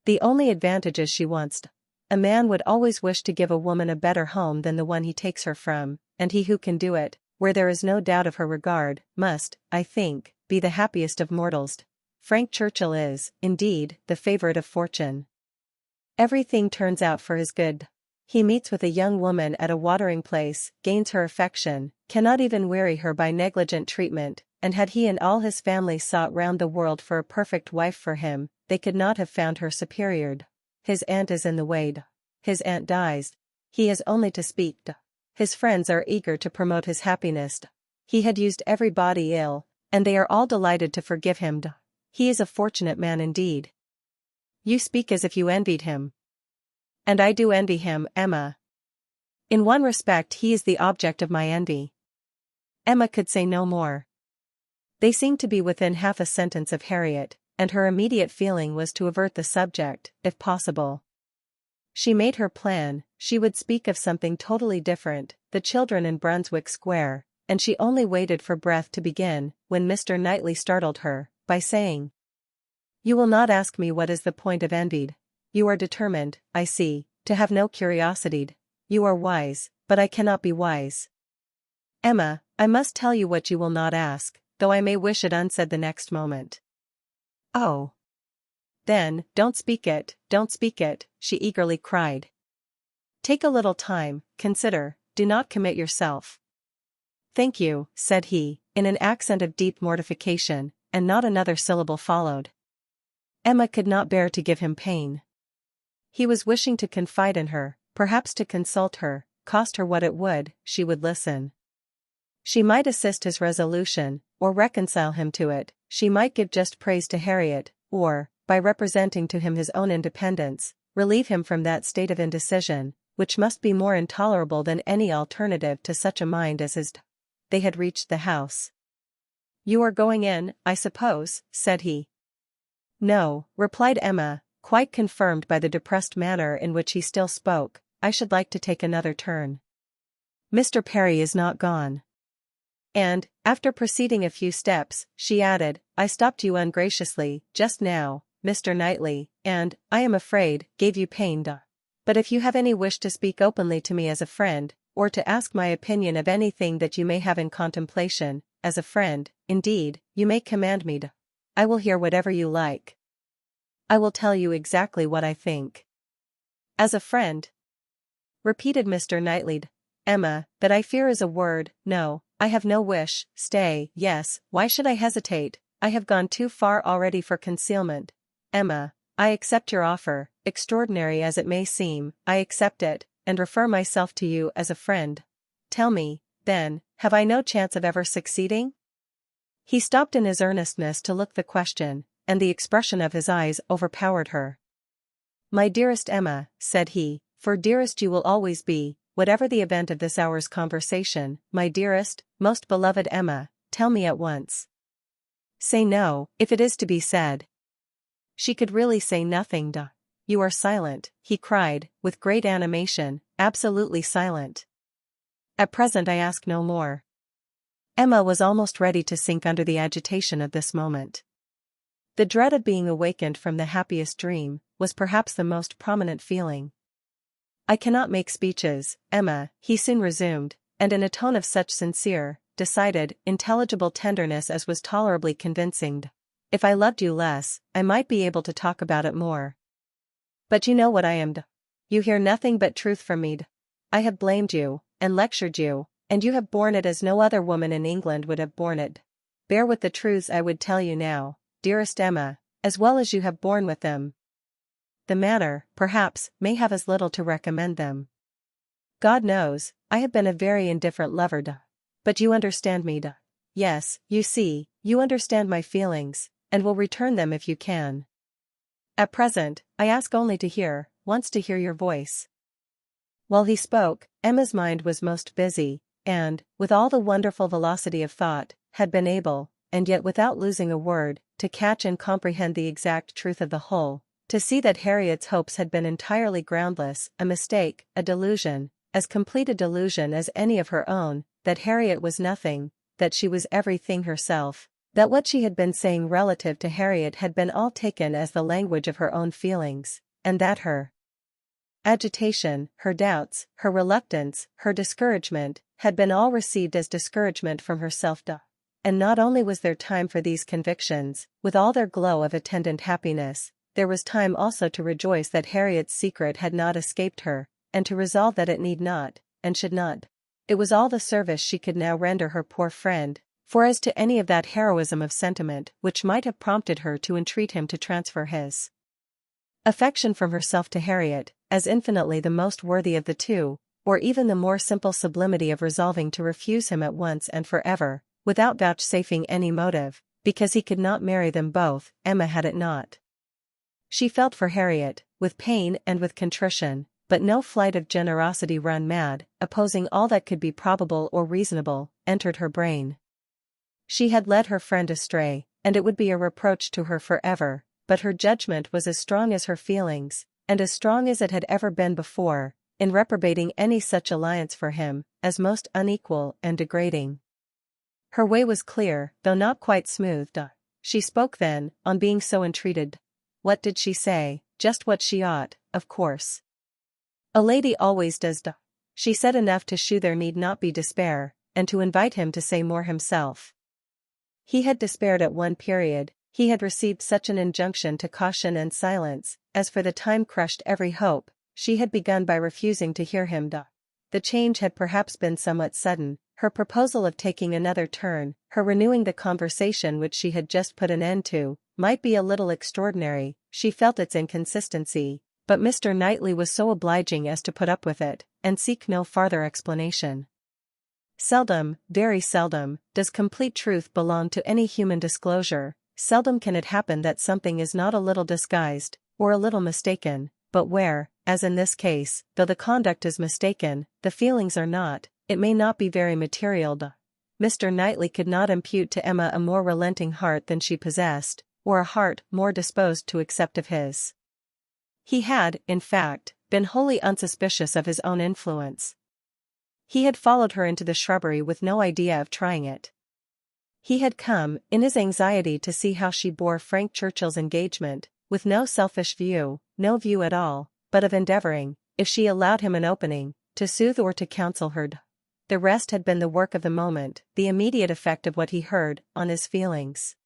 The only advantages she wants. A man would always wish to give a woman a better home than the one he takes her from, and he who can do it, where there is no doubt of her regard, must, I think, be the happiest of mortals. Frank Churchill is, indeed, the favorite of fortune. Everything turns out for his good. He meets with a young woman at a watering place, gains her affection, cannot even weary her by negligent treatment, and had he and all his family sought round the world for a perfect wife for him, they could not have found her superior. His aunt is in the way. His aunt dies. He has only to speak. His friends are eager to promote his happiness. He had used everybody ill, and they are all delighted to forgive him. He is a fortunate man indeed. You speak as if you envied him. And I do envy him, Emma. In one respect he is the object of my envy. Emma could say no more. They seemed to be within half a sentence of Harriet, and her immediate feeling was to avert the subject, if possible. She made her plan. She would speak of something totally different, the children in Brunswick Square, and she only waited for breath to begin, when Mr. Knightley startled her, by saying, "You will not ask me what is the point of envy. You are determined, I see, to have no curiosity. You are wise, but I cannot be wise. Emma, I must tell you what you will not ask, though I may wish it unsaid the next moment." "Oh. Then, don't speak it, she eagerly cried. "Take a little time, consider, do not commit yourself." "Thank you," said he, in an accent of deep mortification, and not another syllable followed. Emma could not bear to give him pain. He was wishing to confide in her, perhaps to consult her, cost her what it would, she would listen. She might assist his resolution, or reconcile him to it, she might give just praise to Harriet, or, by representing to him his own independence, relieve him from that state of indecision, which must be more intolerable than any alternative to such a mind as his. They had reached the house. "You are going in, I suppose," said he. "No," replied Emma, quite confirmed by the depressed manner in which he still spoke, "I should like to take another turn. Mr. Perry is not gone." And, after proceeding a few steps, she added, "I stopped you ungraciously, just now, Mr. Knightley, and, I am afraid, gave you pain. But if you have any wish to speak openly to me as a friend, or to ask my opinion of anything that you may have in contemplation, as a friend, indeed, you may command me. I will hear whatever you like. I will tell you exactly what I think." "As a friend?" repeated Mr. Knightley. "Emma, that I fear is a word. No, I have no wish. Stay, yes, why should I hesitate? I have gone too far already for concealment. Emma, I accept your offer, extraordinary as it may seem, I accept it, and refer myself to you as a friend. Tell me, then, have I no chance of ever succeeding?" He stopped in his earnestness to look the question, and the expression of his eyes overpowered her. "My dearest Emma," said he, "for dearest you will always be, whatever the event of this hour's conversation, my dearest, most beloved Emma, tell me at once. Say no, if it is to be said." She could really say nothing. "You are silent," he cried, with great animation, "absolutely silent. At present I ask no more." Emma was almost ready to sink under the agitation of this moment. The dread of being awakened from the happiest dream was perhaps the most prominent feeling. "I cannot make speeches, Emma," he soon resumed, and in a tone of such sincere, decided, intelligible tenderness as was tolerably convincing. "If I loved you less, I might be able to talk about it more. But you know what I am. You hear nothing but truth from me. I have blamed you, and lectured you, and you have borne it as no other woman in England would have borne it. Bear with the truths I would tell you now, dearest Emma, as well as you have borne with them. The manner, perhaps, may have as little to recommend them. God knows, I have been a very indifferent lover. But you understand me. Yes, you see, you understand my feelings, and will return them if you can. At present, I ask only to hear, once to hear your voice." While he spoke, Emma's mind was most busy, and, with all the wonderful velocity of thought, had been able, and yet without losing a word, to catch and comprehend the exact truth of the whole, to see that Harriet's hopes had been entirely groundless, a mistake, a delusion, as complete a delusion as any of her own, that Harriet was nothing, that she was everything herself, that what she had been saying relative to Harriet had been all taken as the language of her own feelings, and that her agitation, her doubts, her reluctance, her discouragement, had been all received as discouragement from herself. And not only was there time for these convictions, with all their glow of attendant happiness, there was time also to rejoice that Harriet's secret had not escaped her, and to resolve that it need not, and should not. It was all the service she could now render her poor friend, for as to any of that heroism of sentiment which might have prompted her to entreat him to transfer his affection from herself to Harriet, as infinitely the most worthy of the two, or even the more simple sublimity of resolving to refuse him at once and forever, without vouchsafing any motive, because he could not marry them both, Emma had it not. She felt for Harriet, with pain and with contrition, but no flight of generosity run mad, opposing all that could be probable or reasonable, entered her brain. She had led her friend astray, and it would be a reproach to her forever, but her judgment was as strong as her feelings, and as strong as it had ever been before, in reprobating any such alliance for him, as most unequal and degrading. Her way was clear, though not quite smooth. She spoke then, on being so entreated. What did she say? Just what she ought, of course. A lady always does. She said enough to shew there need not be despair, and to invite him to say more himself. He had despaired at one period, he had received such an injunction to caution and silence, as for the time crushed every hope. She had begun by refusing to hear him. The change had perhaps been somewhat sudden, her proposal of taking another turn, her renewing the conversation which she had just put an end to, might be a little extraordinary, she felt its inconsistency, but Mr. Knightley was so obliging as to put up with it, and seek no farther explanation. Seldom, very seldom, does complete truth belong to any human disclosure, seldom can it happen that something is not a little disguised, or a little mistaken, but where, as in this case, though the conduct is mistaken, the feelings are not, it may not be very material. Mr. Knightley could not impute to Emma a more relenting heart than she possessed, or a heart more disposed to accept of his. He had, in fact, been wholly unsuspicious of his own influence. He had followed her into the shrubbery with no idea of trying it. He had come, in his anxiety to see how she bore Frank Churchill's engagement, with no selfish view, no view at all, but of endeavoring, if she allowed him an opening, to soothe or to counsel her. The rest had been the work of the moment, the immediate effect of what he heard, on his feelings.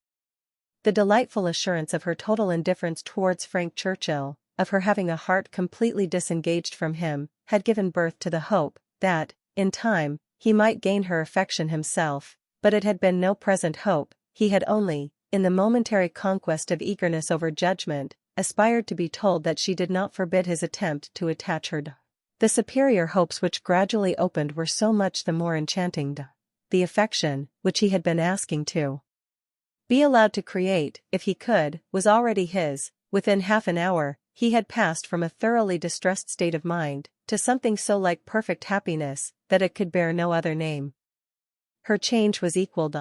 The delightful assurance of her total indifference towards Frank Churchill, of her having a heart completely disengaged from him, had given birth to the hope that, in time, he might gain her affection himself, but it had been no present hope, he had only, in the momentary conquest of eagerness over judgment, aspired to be told that she did not forbid his attempt to attach her. The superior hopes which gradually opened were so much the more enchanting. The affection, which he had been asking to be allowed to create, if he could, was already his. Within half an hour, he had passed from a thoroughly distressed state of mind, to something so like perfect happiness, that it could bear no other name. Her change was equalled.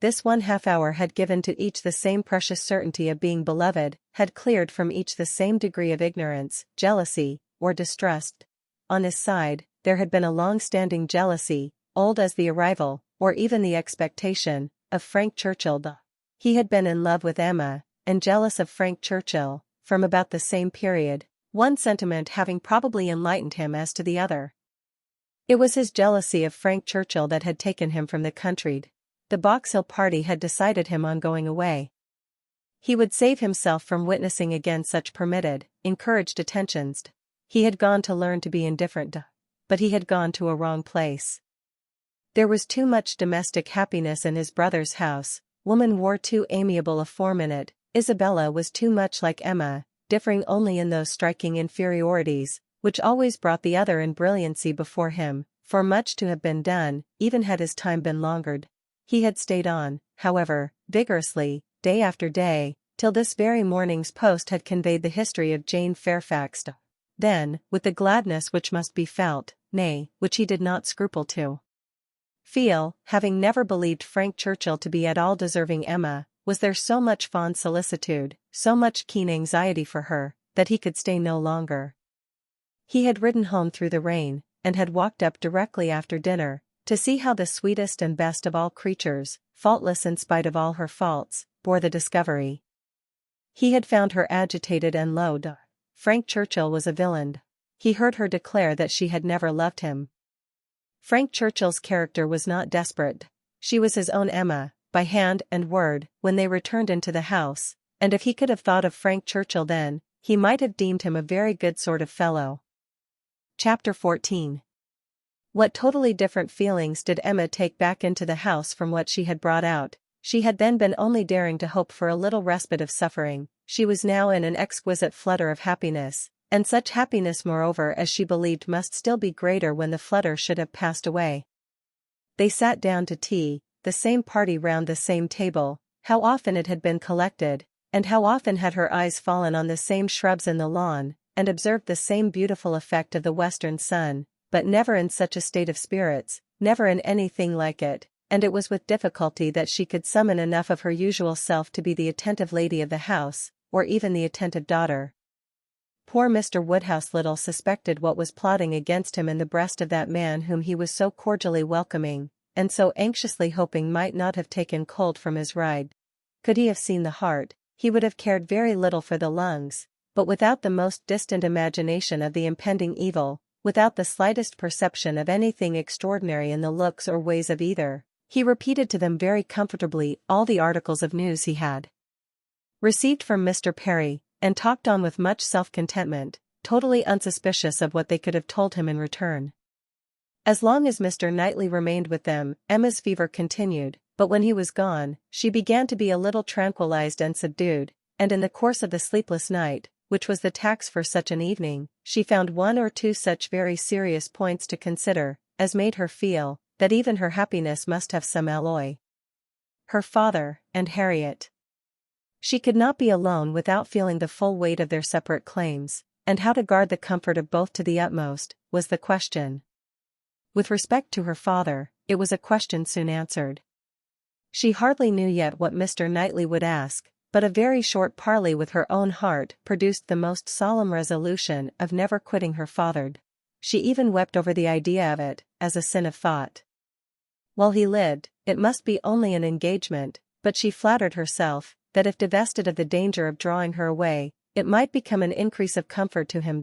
This 1/2 hour had given to each the same precious certainty of being beloved, had cleared from each the same degree of ignorance, jealousy, or distrust. On his side, there had been a long-standing jealousy, old as the arrival, or even the expectation, of Frank Churchill. He had been in love with Emma, and jealous of Frank Churchill, from about the same period, one sentiment having probably enlightened him as to the other. It was his jealousy of Frank Churchill that had taken him from the country. The Box Hill party had decided him on going away. He would save himself from witnessing again such permitted, encouraged attentions. He had gone to learn to be indifferent, but he had gone to a wrong place. There was too much domestic happiness in his brother's house, woman wore too amiable a form in it, Isabella was too much like Emma, differing only in those striking inferiorities, which always brought the other in brilliancy before him, for much to have been done, even had his time been longered. He had stayed on, however, vigorously, day after day, till this very morning's post had conveyed the history of Jane Fairfax. Then, with the gladness which must be felt, nay, which he did not scruple to feel, having never believed Frank Churchill to be at all deserving Emma, was there so much fond solicitude, so much keen anxiety for her, that he could stay no longer. He had ridden home through the rain, and had walked up directly after dinner, to see how the sweetest and best of all creatures, faultless in spite of all her faults, bore the discovery. He had found her agitated and low. Frank Churchill was a villain. He heard her declare that she had never loved him. Frank Churchill's character was not desperate. She was his own Emma, by hand and word, when they returned into the house, and if he could have thought of Frank Churchill then, he might have deemed him a very good sort of fellow. Chapter 14. What totally different feelings did Emma take back into the house from what she had brought out? She had then been only daring to hope for a little respite of suffering, she was now in an exquisite flutter of happiness, and such happiness moreover as she believed must still be greater when the flutter should have passed away. They sat down to tea, the same party round the same table. How often it had been collected, and how often had her eyes fallen on the same shrubs in the lawn, and observed the same beautiful effect of the western sun, but never in such a state of spirits, never in anything like it, and it was with difficulty that she could summon enough of her usual self to be the attentive lady of the house, or even the attentive daughter. Poor Mr. Woodhouse little suspected what was plotting against him in the breast of that man whom he was so cordially welcoming, and so anxiously hoping might not have taken cold from his ride. Could he have seen the heart, he would have cared very little for the lungs, but without the most distant imagination of the impending evil, without the slightest perception of anything extraordinary in the looks or ways of either, he repeated to them very comfortably all the articles of news he had received from Mr. Perry, and talked on with much self-contentment, totally unsuspicious of what they could have told him in return. As long as Mr. Knightley remained with them, Emma's fever continued, but when he was gone, she began to be a little tranquilized and subdued, and in the course of the sleepless night, which was the tax for such an evening, she found one or two such very serious points to consider, as made her feel that even her happiness must have some alloy. Her father, and Harriet. She could not be alone without feeling the full weight of their separate claims, and how to guard the comfort of both to the utmost, was the question. With respect to her father, it was a question soon answered. She hardly knew yet what Mr. Knightley would ask, but a very short parley with her own heart produced the most solemn resolution of never quitting her father. She even wept over the idea of it, as a sin of thought. While he lived, it must be only an engagement, but she flattered herself that if divested of the danger of drawing her away, it might become an increase of comfort to him.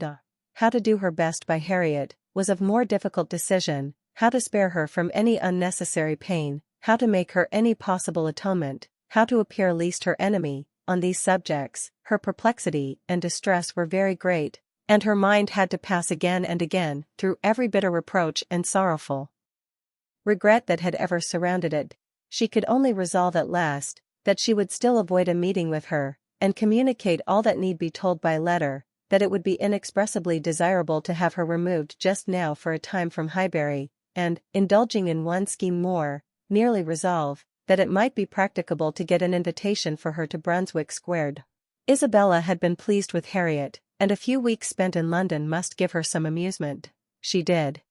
How to do her best by Harriet was of more difficult decision, how to spare her from any unnecessary pain, how to make her any possible atonement, how to appear least her enemy. On these subjects, her perplexity and distress were very great, and her mind had to pass again and again through every bitter reproach and sorrowful regret that had ever surrounded it. She could only resolve at last that she would still avoid a meeting with her, and communicate all that need be told by letter, that it would be inexpressibly desirable to have her removed just now for a time from Highbury, and, indulging in one scheme more, nearly resolve that it might be practicable to get an invitation for her to Brunswick Square. Isabella had been pleased with Harriet, and a few weeks spent in London must give her some amusement. She did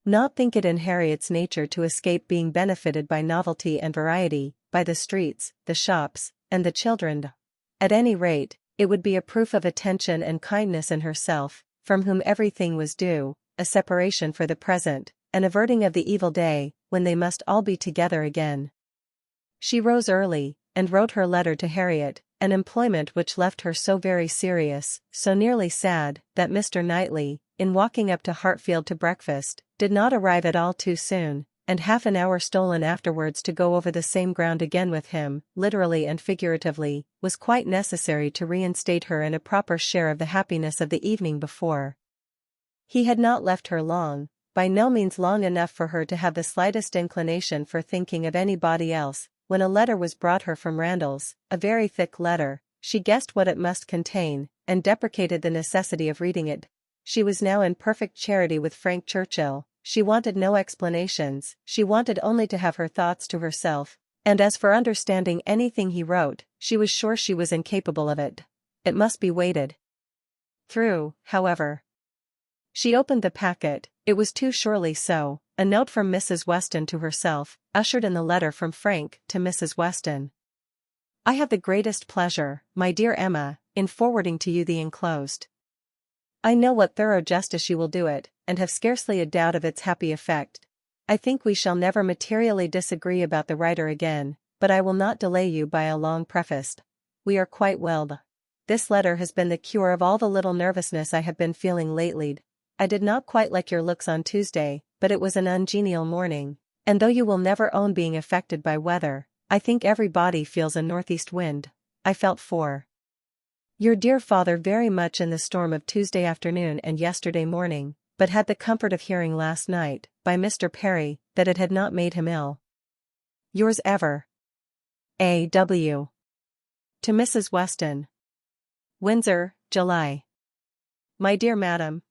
not think it in Harriet's nature to escape being benefited by novelty and variety, by the streets, the shops, and the children. At any rate, it would be a proof of attention and kindness in herself, from whom everything was due, a separation for the present, an averting of the evil day, when they must all be together again. She rose early, and wrote her letter to Harriet, an employment which left her so very serious, so nearly sad, that Mr. Knightley, in walking up to Hartfield to breakfast, did not arrive at all too soon, and half an hour stolen afterwards to go over the same ground again with him, literally and figuratively, was quite necessary to reinstate her in a proper share of the happiness of the evening before. He had not left her long, by no means long enough for her to have the slightest inclination for thinking of anybody else, when a letter was brought her from Randalls, a very thick letter. She guessed what it must contain, and deprecated the necessity of reading it. She was now in perfect charity with Frank Churchill. She wanted no explanations, she wanted only to have her thoughts to herself, and as for understanding anything he wrote, she was sure she was incapable of it. It must be waded through, however. She opened the packet, it was too surely so, a note from Mrs. Weston to herself, ushered in the letter from Frank to Mrs. Weston. I have the greatest pleasure, my dear Emma, in forwarding to you the enclosed. I know what thorough justice you will do it, and have scarcely a doubt of its happy effect. I think we shall never materially disagree about the writer again, but I will not delay you by a long preface. We are quite well. This letter has been the cure of all the little nervousness I have been feeling lately. I did not quite like your looks on Tuesday, but it was an ungenial morning, and though you will never own being affected by weather, I think every body feels a northeast wind. I felt for your dear father very much in the storm of Tuesday afternoon and yesterday morning, but had the comfort of hearing last night, by Mr. Perry, that it had not made him ill. Yours ever, A.W. To Mrs. Weston. Windsor, July. My dear Madam,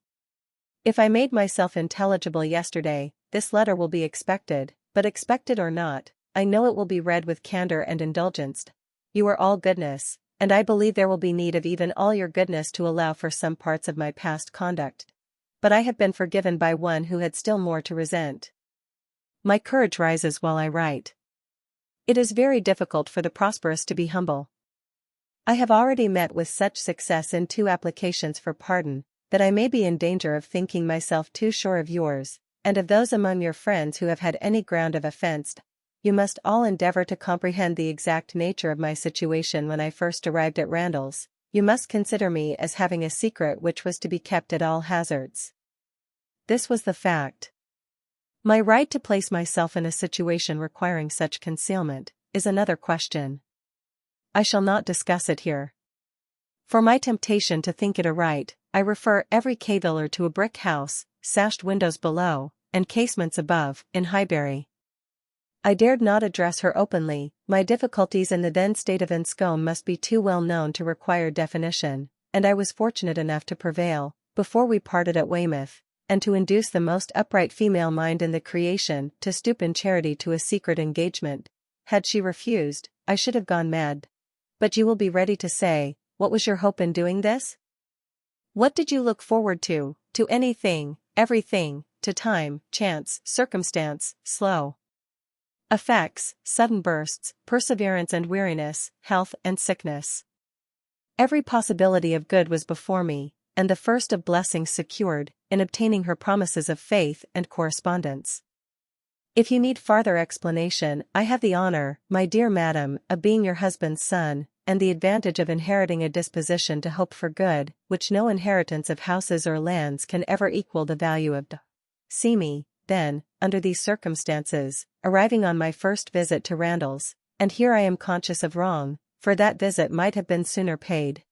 if I made myself intelligible yesterday, this letter will be expected, but expected or not, I know it will be read with candor and indulgence. You are all goodness, and I believe there will be need of even all your goodness to allow for some parts of my past conduct. But I have been forgiven by one who had still more to resent. My courage rises while I write. It is very difficult for the prosperous to be humble. I have already met with such success in 2 applications for pardon, that I may be in danger of thinking myself too sure of yours, and of those among your friends who have had any ground of offense. You must all endeavor to comprehend the exact nature of my situation when I first arrived at Randalls. You must consider me as having a secret which was to be kept at all hazards. This was the fact. My right to place myself in a situation requiring such concealment is another question. I shall not discuss it here. For my temptation to think it aright, I refer every caviller to a brick house, sashed windows below, and casements above, in Highbury. I dared not address her openly. My difficulties in the then state of Enscombe must be too well known to require definition, and I was fortunate enough to prevail, before we parted at Weymouth, and to induce the most upright female mind in the creation to stoop in charity to a secret engagement. Had she refused, I should have gone mad. But you will be ready to say, what was your hope in doing this? What did you look forward to anything, everything, to time, chance, circumstance, slow effects, sudden bursts, perseverance and weariness, health and sickness. Every possibility of good was before me, and the first of blessings secured, in obtaining her promises of faith and correspondence. If you need farther explanation, I have the honor, my dear madam, of being your husband's son, and the advantage of inheriting a disposition to hope for good, which no inheritance of houses or lands can ever equal the value of. See me, then, under these circumstances, arriving on my first visit to Randalls, and here I am conscious of wrong, for that visit might have been sooner paid.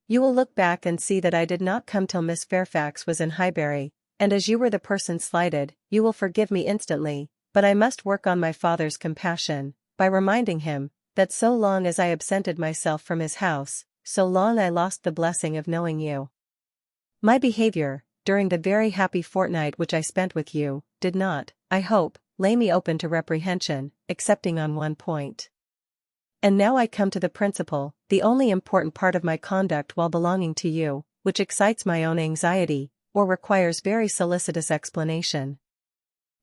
You will look back and see that I did not come till Miss Fairfax was in Highbury, and as you were the person slighted, you will forgive me instantly, but I must work on my father's compassion, by reminding him, that so long as I absented myself from his house, so long I lost the blessing of knowing you. My behavior, during the very happy fortnight which I spent with you, did not, I hope, lay me open to reprehension, excepting on one point. And now I come to the principal, the only important part of my conduct while belonging to you, which excites my own anxiety, or requires very solicitous explanation.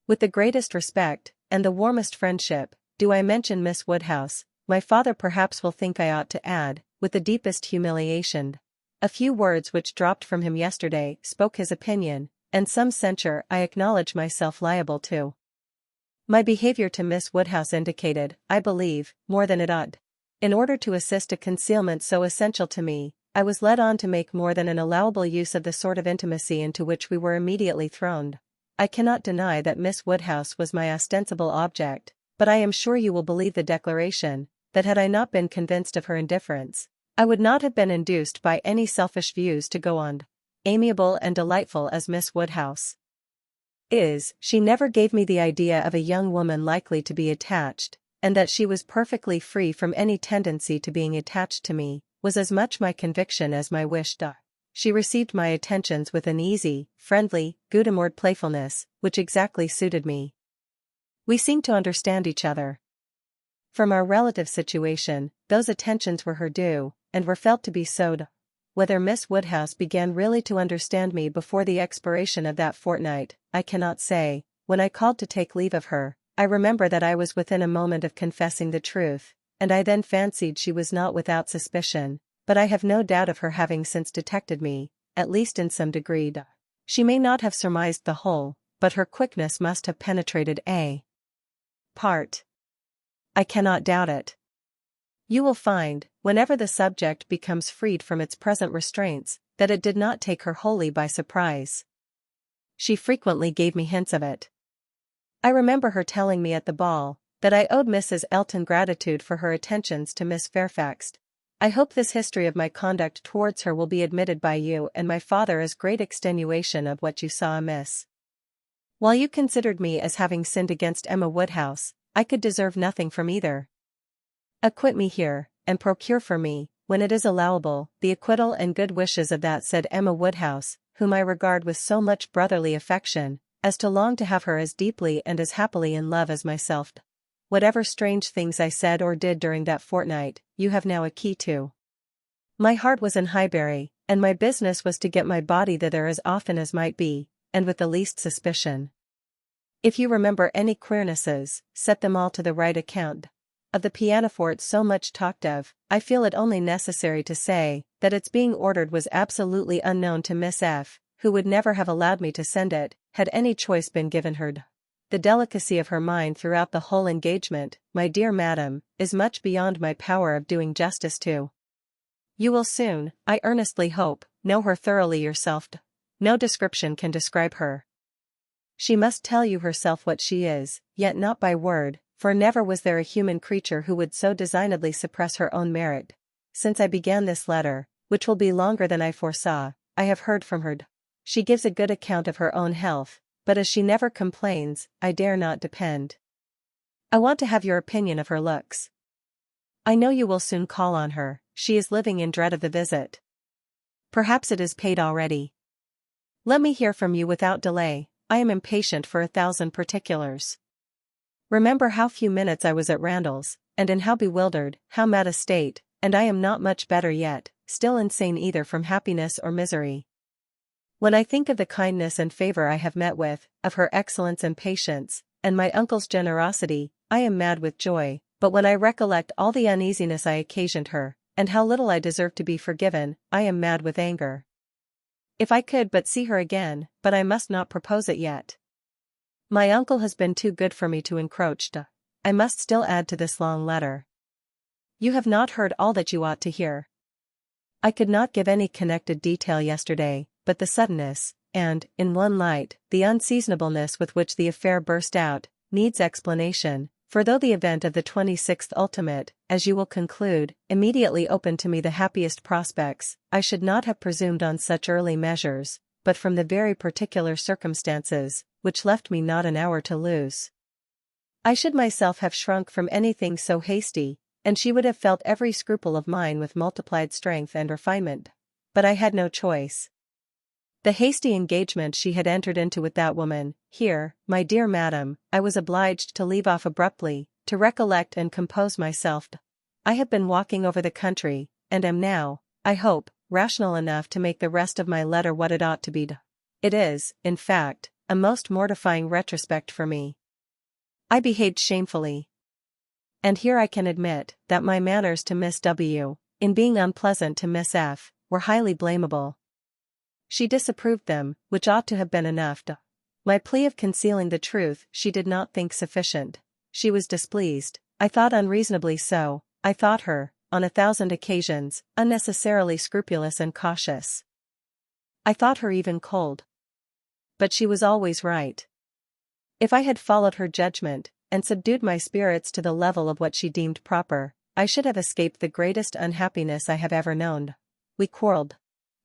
With the greatest respect, and the warmest friendship, do I mention Miss Woodhouse. My father perhaps will think I ought to add, with the deepest humiliation. A few words which dropped from him yesterday spoke his opinion, and some censure I acknowledge myself liable to. My behavior to Miss Woodhouse indicated, I believe, more than it ought. In order to assist a concealment so essential to me, I was led on to make more than an allowable use of the sort of intimacy into which we were immediately thrown. I cannot deny that Miss Woodhouse was my ostensible object, but I am sure you will believe the declaration, that had I not been convinced of her indifference, I would not have been induced by any selfish views to go on. Amiable and delightful as Miss Woodhouse is, she never gave me the idea of a young woman likely to be attached, and that she was perfectly free from any tendency to being attached to me, was as much my conviction as my wish. She received my attentions with an easy, friendly, good-humoured playfulness, which exactly suited me. We seemed to understand each other. From our relative situation, those attentions were her due, and were felt to be so. Whether Miss Woodhouse began really to understand me before the expiration of that fortnight, I cannot say. When I called to take leave of her, I remember that I was within a moment of confessing the truth, and I then fancied she was not without suspicion, but I have no doubt of her having since detected me, at least in some degree. She may not have surmised the whole, but her quickness must have penetrated a part. I cannot doubt it. You will find, whenever the subject becomes freed from its present restraints, that it did not take her wholly by surprise. She frequently gave me hints of it. I remember her telling me at the ball, that I owed Mrs. Elton gratitude for her attentions to Miss Fairfax. I hope this history of my conduct towards her will be admitted by you and my father as great extenuation of what you saw amiss. While you considered me as having sinned against Emma Woodhouse, I could deserve nothing from either. Acquit me here, and procure for me, when it is allowable, the acquittal and good wishes of that said Emma Woodhouse, whom I regard with so much brotherly affection, as to long to have her as deeply and as happily in love as myself. Whatever strange things I said or did during that fortnight, you have now a key to. My heart was in Highbury, and my business was to get my body thither as often as might be, and with the least suspicion. If you remember any queernesses, set them all to the right account. Of the pianoforte so much talked of, I feel it only necessary to say, that its being ordered was absolutely unknown to Miss F., who would never have allowed me to send it, had any choice been given her. The delicacy of her mind throughout the whole engagement, my dear madam, is much beyond my power of doing justice to. You will soon, I earnestly hope, know her thoroughly yourself. No description can describe her. She must tell you herself what she is, yet not by word, for never was there a human creature who would so designedly suppress her own merit. Since I began this letter, which will be longer than I foresaw, I have heard from her. She gives a good account of her own health, but as she never complains, I dare not depend. I want to have your opinion of her looks. I know you will soon call on her, she is living in dread of the visit. Perhaps it is paid already. Let me hear from you without delay, I am impatient for 1,000 particulars. Remember how few minutes I was at Randall's, and in how bewildered, how mad a state, and I am not much better yet, still insane either from happiness or misery. When I think of the kindness and favor I have met with, of her excellence and patience, and my uncle's generosity, I am mad with joy, but when I recollect all the uneasiness I occasioned her, and how little I deserve to be forgiven, I am mad with anger. If I could but see her again, but I must not propose it yet. My uncle has been too good for me to encroach. I must still add to this long letter. You have not heard all that you ought to hear. I could not give any connected detail yesterday, but the suddenness, and, in one light, the unseasonableness with which the affair burst out, needs explanation, for though the event of the 26th ultimate, as you will conclude, immediately opened to me the happiest prospects, I should not have presumed on such early measures, but from the very particular circumstances, which left me not an hour to lose. I should myself have shrunk from anything so hasty, and she would have felt every scruple of mine with multiplied strength and refinement. But I had no choice. The hasty engagement she had entered into with that woman, here, my dear madam, I was obliged to leave off abruptly, to recollect and compose myself. I have been walking over the country, and am now, I hope, rational enough to make the rest of my letter what it ought to be. It is, in fact, a most mortifying retrospect for me. I behaved shamefully. And here I can admit that my manners to Miss W., in being unpleasant to Miss F., were highly blamable. She disapproved them, which ought to have been enough. My plea of concealing the truth she did not think sufficient. She was displeased, I thought unreasonably so, I thought her, on 1,000 occasions, unnecessarily scrupulous and cautious. I thought her even cold. But she was always right. If I had followed her judgment, and subdued my spirits to the level of what she deemed proper, I should have escaped the greatest unhappiness I have ever known. We quarreled.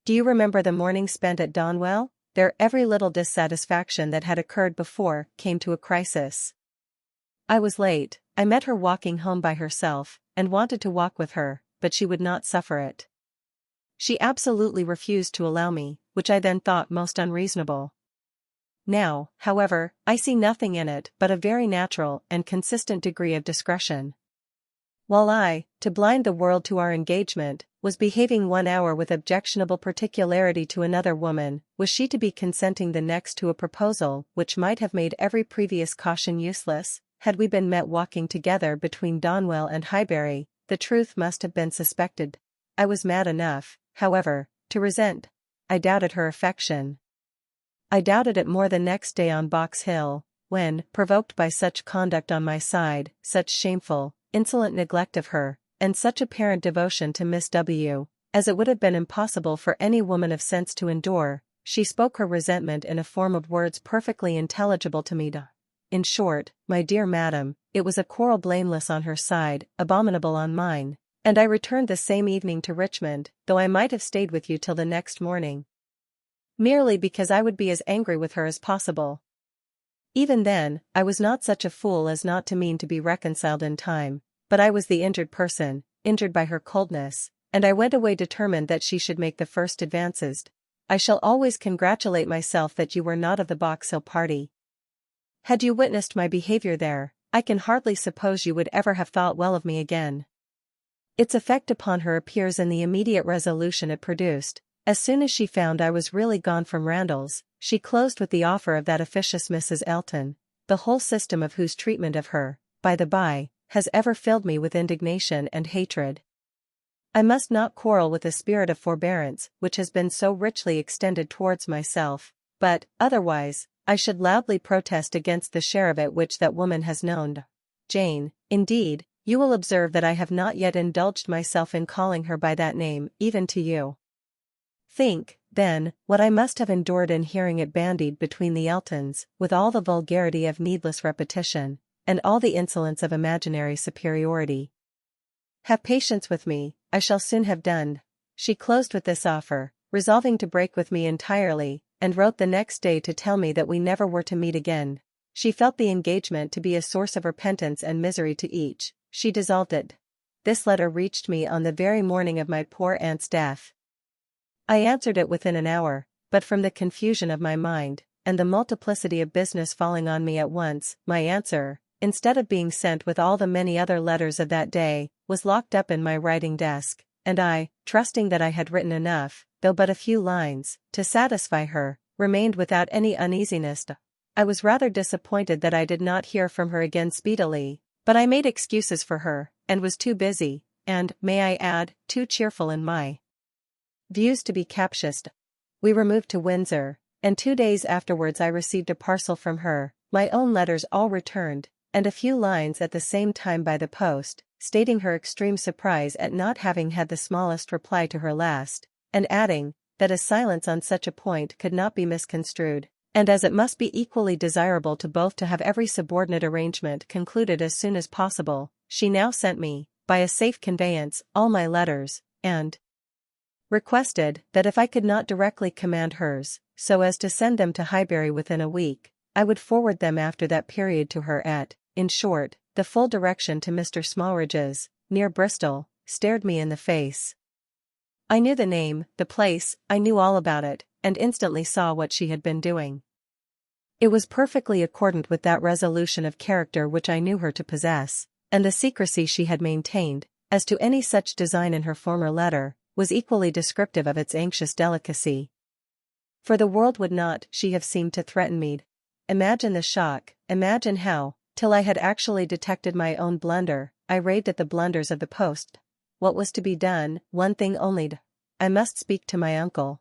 Do you remember the morning spent at Donwell? There every little dissatisfaction that had occurred before came to a crisis. I was late, I met her walking home by herself, and wanted to walk with her, but she would not suffer it. She absolutely refused to allow me, which I then thought most unreasonable. Now, however, I see nothing in it but a very natural and consistent degree of discretion. While I, to blind the world to our engagement, was behaving 1 hour with objectionable particularity to another woman, was she to be consenting the next to a proposal which might have made every previous caution useless? Had we been met walking together between Donwell and Highbury, the truth must have been suspected. I was mad enough, however, to resent. I doubted her affection. I doubted it more the next day on Box Hill, when, provoked by such conduct on my side, such shameful, insolent neglect of her, and such apparent devotion to Miss W., as it would have been impossible for any woman of sense to endure, she spoke her resentment in a form of words perfectly intelligible to me. in short, my dear madam, it was a quarrel blameless on her side, abominable on mine, and I returned the same evening to Richmond, though I might have stayed with you till the next morning. Merely because I would be as angry with her as possible. Even then, I was not such a fool as not to mean to be reconciled in time, but I was the injured person, injured by her coldness, and I went away determined that she should make the first advances. I shall always congratulate myself that you were not of the Box Hill party. Had you witnessed my behavior there, I can hardly suppose you would ever have thought well of me again. Its effect upon her appears in the immediate resolution it produced. As soon as she found I was really gone from Randalls, she closed with the offer of that officious Mrs. Elton, the whole system of whose treatment of her, by the by, has ever filled me with indignation and hatred. I must not quarrel with the spirit of forbearance which has been so richly extended towards myself, but, otherwise, I should loudly protest against the share of it which that woman has known. Jane, indeed, you will observe that I have not yet indulged myself in calling her by that name, even to you. Think, then, what I must have endured in hearing it bandied between the Eltons, with all the vulgarity of needless repetition, and all the insolence of imaginary superiority. Have patience with me, I shall soon have done. She closed with this offer, resolving to break with me entirely, and wrote the next day to tell me that we never were to meet again. She felt the engagement to be a source of repentance and misery to each. She dissolved it. This letter reached me on the very morning of my poor aunt's death. I answered it within an hour, but from the confusion of my mind, and the multiplicity of business falling on me at once, my answer, instead of being sent with all the many other letters of that day, was locked up in my writing desk, and I, trusting that I had written enough, though but a few lines, to satisfy her, remained without any uneasiness. I was rather disappointed that I did not hear from her again speedily, but I made excuses for her, and was too busy, and, may I add, too cheerful in my views to be captious. We removed to Windsor, and 2 days afterwards I received a parcel from her, my own letters all returned, and a few lines at the same time by the post, stating her extreme surprise at not having had the smallest reply to her last, and adding, that a silence on such a point could not be misconstrued, and as it must be equally desirable to both to have every subordinate arrangement concluded as soon as possible, she now sent me, by a safe conveyance, all my letters, and requested that if I could not directly command hers, so as to send them to Highbury within a week, I would forward them after that period to her in short, the full direction to Mr. Smallridge's, near Bristol, stared me in the face. I knew the name, the place, I knew all about it, and instantly saw what she had been doing. It was perfectly accordant with that resolution of character which I knew her to possess, and the secrecy she had maintained, as to any such design in her former letter, was equally descriptive of its anxious delicacy. For the world would not, she have seemed to threaten me. Imagine the shock, imagine how, till I had actually detected my own blunder, I raved at the blunders of the post. What was to be done? One thing only. I must speak to my uncle.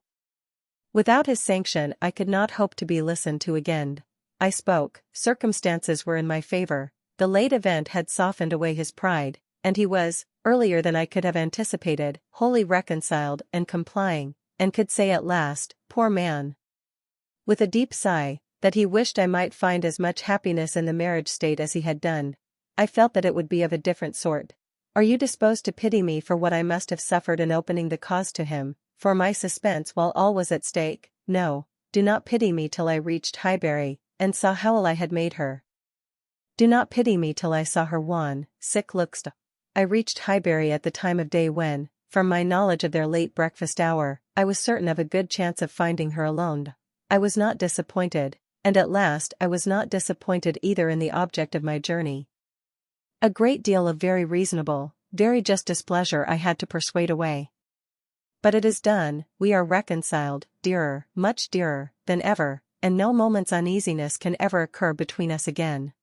Without his sanction I could not hope to be listened to again. I spoke, circumstances were in my favor, the late event had softened away his pride, and he was, earlier than I could have anticipated, wholly reconciled and complying, and could say at last, poor man, with a deep sigh, that he wished I might find as much happiness in the marriage state as he had done. I felt that it would be of a different sort. Are you disposed to pity me for what I must have suffered in opening the cause to him, for my suspense while all was at stake? No, do not pity me till I reached Highbury, and saw how ill I had made her. Do not pity me till I saw her wan, sick looks. I reached Highbury at the time of day when, from my knowledge of their late breakfast hour, I was certain of a good chance of finding her alone. I was not disappointed, and at last I was not disappointed either in the object of my journey. A great deal of very reasonable, very just displeasure I had to persuade away. But it is done, we are reconciled, dearer, much dearer, than ever, and no moment's uneasiness can ever occur between us again.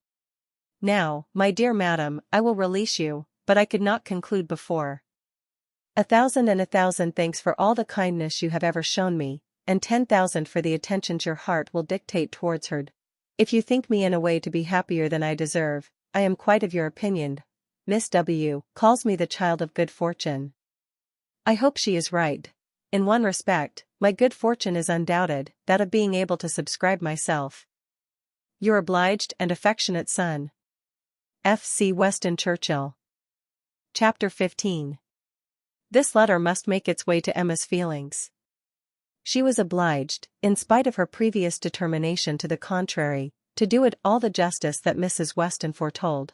Now, my dear madam, I will release you, but I could not conclude before. 1,000 thanks for all the kindness you have ever shown me, and 10,000 for the attentions your heart will dictate towards her. If you think me in a way to be happier than I deserve, I am quite of your opinion. Miss W. calls me the child of good fortune. I hope she is right. In one respect, my good fortune is undoubted, that of being able to subscribe myself. Your obliged and affectionate son, F.C. Weston Churchill. Chapter 15. This letter must make its way to Emma's feelings. She was obliged, in spite of her previous determination to the contrary, to do it all the justice that Mrs. Weston foretold.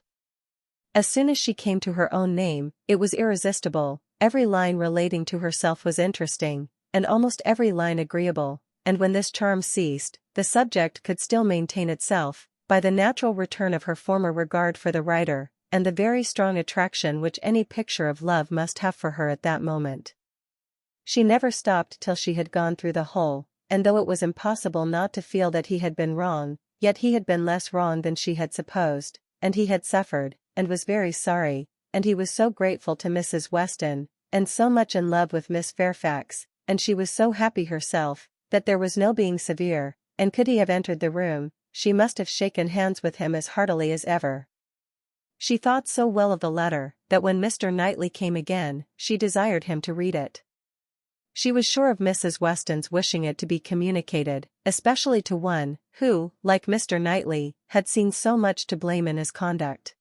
As soon as she came to her own name, it was irresistible. Every line relating to herself was interesting, and almost every line agreeable, and when this charm ceased, the subject could still maintain itself, by the natural return of her former regard for the writer, and the very strong attraction which any picture of love must have for her at that moment. She never stopped till she had gone through the whole, and though it was impossible not to feel that he had been wrong, yet he had been less wrong than she had supposed, and he had suffered, and was very sorry, and he was so grateful to Mrs. Weston, and so much in love with Miss Fairfax, and she was so happy herself, that there was no being severe, and could he have entered the room, she must have shaken hands with him as heartily as ever. She thought so well of the letter, that when Mr. Knightley came again, she desired him to read it. She was sure of Mrs. Weston's wishing it to be communicated, especially to one, who, like Mr. Knightley, had seen so much to blame in his conduct.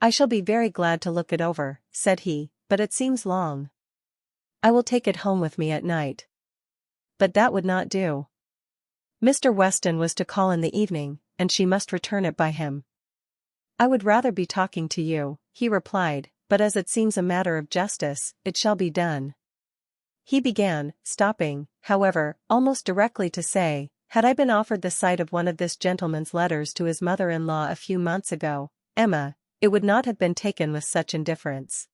"I shall be very glad to look it over," said he, "but it seems long. I will take it home with me at night." But that would not do. Mr. Weston was to call in the evening, and she must return it by him. "I would rather be talking to you," he replied, "but as it seems a matter of justice, it shall be done." He began, stopping, however, almost directly to say, "Had I been offered the sight of one of this gentleman's letters to his mother-in-law a few months ago, Emma, it would not have been taken with such indifference."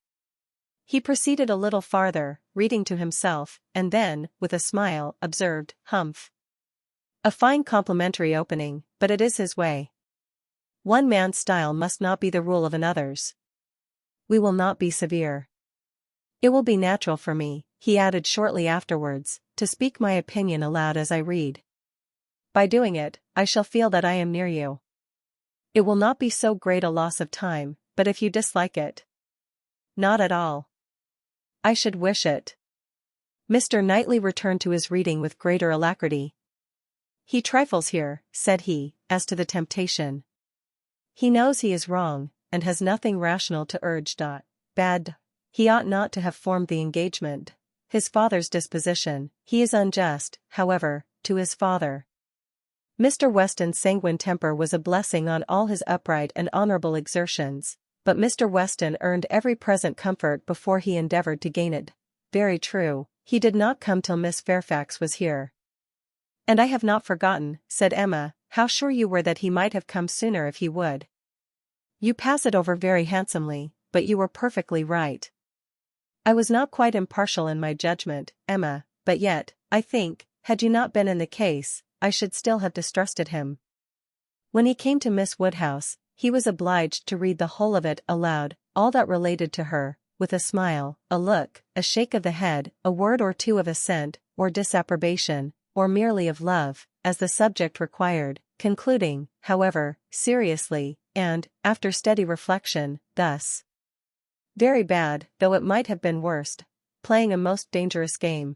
He proceeded a little farther, reading to himself, and then, with a smile, observed, "Humph. A fine complimentary opening, but it is his way. One man's style must not be the rule of another's. We will not be severe. It will be natural for me," he added shortly afterwards, "to speak my opinion aloud as I read. By doing it, I shall feel that I am near you. It will not be so great a loss of time, but if you dislike it—" "Not at all. I should wish it." Mr. Knightley returned to his reading with greater alacrity. "He trifles here," said he, "as to the temptation. He knows he is wrong, and has nothing rational to urge. Bad. He ought not to have formed the engagement. His father's disposition, he is unjust, however, to his father." Mr. Weston's sanguine temper was a blessing on all his upright and honorable exertions, but Mr. Weston earned every present comfort before he endeavored to gain it. Very true, he did not come till Miss Fairfax was here. "And I have not forgotten," said Emma, "how sure you were that he might have come sooner if he would. You pass it over very handsomely, but you were perfectly right. I was not quite impartial in my judgment, Emma, but yet, I think, had you not been in the case, I should still have distrusted him." When he came to Miss Woodhouse, he was obliged to read the whole of it aloud, all that related to her, with a smile, a look, a shake of the head, a word or two of assent, or disapprobation, or merely of love, as the subject required, concluding, however, seriously, and, after steady reflection, thus: "Very bad, though it might have been worse. Playing a most dangerous game.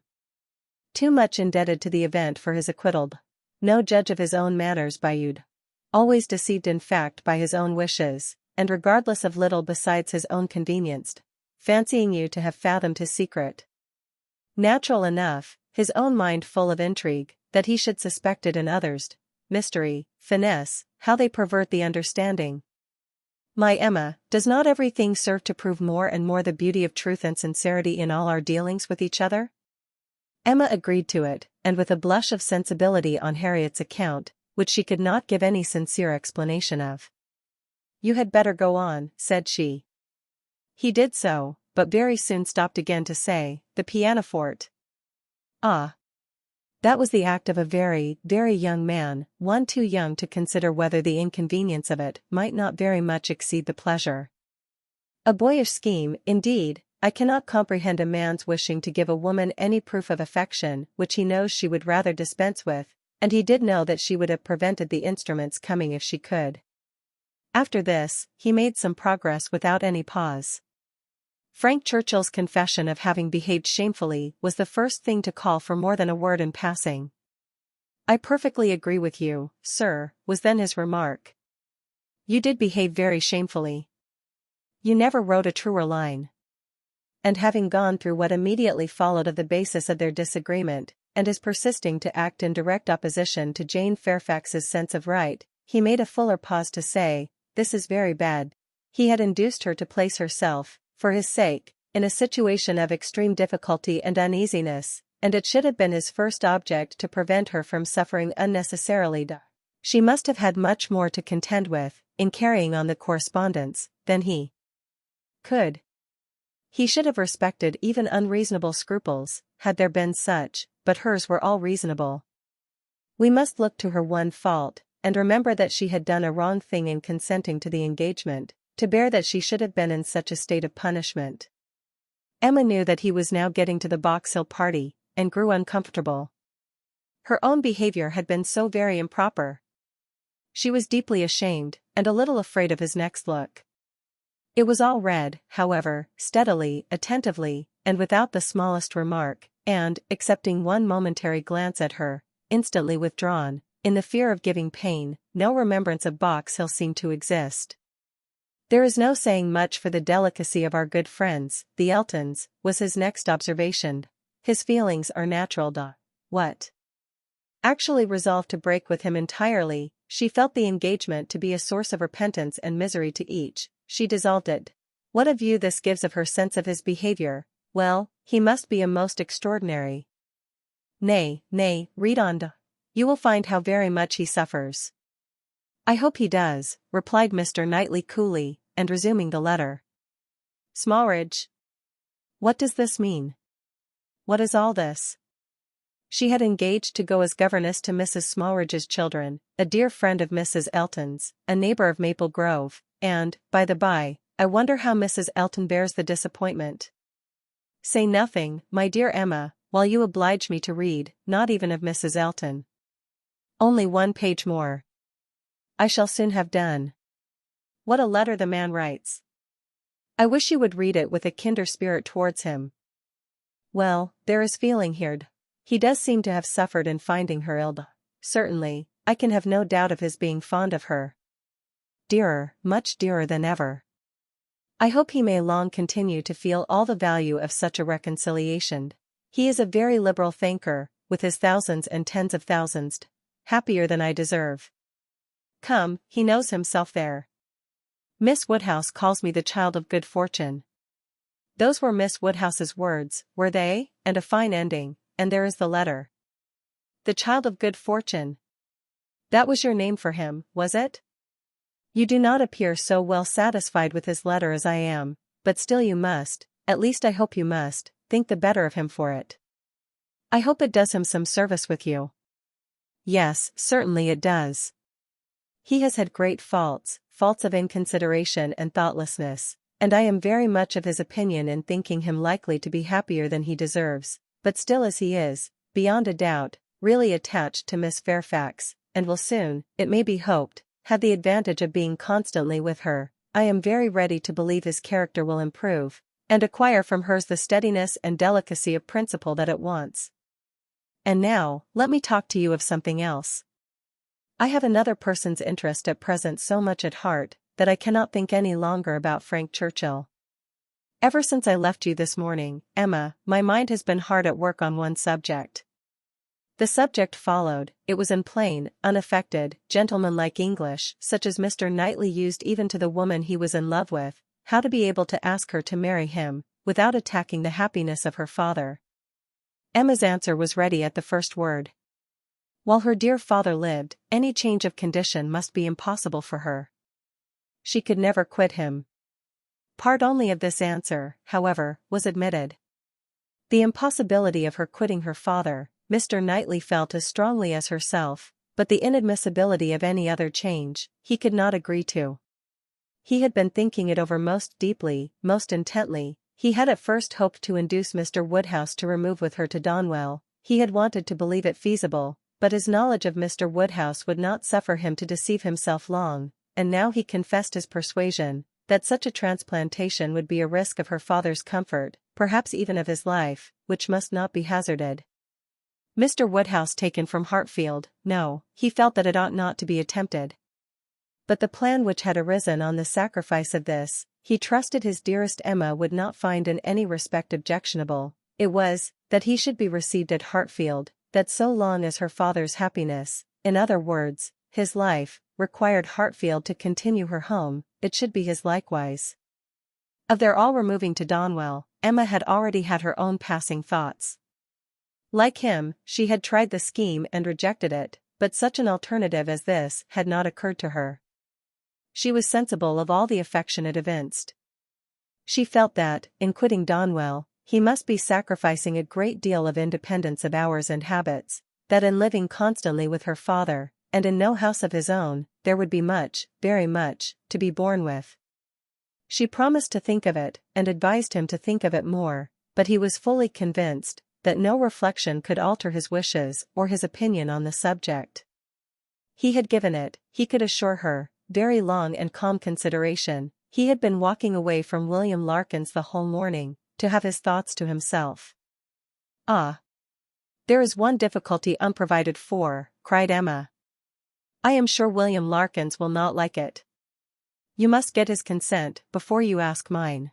Too much indebted to the event for his acquittal. No judge of his own manners by you'd. Always deceived in fact by his own wishes, and regardless of little besides his own convenience, fancying you to have fathomed his secret. Natural enough, his own mind full of intrigue, that he should suspect it in others. Mystery, finesse, how they pervert the understanding. My Emma, does not everything serve to prove more and more the beauty of truth and sincerity in all our dealings with each other?" Emma agreed to it, and with a blush of sensibility on Harriet's account, which she could not give any sincere explanation of. "You had better go on," said she. He did so, but very soon stopped again to say, "The pianoforte. Ah! That was the act of a very, very young man, one too young to consider whether the inconvenience of it might not very much exceed the pleasure. A boyish scheme, indeed. I cannot comprehend a man's wishing to give a woman any proof of affection which he knows she would rather dispense with, and he did know that she would have prevented the instrument's coming if she could." After this, he made some progress without any pause. Frank Churchill's confession of having behaved shamefully was the first thing to call for more than a word in passing. "I perfectly agree with you, sir," was then his remark. "You did behave very shamefully. You never wrote a truer line." And having gone through what immediately followed of the basis of their disagreement, and his persisting to act in direct opposition to Jane Fairfax's sense of right, he made a fuller pause to say, "This is very bad." He had induced her to place herself, for his sake, in a situation of extreme difficulty and uneasiness, and it should have been his first object to prevent her from suffering unnecessarily. She must have had much more to contend with, in carrying on the correspondence, than he could. He should have respected even unreasonable scruples, had there been such, but hers were all reasonable. We must look to her one fault, and remember that she had done a wrong thing in consenting to the engagement, to bear that she should have been in such a state of punishment. Emma knew that he was now getting to the Box Hill party, and grew uncomfortable. Her own behavior had been so very improper. She was deeply ashamed, and a little afraid of his next look. It was all read, however, steadily, attentively, and without the smallest remark, and, excepting one momentary glance at her, instantly withdrawn, in the fear of giving pain, no remembrance of Box Hill seemed to exist. "There is no saying much for the delicacy of our good friends, the Eltons," was his next observation. "His feelings are natural. What?" Actually resolved to break with him entirely, she felt the engagement to be a source of repentance and misery to each. She dissolved it. What a view this gives of her sense of his behavior. Well, he must be a most extraordinary. Nay, read on. You will find how very much he suffers." "I hope he does," replied Mr. Knightley coolly, and resuming the letter. "Smallridge. What does this mean? What is all this?" She had engaged to go as governess to Mrs. Smallridge's children, a dear friend of Mrs. Elton's, a neighbor of Maple Grove, and, by the by, I wonder how Mrs. Elton bears the disappointment. "Say nothing, my dear Emma, while you oblige me to read, not even of Mrs. Elton. Only 1 page more. I shall soon have done. What a letter the man writes! I wish you would read it with a kinder spirit towards him. Well, there is feeling here. He does seem to have suffered in finding her ill. Certainly, I can have no doubt of his being fond of her. Dearer, much dearer than ever. I hope he may long continue to feel all the value of such a reconciliation. He is a very liberal thinker, with his thousands and tens of thousands. Happier than I deserve. Come, he knows himself there. Miss Woodhouse calls me the child of good fortune. Those were Miss Woodhouse's words, were they? And a fine ending, and there is the letter. The child of good fortune. That was your name for him, was it? You do not appear so well satisfied with his letter as I am, but still you must, at least I hope you must, think the better of him for it. I hope it does him some service with you. Yes, certainly it does. He has had great faults of inconsideration and thoughtlessness, and I am very much of his opinion in thinking him likely to be happier than he deserves, but still as he is, beyond a doubt, really attached to Miss Fairfax, and will soon, it may be hoped, have the advantage of being constantly with her, I am very ready to believe his character will improve, and acquire from hers the steadiness and delicacy of principle that it wants. And now, let me talk to you of something else. I have another person's interest at present so much at heart, that I cannot think any longer about Frank Churchill. Ever since I left you this morning, Emma, my mind has been hard at work on one subject. The subject followed, it was in plain, unaffected, gentlemanlike English, such as Mr. Knightley used even to the woman he was in love with, how to be able to ask her to marry him, without attacking the happiness of her father. Emma's answer was ready at the first word. While her dear father lived, any change of condition must be impossible for her. She could never quit him. Part only of this answer, however, was admitted. The impossibility of her quitting her father, Mr. Knightley felt as strongly as herself, but the inadmissibility of any other change, he could not agree to. He had been thinking it over most deeply, most intently. He had at first hoped to induce Mr. Woodhouse to remove with her to Donwell. He had wanted to believe it feasible, but his knowledge of Mr. Woodhouse would not suffer him to deceive himself long, and now he confessed his persuasion, that such a transplantation would be a risk of her father's comfort, perhaps even of his life, which must not be hazarded. Mr. Woodhouse taken from Hartfield, no, he felt that it ought not to be attempted. But the plan which had arisen on the sacrifice of this, he trusted his dearest Emma would not find in any respect objectionable. It was, that he should be received at Hartfield, that so long as her father's happiness, in other words, his life, required Hartfield to continue her home, it should be his likewise. Of their all removing to Donwell, Emma had already had her own passing thoughts. Like him, she had tried the scheme and rejected it, but such an alternative as this had not occurred to her. She was sensible of all the affection it evinced. She felt that, in quitting Donwell, he must be sacrificing a great deal of independence of hours and habits, that in living constantly with her father, and in no house of his own, there would be much, very much, to be borne with. She promised to think of it, and advised him to think of it more, but he was fully convinced that no reflection could alter his wishes or his opinion on the subject. He had given it, he could assure her, very long and calm consideration. He had been walking away from William Larkins the whole morning, to have his thoughts to himself. "Ah! There is one difficulty unprovided for," cried Emma. "I am sure William Larkins will not like it. You must get his consent before you ask mine."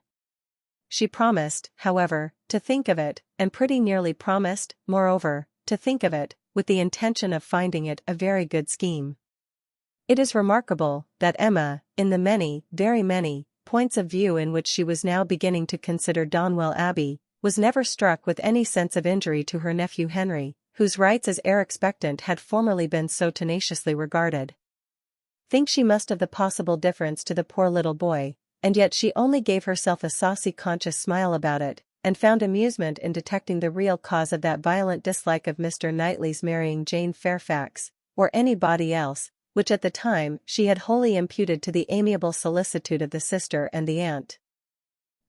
She promised, however, to think of it, and pretty nearly promised, moreover, to think of it, with the intention of finding it a very good scheme. It is remarkable, that Emma, in the many, very many, points of view in which she was now beginning to consider Donwell Abbey, was never struck with any sense of injury to her nephew Henry, whose rights as heir expectant had formerly been so tenaciously regarded. Think she must of the possible difference to the poor little boy, and yet she only gave herself a saucy conscious smile about it, and found amusement in detecting the real cause of that violent dislike of Mr. Knightley's marrying Jane Fairfax, or anybody else, which at the time she had wholly imputed to the amiable solicitude of the sister and the aunt.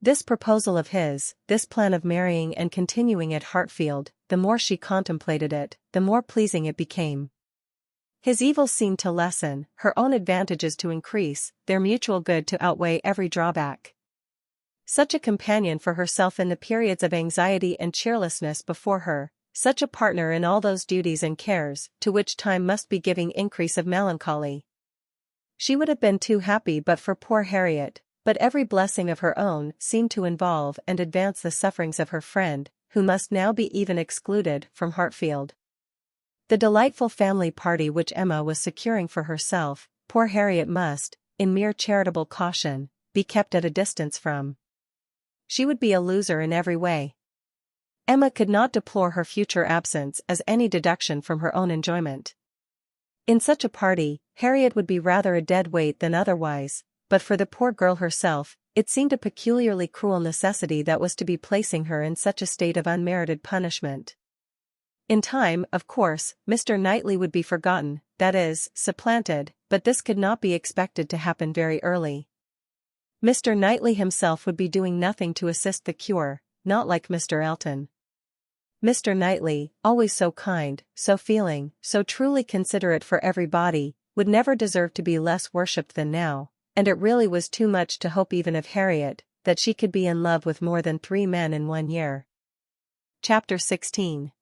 This proposal of his, this plan of marrying and continuing at Hartfield, the more she contemplated it, the more pleasing it became. His evils seemed to lessen, her own advantages to increase, their mutual good to outweigh every drawback. Such a companion for herself in the periods of anxiety and cheerlessness before her, such a partner in all those duties and cares, to which time must be giving increase of melancholy. She would have been too happy but for poor Harriet, but every blessing of her own seemed to involve and advance the sufferings of her friend, who must now be even excluded from Hartfield. The delightful family party which Emma was securing for herself, poor Harriet must, in mere charitable caution, be kept at a distance from. She would be a loser in every way. Emma could not deplore her future absence as any deduction from her own enjoyment. In such a party, Harriet would be rather a dead weight than otherwise, but for the poor girl herself, it seemed a peculiarly cruel necessity that was to be placing her in such a state of unmerited punishment. In time, of course, Mr. Knightley would be forgotten, that is, supplanted, but this could not be expected to happen very early. Mr. Knightley himself would be doing nothing to assist the cure, not like Mr. Elton. Mr. Knightley, always so kind, so feeling, so truly considerate for everybody, would never deserve to be less worshipped than now, and it really was too much to hope even of Harriet, that she could be in love with more than 3 men in 1 year. Chapter 16.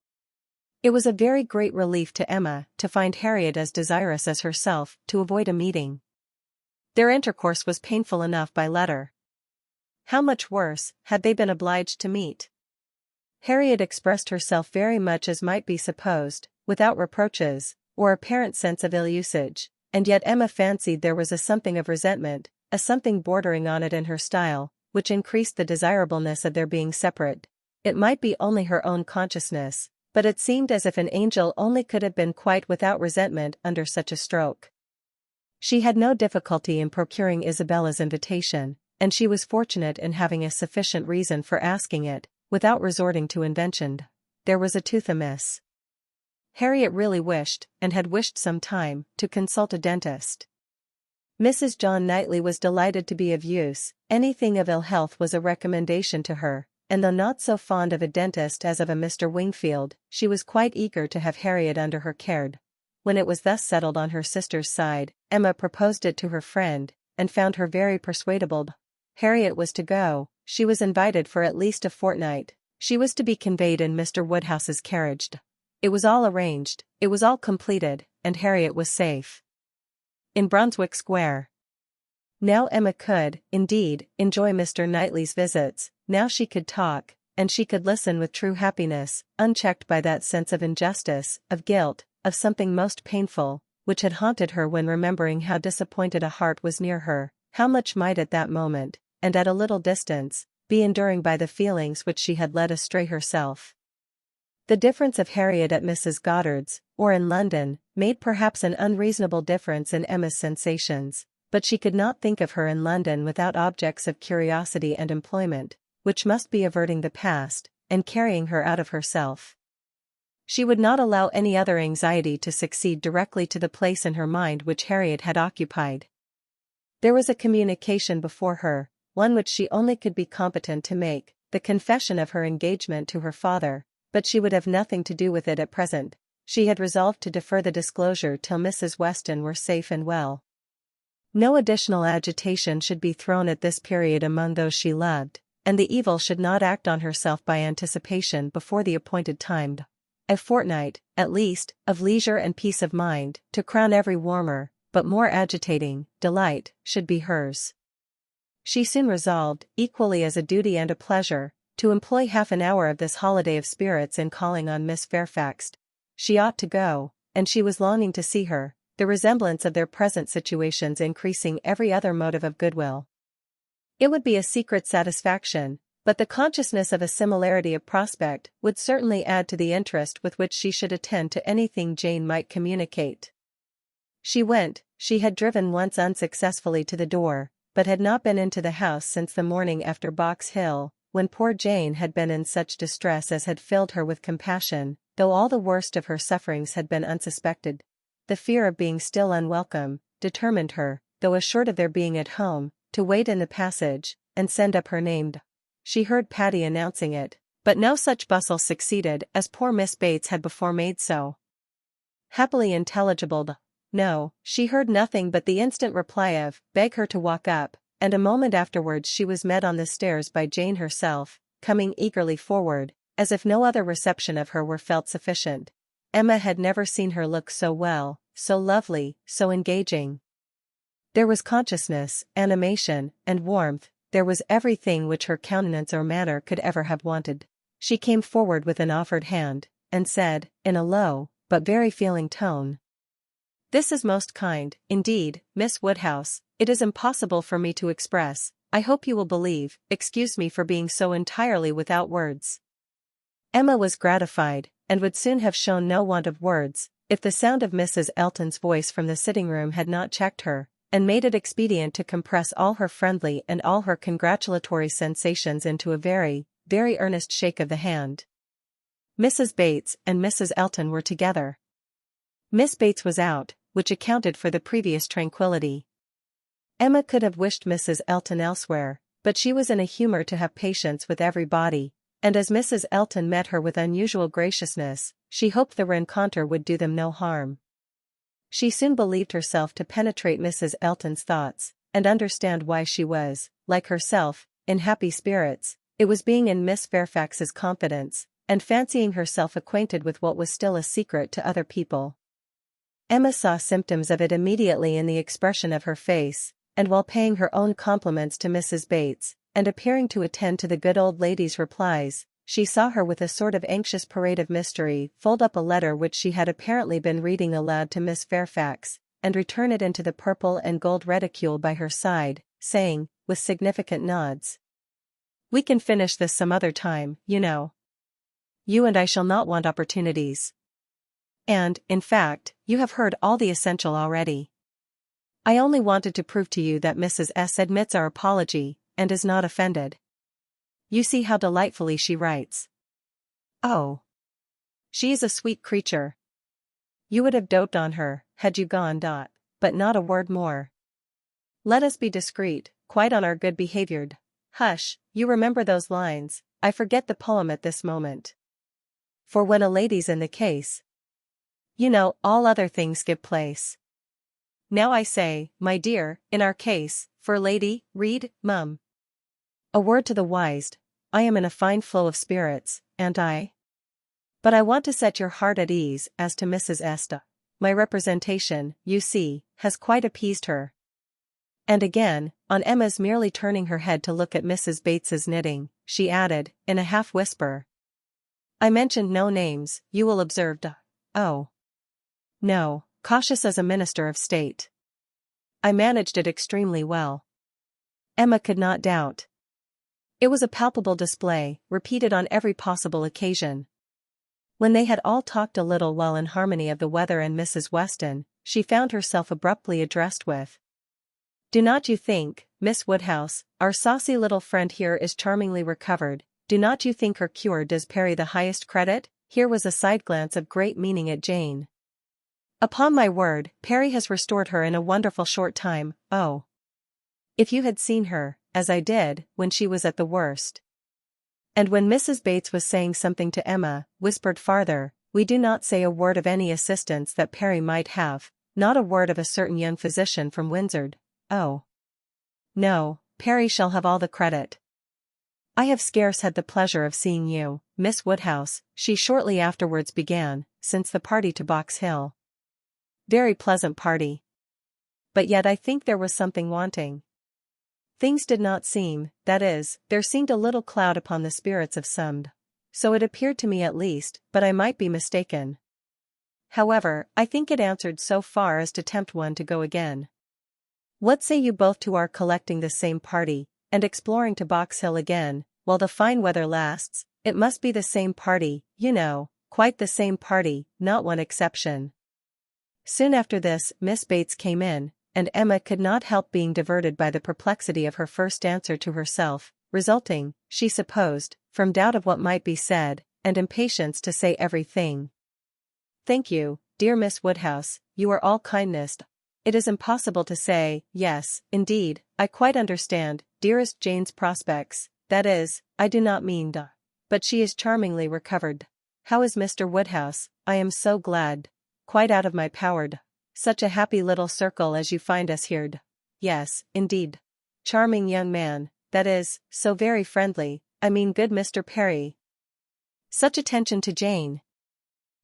It was a very great relief to Emma to find Harriet as desirous as herself to avoid a meeting. Their intercourse was painful enough by letter. How much worse, had they been obliged to meet? Harriet expressed herself very much as might be supposed, without reproaches, or apparent sense of ill usage, and yet Emma fancied there was a something of resentment, a something bordering on it in her style, which increased the desirableness of their being separate. It might be only her own consciousness, but it seemed as if an angel only could have been quite without resentment under such a stroke. She had no difficulty in procuring Isabella's invitation, and she was fortunate in having a sufficient reason for asking it, without resorting to invention. There was a tooth amiss. Harriet really wished, and had wished some time, to consult a dentist. Mrs. John Knightley was delighted to be of use, anything of ill health was a recommendation to her, and though not so fond of a dentist as of a Mr. Wingfield, she was quite eager to have Harriet under her care. When it was thus settled on her sister's side, Emma proposed it to her friend, and found her very persuadable. Harriet was to go, she was invited for at least a fortnight, she was to be conveyed in Mr. Woodhouse's carriage. It was all arranged, it was all completed, and Harriet was safe in Brunswick Square. Now Emma could, indeed, enjoy Mr. Knightley's visits. Now she could talk, and she could listen with true happiness, unchecked by that sense of injustice, of guilt, of something most painful, which had haunted her when remembering how disappointed a heart was near her, how much might at that moment, and at a little distance, be enduring by the feelings which she had led astray herself. The difference of Harriet at Mrs. Goddard's, or in London, made perhaps an unreasonable difference in Emma's sensations, but she could not think of her in London without objects of curiosity and employment, which must be averting the past, and carrying her out of herself. She would not allow any other anxiety to succeed directly to the place in her mind which Harriet had occupied. There was a communication before her, one which she only could be competent to make, the confession of her engagement to her father, but she would have nothing to do with it at present. She had resolved to defer the disclosure till Mrs. Weston were safe and well. No additional agitation should be thrown at this period among those she loved, and the evil should not act on herself by anticipation before the appointed time. A fortnight, at least, of leisure and peace of mind, to crown every warmer, but more agitating, delight, should be hers. She soon resolved, equally as a duty and a pleasure, to employ half an hour of this holiday of spirits in calling on Miss Fairfax. She ought to go, and she was longing to see her, the resemblance of their present situations increasing every other motive of goodwill. It would be a secret satisfaction, but the consciousness of a similarity of prospect would certainly add to the interest with which she should attend to anything Jane might communicate. She went. She had driven once unsuccessfully to the door, but had not been into the house since the morning after Box Hill, when poor Jane had been in such distress as had filled her with compassion, though all the worst of her sufferings had been unsuspected. The fear of being still unwelcome determined her, though assured of their being at home, to wait in the passage, and send up her name. She heard Patty announcing it, but no such bustle succeeded as poor Miss Bates had before made so happily intelligible. No, she heard nothing but the instant reply of, beg her to walk up, and a moment afterwards she was met on the stairs by Jane herself, coming eagerly forward, as if no other reception of her were felt sufficient. Emma had never seen her look so well, so lovely, so engaging. There was consciousness, animation, and warmth, there was everything which her countenance or manner could ever have wanted. She came forward with an offered hand, and said, in a low, but very feeling tone, "This is most kind, indeed, Miss Woodhouse. It is impossible for me to express. I hope you will believe, excuse me for being so entirely without words." Emma was gratified, and would soon have shown no want of words, if the sound of Mrs. Elton's voice from the sitting-room had not checked her, and made it expedient to compress all her friendly and all her congratulatory sensations into a very, very earnest shake of the hand. Mrs. Bates and Mrs. Elton were together. Miss Bates was out, which accounted for the previous tranquillity. Emma could have wished Mrs. Elton elsewhere, but she was in a humor to have patience with everybody, and as Mrs. Elton met her with unusual graciousness, she hoped the rencontre would do them no harm. She soon believed herself to penetrate Mrs. Elton's thoughts, and understand why she was, like herself, in happy spirits. It was being in Miss Fairfax's confidence, and fancying herself acquainted with what was still a secret to other people. Emma saw symptoms of it immediately in the expression of her face, and while paying her own compliments to Mrs. Bates, and appearing to attend to the good old lady's replies, she saw her with a sort of anxious parade of mystery fold up a letter which she had apparently been reading aloud to Miss Fairfax, and return it into the purple and gold reticule by her side, saying, with significant nods, "We can finish this some other time, you know. You and I shall not want opportunities. And, in fact, you have heard all the essential already. I only wanted to prove to you that Mrs. S. admits our apology, and is not offended. You see how delightfully she writes. Oh! She is a sweet creature. You would have doted on her, had you gone. But not a word more. Let us be discreet, quite on our good behavior. Hush, you remember those lines, I forget the poem at this moment. For when a lady's in the case, you know, all other things give place. Now I say, my dear, in our case, for lady, read, mum. A word to the wise, I am in a fine flow of spirits, and I. But I want to set your heart at ease as to Mrs. Esta. My representation, you see, has quite appeased her. And again, on Emma's merely turning her head to look at Mrs. Bates's knitting, she added, in a half-whisper. I mentioned no names, you will observe. Oh. No, cautious as a minister of state. I managed it extremely well. Emma could not doubt. It was a palpable display, repeated on every possible occasion. When they had all talked a little while in harmony of the weather and Mrs. Weston, she found herself abruptly addressed with. Do not you think, Miss Woodhouse, our saucy little friend here is charmingly recovered? Do not you think her cure does Perry the highest credit? Here was a side glance of great meaning at Jane. Upon my word, Perry has restored her in a wonderful short time. Oh. If you had seen her, as I did, when she was at the worst. And when Mrs. Bates was saying something to Emma, whispered farther, we do not say a word of any assistance that Perry might have, not a word of a certain young physician from Windsor. Oh. No, Perry shall have all the credit. I have scarce had the pleasure of seeing you, Miss Woodhouse, she shortly afterwards began, since the party to Box Hill. Very pleasant party. But yet I think there was something wanting. Things did not seem, that is, there seemed a little cloud upon the spirits of some. So it appeared to me at least, but I might be mistaken. However, I think it answered so far as to tempt one to go again. What say you both to our collecting the same party, and exploring to Box Hill again, while the fine weather lasts? It must be the same party, you know, quite the same party, not one exception. Soon after this, Miss Bates came in, and Emma could not help being diverted by the perplexity of her first answer to herself, resulting, she supposed, from doubt of what might be said, and impatience to say everything. Thank you, dear Miss Woodhouse, you are all kindness. It is impossible to say, yes, indeed, I quite understand, dearest Jane's prospects, that is, I do not mean but she is charmingly recovered. How is Mr. Woodhouse? I am so glad. Quite out of my power. Such a happy little circle as you find us here. Yes, indeed. Charming young man, that is, so very friendly, I mean good Mr. Perry. Such attention to Jane.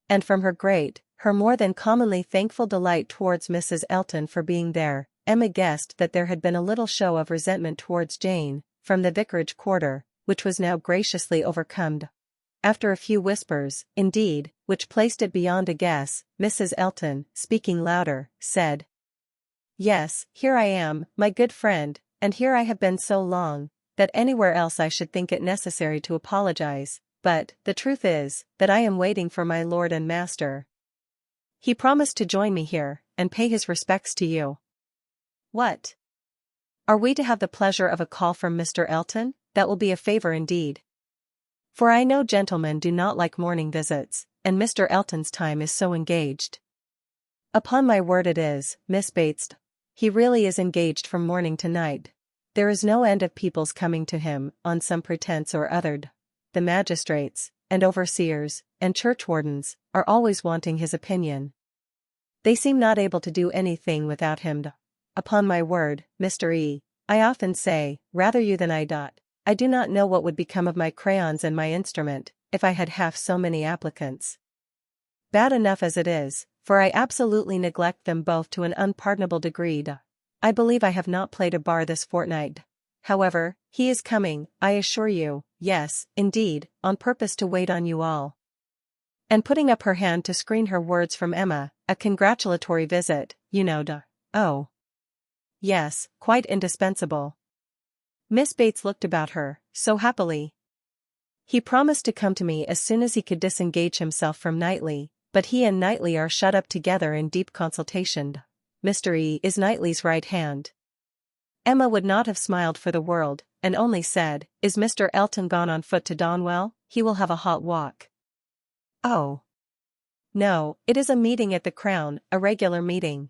And from her more than commonly thankful delight towards Mrs. Elton for being there, Emma guessed that there had been a little show of resentment towards Jane, from the vicarage quarter, which was now graciously overcome. After a few whispers, indeed, which placed it beyond a guess, Mrs. Elton, speaking louder, said, Yes, here I am, my good friend, and here I have been so long, that anywhere else I should think it necessary to apologize, but, the truth is, that I am waiting for my lord and master. He promised to join me here, and pay his respects to you. What? Are we to have the pleasure of a call from Mr. Elton? That will be a favor indeed. For I know gentlemen do not like morning visits, and Mr. Elton's time is so engaged. Upon my word it is, Miss Bates. He really is engaged from morning to night. There is no end of people's coming to him, on some pretence or other. The magistrates, and overseers, and churchwardens, are always wanting his opinion. They seem not able to do anything without him. Upon my word, Mr. E., I often say, rather you than I. I do not know what would become of my crayons and my instrument, if I had half so many applicants. Bad enough as it is, for I absolutely neglect them both to an unpardonable degree. I believe I have not played a bar this fortnight. However, he is coming, I assure you, yes, indeed, on purpose to wait on you all. And putting up her hand to screen her words from Emma, a congratulatory visit, you know. Oh. Yes, quite indispensable. Miss Bates looked about her, so happily. He promised to come to me as soon as he could disengage himself from Knightley, but he and Knightley are shut up together in deep consultation. Mr. E. is Knightley's right hand. Emma would not have smiled for the world, and only said, Is Mr. Elton gone on foot to Donwell? He will have a hot walk. Oh. No, it is a meeting at the Crown, a regular meeting.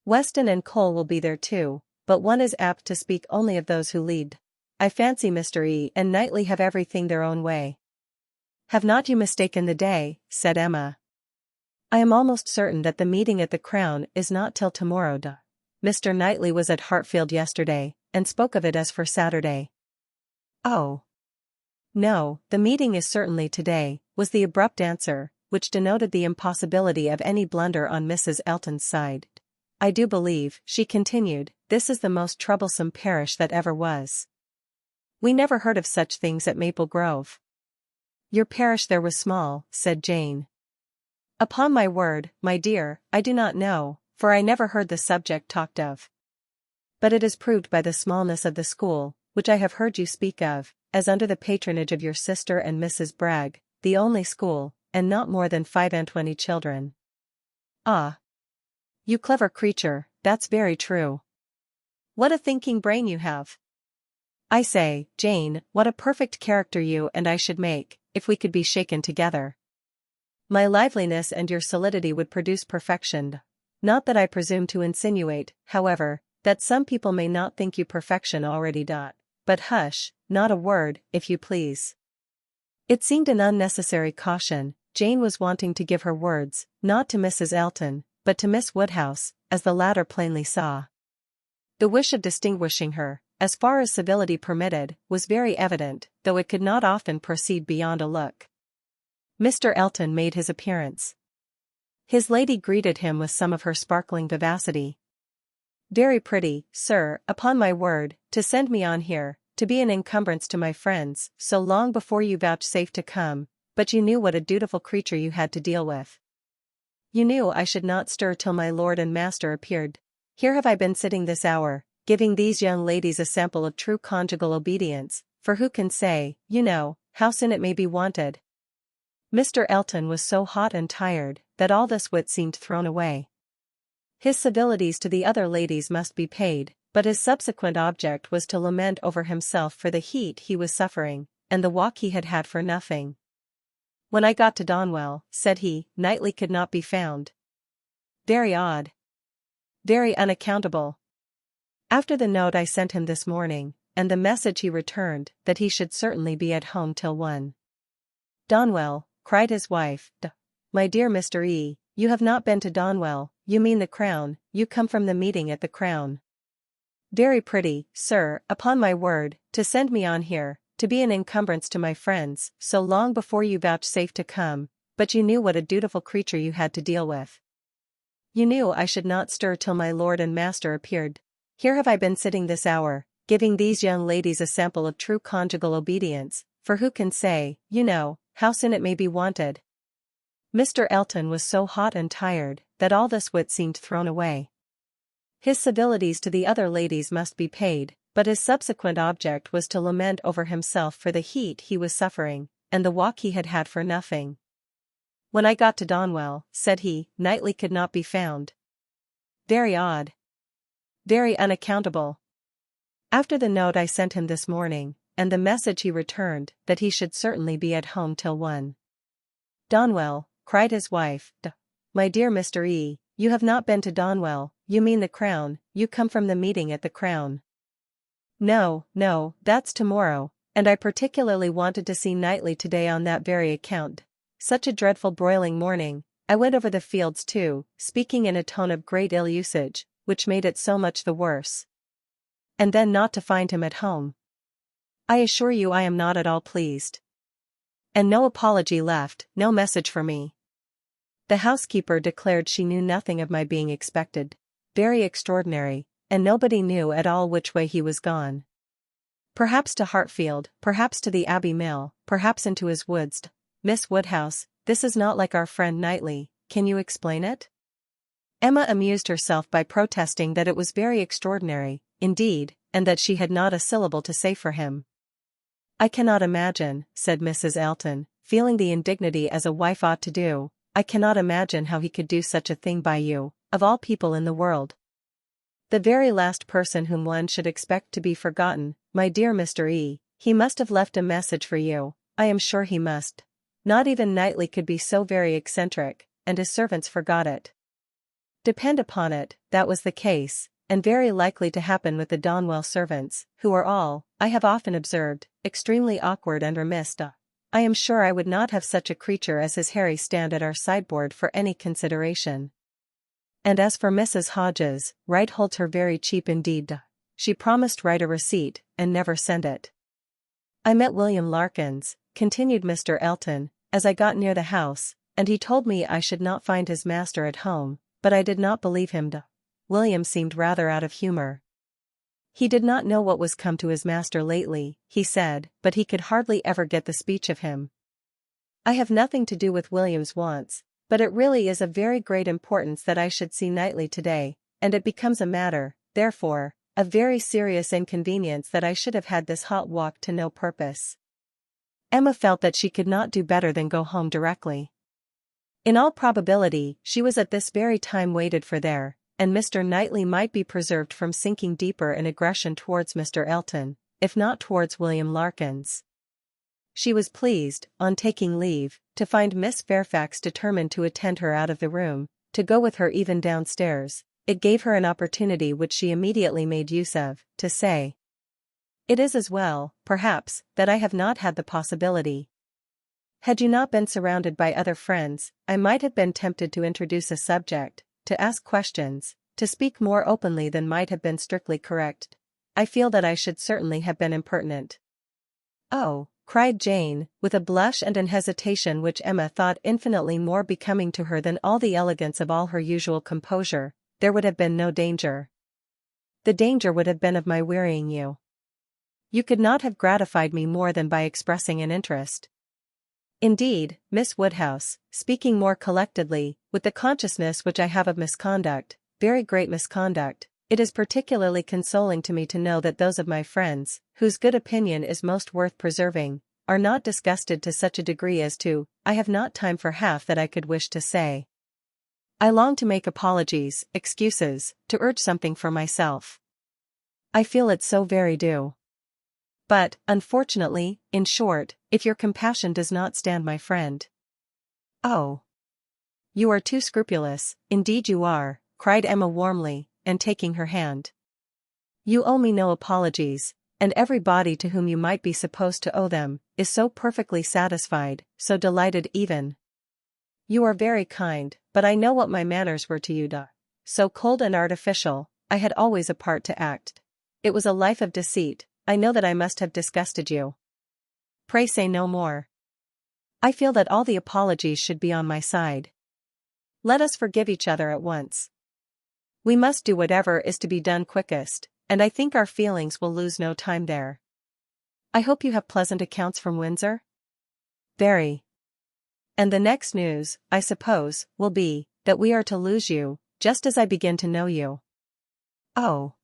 Weston and Cole will be there too, but one is apt to speak only of those who lead. I fancy Mr. E. and Knightley have everything their own way. Have not you mistaken the day? Said Emma. I am almost certain that the meeting at the Crown is not till tomorrow. Mr. Knightley was at Hartfield yesterday, and spoke of it as for Saturday. Oh. No, the meeting is certainly today, was the abrupt answer, which denoted the impossibility of any blunder on Mrs. Elton's side. "I do believe," she continued, "this is the most troublesome parish that ever was. We never heard of such things at Maple Grove." "Your parish there was small," said Jane. "Upon my word, my dear, I do not know, for I never heard the subject talked of. But it is proved by the smallness of the school, which I have heard you speak of, as under the patronage of your sister and Mrs. Bragg, the only school, and not more than 25 children." "Ah! You clever creature, that's very true. What a thinking brain you have! I say, Jane, what a perfect character you and I should make, if we could be shaken together. My liveliness and your solidity would produce perfection. Not that I presume to insinuate, however, that some people may not think you perfection already. But hush, not a word, if you please." It seemed an unnecessary caution. Jane was wanting to give her words, not to Mrs. Elton, but to Miss Woodhouse, as the latter plainly saw. The wish of distinguishing her, as far as civility permitted, was very evident, though it could not often proceed beyond a look. Mr. Elton made his appearance. His lady greeted him with some of her sparkling vivacity. "Very pretty, sir, upon my word, to send me on here, to be an encumbrance to my friends, so long before you vouchsafed to come, but you knew what a dutiful creature you had to deal with. You knew I should not stir till my lord and master appeared. Here have I been sitting this hour, giving these young ladies a sample of true conjugal obedience, for who can say, you know, how soon it may be wanted." Mr. Elton was so hot and tired, that all this wit seemed thrown away. His civilities to the other ladies must be paid, but his subsequent object was to lament over himself for the heat he was suffering, and the walk he had had for nothing. "When I got to Donwell," said he, "Knightley could not be found. Very odd. Very unaccountable. After the note I sent him this morning, and the message he returned, that he should certainly be at home till 1. "Donwell," cried his wife. My dear Mr. E., you have not been to Donwell, you mean the Crown, you come from the meeting at the Crown. Very pretty, sir, upon my word, to send me on here, to be an encumbrance to my friends, so long before you vouchsafed to come, but you knew what a dutiful creature you had to deal with. You knew I should not stir till my lord and master appeared. Here have I been sitting this hour, giving these young ladies a sample of true conjugal obedience, for who can say, you know, how soon it may be wanted." Mr. Elton was so hot and tired, that all this wit seemed thrown away. His civilities to the other ladies must be paid, but his subsequent object was to lament over himself for the heat he was suffering, and the walk he had had for nothing. "When I got to Donwell," said he, "Knightley could not be found. Very odd. Very unaccountable. After the note I sent him this morning, and the message he returned, that he should certainly be at home till 1. "Donwell," cried his wife. My dear Mr. E., you have not been to Donwell, you mean the Crown, you come from the meeting at the Crown. No, no, that's tomorrow, and I particularly wanted to see Knightley today on that very account. Such a dreadful broiling morning. I went over the fields too, speaking in a tone of great ill usage, which made it so much the worse. And then not to find him at home. I assure you I am not at all pleased. And no apology left, no message for me. The housekeeper declared she knew nothing of my being expected. Very extraordinary, and nobody knew at all which way he was gone. Perhaps to Hartfield, perhaps to the Abbey Mill, perhaps into his woods. Miss Woodhouse, this is not like our friend Knightley, can you explain it?" Emma amused herself by protesting that it was very extraordinary, indeed, and that she had not a syllable to say for him. "I cannot imagine," said Mrs. Elton, feeling the indignity as a wife ought to do, "I cannot imagine how he could do such a thing by you, of all people in the world. The very last person whom one should expect to be forgotten, my dear Mr. E., he must have left a message for you, I am sure he must. Not even Knightley could be so very eccentric, and his servants forgot it." Depend upon it, that was the case, and very likely to happen with the Donwell servants, who are all, I have often observed, extremely awkward and remiss. I am sure I would not have such a creature as his Harry stand at our sideboard for any consideration. And as for Mrs. Hodges, Wright holds her very cheap indeed. She promised Wright a receipt, and never sent it. "I met William Larkins," continued Mr. Elton, as I got near the house, and he told me I should not find his master at home, but I did not believe him. William seemed rather out of humor. He did not know what was come to his master lately, he said, but he could hardly ever get the speech of him. I have nothing to do with William's wants, but it really is of very great importance that I should see Knightley today, and it becomes a matter, therefore, of very serious inconvenience that I should have had this hot walk to no purpose. Emma felt that she could not do better than go home directly. In all probability, she was at this very time waited for there, and Mr. Knightley might be preserved from sinking deeper in aggression towards Mr. Elton, if not towards William Larkins. She was pleased, on taking leave, to find Miss Fairfax determined to attend her out of the room, to go with her even downstairs. It gave her an opportunity which she immediately made use of, to say, "It is as well, perhaps, that I have not had the possibility. Had you not been surrounded by other friends, I might have been tempted to introduce a subject, to ask questions, to speak more openly than might have been strictly correct. I feel that I should certainly have been impertinent." "Oh," cried Jane, with a blush and an hesitation which Emma thought infinitely more becoming to her than all the elegance of all her usual composure, "there would have been no danger. The danger would have been of my wearying you. You could not have gratified me more than by expressing an interest. Indeed, Miss Woodhouse, speaking more collectedly, with the consciousness which I have of misconduct, very great misconduct, it is particularly consoling to me to know that those of my friends, whose good opinion is most worth preserving, are not disgusted to such a degree as to, I have not time for half that I could wish to say. I long to make apologies, excuses, to urge something for myself. I feel it so very due. But, unfortunately, in short, if your compassion does not stand my friend." "Oh! You are too scrupulous, indeed you are," cried Emma warmly, and taking her hand. "You owe me no apologies, and everybody to whom you might be supposed to owe them, is so perfectly satisfied, so delighted even. You are very kind, but I know what my manners were to you, so cold and artificial. I had always a part to act. It was a life of deceit. I know that I must have disgusted you. Pray say no more. I feel that all the apologies should be on my side. Let us forgive each other at once. We must do whatever is to be done quickest, and I think our feelings will lose no time there. I hope you have pleasant accounts from Windsor?" "Very. And the next news, I suppose, will be, that we are to lose you, just as I begin to know you." "Oh!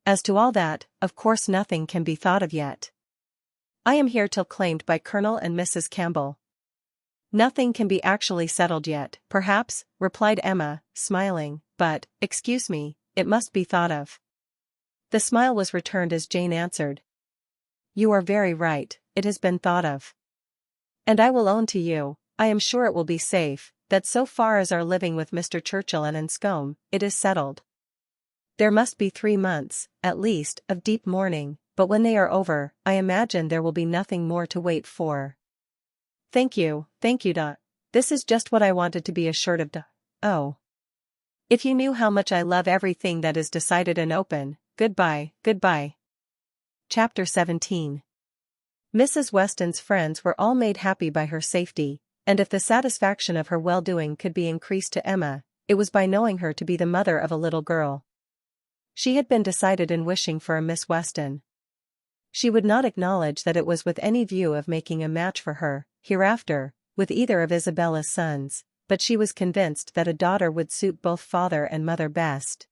As to all that, of course nothing can be thought of yet. I am here till claimed by Colonel and Mrs. Campbell. Nothing can be actually settled yet, perhaps," replied Emma, smiling, "but, excuse me, it must be thought of." The smile was returned as Jane answered, "You are very right, it has been thought of. And I will own to you, I am sure it will be safe, that so far as our living with Mr. Churchill and Enscombe, it is settled. There must be 3 months, at least, of deep mourning, but when they are over, I imagine there will be nothing more to wait for." Thank you, This is just what I wanted to be assured of. Oh! If you knew how much I love everything that is decided and open. Goodbye. Chapter 17. Mrs. Weston's friends were all made happy by her safety, and if the satisfaction of her well-doing could be increased to Emma, it was by knowing her to be the mother of a little girl. She had been decided in wishing for a Miss Weston. She would not acknowledge that it was with any view of making a match for her, hereafter, with either of Isabella's sons, but she was convinced that a daughter would suit both father and mother best.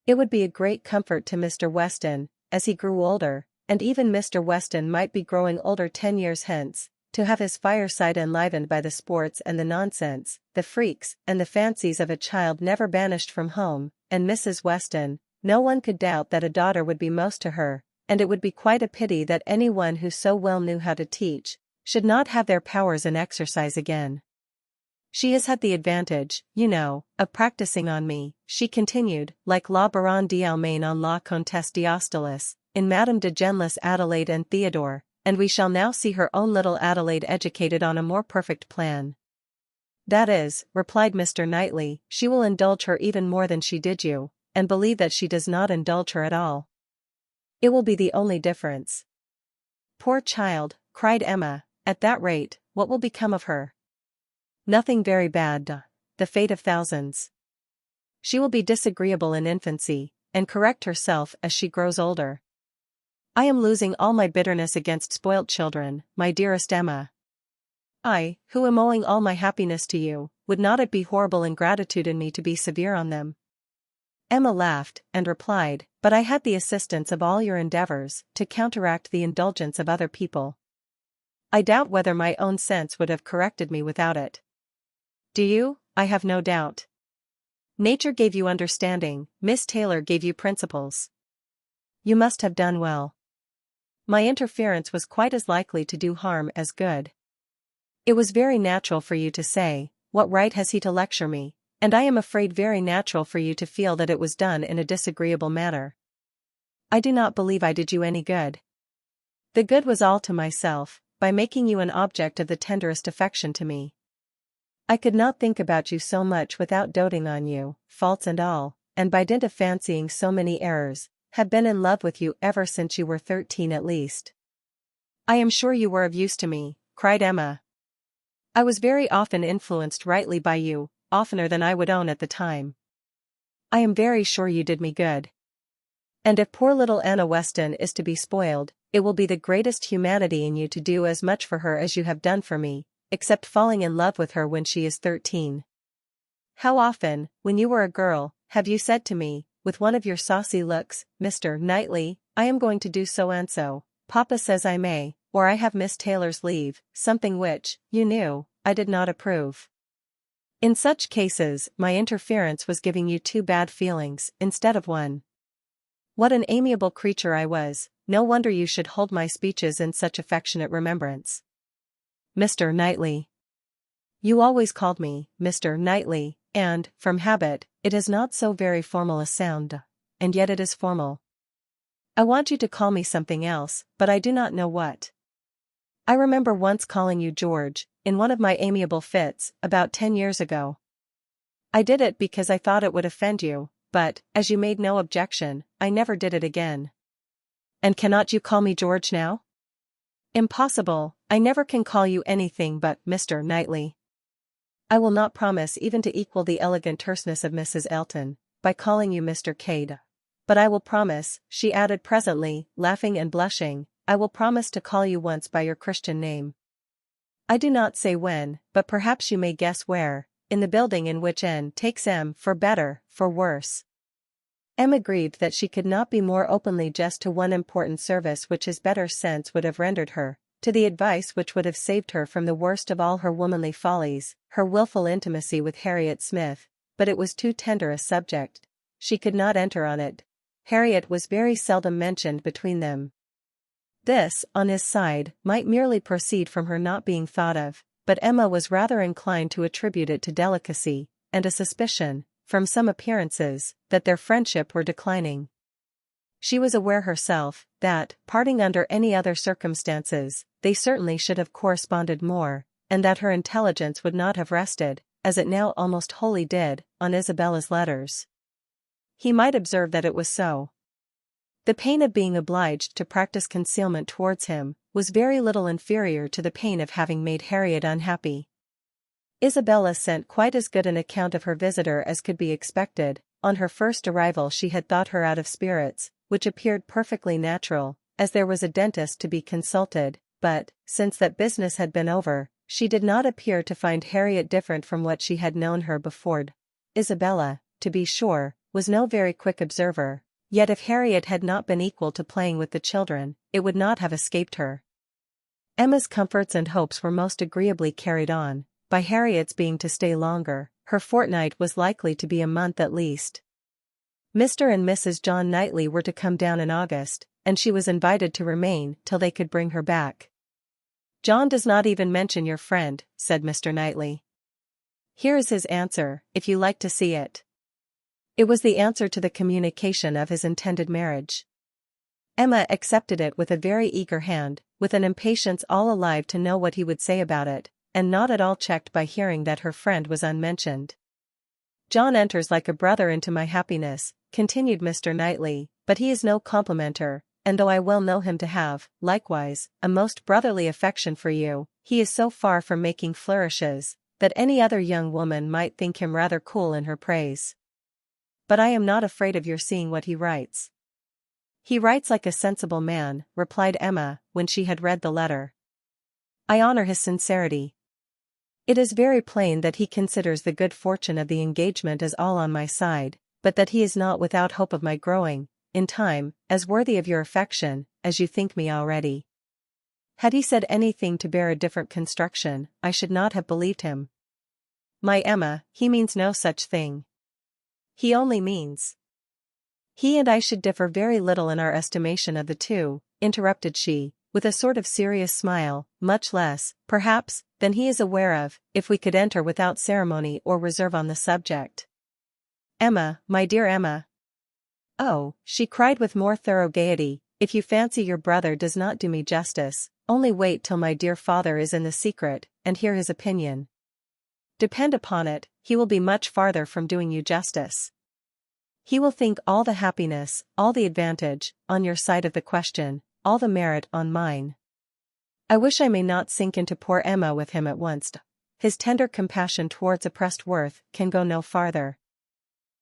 It would be a great comfort to Mr. Weston, as he grew older, and even Mr. Weston might be growing older 10 years hence, to have his fireside enlivened by the sports and the nonsense, the freaks and the fancies of a child never banished from home, and Mrs. Weston, no one could doubt that a daughter would be most to her, and it would be quite a pity that anyone who so well knew how to teach, should not have their powers in exercise again. She has had the advantage, you know, of practicing on me, she continued, like La Baronne d'Almaine on La Comtesse d'Ostalis, in Madame de Genlis Adelaide and Theodore, and we shall now see her own little Adelaide educated on a more perfect plan. That is, replied Mr. Knightley, she will indulge her even more than she did you, and believe that she does not indulge her at all. It will be the only difference. Poor child, cried Emma, at that rate, what will become of her? Nothing very bad, the fate of thousands. She will be disagreeable in infancy, and correct herself as she grows older. I am losing all my bitterness against spoilt children, my dearest Emma. I, who am owing all my happiness to you, would not it be horrible ingratitude in me to be severe on them? Emma laughed, and replied, but I had the assistance of all your endeavors to counteract the indulgence of other people. I doubt whether my own sense would have corrected me without it. Do you? I have no doubt. Nature gave you understanding, Miss Taylor gave you principles. You must have done well. My interference was quite as likely to do harm as good. It was very natural for you to say, what right has he to lecture me? And I am afraid very natural for you to feel that it was done in a disagreeable manner. I do not believe I did you any good. The good was all to myself, by making you an object of the tenderest affection to me. I could not think about you so much without doting on you, faults and all, and by dint of fancying so many errors, have been in love with you ever since you were 13 at least. I am sure you were of use to me, cried Emma. I was very often influenced rightly by you, oftener than I would own at the time. I am very sure you did me good. And if poor little Anna Weston is to be spoiled, it will be the greatest humanity in you to do as much for her as you have done for me, except falling in love with her when she is 13. How often, when you were a girl, have you said to me, with one of your saucy looks, Mr. Knightley, I am going to do so and so, Papa says I may, or I have Miss Taylor's leave, something which, you knew, I did not approve. In such cases, my interference was giving you 2 bad feelings, instead of 1. What an amiable creature I was, no wonder you should hold my speeches in such affectionate remembrance. Mr. Knightley. You always called me, Mr. Knightley, and, from habit, it is not so very formal a sound, and yet it is formal. I want you to call me something else, but I do not know what. I remember once calling you George, in one of my amiable fits, about 10 years ago. I did it because I thought it would offend you, but, as you made no objection, I never did it again. And cannot you call me George now? Impossible, I never can call you anything but Mr. Knightley. I will not promise even to equal the elegant terseness of Mrs. Elton, by calling you Mr. Cade. But I will promise, she added presently, laughing and blushing, I will promise to call you once by your Christian name. I do not say when, but perhaps you may guess where, in the building in which N takes M for better, for worse. Emma grieved that she could not be more openly just to one important service which his better sense would have rendered her, to the advice which would have saved her from the worst of all her womanly follies, her wilful intimacy with Harriet Smith, but it was too tender a subject. She could not enter on it. Harriet was very seldom mentioned between them. This, on his side, might merely proceed from her not being thought of, but Emma was rather inclined to attribute it to delicacy, and a suspicion, from some appearances, that their friendship were declining. She was aware herself, that, parting under any other circumstances, they certainly should have corresponded more, and that her intelligence would not have rested, as it now almost wholly did, on Isabella's letters. He might observe that it was so. The pain of being obliged to practice concealment towards him, was very little inferior to the pain of having made Harriet unhappy. Isabella sent quite as good an account of her visitor as could be expected. On her first arrival she had thought her out of spirits, which appeared perfectly natural, as there was a dentist to be consulted, but, since that business had been over, she did not appear to find Harriet different from what she had known her before. Isabella, to be sure, was no very quick observer, yet if Harriet had not been equal to playing with the children, it would not have escaped her. Emma's comforts and hopes were most agreeably carried on, by Harriet's being to stay longer. Her fortnight was likely to be a month at least. Mr. and Mrs. John Knightley were to come down in August, and she was invited to remain till they could bring her back. John does not even mention your friend, said Mr. Knightley. Here is his answer, if you like to see it. It was the answer to the communication of his intended marriage. Emma accepted it with a very eager hand, with an impatience all alive to know what he would say about it, and not at all checked by hearing that her friend was unmentioned. John enters like a brother into my happiness, continued Mr. Knightley, but he is no complimenter, and though I well know him to have, likewise, a most brotherly affection for you, he is so far from making flourishes, that any other young woman might think him rather cool in her praise. But I am not afraid of your seeing what he writes. He writes like a sensible man, replied Emma, when she had read the letter. I honor his sincerity. It is very plain that he considers the good fortune of the engagement as all on my side, but that he is not without hope of my growing, in time, as worthy of your affection, as you think me already. Had he said anything to bear a different construction, I should not have believed him. My Emma, he means no such thing. He only means. He and I should differ very little in our estimation of the two, interrupted she, with a sort of serious smile, much less, perhaps, than he is aware of, if we could enter without ceremony or reserve on the subject. Emma, my dear Emma. Oh, she cried with more thorough gaiety, if you fancy your brother does not do me justice, only wait till my dear father is in the secret, and hear his opinion. Depend upon it, he will be much farther from doing you justice. He will think all the happiness, all the advantage, on your side of the question, all the merit on mine. I wish I may not sink into poor Emma with him at once. His tender compassion towards oppressed worth can go no farther.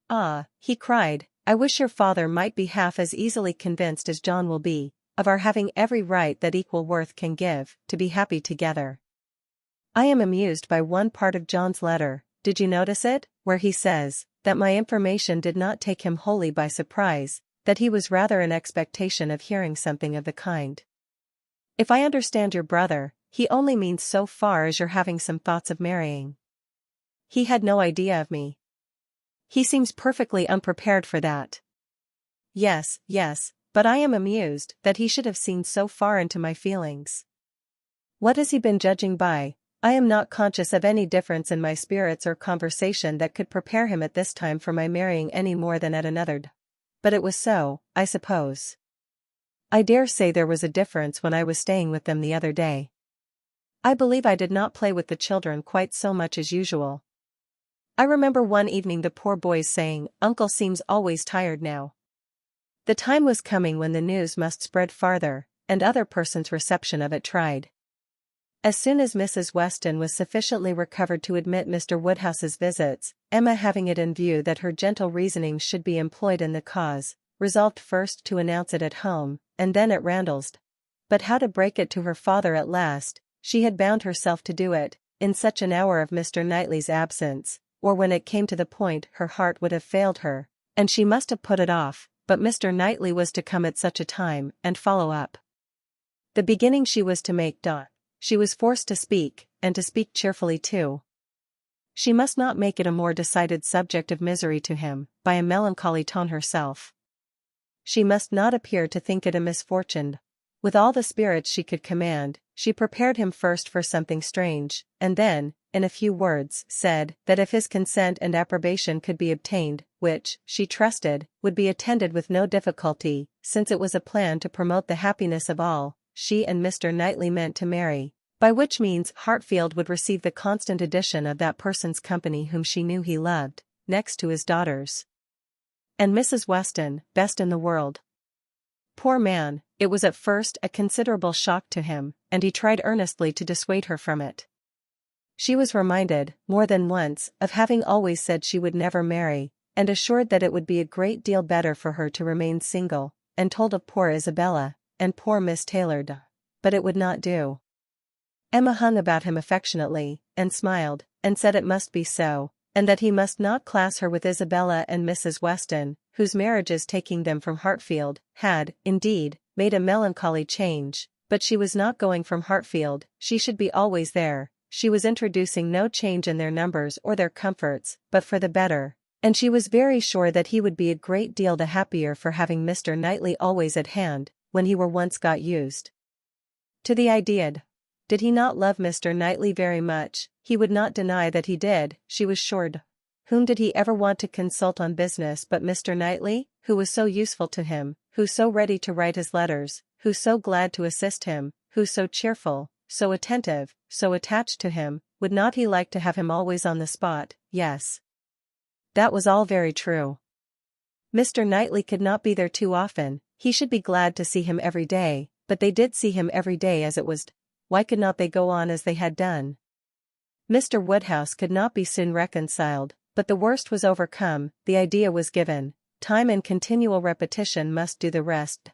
Ah, he cried, I wish your father might be half as easily convinced as John will be, of our having every right that equal worth can give, to be happy together. I am amused by one part of John's letter, did you notice it, where he says, that my information did not take him wholly by surprise, that he was rather in expectation of hearing something of the kind. If I understand your brother, he only means so far as you're having some thoughts of marrying. He had no idea of me. He seems perfectly unprepared for that. Yes, but I am amused that he should have seen so far into my feelings. What has he been judging by? I am not conscious of any difference in my spirits or conversation that could prepare him at this time for my marrying any more than at another. But it was so, I suppose. I dare say there was a difference when I was staying with them the other day. I believe I did not play with the children quite so much as usual. I remember one evening the poor boys saying, Uncle seems always tired now. The time was coming when the news must spread farther, and other persons' reception of it tried. As soon as Mrs. Weston was sufficiently recovered to admit Mr. Woodhouse's visits, Emma, having it in view that her gentle reasonings should be employed in the cause, resolved first to announce it at home, and then at Randalls. But how to break it to her father at last, she had bound herself to do it, in such an hour of Mr. Knightley's absence, or when it came to the point her heart would have failed her, and she must have put it off, but Mr. Knightley was to come at such a time, and follow up the beginning she was to make. She was forced to speak, and to speak cheerfully too. She must not make it a more decided subject of misery to him, by a melancholy tone herself. She must not appear to think it a misfortune. With all the spirits she could command, she prepared him first for something strange, and then, in a few words, said that if his consent and approbation could be obtained, which, she trusted, would be attended with no difficulty, since it was a plan to promote the happiness of all, she and Mr. Knightley meant to marry, by which means Hartfield would receive the constant addition of that person's company whom she knew he loved, next to his daughters. And Mrs. Weston, best in the world. Poor man, it was at first a considerable shock to him, and he tried earnestly to dissuade her from it. She was reminded, more than once, of having always said she would never marry, and assured that it would be a great deal better for her to remain single, and told of poor Isabella, and poor Miss Taylor. But it would not do. Emma hung about him affectionately, and smiled, and said it must be so, and that he must not class her with Isabella and Mrs. Weston, whose marriages taking them from Hartfield, had, indeed, made a melancholy change, but she was not going from Hartfield, she should be always there, she was introducing no change in their numbers or their comforts, but for the better, and she was very sure that he would be a great deal the happier for having Mr. Knightley always at hand, when he were once got used to the idea. Did he not love Mr. Knightley very much? He would not deny that he did, she was sure. Whom did he ever want to consult on business but Mr. Knightley, who was so useful to him, who so ready to write his letters, who so glad to assist him, who so cheerful, so attentive, so attached to him? Would not he like to have him always on the spot? Yes. That was all very true. Mr. Knightley could not be there too often, he should be glad to see him every day, but they did see him every day as it was. why could not they go on as they had done? Mr. Woodhouse could not be soon reconciled, but the worst was overcome, the idea was given, time and continual repetition must do the rest.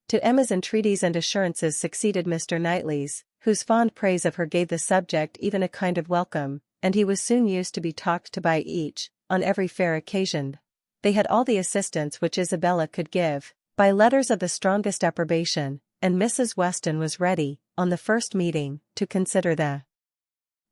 To Emma's entreaties and assurances succeeded Mr. Knightley's, whose fond praise of her gave the subject even a kind of welcome, and he was soon used to be talked to by each, on every fair occasion. They had all the assistance which Isabella could give, by letters of the strongest approbation, and Mrs. Weston was ready, on the first meeting, to consider the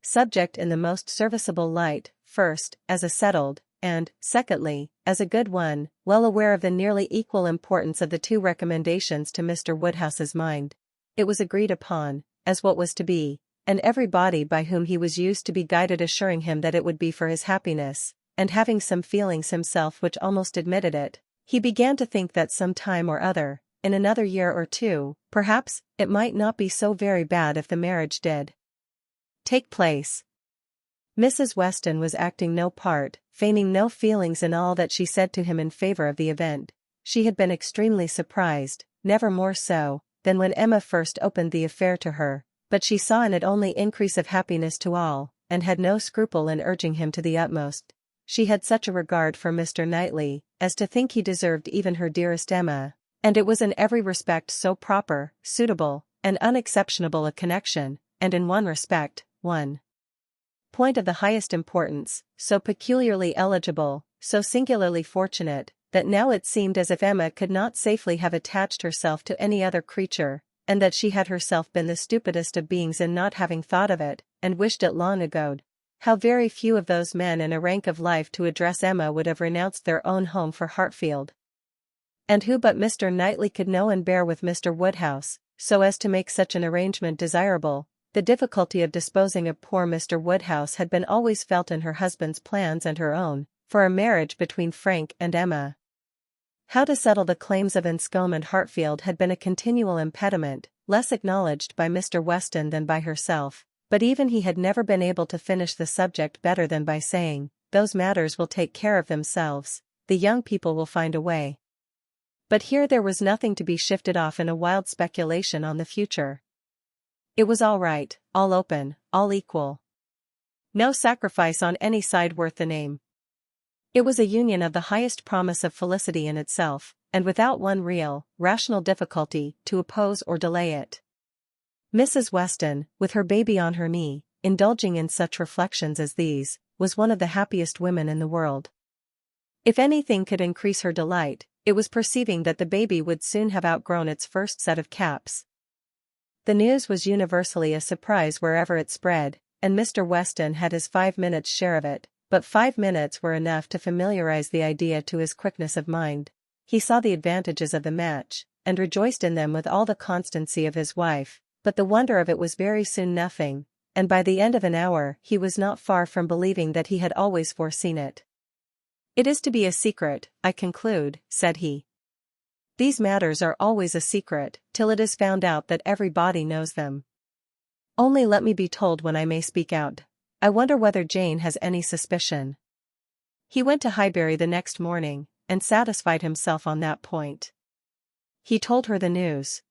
subject in the most serviceable light, first, as a settled, and, secondly, as a good one, well aware of the nearly equal importance of the two recommendations to Mr. Woodhouse's mind. It was agreed upon, as what was to be, and every body by whom he was used to be guided assuring him that it would be for his happiness, and having some feelings himself which almost admitted it, he began to think that some time or other, in another year or two, perhaps, it might not be so very bad if the marriage did take place. Mrs. Weston was acting no part, feigning no feelings in all that she said to him in favor of the event. She had been extremely surprised, never more so, than when Emma first opened the affair to her, but she saw in it only increase of happiness to all, and had no scruple in urging him to the utmost. She had such a regard for Mr. Knightley, as to think he deserved even her dearest Emma, and it was in every respect so proper, suitable, and unexceptionable a connection, and in one respect, one point of the highest importance, so peculiarly eligible, so singularly fortunate, that now it seemed as if Emma could not safely have attached herself to any other creature, and that she had herself been the stupidest of beings in not having thought of it, and wished it long ago. How very few of those men in a rank of life to address Emma would have renounced their own home for Hartfield. And who but Mr. Knightley could know and bear with Mr. Woodhouse, so as to make such an arrangement desirable? The difficulty of disposing of poor Mr. Woodhouse had been always felt in her husband's plans and her own, for a marriage between Frank and Emma. How to settle the claims of Enscombe and Hartfield had been a continual impediment, less acknowledged by Mr. Weston than by herself, but even he had never been able to finish the subject better than by saying, "Those matters will take care of themselves, the young people will find a way." But here there was nothing to be shifted off in a wild speculation on the future. It was all right, all open, all equal. No sacrifice on any side worth the name. It was a union of the highest promise of felicity in itself, and without one real, rational difficulty to oppose or delay it. Mrs. Weston, with her baby on her knee, indulging in such reflections as these, was one of the happiest women in the world. If anything could increase her delight, it was perceiving that the baby would soon have outgrown its first set of caps. The news was universally a surprise wherever it spread, and Mr. Weston had his 5 minutes' share of it, but 5 minutes were enough to familiarize the idea to his quickness of mind. He saw the advantages of the match, and rejoiced in them with all the constancy of his wife, but the wonder of it was very soon nothing, and by the end of an hour he was not far from believing that he had always foreseen it. "It is to be a secret, I conclude," said he. "These matters are always a secret, till it is found out that everybody knows them. Only let me be told when I may speak out. I wonder whether Jane has any suspicion." He went to Highbury the next morning, and satisfied himself on that point. He told her the news.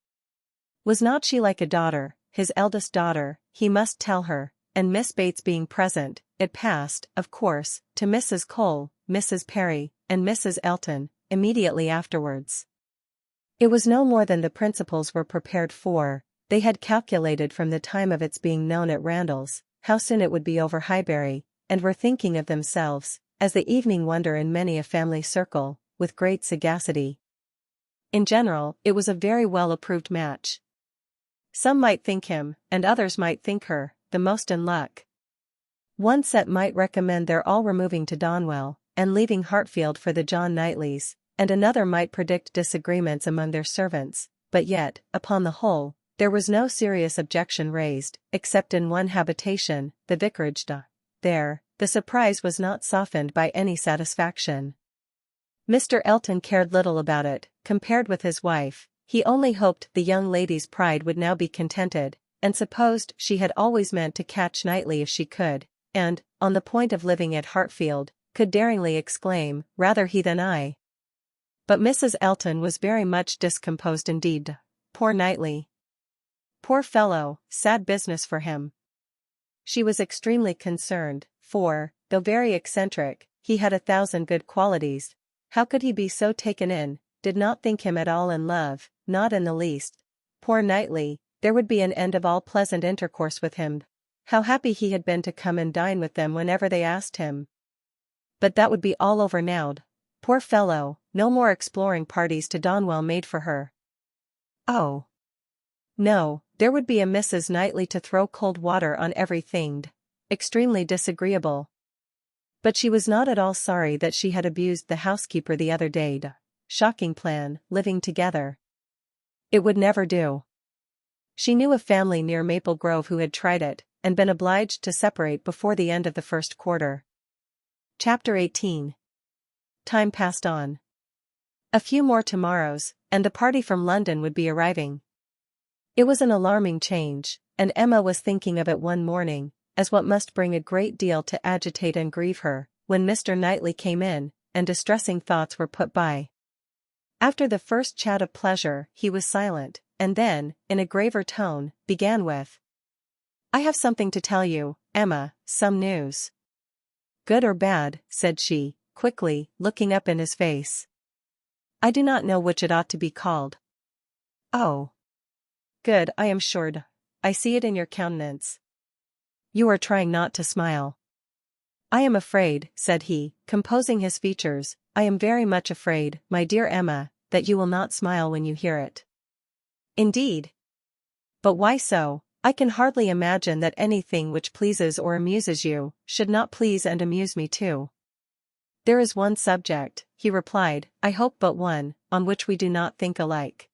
Was not she like a daughter, his eldest daughter, he must tell her, and Miss Bates being present, it passed, of course, to Mrs. Cole, Mrs. Perry, and Mrs. Elton, immediately afterwards. It was no more than the principals were prepared for. They had calculated from the time of its being known at Randalls, how soon it would be over Highbury, and were thinking of themselves, as the evening wonder in many a family circle, with great sagacity. In general, it was a very well-approved match. Some might think him, and others might think her, the most in luck. One set might recommend their all removing to Donwell, and leaving Hartfield for the John Knightleys, and another might predict disagreements among their servants, but yet, upon the whole, there was no serious objection raised, except in one habitation, the vicarage. There, the surprise was not softened by any satisfaction. Mr. Elton cared little about it, compared with his wife. He only hoped the young lady's pride would now be contented, and supposed she had always meant to catch Knightley if she could, and, on the point of living at Hartfield, could daringly exclaim, "Rather he than I." But Mrs. Elton was very much discomposed indeed. Poor Knightley! Poor fellow, sad business for him. She was extremely concerned, for, though very eccentric, he had 1,000 good qualities. How could he be so taken in, did not think him at all in love, not in the least. Poor Knightley, there would be an end of all pleasant intercourse with him. How happy he had been to come and dine with them whenever they asked him. But that would be all over now. Poor fellow, no more exploring parties to Donwell made for her. Oh! No, there would be a Mrs. Knightley to throw cold water on everything. Extremely disagreeable. But she was not at all sorry that she had abused the housekeeper the other day. Shocking plan, living together. It would never do. She knew a family near Maple Grove who had tried it, and been obliged to separate before the end of the first quarter. Chapter 18. Time passed on. A few more tomorrows, and the party from London would be arriving. It was an alarming change, and Emma was thinking of it one morning, as what must bring a great deal to agitate and grieve her, when Mr. Knightley came in, and distressing thoughts were put by. After the first chat of pleasure, he was silent, and then, in a graver tone, began with, "I have something to tell you, Emma, some news." "Good or bad?" said she, quickly, looking up in his face. "I do not know which it ought to be called." "Oh. Good, I am sure. I see it in your countenance. You are trying not to smile." "I am afraid," said he, composing his features, "I am very much afraid, my dear Emma, that you will not smile when you hear it." "Indeed? But why so? I can hardly imagine that anything which pleases or amuses you, should not please and amuse me too." "There is one subject," he replied, "I hope but one, on which we do not think alike."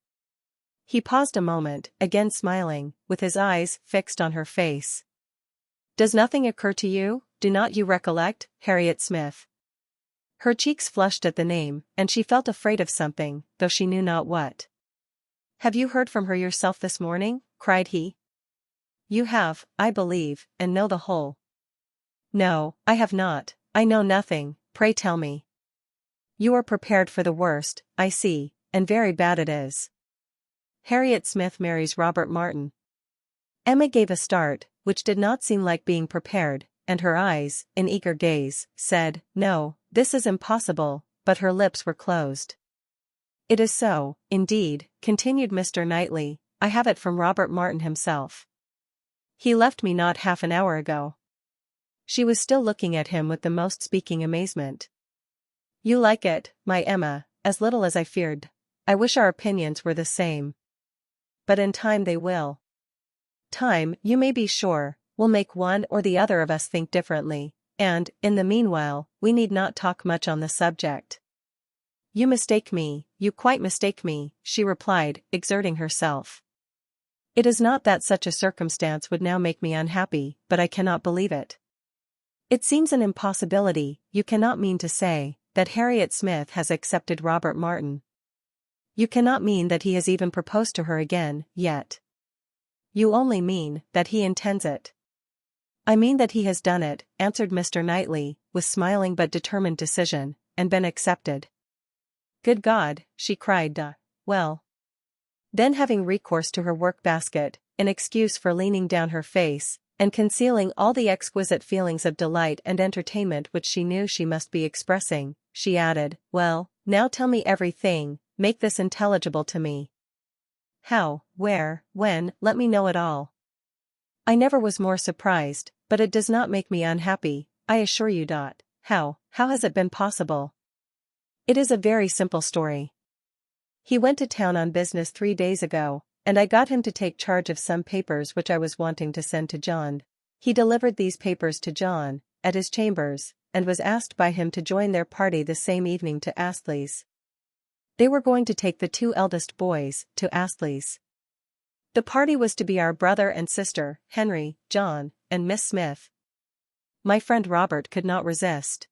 He paused a moment, again smiling, with his eyes fixed on her face. "Does nothing occur to you? Do not you recollect Harriet Smith?" Her cheeks flushed at the name, and she felt afraid of something, though she knew not what. "Have you heard from her yourself this morning?" cried he. "You have, I believe, and know the whole." "No, I have not. I know nothing. Pray tell me." "You are prepared for the worst, I see, and very bad it is. Harriet Smith marries Robert Martin." Emma gave a start, which did not seem like being prepared, and her eyes, in eager gaze, said, "No, this is impossible," but her lips were closed. "It is so, indeed," continued Mr. Knightley, "I have it from Robert Martin himself. He left me not half an hour ago." She was still looking at him with the most speaking amazement. "You like it, my Emma, as little as I feared. I wish our opinions were the same. But in time they will. Time, you may be sure, will make one or the other of us think differently, and, in the meanwhile, we need not talk much on the subject." "You mistake me, you quite mistake me," she replied, exerting herself. "It is not that such a circumstance would now make me unhappy, but I cannot believe it. It seems an impossibility. You cannot mean to say that Harriet Smith has accepted Robert Martin. You cannot mean that he has even proposed to her again, yet. You only mean that he intends it." "I mean that he has done it," answered Mr. Knightley, with smiling but determined decision, "and been accepted." "Good God!" she cried. Well." Then, having recourse to her work-basket, in excuse for leaning down her face, and concealing all the exquisite feelings of delight and entertainment which she knew she must be expressing, she added, "Well, now tell me everything, make this intelligible to me. How, where, when, let me know it all. I never was more surprised, but it does not make me unhappy, I assure you. How has it been possible?" "It is a very simple story. He went to town on business 3 days ago, and I got him to take charge of some papers which I was wanting to send to John. He delivered these papers to John, at his chambers, and was asked by him to join their party the same evening to Astley's. They were going to take the 2 eldest boys to Astley's. The party was to be our brother and sister, Henry, John, and Miss Smith. My friend Robert could not resist.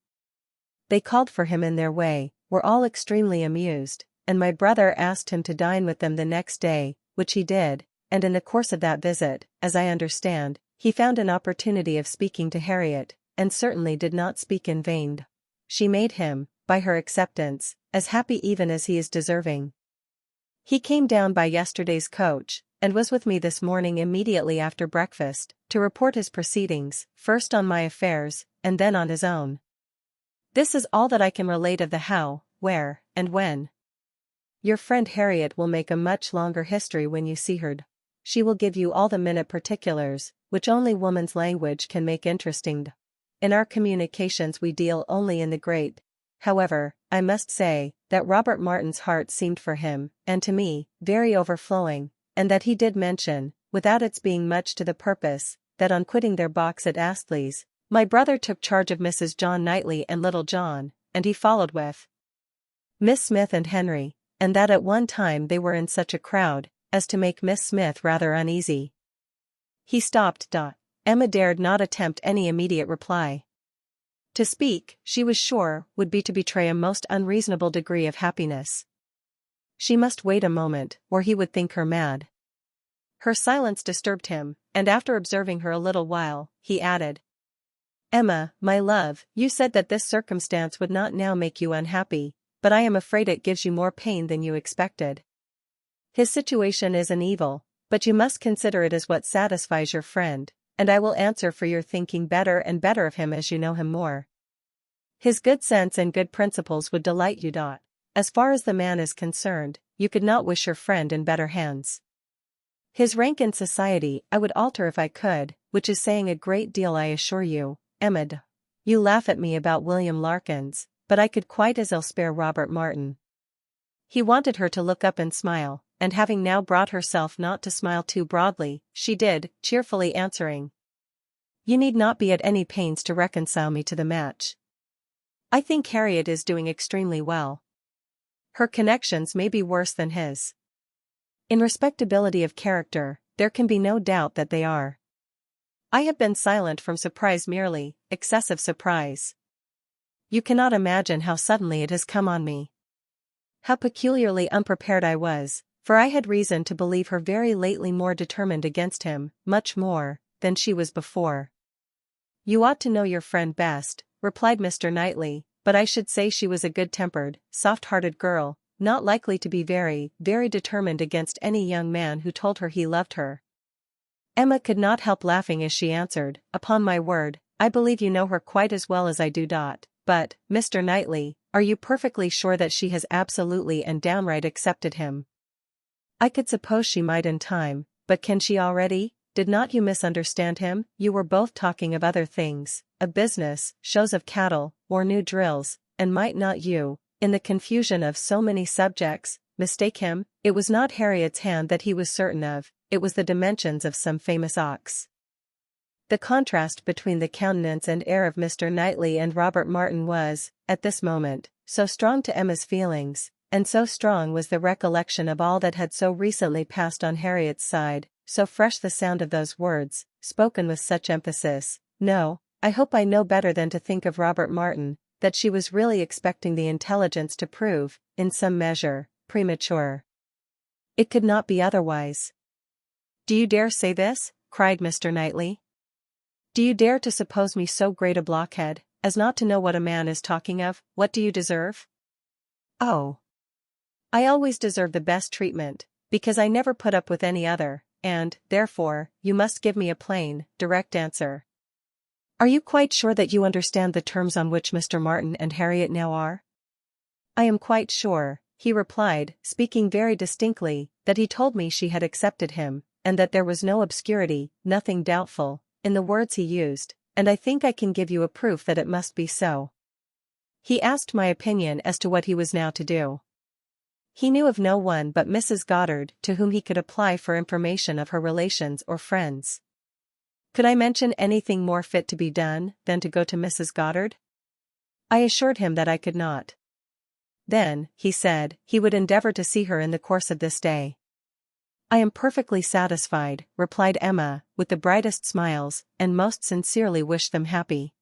They called for him in their way, were all extremely amused, and my brother asked him to dine with them the next day, which he did, and in the course of that visit, as I understand, he found an opportunity of speaking to Harriet, and certainly did not speak in vain. She made him, by her acceptance, as happy even as he is deserving. He came down by yesterday's coach, and was with me this morning immediately after breakfast, to report his proceedings, first on my affairs, and then on his own. This is all that I can relate of the how, where, and when. Your friend Harriet will make a much longer history when you see her. She will give you all the minute particulars, which only woman's language can make interesting. In our communications we deal only in the great. However, I must say, that Robert Martin's heart seemed for him, and to me, very overflowing, and that he did mention, without its being much to the purpose, that on quitting their box at Astley's, my brother took charge of Mrs. John Knightley and little John, and he followed with Miss Smith and Henry, and that at one time they were in such a crowd, as to make Miss Smith rather uneasy. He stopped. Emma dared not attempt any immediate reply. To speak, she was sure, would be to betray a most unreasonable degree of happiness. She must wait a moment, or he would think her mad. Her silence disturbed him, and after observing her a little while, he added, Emma, my love, you said that this circumstance would not now make you unhappy, but I am afraid it gives you more pain than you expected. His situation is an evil, but you must consider it as what satisfies your friend, and I will answer for your thinking better and better of him as you know him more. His good sense and good principles would delight you. As far as the man is concerned, you could not wish your friend in better hands. His rank in society I would alter if I could, which is saying a great deal I assure you, Emma. You laugh at me about William Larkins, but I could quite as ill spare Robert Martin. He wanted her to look up and smile, and having now brought herself not to smile too broadly, she did, cheerfully answering, You need not be at any pains to reconcile me to the match. I think Harriet is doing extremely well. Her connections may be worse than his. In respectability of character, there can be no doubt that they are. I have been silent from surprise merely, excessive surprise. You cannot imagine how suddenly it has come on me. How peculiarly unprepared I was, for I had reason to believe her very lately more determined against him, much more, than she was before. You ought to know your friend best, replied Mr. Knightley, but I should say she was a good-tempered, soft-hearted girl, not likely to be very, very determined against any young man who told her he loved her. Emma could not help laughing as she answered, Upon my word, I believe you know her quite as well as I do. But, Mr. Knightley, are you perfectly sure that she has absolutely and downright accepted him? I could suppose she might in time, but can she already? Did not you misunderstand him? You were both talking of other things, of business, shows of cattle, or new drills, and might not you, in the confusion of so many subjects, mistake him? It was not Harriet's hand that he was certain of, it was the dimensions of some famous ox. The contrast between the countenance and air of Mr. Knightley and Robert Martin was, at this moment, so strong to Emma's feelings, and so strong was the recollection of all that had so recently passed on Harriet's side, so fresh the sound of those words, spoken with such emphasis, No, I hope I know better than to think of Robert Martin, that she was really expecting the intelligence to prove, in some measure, premature. It could not be otherwise. Do you dare say this? Cried Mr. Knightley. Do you dare to suppose me so great a blockhead, as not to know what a man is talking of? What do you deserve? Oh, I always deserve the best treatment, because I never put up with any other, and, therefore, you must give me a plain, direct answer. Are you quite sure that you understand the terms on which Mr. Martin and Harriet now are? I am quite sure, he replied, speaking very distinctly, that he told me she had accepted him, and that there was no obscurity, nothing doubtful, in the words he used, and I think I can give you a proof that it must be so. He asked my opinion as to what he was now to do. He knew of no one but Mrs. Goddard to whom he could apply for information of her relations or friends. Could I mention anything more fit to be done than to go to Mrs. Goddard? I assured him that I could not. Then, he said, he would endeavor to see her in the course of this day. I am perfectly satisfied, replied Emma, with the brightest smiles, and most sincerely wish them happy.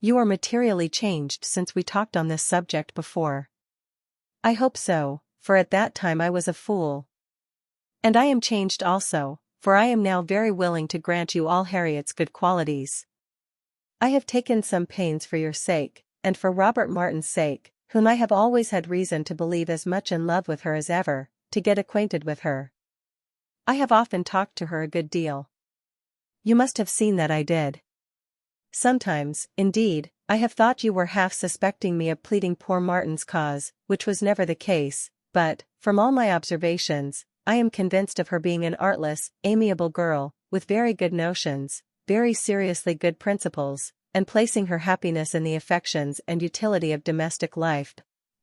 You are materially changed since we talked on this subject before. I hope so, for at that time I was a fool. And I am changed also, for I am now very willing to grant you all Harriet's good qualities. I have taken some pains for your sake, and for Robert Martin's sake, whom I have always had reason to believe as much in love with her as ever, to get acquainted with her. I have often talked to her a good deal. You must have seen that I did. Sometimes, indeed, I have thought you were half suspecting me of pleading poor Martin's cause, which was never the case, but, from all my observations, I am convinced of her being an artless, amiable girl, with very good notions, very seriously good principles, and placing her happiness in the affections and utility of domestic life.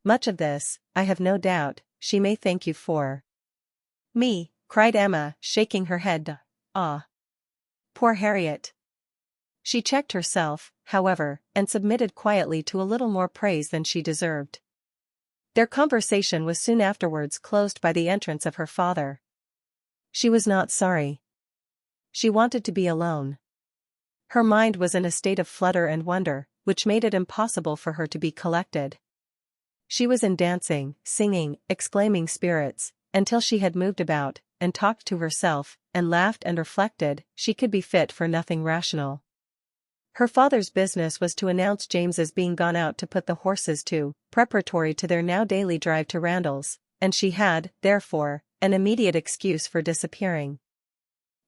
Much of this, I have no doubt, she may thank you for. Me, cried Emma, shaking her head. Ah! Poor Harriet! She checked herself, however, and submitted quietly to a little more praise than she deserved. Their conversation was soon afterwards closed by the entrance of her father. She was not sorry. She wanted to be alone. Her mind was in a state of flutter and wonder, which made it impossible for her to be collected. She was in dancing, singing, exclaiming spirits, until she had moved about, and talked to herself, and laughed and reflected, she could be fit for nothing rational. Her father's business was to announce James's being gone out to put the horses to, preparatory to their now daily drive to Randalls, and she had, therefore, an immediate excuse for disappearing.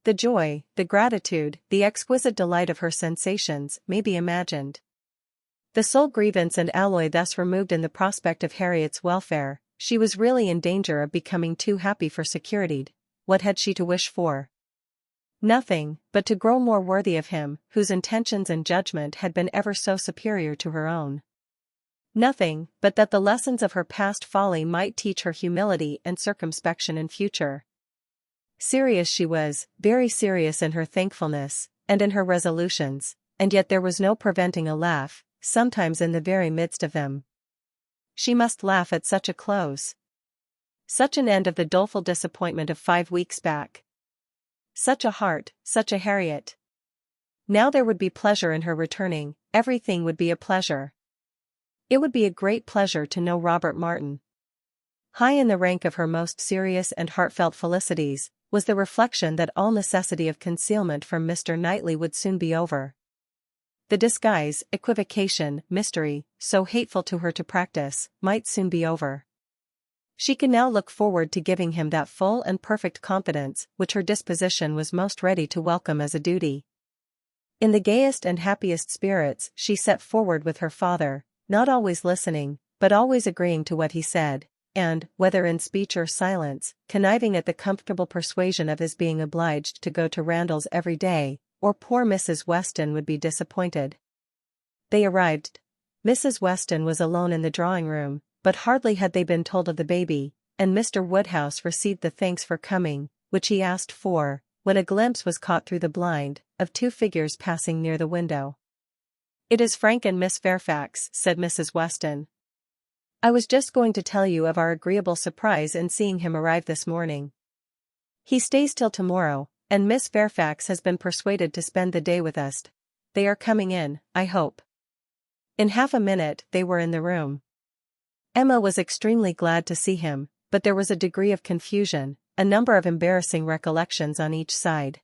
The joy, the gratitude, the exquisite delight of her sensations may be imagined. The sole grievance and alloy thus removed in the prospect of Harriet's welfare, she was really in danger of becoming too happy for security. What had she to wish for? Nothing, but to grow more worthy of him, whose intentions and judgment had been ever so superior to her own. Nothing, but that the lessons of her past folly might teach her humility and circumspection in future. Serious she was, very serious in her thankfulness, and in her resolutions, and yet there was no preventing a laugh, sometimes in the very midst of them. She must laugh at such a close. Such an end of the doleful disappointment of 5 weeks back. Such a heart, such a Harriet. Now there would be pleasure in her returning, everything would be a pleasure. It would be a great pleasure to know Robert Martin. High in the rank of her most serious and heartfelt felicities, was the reflection that all necessity of concealment from Mr. Knightley would soon be over. The disguise, equivocation, mystery, so hateful to her to practice, might soon be over. She could now look forward to giving him that full and perfect confidence which her disposition was most ready to welcome as a duty. In the gayest and happiest spirits she set forward with her father, not always listening, but always agreeing to what he said, and, whether in speech or silence, conniving at the comfortable persuasion of his being obliged to go to Randalls every day, or poor Mrs. Weston would be disappointed. They arrived. Mrs. Weston was alone in the drawing-room, but hardly had they been told of the baby, and Mr. Woodhouse received the thanks for coming, which he asked for, when a glimpse was caught through the blind, of 2 figures passing near the window. "It is Frank and Miss Fairfax," said Mrs. Weston. "I was just going to tell you of our agreeable surprise in seeing him arrive this morning. He stays till tomorrow, and Miss Fairfax has been persuaded to spend the day with us. They are coming in, I hope." In half a minute they were in the room. Emma was extremely glad to see him, but there was a degree of confusion, a number of embarrassing recollections on each side.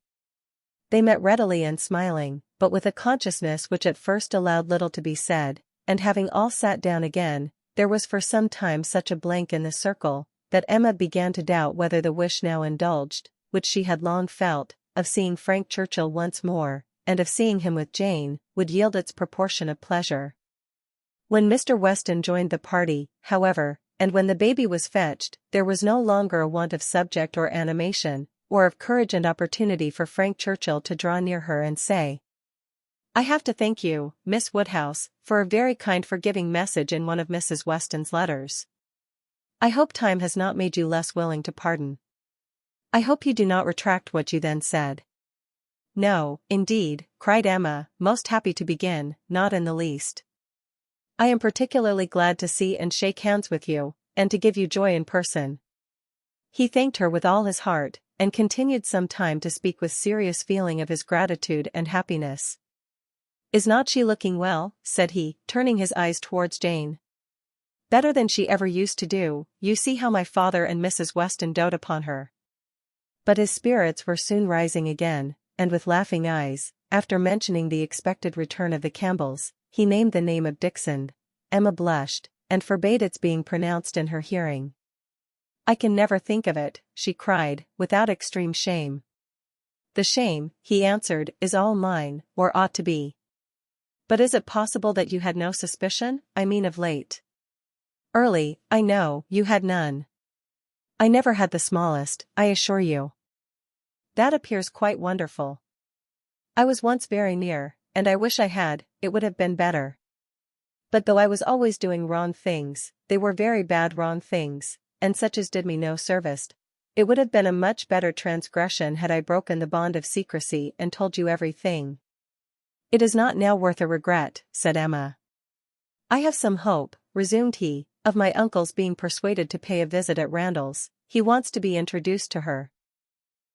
They met readily and smiling, but with a consciousness which at first allowed little to be said, and having all sat down again, there was for some time such a blank in the circle, that Emma began to doubt whether the wish now indulged, which she had long felt, of seeing Frank Churchill once more, and of seeing him with Jane, would yield its proportion of pleasure. When Mr. Weston joined the party, however, and when the baby was fetched, there was no longer a want of subject or animation, or of courage and opportunity for Frank Churchill to draw near her and say, "I have to thank you, Miss Woodhouse, for a very kind forgiving message in one of Mrs. Weston's letters. I hope time has not made you less willing to pardon. I hope you do not retract what you then said." "No, indeed," cried Emma, most happy to begin, "not in the least. I am particularly glad to see and shake hands with you, and to give you joy in person." He thanked her with all his heart, and continued some time to speak with serious feeling of his gratitude and happiness. "Is not she looking well?" said he, turning his eyes towards Jane. "Better than she ever used to do. You see how my father and Mrs. Weston dote upon her." But his spirits were soon rising again, and with laughing eyes, after mentioning the expected return of the Campbells, he named the name of Dixon. Emma blushed, and forbade its being pronounced in her hearing. I can never think of it, she cried, without extreme shame. The shame, he answered, is all mine, or ought to be. But is it possible that you had no suspicion, I mean of late? Early, I know, you had none. I never had the smallest, I assure you. That appears quite wonderful. I was once very near, and I wish I had, it would have been better. But though I was always doing wrong things, they were very bad wrong things, and such as did me no service. It would have been a much better transgression had I broken the bond of secrecy and told you everything. It is not now worth a regret, said Emma. I have some hope, resumed he, of my uncle's being persuaded to pay a visit at Randall's. He wants to be introduced to her.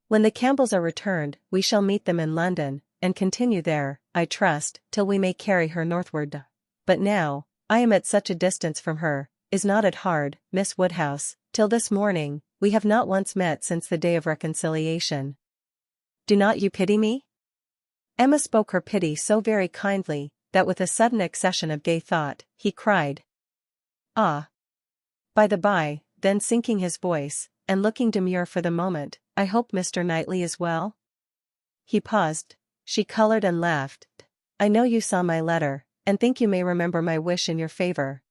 When the Campbells are returned, we shall meet them in London, and continue there, I trust, till we may carry her northward. But now, I am at such a distance from her, is not it hard, Miss Woodhouse, till this morning, we have not once met since the day of reconciliation. Do not you pity me? Emma spoke her pity so very kindly, that with a sudden accession of gay thought, he cried. Ah! By the by, then sinking his voice, and looking demure for the moment, I hope Mr. Knightley is well? He paused. She colored and laughed. I know you saw my letter, and think you may remember my wish in your favor.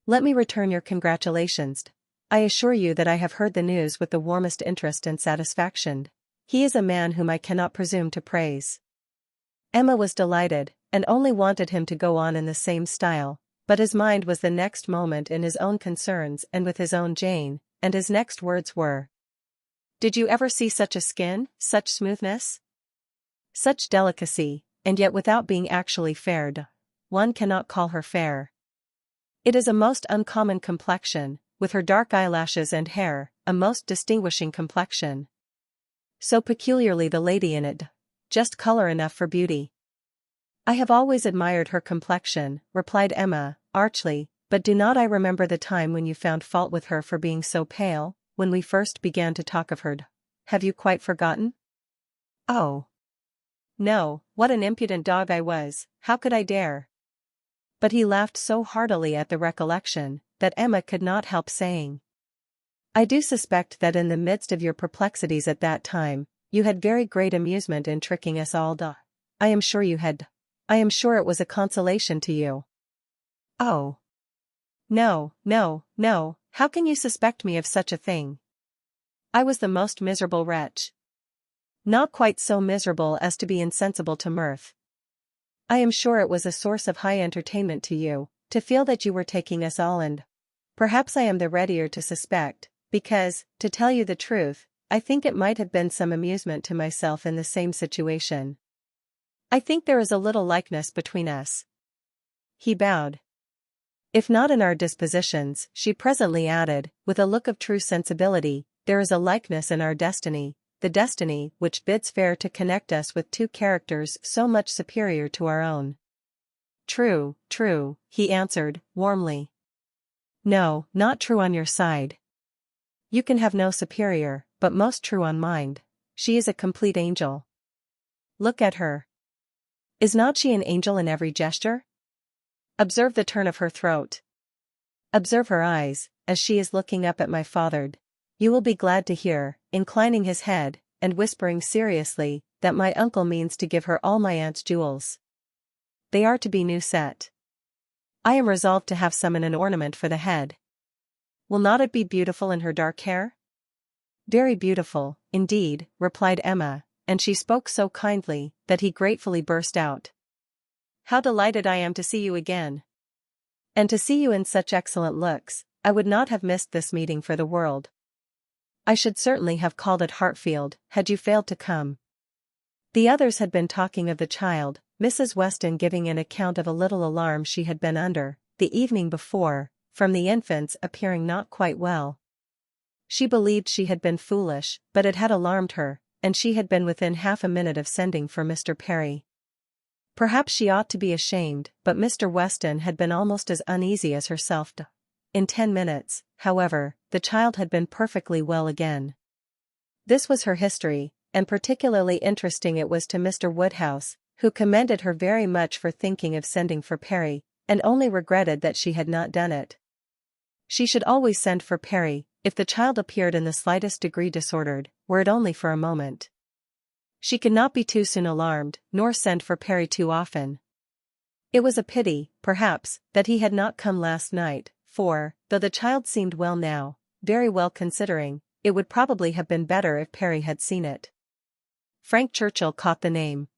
Let me return your congratulations. I assure you that I have heard the news with the warmest interest and satisfaction. He is a man whom I cannot presume to praise. Emma was delighted, and only wanted him to go on in the same style, but his mind was the next moment in his own concerns and with his own Jane, and his next words were, Did you ever see such a skin, such smoothness? Such delicacy, and yet without being actually fair. One cannot call her fair. It is a most uncommon complexion, with her dark eyelashes and hair, a most distinguishing complexion. So peculiarly the lady in it, just color enough for beauty. I have always admired her complexion, replied Emma, archly, but do not I remember the time when you found fault with her for being so pale, when we first began to talk of her? Have you quite forgotten? Oh! No, what an impudent dog I was, how could I dare? But he laughed so heartily at the recollection, that Emma could not help saying. I do suspect that in the midst of your perplexities at that time, you had very great amusement in tricking us all. I am sure you had. I am sure it was a consolation to you. Oh! No, no, no, how can you suspect me of such a thing? I was the most miserable wretch. Not quite so miserable as to be insensible to mirth. I am sure it was a source of high entertainment to you, to feel that you were taking us all and perhaps I am the readier to suspect, because, to tell you the truth, I think it might have been some amusement to myself in the same situation. I think there is a little likeness between us. He bowed. If not in our dispositions, she presently added, with a look of true sensibility, there is a likeness in our destiny, the destiny which bids fair to connect us with two characters so much superior to our own. True, true, he answered, warmly. No, not true on your side. You can have no superior, but most true on mine. She is a complete angel. Look at her. Is not she an angel in every gesture? Observe the turn of her throat. Observe her eyes, as she is looking up at my father. You will be glad to hear, inclining his head, and whispering seriously, that my uncle means to give her all my aunt's jewels. They are to be new set. I am resolved to have some in an ornament for the head. Will not it be beautiful in her dark hair? Very beautiful, indeed, replied Emma, and she spoke so kindly, that he gratefully burst out. How delighted I am to see you again! And to see you in such excellent looks, I would not have missed this meeting for the world. I should certainly have called at Hartfield, had you failed to come. The others had been talking of the child, Mrs. Weston giving an account of a little alarm she had been under, the evening before, from the infant's appearing not quite well. She believed she had been foolish, but it had alarmed her, and she had been within half a minute of sending for Mr. Perry. Perhaps she ought to be ashamed, but Mr. Weston had been almost as uneasy as herself. In 10 minutes, however, the child had been perfectly well again. This was her history, and particularly interesting it was to Mr. Woodhouse, who commended her very much for thinking of sending for Perry, and only regretted that she had not done it. She should always send for Perry, if the child appeared in the slightest degree disordered, were it only for a moment. She could not be too soon alarmed, nor send for Perry too often. It was a pity, perhaps, that he had not come last night, for, though the child seemed well now, very well considering, it would probably have been better if Perry had seen it. Frank Churchill caught the name.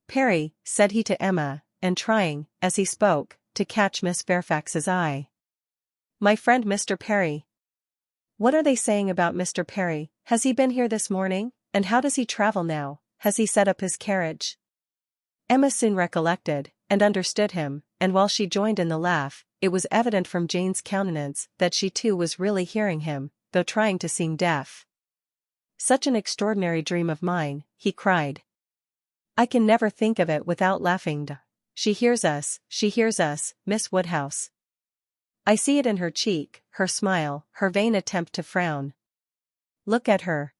"Perry," said he to Emma, and trying, as he spoke, to catch Miss Fairfax's eye. "My friend Mr. Perry. What are they saying about Mr. Perry? Has he been here this morning? And how does he travel now? Has he set up his carriage?" Emma soon recollected, and understood him, and while she joined in the laugh, it was evident from Jane's countenance that she too was really hearing him, though trying to seem deaf. "Such an extraordinary dream of mine," he cried. "I can never think of it without laughing. She hears us, Miss Woodhouse. I see it in her cheek, her smile, her vain attempt to frown. Look at her.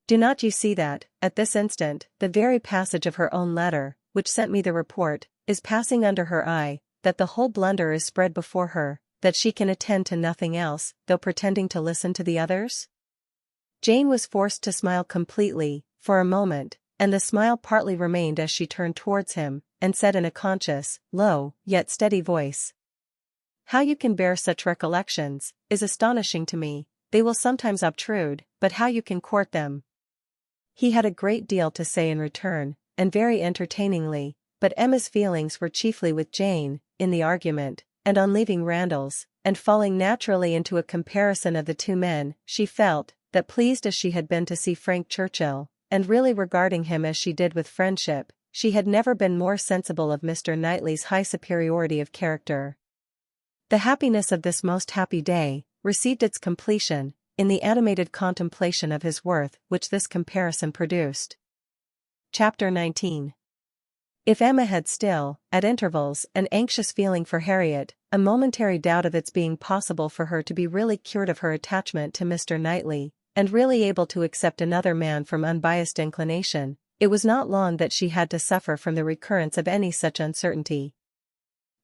Do not you see that, at this instant, the very passage of her own letter, which sent me the report, is passing under her eye, that the whole blunder is spread before her, that she can attend to nothing else, though pretending to listen to the others?" Jane was forced to smile completely, for a moment, and the smile partly remained as she turned towards him, and said in a conscious, low, yet steady voice, "How you can bear such recollections, is astonishing to me. They will sometimes obtrude, but how you can court them." He had a great deal to say in return, and very entertainingly, but Emma's feelings were chiefly with Jane, in the argument, and on leaving Randalls, and falling naturally into a comparison of the two men, she felt, that pleased as she had been to see Frank Churchill, and really regarding him as she did with friendship, she had never been more sensible of Mr. Knightley's high superiority of character. The happiness of this most happy day received its completion in the animated contemplation of his worth which this comparison produced. Chapter 19. If Emma had still, at intervals, an anxious feeling for Harriet, a momentary doubt of its being possible for her to be really cured of her attachment to Mr. Knightley, and really able to accept another man from unbiased inclination, it was not long that she had to suffer from the recurrence of any such uncertainty.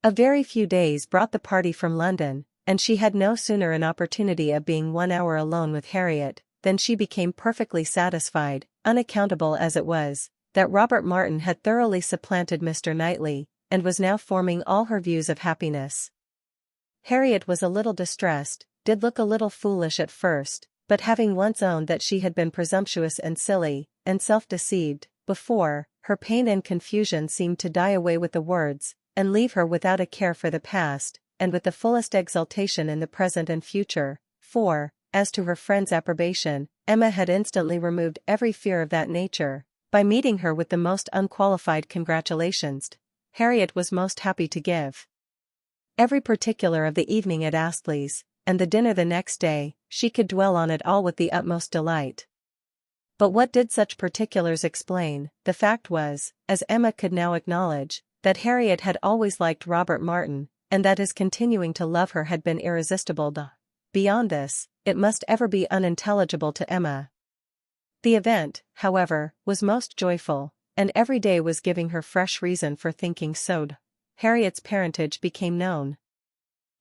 A very few days brought the party from London, and she had no sooner an opportunity of being 1 hour alone with Harriet, than she became perfectly satisfied, unaccountable as it was, that Robert Martin had thoroughly supplanted Mr. Knightley, and was now forming all her views of happiness. Harriet was a little distressed, did look a little foolish at first, but having once owned that she had been presumptuous and silly, and self-deceived, before, her pain and confusion seemed to die away with the words, and leave her without a care for the past, and with the fullest exultation in the present and future, for, as to her friend's approbation, Emma had instantly removed every fear of that nature, by meeting her with the most unqualified congratulations. Harriet was most happy to give every particular of the evening at Astley's, and the dinner the next day, she could dwell on it all with the utmost delight. But what did such particulars explain? The fact was, as Emma could now acknowledge, that Harriet had always liked Robert Martin, and that his continuing to love her had been irresistible. Beyond this, it must ever be unintelligible to Emma. The event, however, was most joyful, and every day was giving her fresh reason for thinking so. Harriet's parentage became known.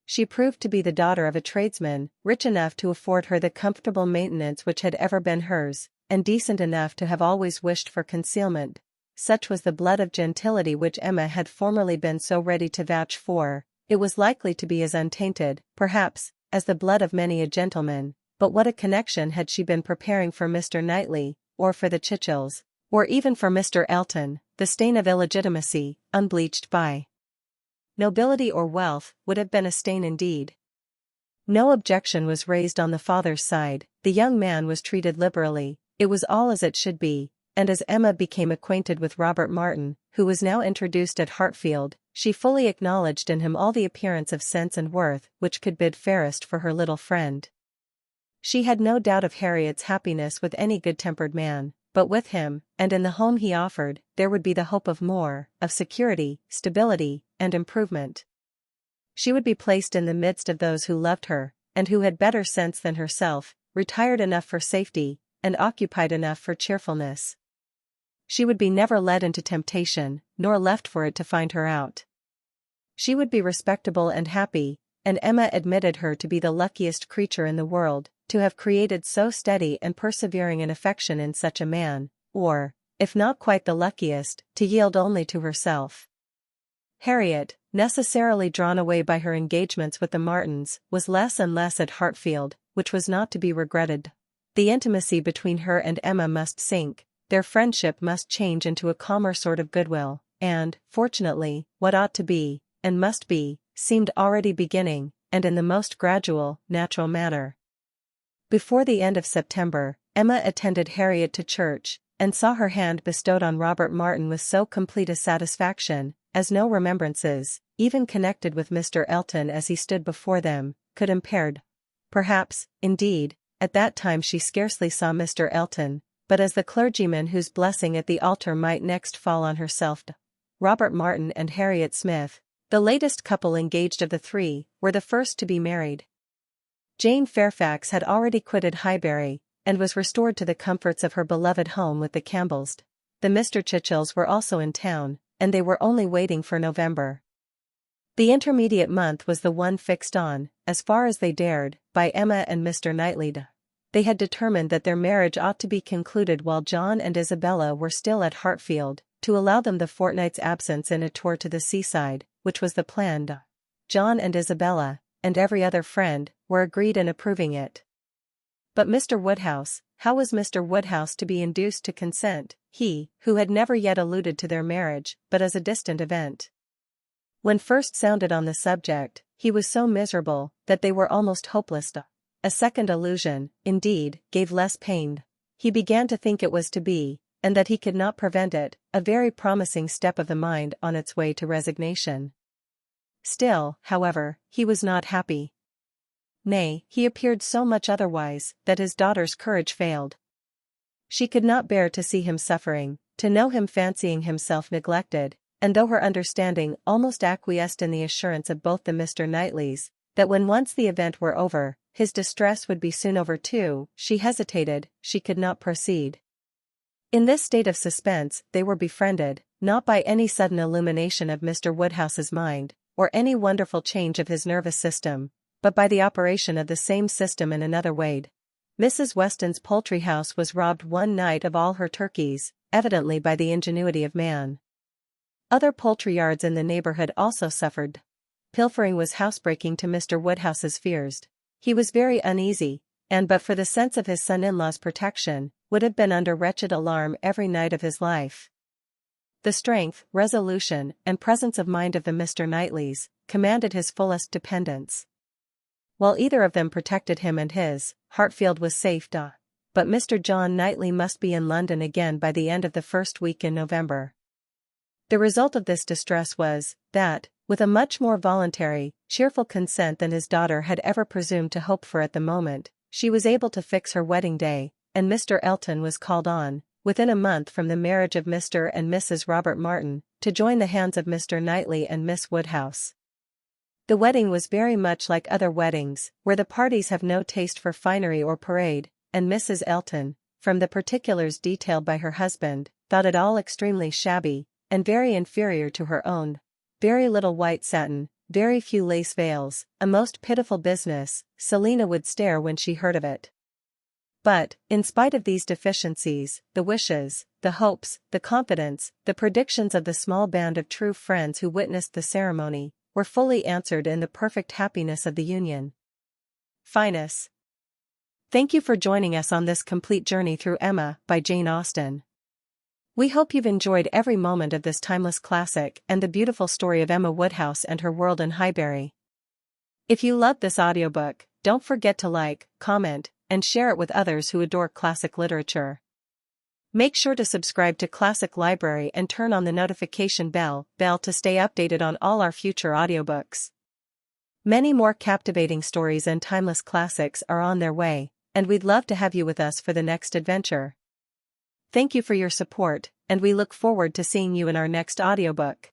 She proved to be the daughter of a tradesman, rich enough to afford her the comfortable maintenance which had ever been hers, and decent enough to have always wished for concealment. Such was the blood of gentility which Emma had formerly been so ready to vouch for. It was likely to be as untainted, perhaps, as the blood of many a gentleman, but what a connection had she been preparing for Mr. Knightley, or for the Churchills, or even for Mr. Elton, the stain of illegitimacy, unbleached by nobility or wealth, would have been a stain indeed. No objection was raised on the father's side, the young man was treated liberally, it was all as it should be, and as Emma became acquainted with Robert Martin, who was now introduced at Hartfield, she fully acknowledged in him all the appearance of sense and worth which could bid fairest for her little friend. She had no doubt of Harriet's happiness with any good-tempered man, but with him, and in the home he offered, there would be the hope of more, of security, stability, and improvement. She would be placed in the midst of those who loved her, and who had better sense than herself, retired enough for safety, and occupied enough for cheerfulness. She would be never led into temptation, nor left for it to find her out. She would be respectable and happy, and Emma admitted her to be the luckiest creature in the world, to have created so steady and persevering an affection in such a man, or, if not quite the luckiest, to yield only to herself. Harriet, necessarily drawn away by her engagements with the Martins, was less and less at Hartfield, which was not to be regretted. The intimacy between her and Emma must sink, their friendship must change into a calmer sort of goodwill, and, fortunately, what ought to be, and must be, seemed already beginning, and in the most gradual, natural manner. Before the end of September, Emma attended Harriet to church, and saw her hand bestowed on Robert Martin with so complete a satisfaction, as no remembrances, even connected with Mr. Elton as he stood before them, could impaired. Perhaps, indeed, at that time she scarcely saw Mr. Elton, but as the clergyman whose blessing at the altar might next fall on herself. Robert Martin and Harriet Smith, the latest couple engaged of the three, were the first to be married. Jane Fairfax had already quitted Highbury, and was restored to the comforts of her beloved home with the Campbells. The Mr. Churchills were also in town, and they were only waiting for November. The intermediate month was the one fixed on, as far as they dared, by Emma and Mr. Knightley. They had determined that their marriage ought to be concluded while John and Isabella were still at Hartfield, to allow them the fortnight's absence in a tour to the seaside, which was the plan. John and Isabella, and every other friend, were agreed in approving it. But Mr. Woodhouse, how was Mr. Woodhouse to be induced to consent, he, who had never yet alluded to their marriage, but as a distant event? When first sounded on the subject, he was so miserable, that they were almost hopeless. A second allusion, indeed, gave less pain. He began to think it was to be, and that he could not prevent it, a very promising step of the mind on its way to resignation. Still, however, he was not happy. Nay, he appeared so much otherwise, that his daughter's courage failed. She could not bear to see him suffering, to know him fancying himself neglected, and though her understanding almost acquiesced in the assurance of both the Mr. Knightleys, that when once the event were over, his distress would be soon over too, she hesitated, she could not proceed. In this state of suspense, they were befriended, not by any sudden illumination of Mr. Woodhouse's mind, or any wonderful change of his nervous system, but by the operation of the same system in another way. Mrs. Weston's poultry house was robbed one night of all her turkeys, evidently by the ingenuity of man. Other poultry yards in the neighborhood also suffered. Pilfering was housebreaking to Mr. Woodhouse's fears. He was very uneasy, and but for the sense of his son-in-law's protection, would have been under wretched alarm every night of his life. The strength, resolution, and presence of mind of the Mr. Knightleys commanded his fullest dependence. While either of them protected him and his, Hartfield was safe. But Mr. John Knightley must be in London again by the end of the first week in November. The result of this distress was, that, with a much more voluntary, cheerful consent than his daughter had ever presumed to hope for at the moment, she was able to fix her wedding day, and Mr. Elton was called on, within a month from the marriage of Mr. and Mrs. Robert Martin, to join the hands of Mr. Knightley and Miss Woodhouse. The wedding was very much like other weddings, where the parties have no taste for finery or parade, and Mrs. Elton, from the particulars detailed by her husband, thought it all extremely shabby, and very inferior to her own. Very little white satin, very few lace veils, a most pitiful business, Selina would stare when she heard of it. But, in spite of these deficiencies, the wishes, the hopes, the confidence, the predictions of the small band of true friends who witnessed the ceremony, were fully answered in the perfect happiness of the union. Finus. Thank you for joining us on this complete journey through Emma by Jane Austen. We hope you've enjoyed every moment of this timeless classic and the beautiful story of Emma Woodhouse and her world in Highbury. If you loved this audiobook, don't forget to like, comment, and share it with others who adore classic literature. Make sure to subscribe to Classic Library and turn on the notification bell to stay updated on all our future audiobooks. Many more captivating stories and timeless classics are on their way, and we'd love to have you with us for the next adventure. Thank you for your support, and we look forward to seeing you in our next audiobook.